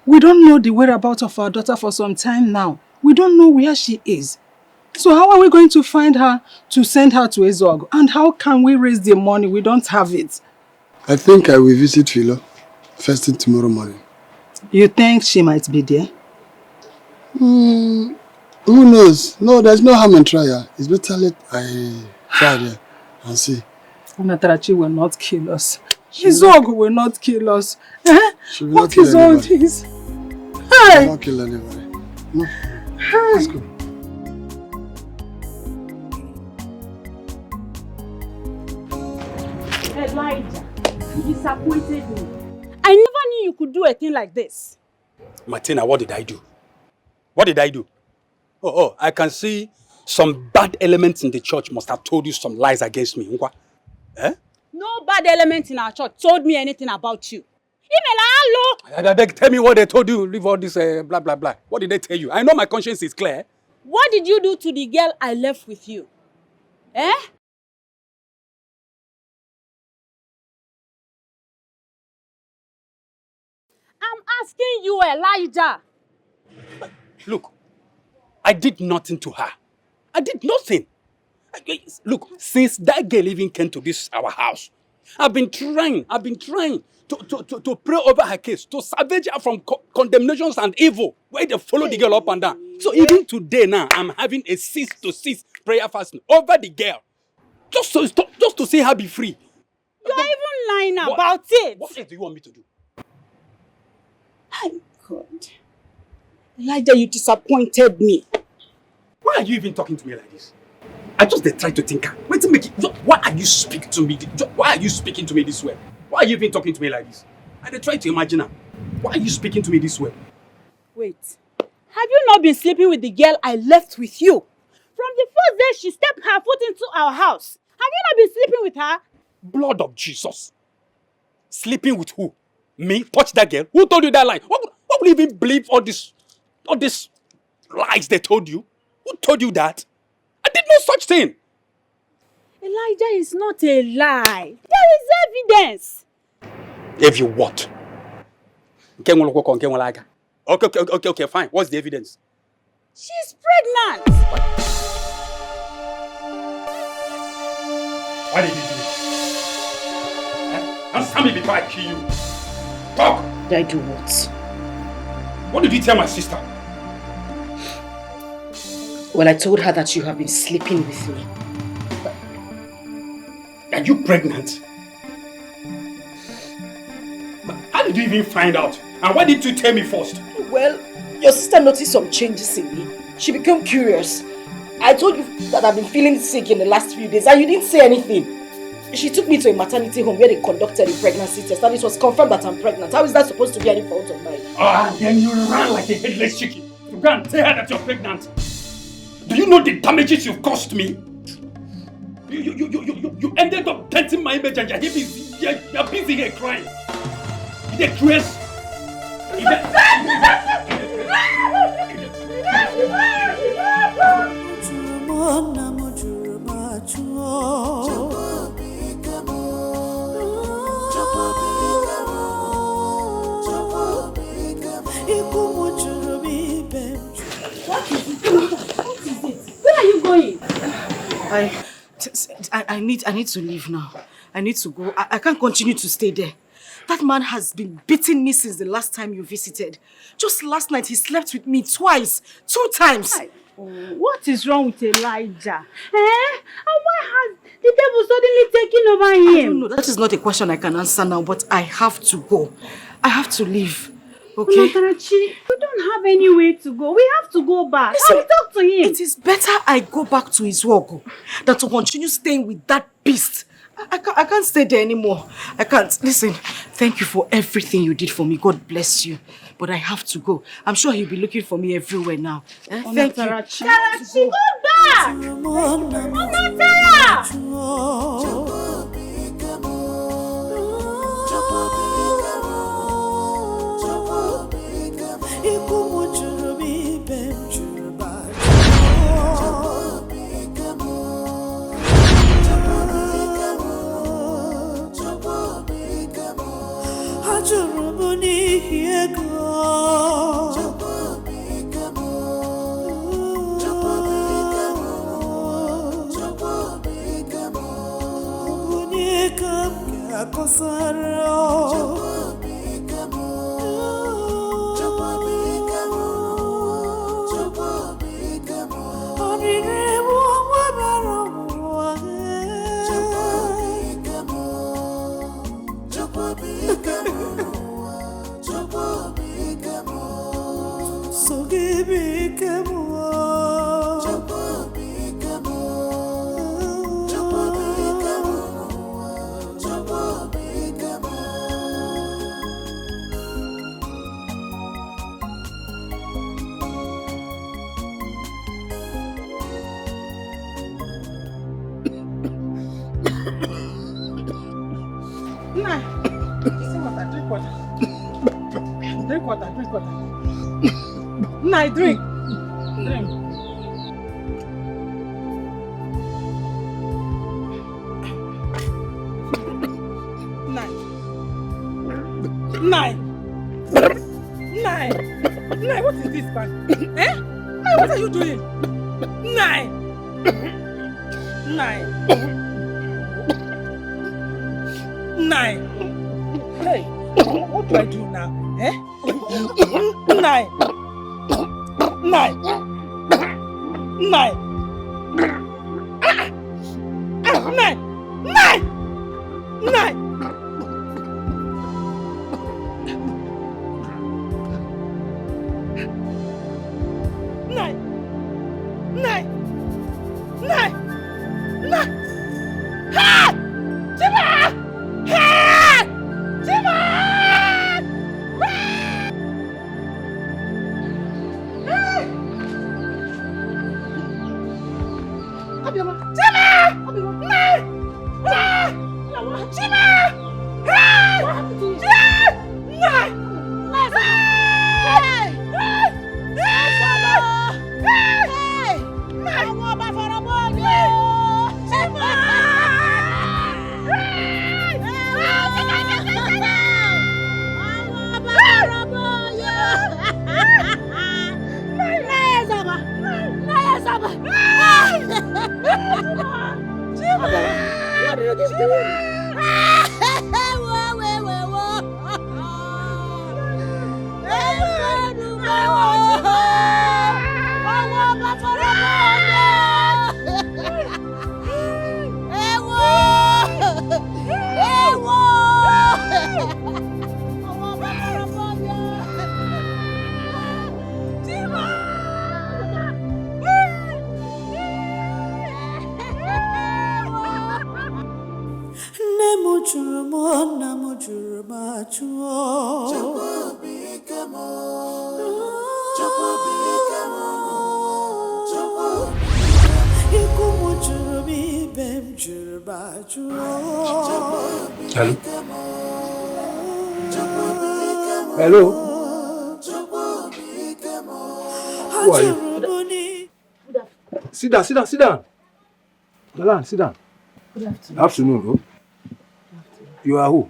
We don't know the whereabouts of our daughter for some time now. We don't know where she is. So how are we going to find her to send her to Ezog? And how can we raise the money? We don't have it. I think I will visit Philo first thing tomorrow morning. You think she might be there? Who knows? No, there's no harm in trying. It's better let I try there and see. Onatarachi will not kill us. Ezog will not kill us. Eh? What is all this? She Hey! will not kill anybody. No. Let's go. Elijah, you disappointed me. I never knew you could do a thing like this. Martina, what did I do? What did I do? Oh, I can see some bad elements in the church must have told you some lies against me. Eh? No bad element in our church told me anything about you. I beg, tell me what they told you. Leave all this blah, blah, blah. What did they tell you? I know my conscience is clear. What did you do to the girl I left with you? Eh? I'm asking you, Elijah. Look, I did nothing to her. I did nothing. Look, since that girl even came to this our house, I've been trying to pray over her case, to salvage her from condemnations and evil, where they follow the girl up and down. So even today now, I'm having a 6 to 6 prayer fasting over the girl. Just to see her be free. You're even lying about it. What else do you want me to do? My God. Elijah, you disappointed me. Why are you even talking to me like this? I just try to think. Wait to make it. Why are you speaking to me? Why are you speaking to me this way? Why are you even talking to me like this? I try to imagine her. Why are you speaking to me this way? Wait. Have you not been sleeping with the girl I left with you? From the first day she stepped her foot into our house. Have you not been sleeping with her? Blood of Jesus. Sleeping with who? Me? Touch that girl? Who told you that lie? What would you even believe all this lies they told you? Who told you that? I did no such thing. Elijah is not a lie. There is evidence. If you what? Okay, fine. What's the evidence? She's pregnant. Why did you do it? Answer me before I kill you. Talk! Did I do what? What did you tell my sister? Well, I told her that you have been sleeping with me. Are you pregnant? How did you even find out? And why didn't you tell me first? Well, your sister noticed some changes in me. She became curious. I told you that I've been feeling sick in the last few days and you didn't say anything. She took me to a maternity home where they conducted a pregnancy test and it was confirmed that I'm pregnant. How is that supposed to be any fault of mine? And then you ran like a headless chicken to go and tell her that you're pregnant. Do you know the damages you've caused me? You ended up denting my image and you're busy here crying. You're crazy. Where are you going? I need to leave now. I need to go. I can't continue to stay there. That man has been beating me since the last time you visited. Just last night, he slept with me twice. 2 times. What is wrong with Elijah? And why has the devil suddenly taken over him? I don't know. That is not a question I can answer now, but I have to go. I have to leave. Okay? Matarachi, we don't have any way to go. We have to go back. Listen, I will talk to him. It is better I go back to his work than to continue staying with that beast. I can't stay there anymore. I can't. Listen, thank you for everything you did for me. God bless you. But I have to go. I'm sure he'll be looking for me everywhere now. Thank you. Matarachi, go back! Matara! Drink water. Nah, drink. Nine, what is this, man? Nine, what are you doing? Nine. Nine. Hey, what do I do now? Eh? Nine. Nine. Nine. Nine. Nine. Nine. Nine. Nine. Nine. Nine. Ha! Chima! Ha! Chima! Chima! Hello? Hello? Who are you? Sit down, sit down, sit down. Malan, sit down. Good afternoon. Afternoon, oh. You are who?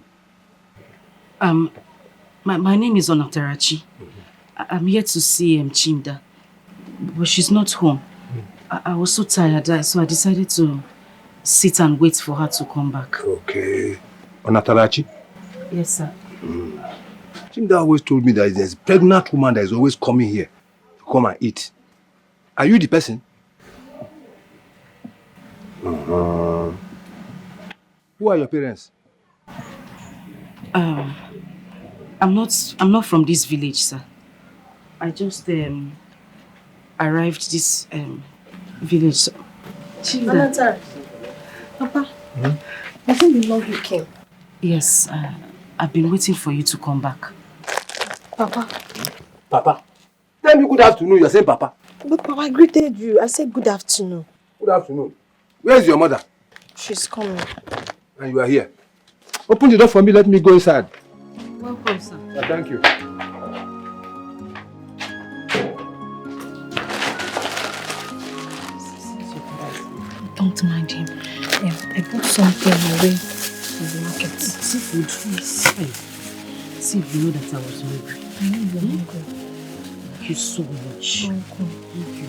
My name is Onatarachi. I'm here to see Chimda, but she's not home. I was so tired, so I decided to sit and wait for her to come back. Okay. Onatarachi? Yes, sir. Chimda always told me that there's a pregnant woman that is always coming here to come and eat. Are you the person? Who are your parents? I'm not from this village, sir. I just arrived this village. So. Anata, Papa, hasn't been long you came. Yes, I've been waiting for you to come back. Papa. Papa. Tell me good afternoon, you're saying Papa. But Papa, I greeted you. I said good afternoon. Good afternoon. Where is your mother? She's coming. And you are here. Open the door for me, let me go inside. Welcome, sir. Thank you. Don't mind him. I bought something away from the market. Seafood. Yes. See if you know that I was hungry. I know you're hungry. Thank you so much. Welcome. Thank you.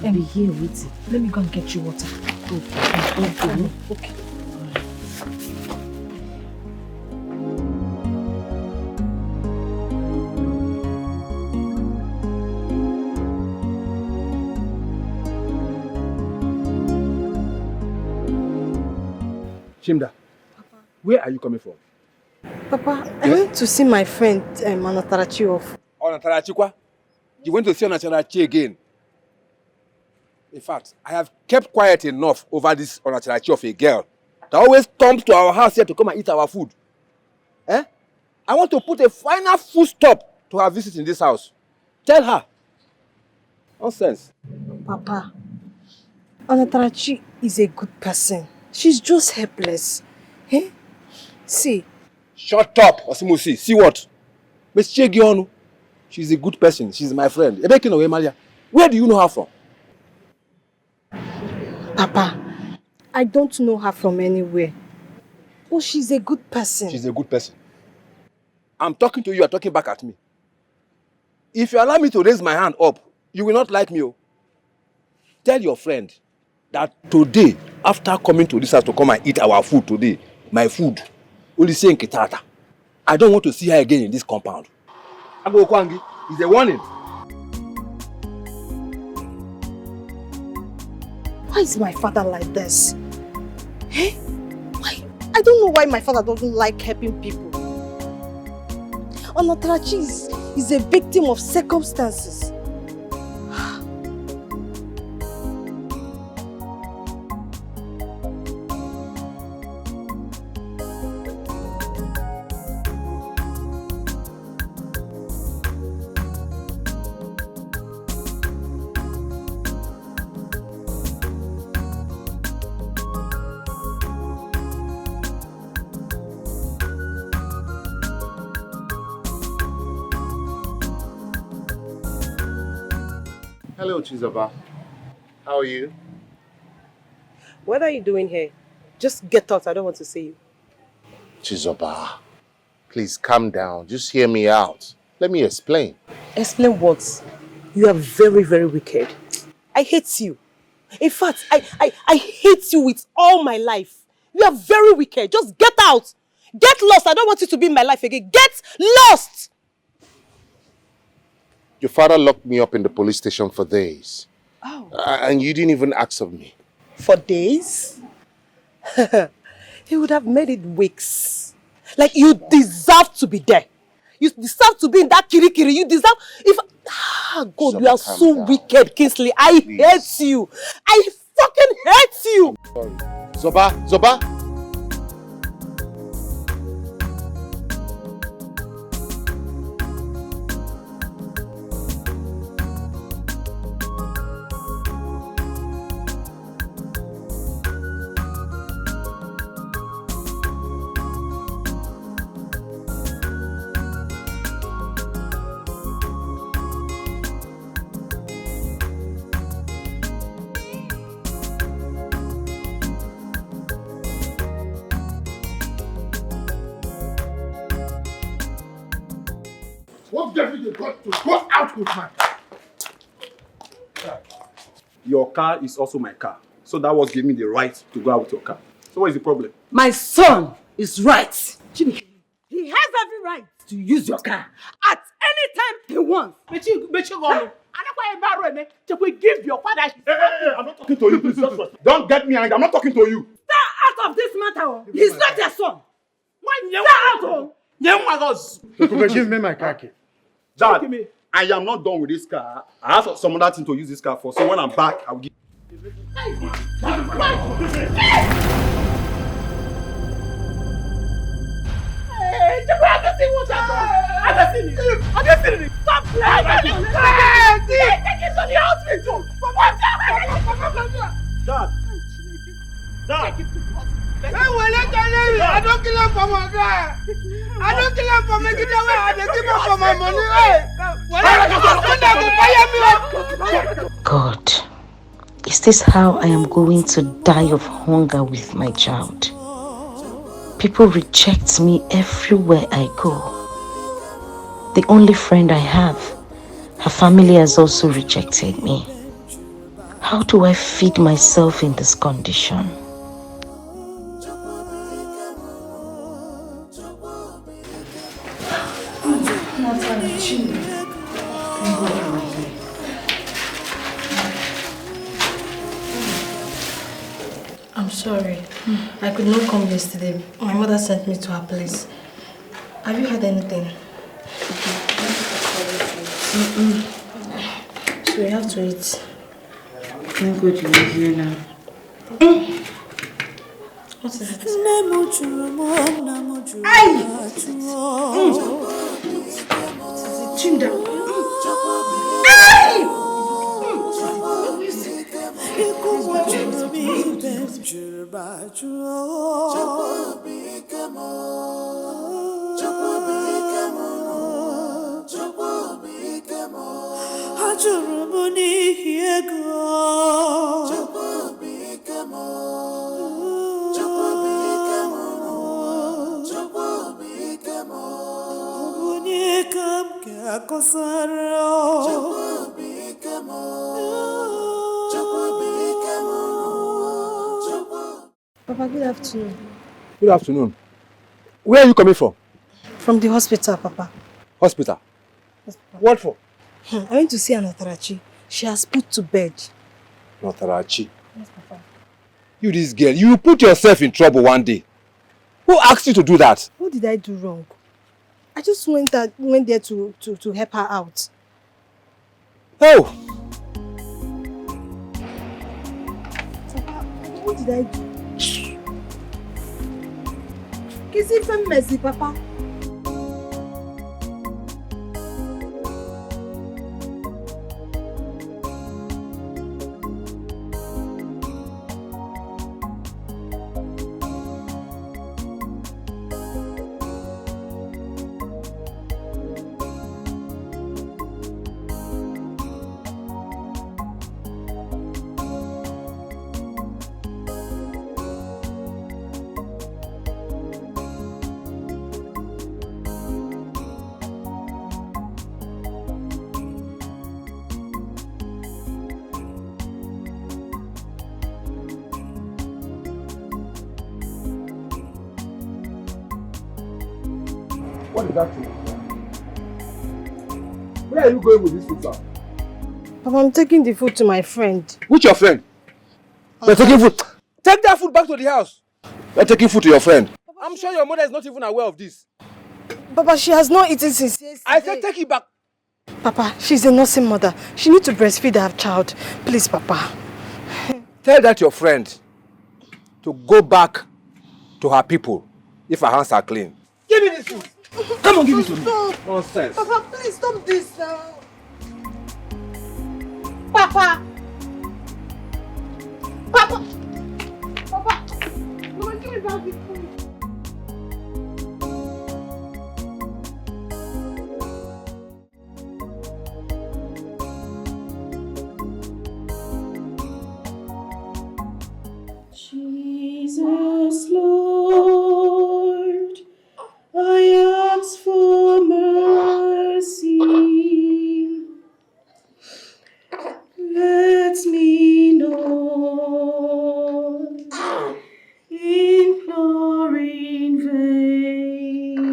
I'll be here waiting. Let me go and get you water. Okay. Okay. Chimda, where are you coming from? Papa, I went to see my friend Onatarachi off. Onatarachi kwa? You went to see Onatarachi again? In fact, I have kept quiet enough over this Onatarachi of a girl that always comes to our house here to come and eat our food. Eh? I want to put a final full stop to her visit in this house. Tell her. Nonsense. Papa, Onatarachi is a good person. She's just helpless. Eh? See. Shut up, Osimusi. See what? Miss Chegionu. She's a good person. She's my friend. Where do you know her from? Papa, I don't know her from anywhere. But she's a good person. She's a good person. I'm talking to you, you're talking back at me. If you allow me to raise my hand up, you will not like me. Oh. Tell your friend that today, after coming to this house to come and eat our food today, my food, Olise Nkitata. I don't want to see her again in this compound. Ago Kwangi is a warning. Why is my father like this? Eh? Why? I don't know why my father doesn't like helping people. Onatrachi is a victim of circumstances. Hello, Chizoba. How are you? What are you doing here? Just get out. I don't want to see you. Chizoba, please calm down. Just hear me out. Let me explain. Explain what? You are very, very wicked. I hate you. In fact, I hate you with all my life. You are very wicked. Just get out. Get lost. I don't want you to be in my life again. Get lost! Your father locked me up in the police station for days. Oh. And you didn't even ask of me. For days? He would have made it weeks. Like, you deserve to be there. You deserve to be in that kirikiri. You deserve... God, you are so wicked, Kingsley. I hate you. I fucking hate you. I'm sorry. Zoba. What gave you the guts to go out with my car? Your car is also my car. So that was giving me the right to go out with your car. So what is the problem? My son is right. Jimmy, he has every right to use your car at any time he wants. But you go. We give your father. Hey, I'm not talking to you. Please, don't get me angry. I'm not talking to you. Stay out of this matter. He's not your son. Stay out. Give me my car key. Dad, I am not done with this car. I have some other thing to use this car for. So when I'm back, I'll give. Stop playing! Take it to the hospital! Dad! I don't kill him for my guy! I don't kill him for making the way I give him for my money! God, is this how I am going to die of hunger with my child? People reject me everywhere I go. The only friend I have, her family has also rejected me. How do I feed myself in this condition? I'm sorry. I could not come yesterday. My mother sent me to her place. Have you had anything? So you have to eat. Thank God you are here now. What is it? Chinda. Papa, good afternoon. Good afternoon. Where are you coming from? From the hospital, Papa. Hospital? Yes, Papa. What for? I went to see Anatarachi. She has put to bed. Anatarachi? Yes, Papa. You this girl, you put yourself in trouble one day. Who asked you to do that? What did I do wrong? I just went there to help her out. Oh! Papa, what did I do? Is it a messy, Papa? What is that thing? Where are you going with this food, sir? Papa, I'm taking the food to my friend. Which your friend? You're taking food. Take that food back to the house. You're taking food to your friend. I'm sure your mother is not even aware of this. Papa, she has not eaten since yesterday. I said take it back. Papa, she's a nursing mother. She needs to breastfeed her child. Please, Papa. Tell that your friend to go back to her people if her hands are clean. Give me this food. Come on, give it to me. Nonsense. Papa, please stop this now. Papa! Papa! Papa! Mama, give me back the food. Jesus, Lord, I ask for mercy. Let me know, implore in vain.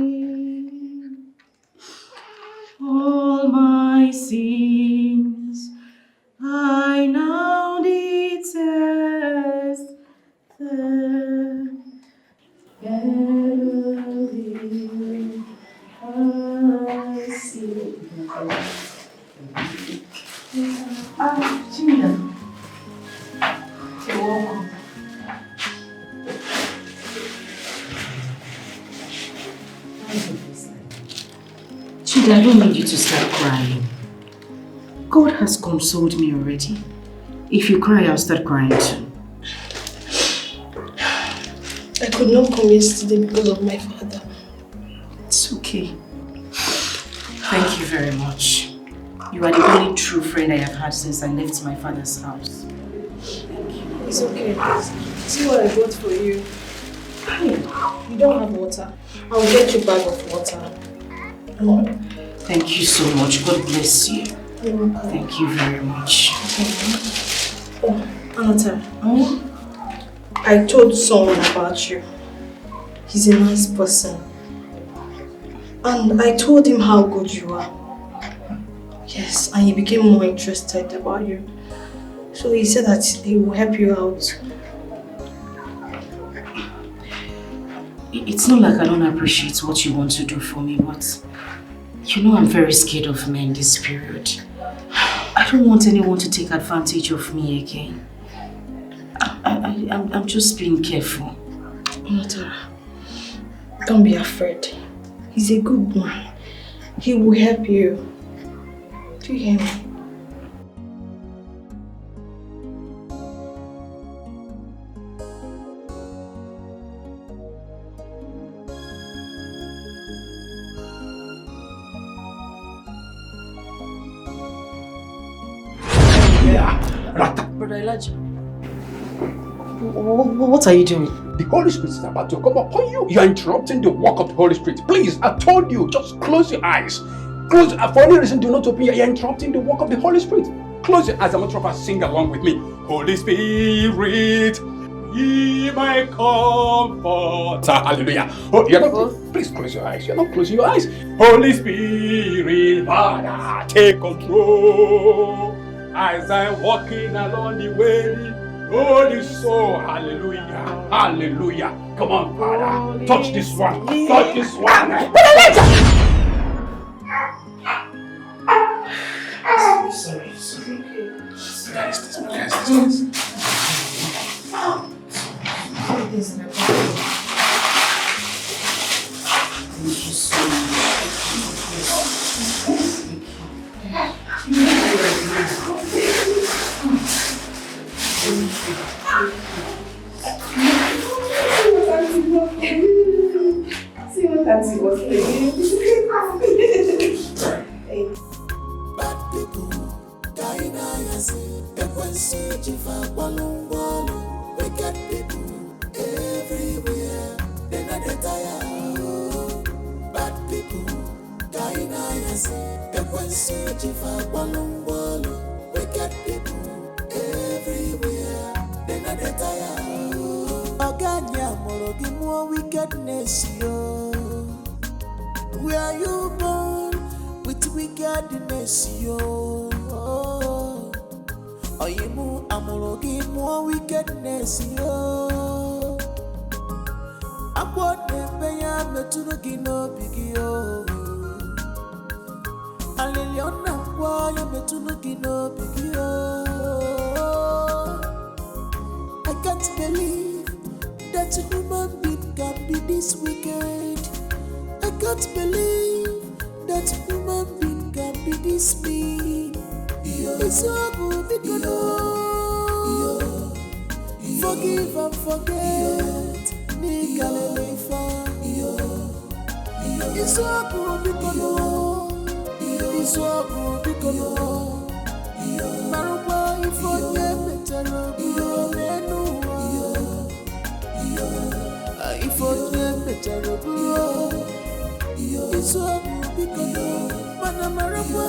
All my sins I now detest. Chinda. You're welcome. Chinda, I don't need you to start crying. God has consoled me already. If you cry, I'll start crying too. I could not come yesterday because of my father. It's okay. Thank you very much. You are the only true friend I have had since I left my father's house. Thank you. It's okay. See what I bought for you. You don't have water. I'll get you a bag of water. Thank you so much. God bless you. You're welcome. Thank you very much. Oh, Anata. I told someone about you. He's a nice person. And I told him how good you are. Yes, and he became more interested about you. So he said that he will help you out. It's not like I don't appreciate what you want to do for me, but you know I'm very scared of men this period. I don't want anyone to take advantage of me again. I'm just being careful. Anata, don't be afraid. He's a good man. He will help you. Do you hear me? Brother Elijah, what are you doing? The Holy Spirit is about to come upon you. You are interrupting the work of the Holy Spirit. Please, I told you, just close your eyes. Close. For any reason, do not open your. You are interrupting the work of the Holy Spirit. Close your eyes. I'm going to sing along with me. Holy Spirit, Ye my comforter. Hallelujah. Oh, you're not. Please close your eyes. You're not closing your eyes. Holy Spirit, Father, take control as I'm walking along the way. Holy soul, hallelujah, hallelujah. Come on, Father, touch this one, touch this one. Sorry. Guys, this. See what Auntie was saying. Bad people, dying wicked people everywhere. They're not tired. Bad people, dying wicked people everywhere. They're not tired. Oganya morogi more wickedness, yo. Where you born with wickedness, yo. Oyimu amorogi more wickedness, yo. Akwane beya metunugi no bigio. Aliliona kwa metunugi no bigio. I can't believe that a human being can be this wicked. I can't believe that a human being can be this mean. It's so good because forgive and forget. It's so good because it's so good because Marwa if you better if you better it's so good because Mana Marwa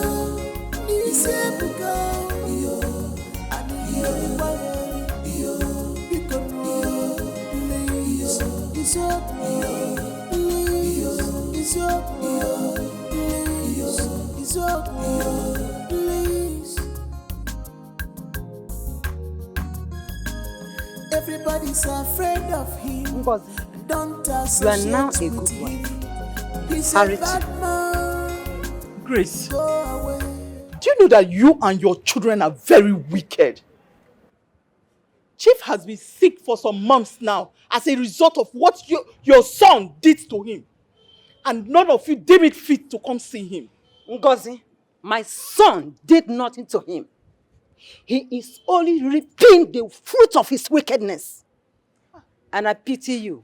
is a buga and you because it's so good it's so good it's so good please. Everybody's afraid of him. Don't associate now a with good him. wife. He's a Charity. bad man. Grace, Go away. do you know that you and your children are very wicked? Chief has been sick for some months now as a result of what your son did to him. And none of you deem it fit to come see him. Ngozi, my son did nothing to him. He is only reaping the fruit of his wickedness. And I pity you.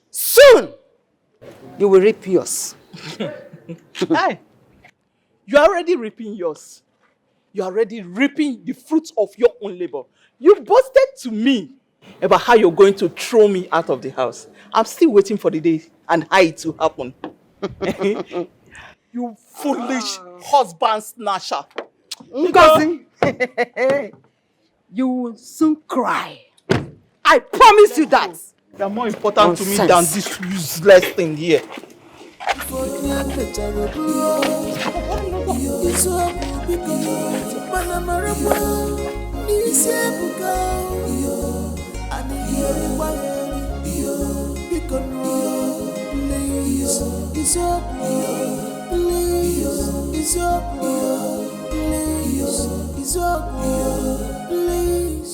Soon, you will reap yours. Hey, you are already reaping yours. You are already reaping the fruits of your own labor. You boasted to me about how you're going to throw me out of the house. I'm still waiting for the day and how it will happen. You foolish husband snatcher. Ngozi, you will soon cry. I promise you that. You are more important to me than this useless thing here. Please.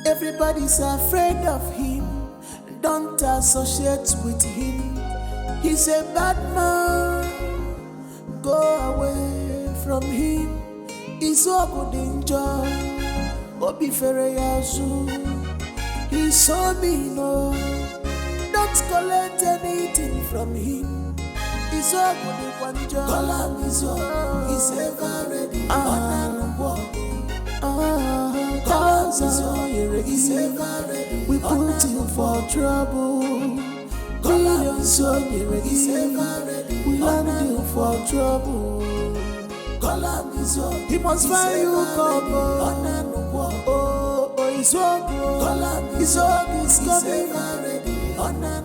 Everybody's afraid of him. Don't associate with him. He's a bad man. Go away from him. He's so good in joy. Obi Fereyazu. He's so mean. Don't collect anything from him. He's so good in one joy. He's ever ready. We put you for trouble. We land you for trouble. He must find you couple. Oh, Izogo is coming.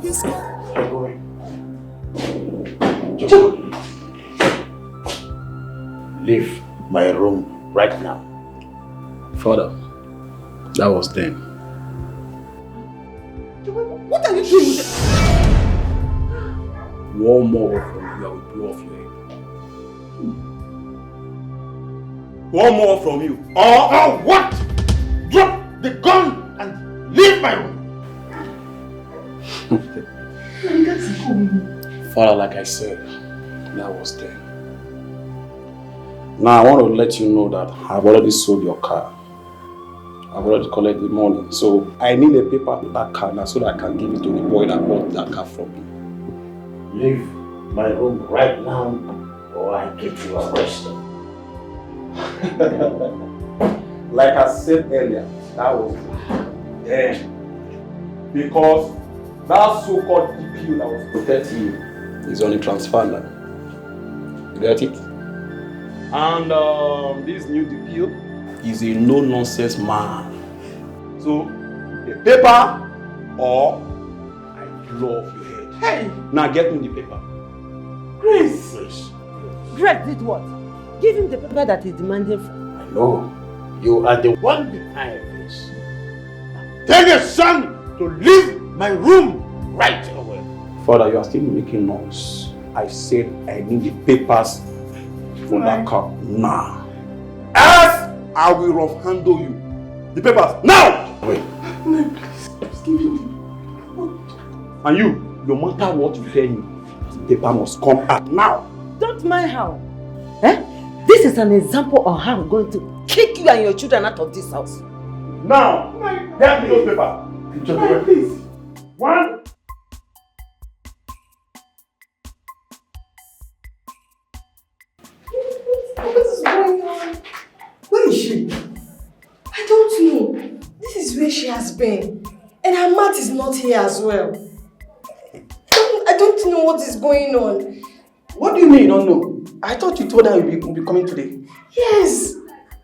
He's coming. Leave my room right now. Father, that was then. What are you doing? One more from you, I will blow off your head. One more from you. Or what? Drop the gun and leave my room. Father, like I said, that was then. Now I want to let you know that I've already sold your car. I've already collected the money. So I need a paper to that car now so that I can give it to the boy that bought that car from me. Leave my room right now or I get you arrested. Like I said earlier, that was then. Because that so-called DPO that was protecting you is on a transfer line. You get it? And this new DPO is a no-nonsense man. So, a paper or I blow off your head. Hey! Now get me the paper. Grace! Grace did what? Give him the paper that he's demanding for. I know. You are the one behind this. Tell your son to leave my room right away. Father, you are still making noise. I said I need the papers for that car now. Else, I will rough handle you. The papers now! Wait. No, please give me. And you, no matter what you tell me, the paper must come out now. Don't mind how. This is an example of how I'm going to kick you and your children out of this house. Now, get me those papers. Please. One. What is going on? Where is she? I don't know. This is where she has been. And her mat is not here as well. I don't know what is going on. What do you mean you don't know? I thought you told her you'll be coming today. Yes.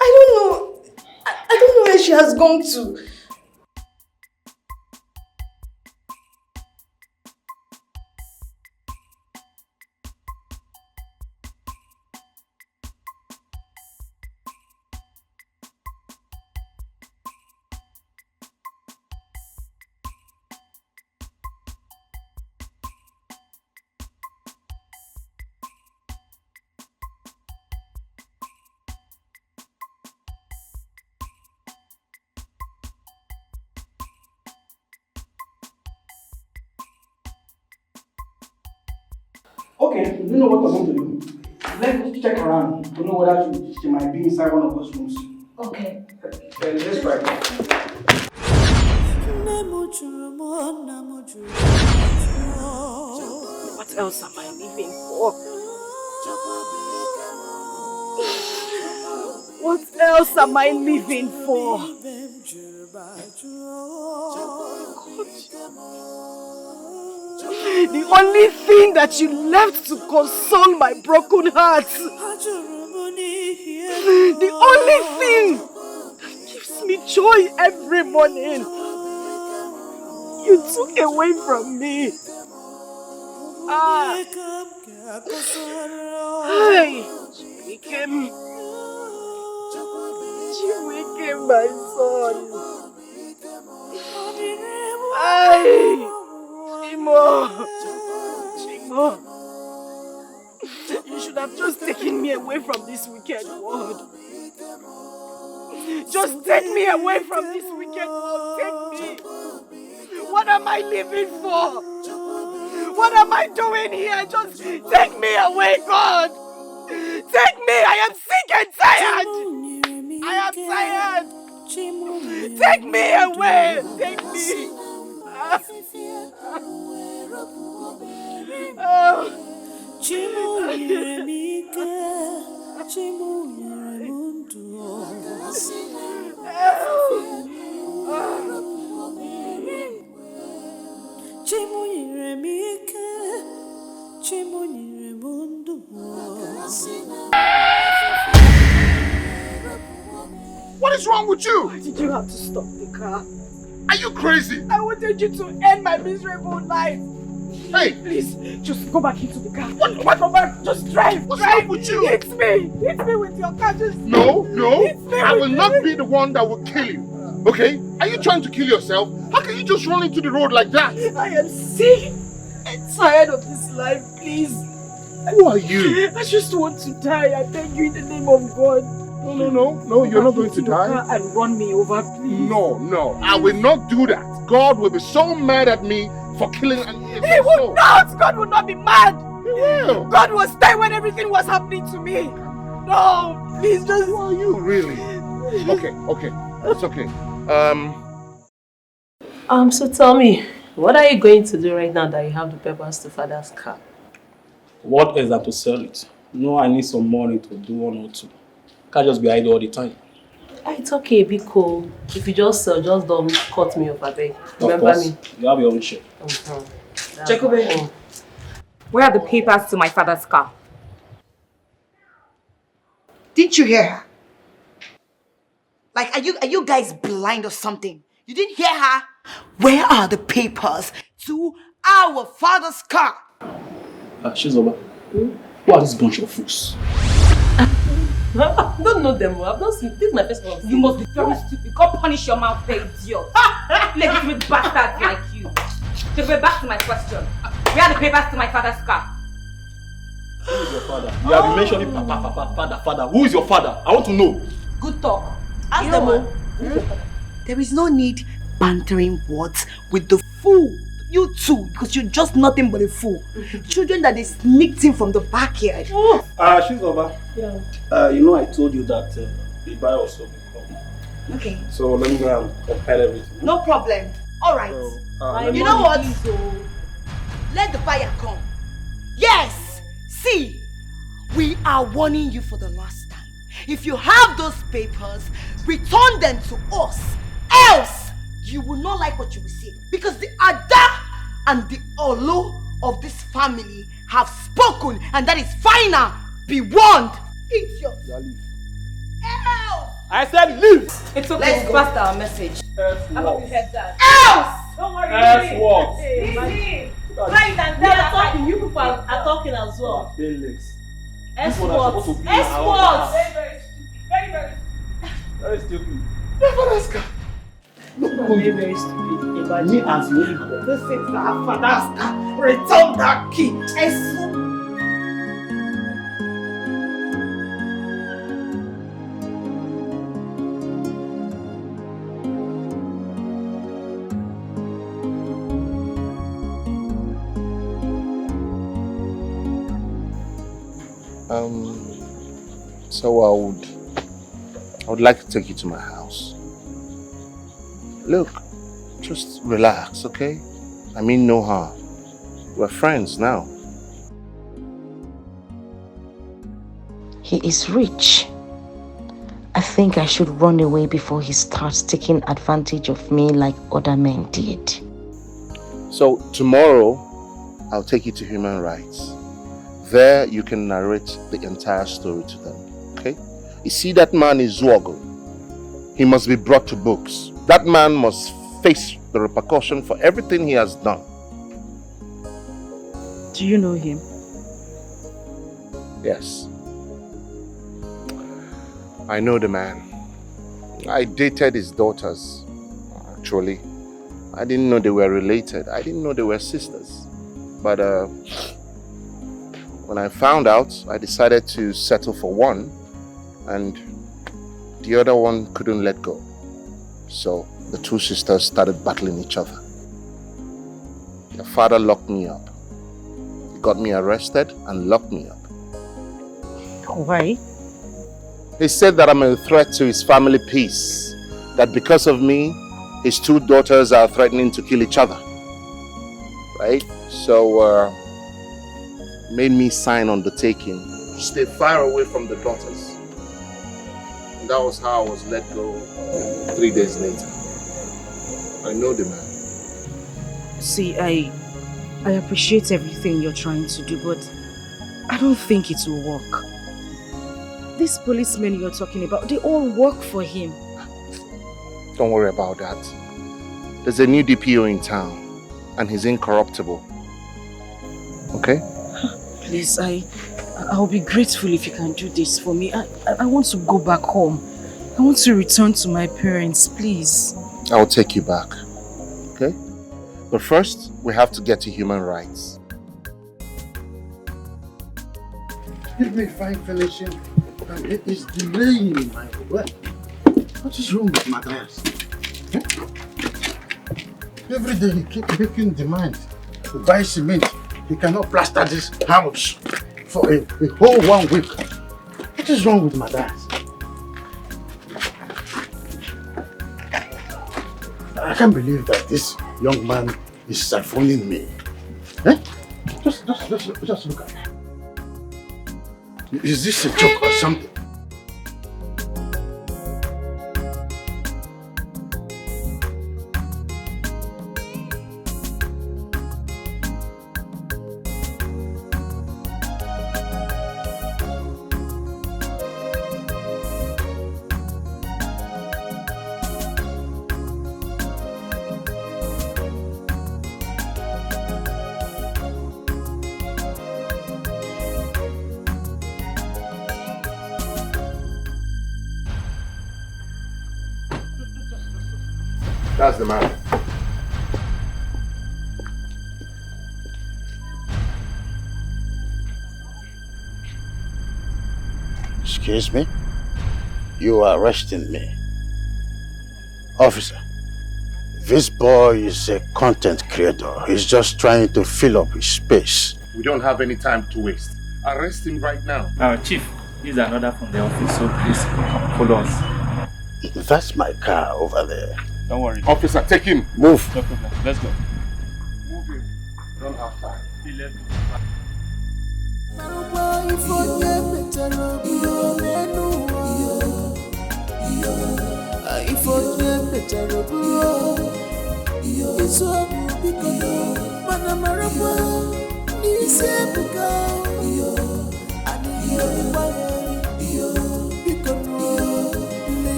I don't know. I don't know where she has gone to. Okay, you know what I'm going to do. Let's check around to know whether she might be inside one of those rooms. Okay. Let's try. What else am I living for? What else am I living for? The only thing that you left to console my broken heart. The only thing that gives me joy every morning. You took away from me. Hey, Chiwike, my son. Hey, Chimo. You should have just taken me away from this wicked world. Just take me away from this wicked world. Take me. What am I living for? What am I doing here? Just take me away, God. Take me. I am sick and tired. I am tired. Take me away. Take me. What is wrong with you? Why did you have to stop the car? Are you crazy? I wanted you to end my miserable life. Hey! Please, just go back into the car. What? Go back. Just drive. What's drive. wrong with you? It's me. It's me with your car. Just... No. I will with not me. be the one that will kill you. Okay? Are you trying to kill yourself? How can you just run into the road like that? I am sick and tired of this life. Please. Who are you? I just want to die. I beg you in the name of God. No, you're not going to die. Car and run me over, please. No, I will not do that. God will be so mad at me for killing an innocent He will soul. not! God will not be mad! He will! God was there when everything was happening to me! No! Please just... Who are you, really? Okay. It's okay. So tell me, what are you going to do right now that you have the papers to father's car? What else than to sell it? No, I need some money to do one or two. Can't just be idle all the time. It's okay, be cool. If you just sell, just don't cut me off, I beg. Remember me? You have your own share. Jacobe, where are the papers to my father's car? Didn't you hear her? Like, are you guys blind or something? You didn't hear her? Where are the papers to our father's car? She's over. Who are this bunch of fools? I don't know them. I've not seen. This is my first one. You must be very stupid. Go punish your mouth, idiot. Legitimate bastards like you. Jacobe, back to my question. Where are the papers to my father's car? Who is your father? You have been mentioning papa, father. Who is your father? I want to know. Good talk. Ask them all. There is no need bantering words with the fool. You too, because you're just nothing but a fool. Children that they sneaked in from the backyard. She's over. Yeah. You know I told you that the buyer was so come. Okay. So let me go and compile everything. No problem. All right. You know what? Let the buyer come. Yes. See, we are warning you for the last time. If you have those papers, return them to us. Else, you will not like what you will see. Because the Ada and the Olo of this family have spoken, and that is final. Be warned. It's your... I said leave! It's okay, Let's we'll go. pass our message. I hope you heard that. Else! Don't worry. Else what? We are talking. You people are talking as well. Exports. Very stupid. Very stupid. Me as you. This is our father's car. Return that key. So I would like to take you to my house. Look, just relax, okay? I mean no harm. We're friends now. He is rich. I think I should run away before he starts taking advantage of me like other men did. So tomorrow, I'll take you to Human Rights. There you can narrate the entire story to them, okay? You see, that man is Wazico. He must be brought to books. That man must face the repercussion for everything he has done. Do you know him? Yes. I know the man. I dated his daughters, actually. I didn't know they were related. I didn't know they were sisters. But when I found out, I decided to settle for one, and the other one couldn't let go. So the two sisters started battling each other. Their father locked me up. He got me arrested and locked me up. Why? He said that I'm a threat to his family peace. That because of me, his two daughters are threatening to kill each other. Right? So, made me sign undertaking to stay far away from the daughters. And that was how I was let go 3 days later. I know the man. See, I appreciate everything you're trying to do, but I don't think it will work. These policemen you're talking about, they all work for him. Don't worry about that. There's a new DPO in town, and he's incorruptible. Okay? Please, I'll be grateful if you can do this for me. I want to go back home. I want to return to my parents, please. I'll take you back. Okay? But first, we have to get to human rights. Give me fine finishing. It is delaying my work. What is wrong with Matthias? Every day he keeps making demand to buy cement. He cannot plaster this house for a whole 1 week. What is wrong with Matthias? I can't believe that this young man is siphoning me. Eh? Just look at me. Is this a joke or something? That's the man. Excuse me? You are arresting me. Officer, this boy is a content creator. He's just trying to fill up his space. We don't have any time to waste. Arrest him right now. Chief, this is an order from the office, so please follow us. That's my car over there. Don't worry. Officer, take him. Move. No problem. Let's go. Move him. Don't have time. Please.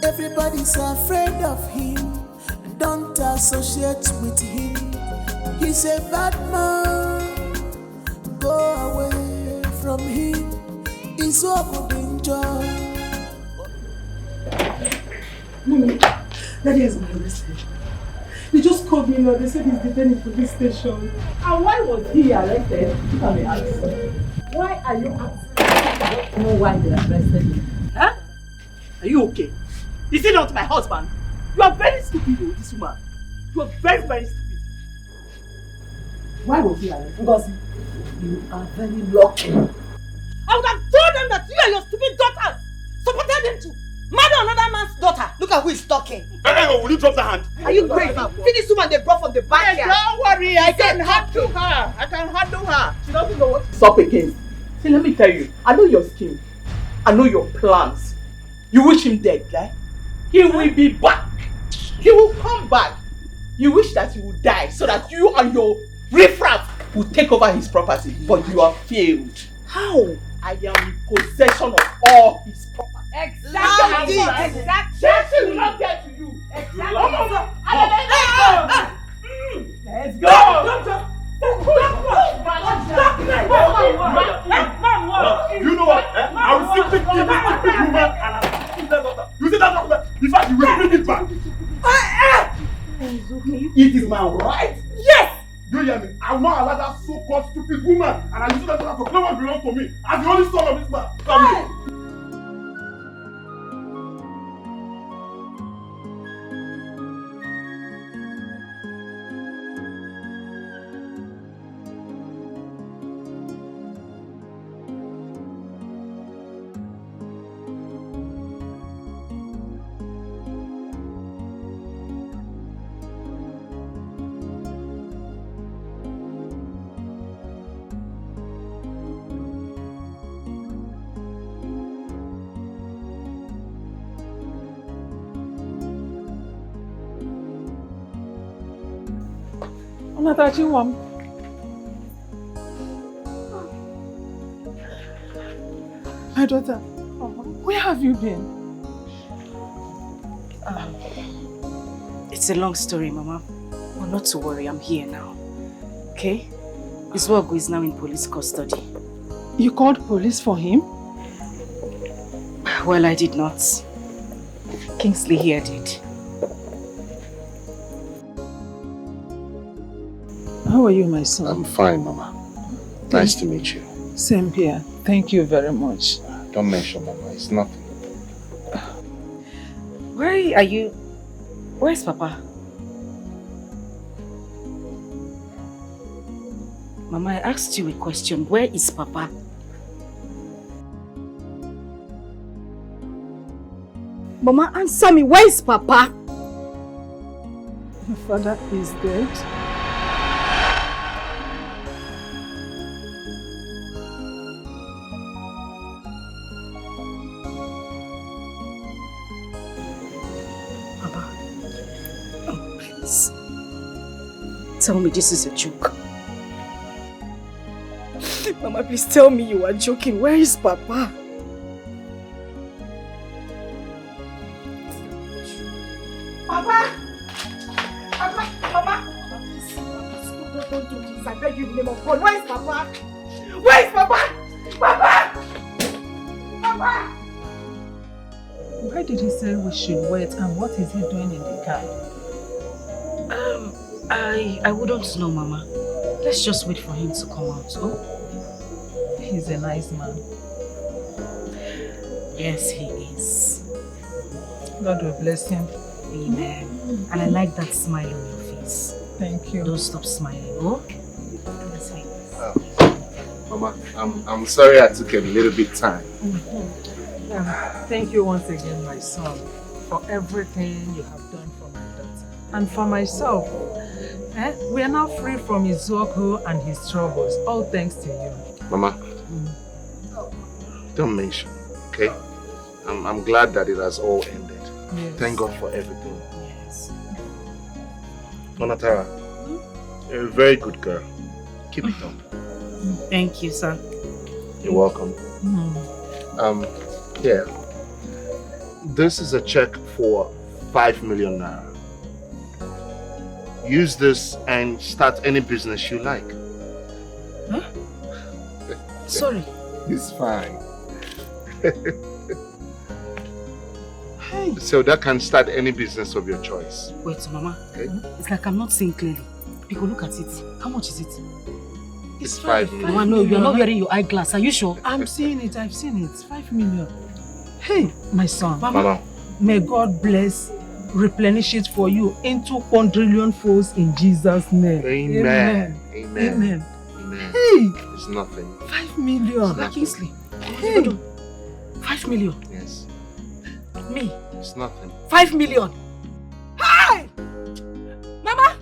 Everybody's afraid of him. Don't associate with him. He's a bad man. Go away from him. He's so good enjoy. Mommy, Daddy has been arrested. They just called me now. They said he's detained in police station. And why was he arrested? You can be asked. Why are you asking? I don't know why they arrested him. Huh? Are you okay? Is he not my husband? You are very stupid, this woman. You are very, very stupid. Why was he arrested? Because you are very lucky. I would have told them that you and your stupid daughters supported them to marry another man's daughter. Look at who is talking. Hey, will you drop the hand? Are you crazy? See this woman they brought from the backyard. Don't worry, I can handle her. I can handle her. She doesn't know what she's up against. See, let me tell you, I know your scheme. I know your plans. You wish him dead, right? He will be back. He will come back. You wish that he would die so that you and your riffraff will take over his property, but you have failed. How? I am in possession of all his property. Exactly. That will not get to you. Exactly. Let's go. You know what? I will simply kill this stupid woman and I will kill that daughter. You see that daughter? In fact, you will bring it back. It is my right. Yes! You hear me? I will not allow that so-called stupid woman and I use that daughter to claim what belongs to me as the only son of this man. Family. Onatachiwam. My daughter, where have you been? It's a long story, Mama. But not to worry, I'm here now. Okay? Wazico is now in police custody. You called police for him? Well, I did not. Kingsley here did. How are you, my son? I'm fine, Mama. Nice to meet you. Same here. Thank you very much. Don't mention Mama, it's nothing. Where are you? Where's Papa? Mama, I asked you a question. Where is Papa? Mama, answer me. Where is Papa? Your father is dead. Please. Tell me this is a joke. Mama, please tell me you are joking. Where is Papa? Papa! Papa! Mama! Don't do this. I beg you in the name of God. Where is Papa? Where is Papa? Papa! Papa! Why did he say we should wait, and what is he doing in the car? I wouldn't know, Mama. Let's just wait for him to come out, oh? He's a nice man. Yes, he is. God will bless him. Amen. And I like that smile on your face. Thank you. Don't stop smiling, oh? Mama, I'm sorry I took a little bit time. Thank you once again, my son, for everything you have done for my daughter. And for myself. We are now free from Wazico and his troubles, all thanks to you. Mama, don't mention, okay? I'm glad that it has all ended. Yes. Thank God for everything. Yes. Onatara, you're a very good girl. Keep it up. Thank you, sir. You're welcome. Here. This is a check for 5 million naira. Use this and start any business you like. Huh? Sorry. It's fine. So that can start any business of your choice. Wait, Mama. Okay. It's like I'm not seeing clearly. Because look at it. How much is it? It's 5 million. Mama, no, you're not wearing your eyeglass. Are you sure? I'm seeing it. I've seen it. 5 million. Hey, my son. Mama. May God bless, replenish it for you into quadrillion folds in Jesus' name. Amen. Amen. Amen. Amen. Hey! It's nothing. 5 million. Kingsley. Hey! 5 million. Yes. Me. It's nothing. 5 million. Hey! Mama!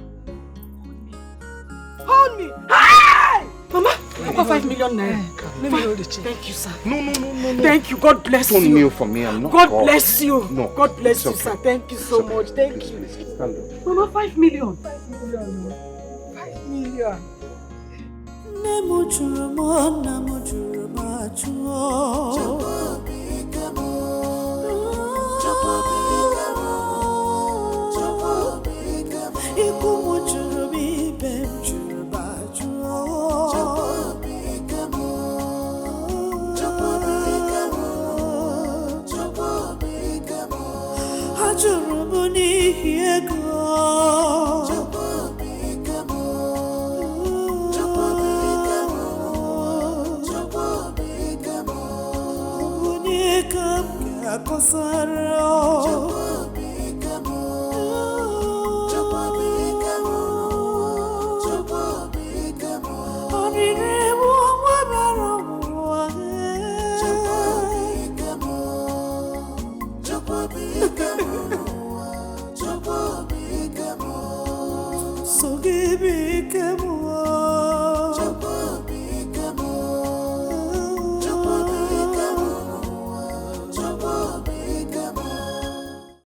Hold me! Hey! Mama, I've got 5 million naira. Let me hold the check. Thank you, sir. No. Thank you. God bless Don't you. kneel for me. I'm not God God. bless you. No. God bless you, okay. sir. Thank you so much. Thank you. Please, stand up. Mama, 5 million. 5 million. 5 million.